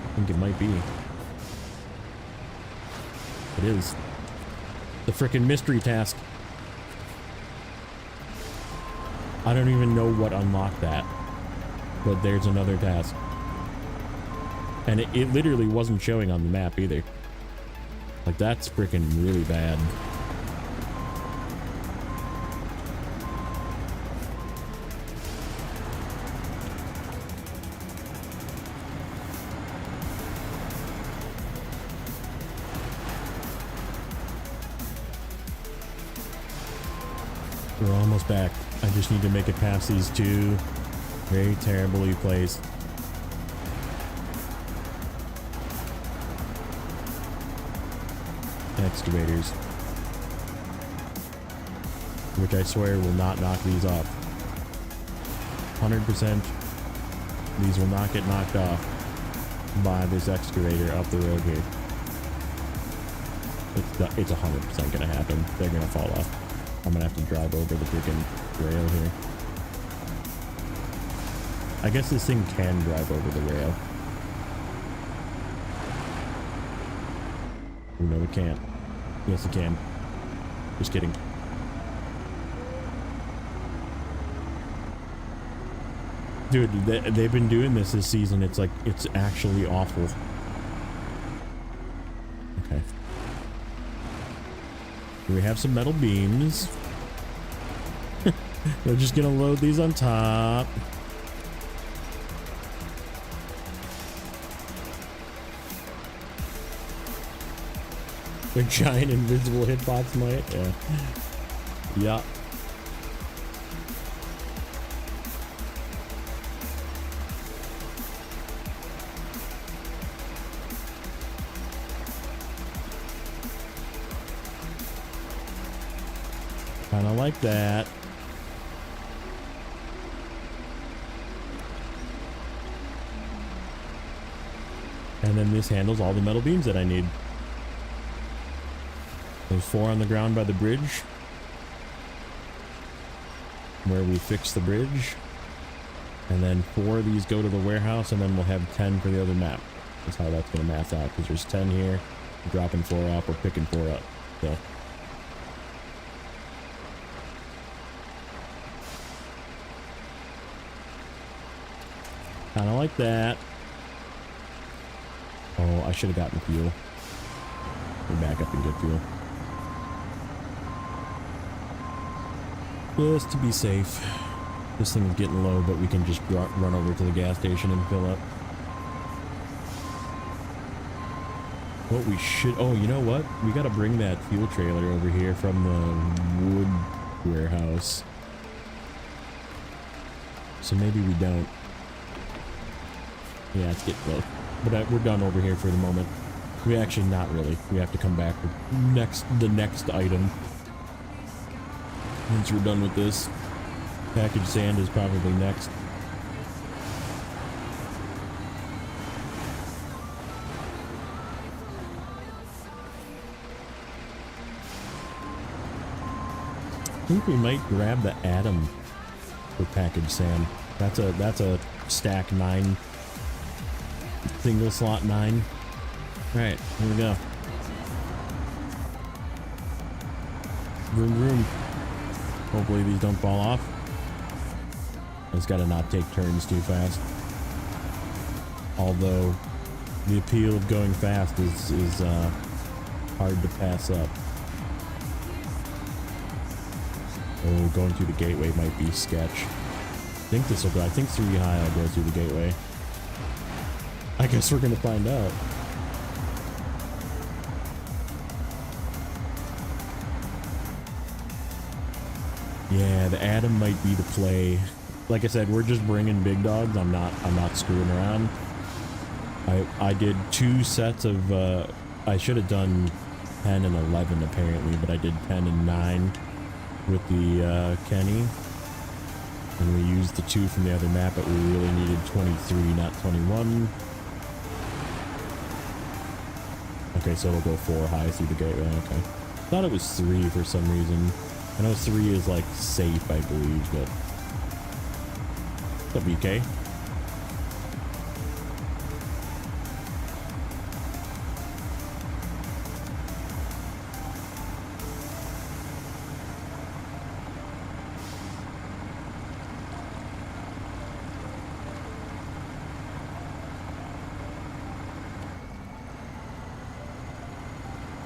I think it might be. It is. The frickin' mystery task. I don't even know what unlocked that, but there's another task. And it literally wasn't showing on the map either. Like, that's frickin' really bad. We're almost back. I just need to make it past these two very terribly placed excavators, which I swear will not knock these off. 100% these will not get knocked off by this excavator up the road here. It's 100% gonna happen. They're gonna fall off. I'm gonna have to drive over the freaking rail here. I guess this thing can drive over the rail. Oh, no, it can't. Yes, it can. Just kidding. Dude, they've been doing this season. It's like, it's actually awful. Okay. We have some metal beams. We're just gonna load these on top. They're giant invisible hitbox might. Yeah. Yeah. Kind of like that. And then this handles all the metal beams that I need. There's 4 on the ground by the bridge, where we fix the bridge. And then 4 of these go to the warehouse, and then we'll have 10 for the other map. That's how that's going to math out, because there's 10 here. We're dropping 4 off, we're picking 4 up. So. Kind of like that. Oh, I should have gotten fuel. We're back up and get fuel. Just to be safe. This thing is getting low, but we can just run over to the gas station and fill up. What we should... Oh, you know what? We gotta bring that fuel trailer over here from the wood warehouse. So maybe we don't. Yeah, it's getting low. But we're done over here for the moment. We actually not really. We have to come back with the next item. Once we're done with this. Packaged sand is probably next. I think we might grab the Atom for packaged sand. That's a stack 9. Single slot 9. Alright, here we go. Vroom vroom. Hopefully these don't fall off. I just gotta not take turns too fast. Although the appeal of going fast is hard to pass up. Oh, going through the gateway might be sketch. I think this will go. I think 3 high I'll go through the gateway. I guess we're gonna find out. Yeah, the Atom might be the play. Like I said, we're just bringing big dogs. I'm not screwing around. I did 2 sets of I should have done 10 and 11 apparently, but I did 10 and 9 with the Kenny. And we used the 2 from the other map, but we really needed 23, not 21. Okay, so it'll go 4 high through the gateway. Okay. Thought it was 3 for some reason. I know 3 is like safe, I believe, but what's up, BK?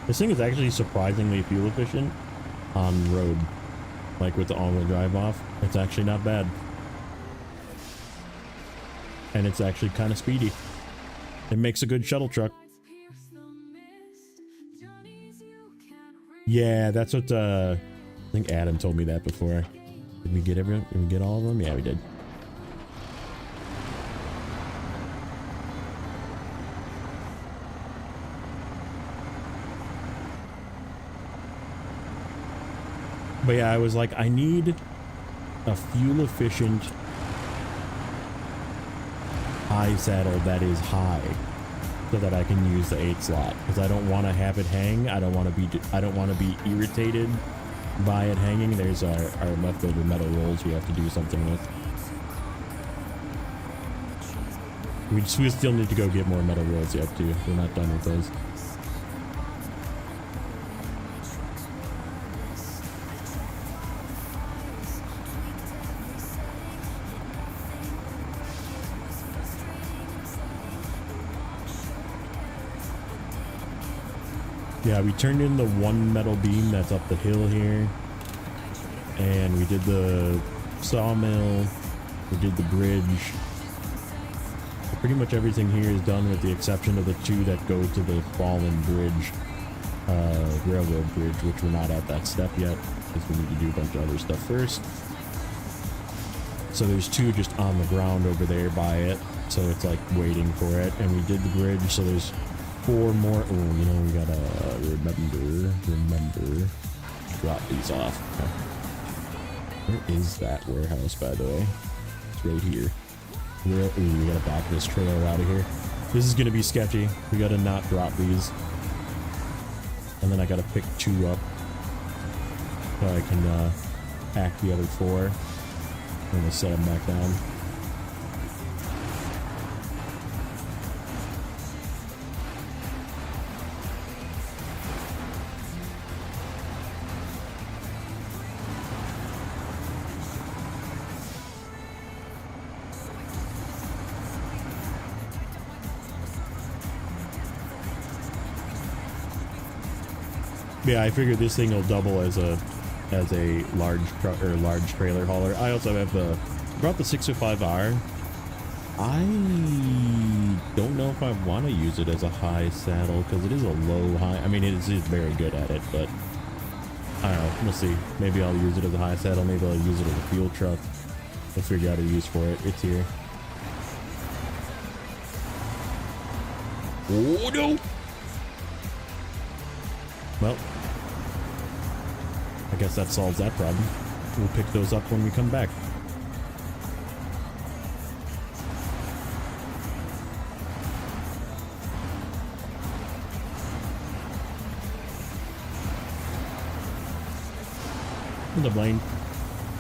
This thing is actually surprisingly fuel efficient on road, like with the all-wheel drive off. It's actually not bad, and it's actually kind of speedy. It makes a good shuttle truck. Yeah, that's what I think Adam told me that before. Did we get everyone? Did we get all of them? Yeah, we did. But yeah, I was like, I need a fuel efficient high saddle that is high so that I can use the 8 slot, because I don't want to have it hang. I don't want to be irritated by it hanging. There's our leftover metal rolls we have to do something with. We still need to go get more metal rolls yet too. We're not done with those. Yeah, we turned in the 1 metal beam that's up the hill here, and we did the sawmill, we did the bridge. Pretty much everything here is done with the exception of the 2 that go to the fallen bridge, railroad bridge, which we're not at that step yet, because we need to do a bunch of other stuff first. So there's 2 just on the ground over there by it, so it's like waiting for it, and we did the bridge, so there's 4 more. Oh, you know, we gotta remember drop these off. Okay. Where is that warehouse, by the way? It's right here. Ooh, we gotta back this trailer out of here. This is gonna be sketchy. We gotta not drop these, and then I gotta pick 2 up so I can pack the other 4. I'm gonna set them back down. Yeah, I figured this thing will double as a large truck or large trailer hauler. I also have brought the 605R. I don't know if I want to use it as a high saddle because it is a low high. I mean, it is very good at it, but I don't know. We'll see. Maybe I'll use it as a high saddle. Maybe I'll use it as a fuel truck. We'll figure out a use for it. It's here. Oh no! Well, I guess that solves that problem. We'll pick those up when we come back. What's up, Blaine?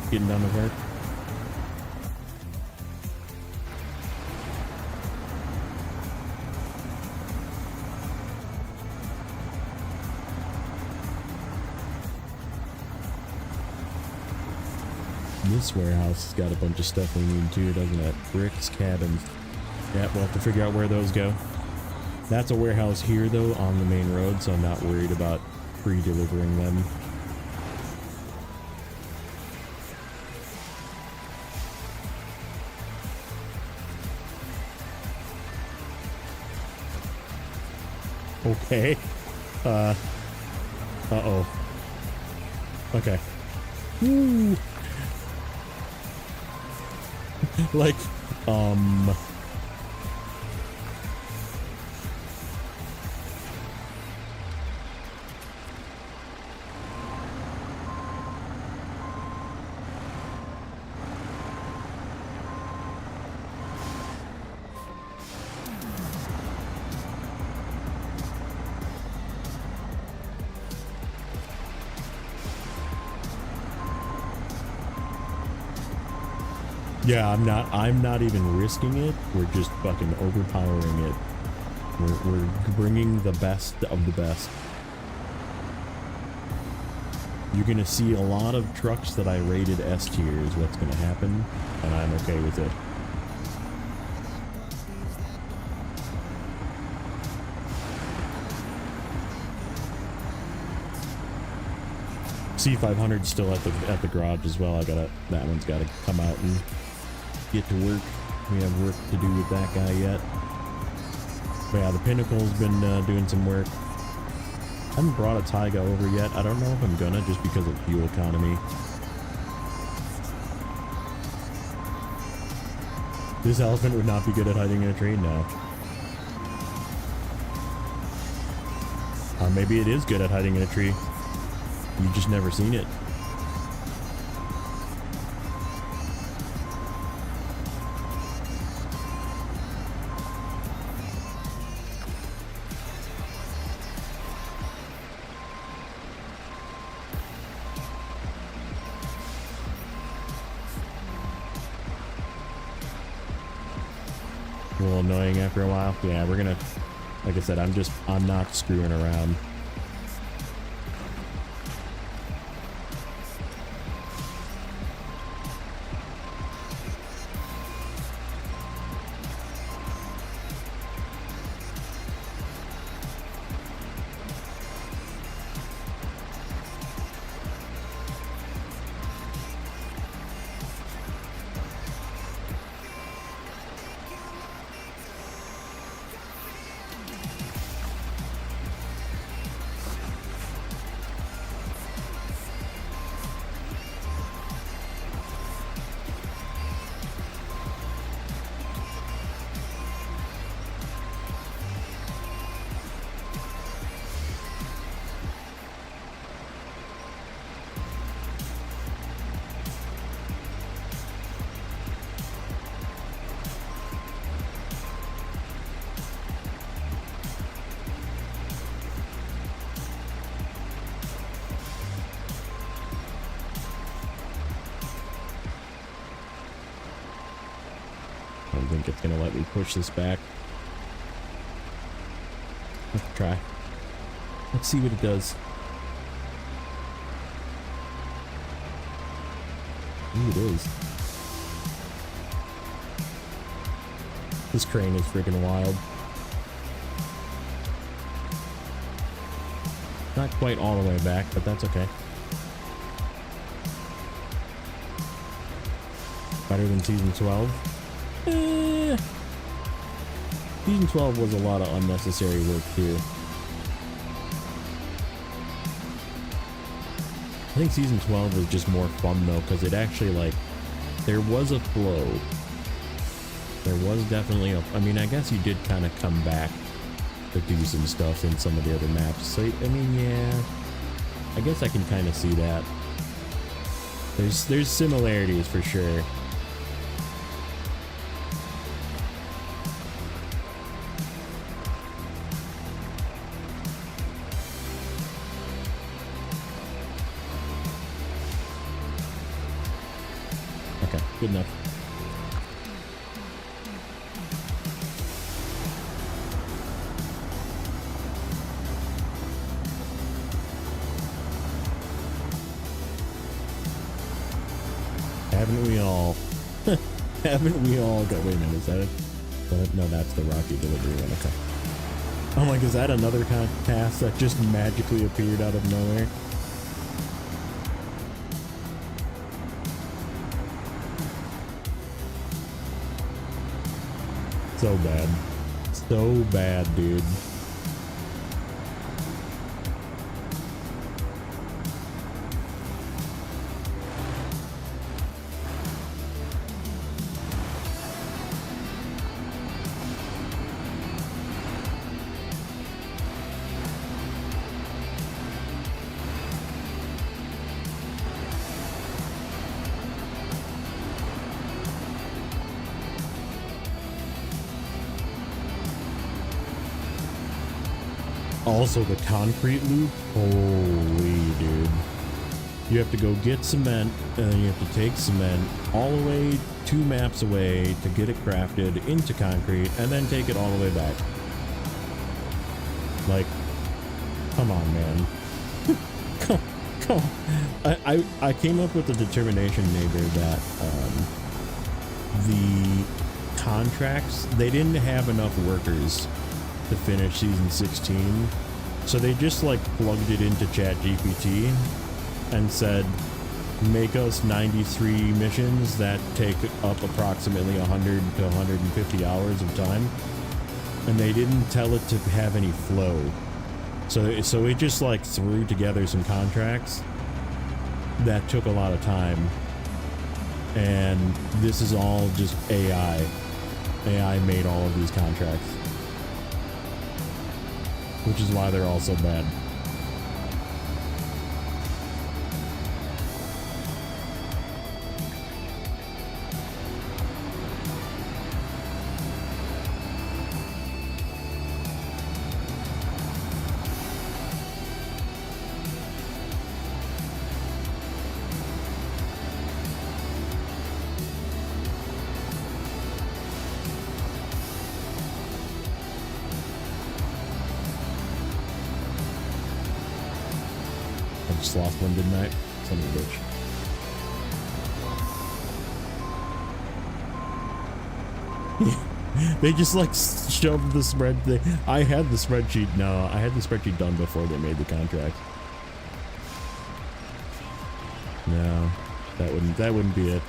Getting done with work. This warehouse has got a bunch of stuff we need too, doesn't it? Bricks, cabins. Yeah, we'll have to figure out where those go. That's a warehouse here though on the main road, so I'm not worried about pre-delivering them. Okay. Uh-oh. Okay. Woo. Like, yeah, I'm not even risking it. We're just fucking overpowering it. We're bringing the best of the best. You're gonna see a lot of trucks that I rated S tier is what's gonna happen, and I'm okay with it. C500's still at the garage as well. That one's gotta come out and get to work. We have work to do with that guy yet. But yeah, the Pinnacle's been doing some work. I haven't brought a Taiga over yet. I don't know if I'm gonna, just because of fuel economy. This elephant would not be good at hiding in a tree now. Or maybe it is good at hiding in a tree. You've just never seen it. A little annoying after a while. Yeah, we're gonna, like I said, I'm not screwing around. I don't think it's gonna let me push this back. Let's try. Let's see what it does. Ooh, it is. This crane is freaking wild. Not quite all the way back, but that's okay. Better than season 12. Season 12 was a lot of unnecessary work too. I think season 12 was just more fun though, because it actually, like, there was a flow. There was definitely a, I mean, I guess you did kind of come back to do some stuff in some of the other maps. So, I mean, yeah, I guess I can kind of see that. There's similarities for sure. Okay, good enough. Haven't we all? Haven't we all got? Wait a minute, is that it? No, that's the Rocky delivery one. Okay. Oh my god, is that another kind of task that just magically appeared out of nowhere? So bad. So bad, dude. Also, the concrete loop, holy dude. You have to go get cement, and then you have to take cement all the way 2 maps away to get it crafted into concrete, and then take it all the way back. Like, come on, man. come on. I came up with the determination, neighbor, that the contracts, they didn't have enough workers to finish season 16, so they just like plugged it into ChatGPT and said, make us 93 missions that take up approximately 100 to 150 hours of time, and they didn't tell it to have any flow. So it just like threw together some contracts that took a lot of time, and this is all just AI. AI made all of these contracts, which is why they're all so bad. I just lost one, didn't I? Son of a bitch. They just like shoved the spread thing. I had the spreadsheet. No, I had the spreadsheet done before they made the contract. No, that wouldn't be it.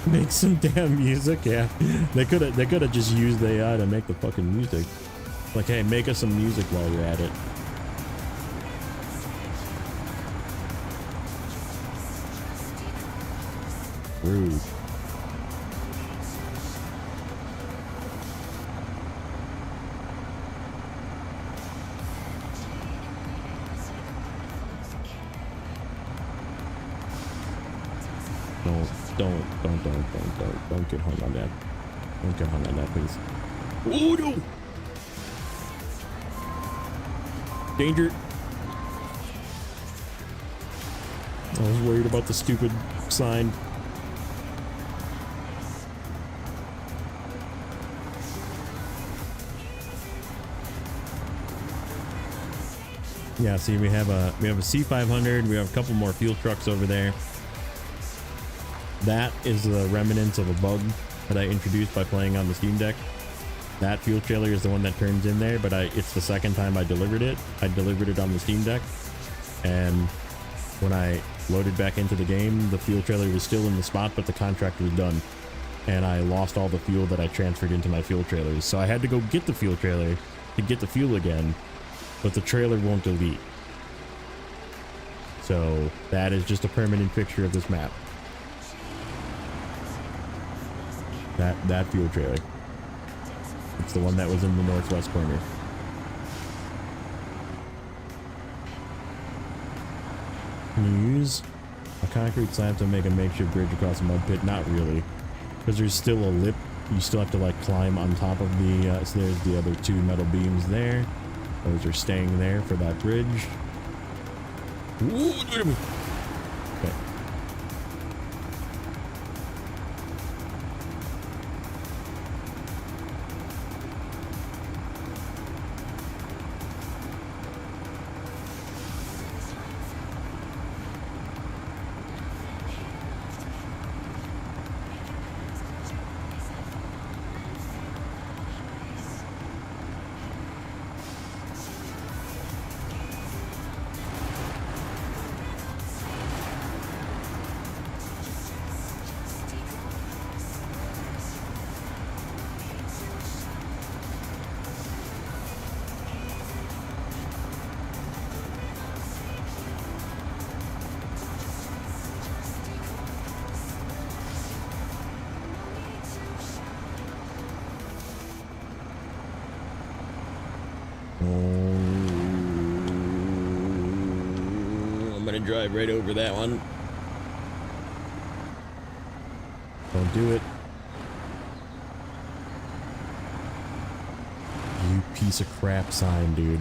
Make some damn music, yeah. They could have just used AI to make the fucking music. Like, hey, make us some music while you're at it. Rude. Don't get hung on that. Don't get hung on that, please. Oh no! Danger! I was worried about the stupid sign. Yeah, see, we have a C500. We have a couple more fuel trucks over there. That is the remnants of a bug that I introduced by playing on the Steam Deck. That fuel trailer is the one that turns in there, but it's the second time I delivered it. I delivered it on the Steam Deck, and when I loaded back into the game, the fuel trailer was still in the spot, but the contract was done, and I lost all the fuel that I transferred into my fuel trailers. So I had to go get the fuel trailer to get the fuel again, but the trailer won't delete. So that is just a permanent fixture of this map. That fuel trailer. It's the one that was in the northwest corner. Can you use a concrete slab to make a makeshift bridge across a mud pit? Not really, because there's still a lip. You still have to like climb on top of the so there's the other 2 metal beams there. Those are staying there for that bridge. Ooh, okay. I'm gonna drive right over that one. Don't do it. You piece of crap sign, dude.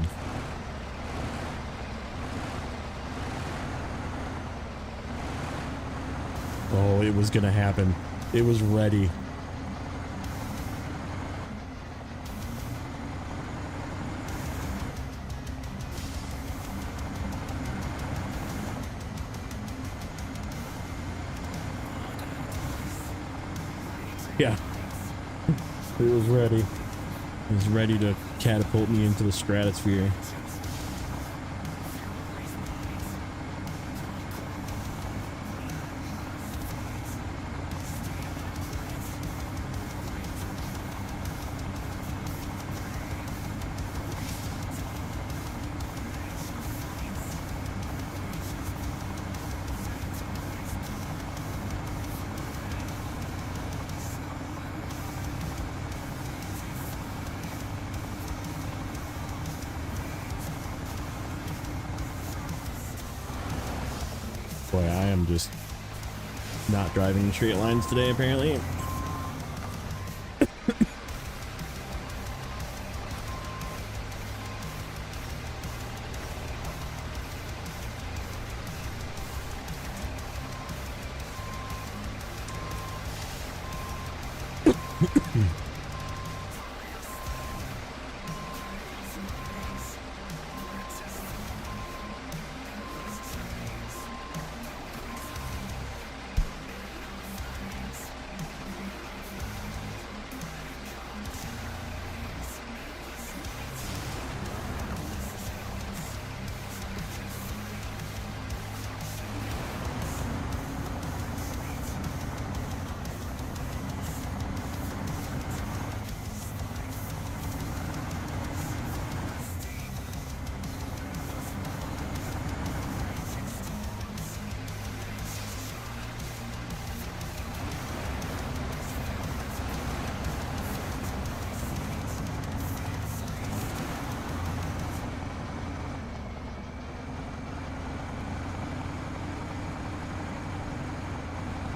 Oh, it was gonna happen. It was ready. Yeah. It was ready. It was ready to catapult me into the stratosphere. Boy, I am just not driving in straight lines today, apparently.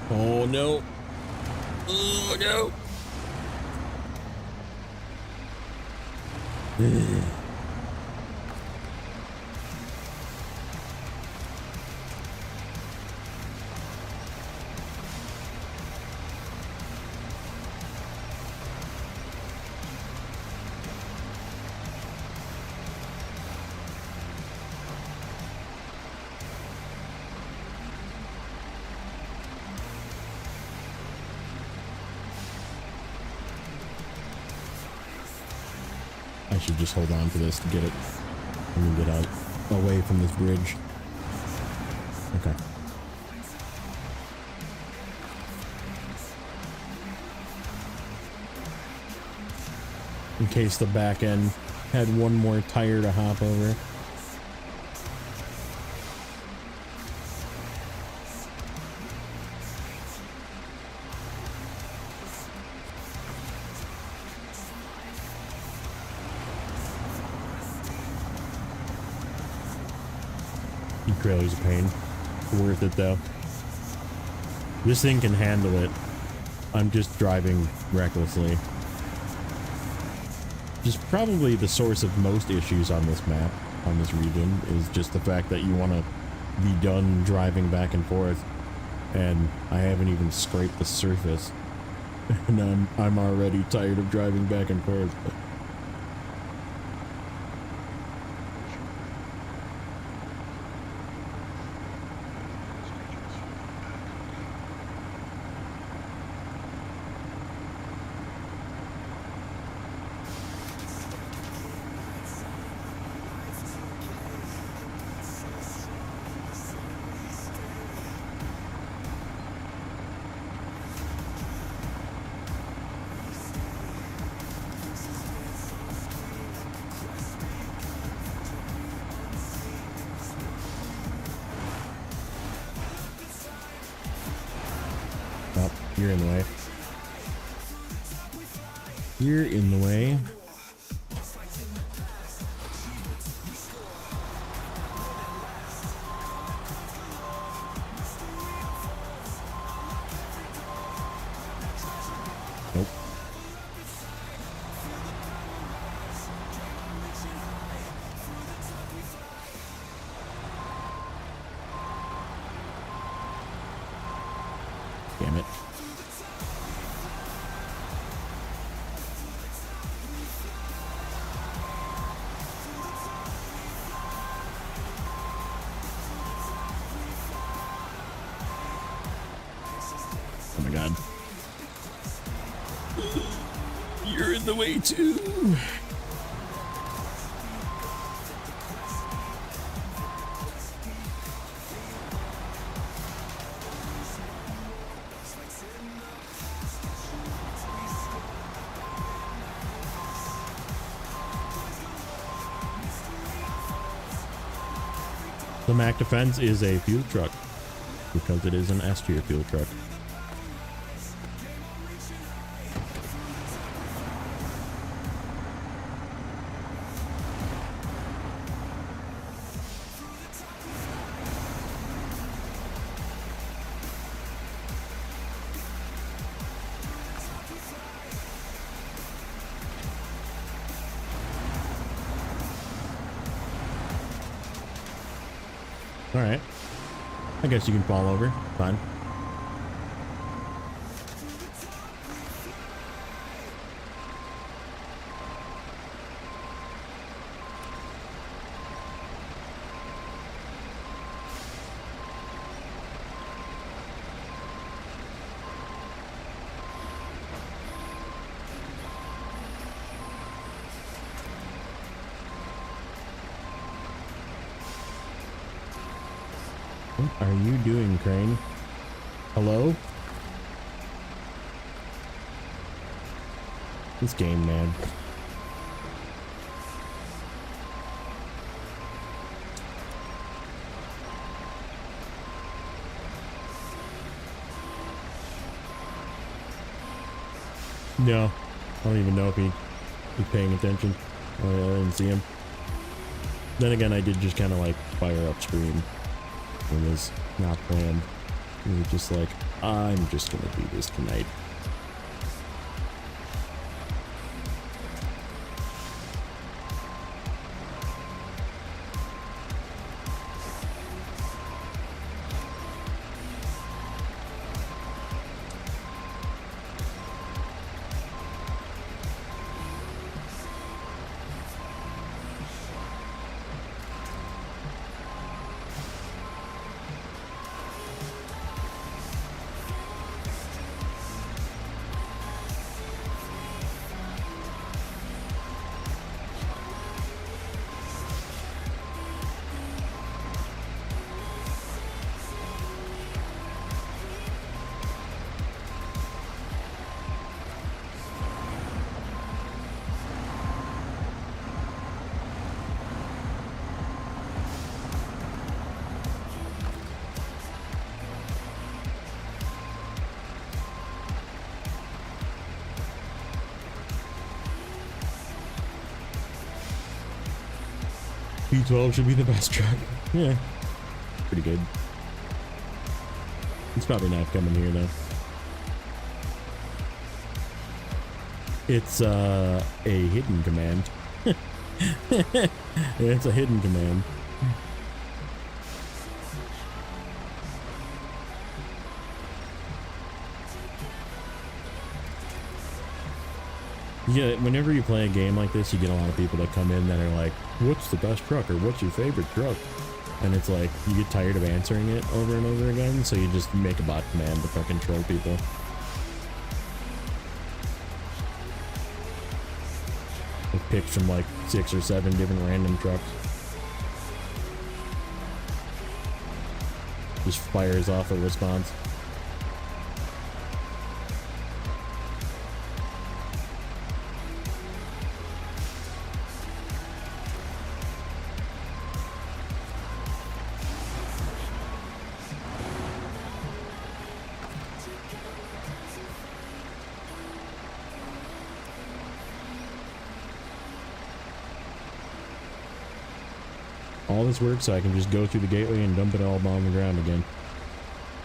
Oh no. Oh no. I should just hold on to this to get it and get out away from this bridge. Okay. In case the back end had one more tire to hop over. Trailer's a pain. Worth it though. This thing can handle it. I'm just driving recklessly. Just probably the source of most issues on this map, on this region, is just the fact that you want to be done driving back and forth, and I haven't even scraped the surface, and I'm already tired of driving back and forth. Oh, you're in the way. You're in the way. Damn it. Oh my god. You're in the way too. The Mac Defense is a fuel truck because it is an S tier fuel truck. All right. I guess you can fall over. Fine. What are you doing, Crane? Hello? This game, man. No, I don't even know if he's paying attention. Oh, yeah, I didn't see him. Then again, I did just kind of like fire upstream. It was not planned. It was just like, I'm just gonna do this tonight. E12 should be the best truck. Yeah, pretty good. It's probably not coming here though. It's a hidden command. It's a hidden command. Yeah, whenever you play a game like this, you get a lot of people that come in that are like, what's the best truck, or what's your favorite truck? And it's like, you get tired of answering it over and over again, so you just make a bot command to fucking troll people. It picks from like 6 or 7 different random trucks. Just fires off a response. All this works so I can just go through the gateway and dump it all on the ground again.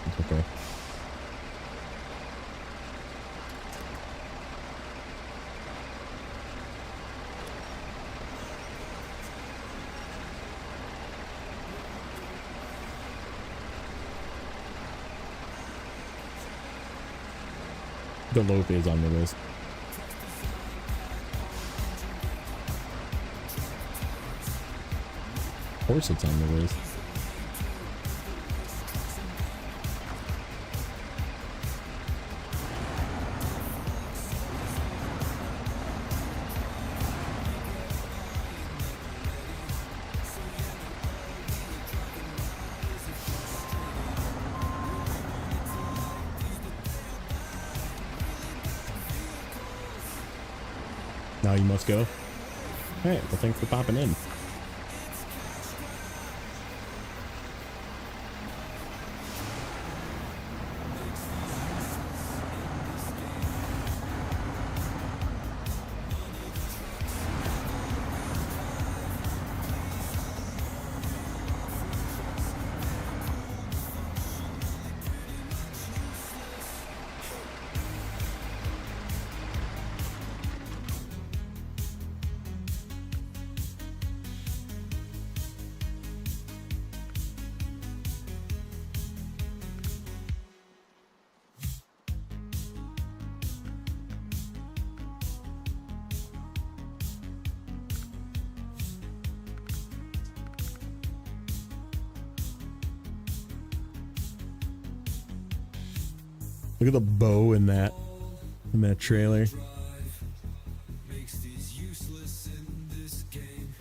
It's okay. The loaf is on the list. Of course it's on the list. Now you must go. All right, well, thanks for popping in. Look at the bow in that trailer. Makes these useless in this game.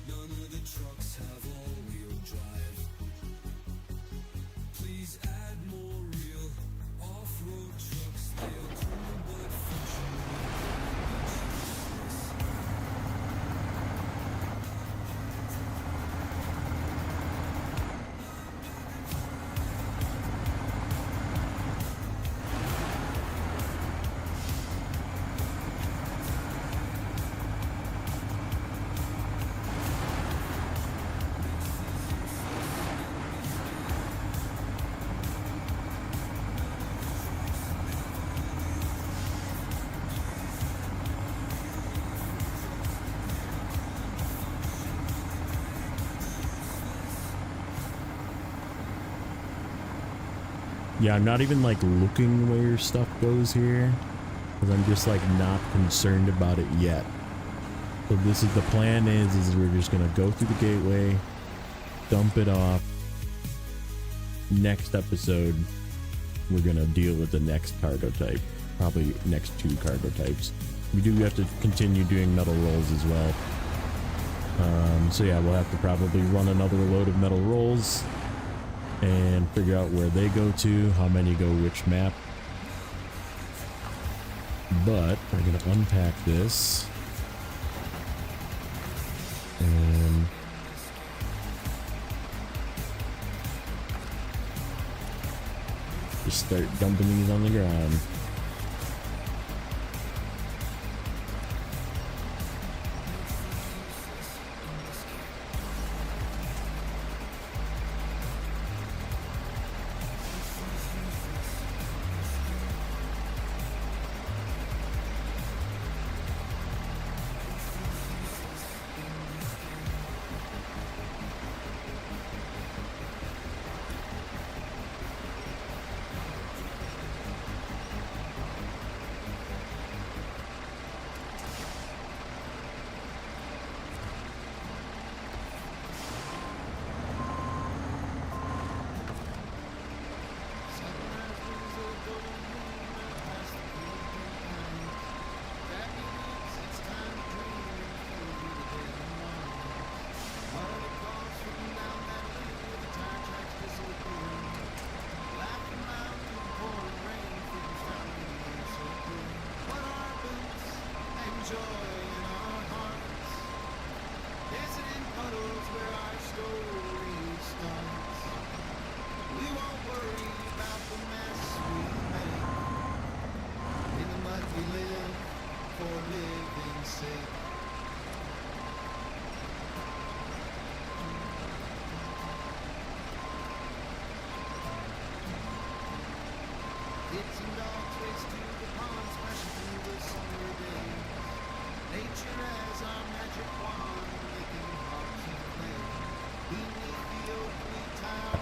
None of the trucks have all-wheel drive. Please add more real off-road trucks. They are cool but functional. Yeah, I'm not even like looking where stuff goes here, because I'm just like not concerned about it yet. So this is the plan is we're just gonna go through the gateway, dump it off. Next episode, we're gonna deal with the next cargo type, probably next 2 cargo types. We do have to continue doing metal rolls as well. So yeah, we'll have to probably run another load of metal rolls and figure out where they go to, how many go which map. But we're gonna unpack this and just start dumping these on the ground.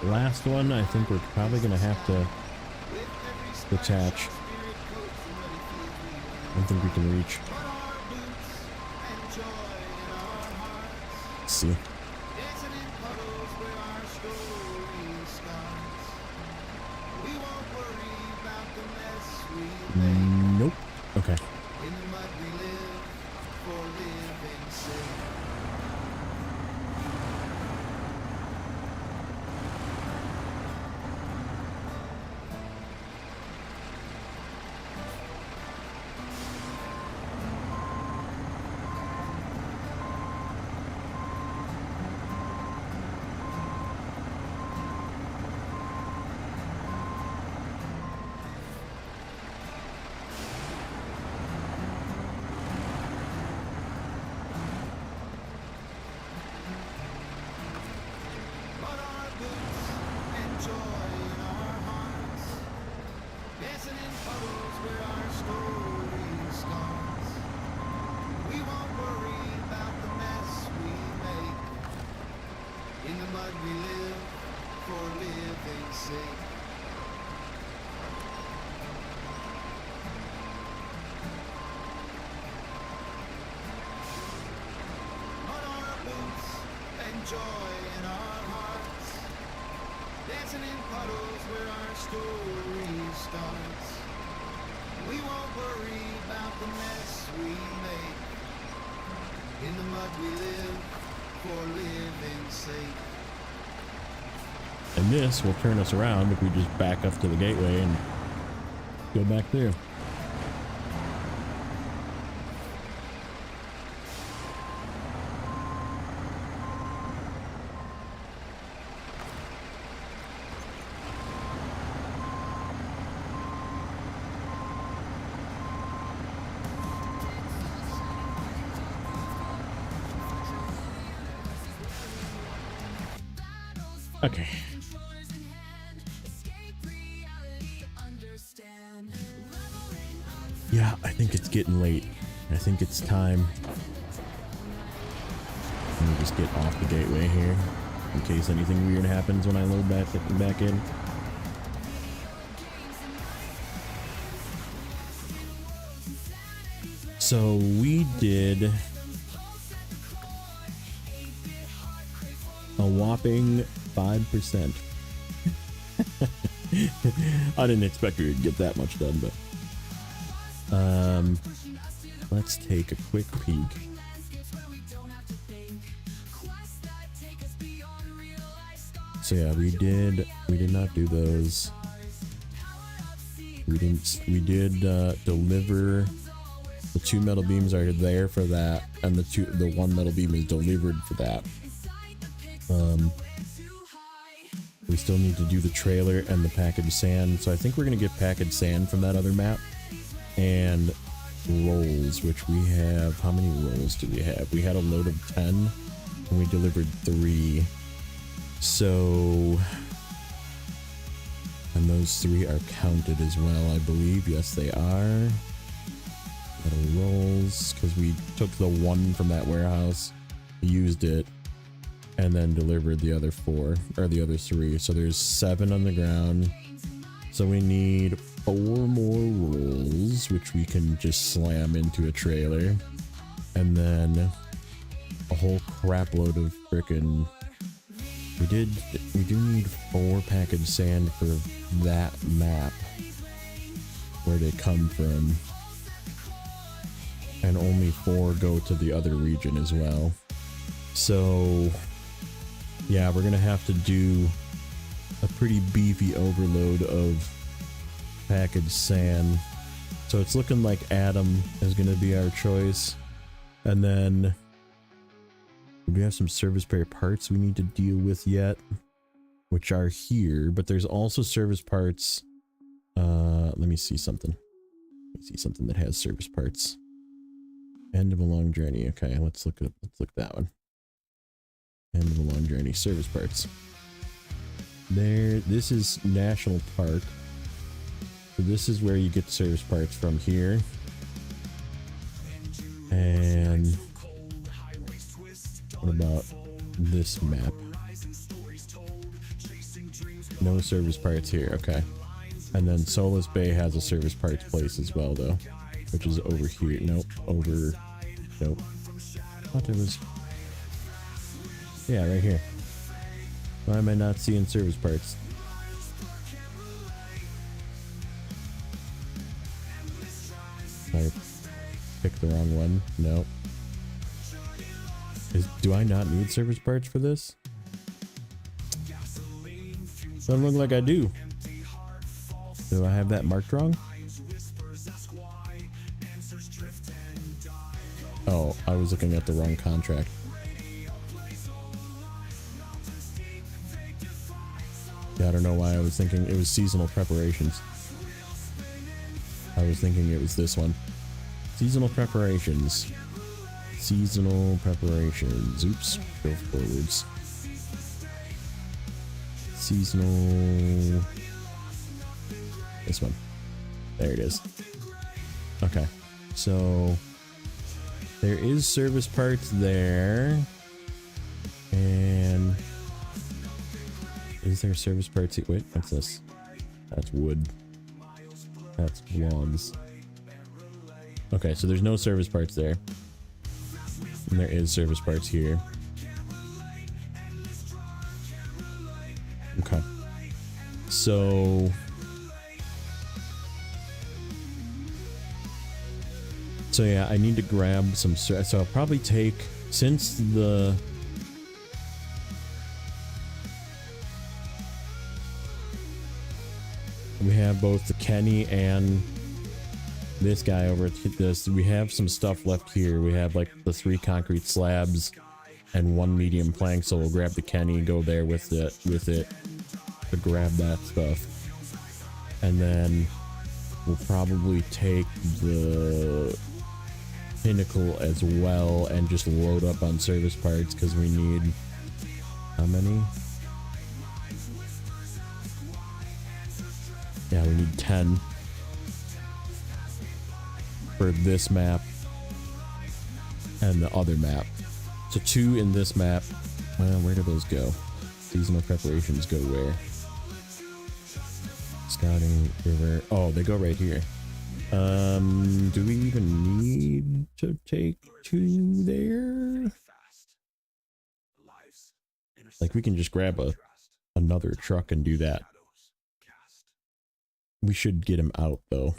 Last one, I think we're probably gonna have to Detach. I don't think we can reach. Let's see. Nope. Okay. And this will turn us around if we just back up to the gateway and go back through. Okay. Yeah, I think it's getting late. I think it's time. Let me just get off the gateway here in case anything weird happens when I load back in. So we did a whopping 5%. I didn't expect we would get that much done, but let's take a quick peek. So yeah, we did not do those. We did deliver. The 2 metal beams are there for that, and the 1 metal beam is delivered for that. We still need to do the trailer and the packaged sand, so I think we're gonna get packaged sand from that other map. And rolls, which we have. How many rolls do we have? We had a load of 10 and we delivered 3. So, and those 3 are counted as well, I believe. Yes, they are. Metal rolls, because we took the 1 from that warehouse, used it, and then delivered the other 4, or the other 3. So there's 7 on the ground. So we need 4 more rolls, which we can just slam into a trailer. And then a whole crap load of frickin'... We do need 4 packaged sand for that map. Where'd it come from? And only 4 go to the other region as well. So yeah, we're gonna have to do a pretty beefy overload of packaged sand. So it's looking like Adam is gonna be our choice. And then we have some service spare parts we need to deal with yet, which are here, but there's also service parts. Let me see something. Let me see something that has service parts. End of a long journey. Okay, let's look that one. End of a long journey. Service parts. There. This is National Park. So this is where you get service parts from here. And what about this map? No service parts here. Okay. And then Solace Bay has a service parts place as well, though, which is over here. Nope, over. Nope. I thought it was. Yeah, right here. Why am I not seeing service parts? I picked the wrong one. Nope. Do I not need service parts for this? Doesn't look like I do. Do I have that marked wrong? Oh, I was looking at the wrong contract. Yeah, I don't know why I was thinking it was seasonal preparations. I was thinking it was this one. Seasonal preparations. Seasonal preparations. Oops, go forwards. Seasonal. This one. There it is. Okay, so there is service parts there. And is there service parts? Wait, what's this? That's wood. That's logs. Okay, so there's no service parts there. And there is service parts here. Okay. So yeah, I need to grab some. So I'll probably take, since the we have both the Kenny and this guy over at this, we have some stuff left here. We have like the 3 concrete slabs and 1 medium plank, so we'll grab the Kenny, go there with it to grab that stuff. And then we'll probably take the Pinnacle as well and just load up on service parts, because we need, how many? Yeah, we need 10 for this map and the other map. So 2 in this map. Well, where do those go? Seasonal preparations go where? Scouting river. Oh, they go right here. Do we even need to take 2 there? Like, we can just grab another truck and do that. We should get him out though.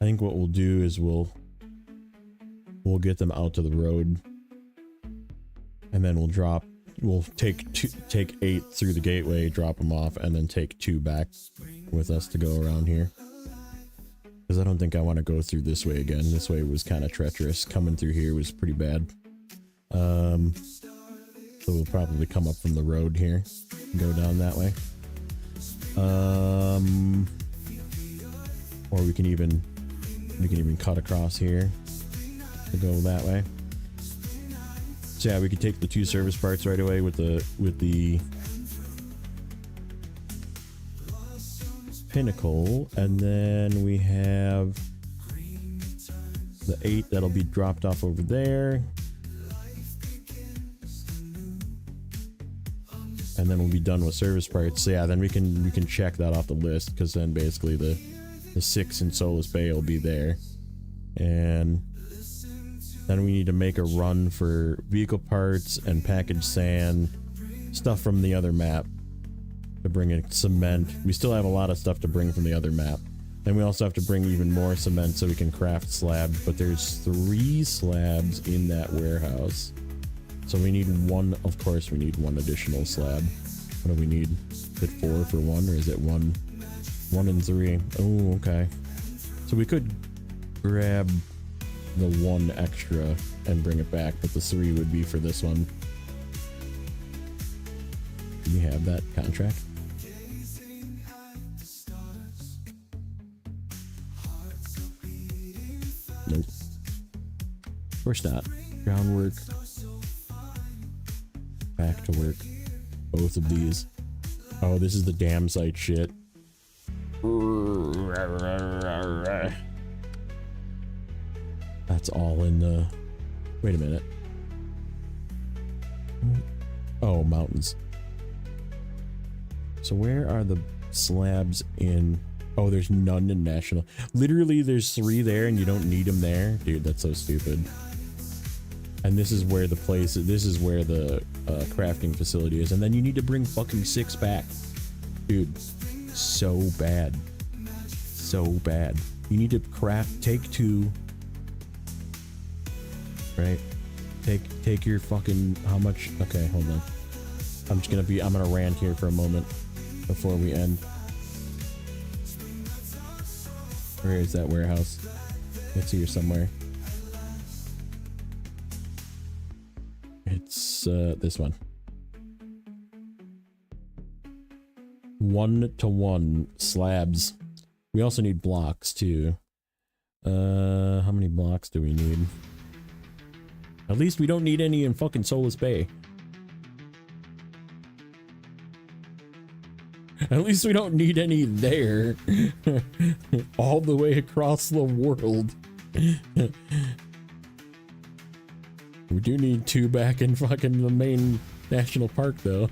I think what we'll do is we'll get them out to the road, and then we'll take 8 through the gateway, drop them off, and then take 2 back with us to go around here. Because I don't think I want to go through this way again. This way was kind of treacherous. Coming through here was pretty bad. So we'll probably come up from the road here and go down that way. Or we can even cut across here to go that way. So yeah, we could take the 2 service parts right away with the Pinnacle, and then we have the 8 that'll be dropped off over there, and then we'll be done with service parts. So yeah, then we can check that off the list, because then basically the 6 in Solace Bay will be there. And then we need to make a run for vehicle parts and package sand, stuff from the other map, to bring in cement. We still have a lot of stuff to bring from the other map. Then we also have to bring even more cement so we can craft slabs, but there's 3 slabs in that warehouse. So we need 1, of course we need 1 additional slab. What do we need? Is it 4 for 1, or is it 1 and 3? Oh, okay. So we could grab the 1 extra and bring it back, but the 3 would be for this one. Do we have that contract? Nope. Of course not. Groundwork. Back to work. Both of these. Oh, this is the dam site shit. That's all in the... Wait a minute. Oh, mountains. So where are the slabs in Oh, there's none in National. Literally, there's 3 there and you don't need them there? Dude, that's so stupid. And this is where the place, this is where the crafting facility is. And then you need to bring fucking 6 back. Dude, so bad. So bad. You need to craft, take 2. Right? Take your fucking, how much? Okay, hold on. I'm gonna rant here for a moment before we end. Where is that warehouse? It's here somewhere. It's this one. 1-to-1 slabs. We also need blocks too. How many blocks do we need? At least we don't need any in fucking Solus Bay. At least we don't need any there. All the way across the world. We do need 2 back in fucking the main national park though.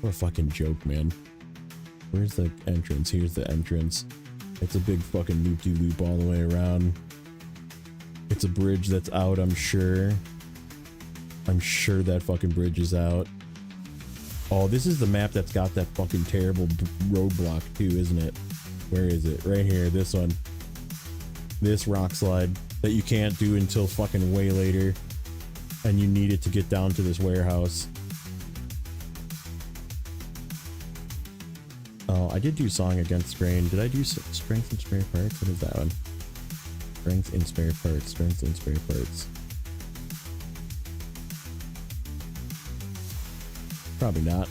What a fucking joke, man. Where's the entrance? Here's the entrance. It's a big fucking loop-de-loop all the way around. It's a bridge that's out, I'm sure. I'm sure that fucking bridge is out. Oh, this is the map that's got that fucking terrible roadblock too, isn't it? Where is it? Right here, this one. This rock slide that you can't do until fucking way later. And you need it to get down to this warehouse. Oh, I did do Song Against Strain. Did I do Strength and Spare Parts? What is that one? Strength and Spare Parts. Strength and Spare Parts. Probably not.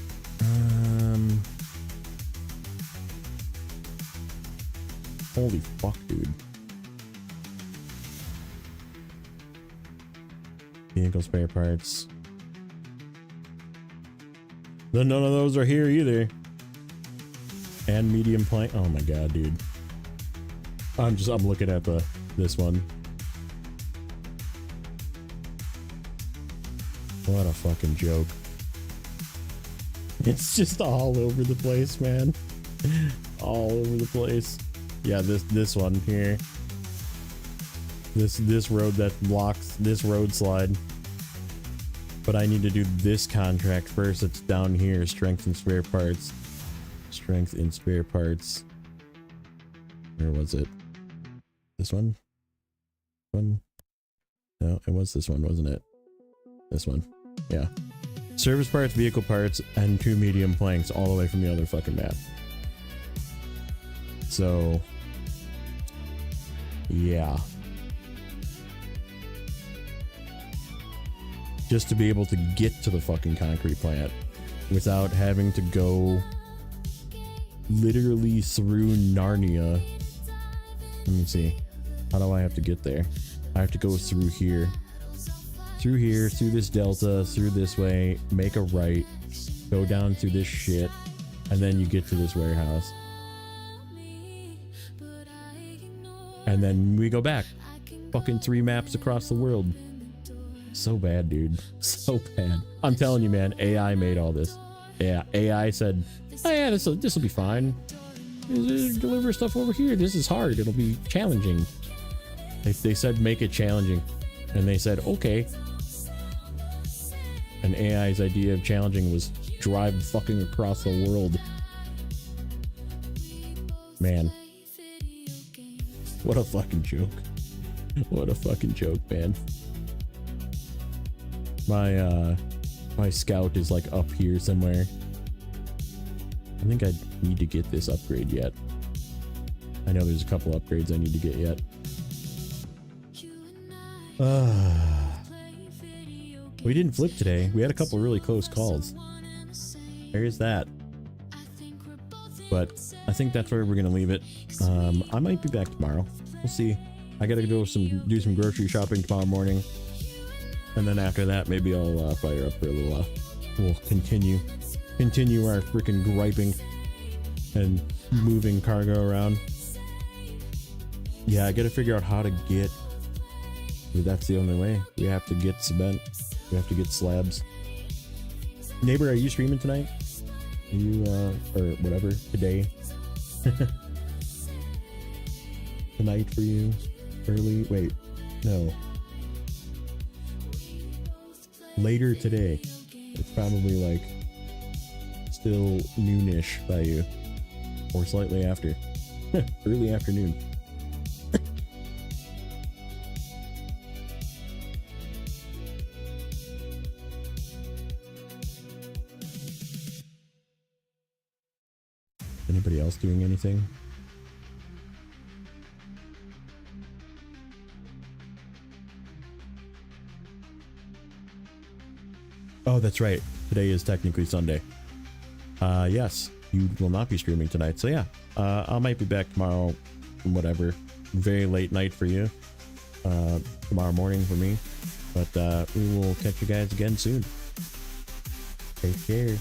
Holy fuck, dude. Vehicle spare parts. None of those are here either. And medium plank. Oh my god, dude. I'm looking at this one. What a fucking joke. It's just all over the place, man. All over the place. Yeah, this one here. This road that blocks this road slide. But I need to do this contract first. It's down here. Strength and spare parts. Strength and spare parts. Where was it? This one? No, it was this one, wasn't it? This one. Yeah. Service parts, vehicle parts, and 2 medium planks all the way from the other fucking map. So, yeah. Just to be able to get to the fucking concrete plant without having to go literally through Narnia. Let me see. How do I have to get there? I have to go through here. Through here, through this delta, through this way, make a right, go down through this shit, and then you get to this warehouse. And then we go back. Fucking 3 maps across the world. So bad, dude. So bad. I'm telling you, man, AI made all this. Yeah, AI said, oh yeah, this will be fine. Deliver stuff over here. This is hard. It'll be challenging. They said make it challenging. And they said, okay. And AI's idea of challenging was drive fucking across the world. Man. What a fucking joke. What a fucking joke, man. My scout is like up here somewhere. I think I need to get this upgrade yet. I know there's a couple upgrades I need to get yet. We didn't flip today. We had a couple really close calls. There's that. But I think that's where we're gonna leave it. I might be back tomorrow. We'll see. I gotta do some grocery shopping tomorrow morning. And then after that, maybe I'll fire up for a little while. We'll continue our freaking griping and moving cargo around. Yeah, I gotta figure out how to get. That's the only way. We have to get cement. We have to get slabs. Neighbor, are you streaming tonight? You or whatever today. Tonight for you. Early. Wait. No. Later today. It's probably like still noonish by you, or slightly after. Early afternoon. Anybody else doing anything? Oh, that's right. Today is technically Sunday. Yes, you will not be streaming tonight. So yeah, I might be back tomorrow, whatever. Very late night for you. Tomorrow morning for me. But we will catch you guys again soon. Take care.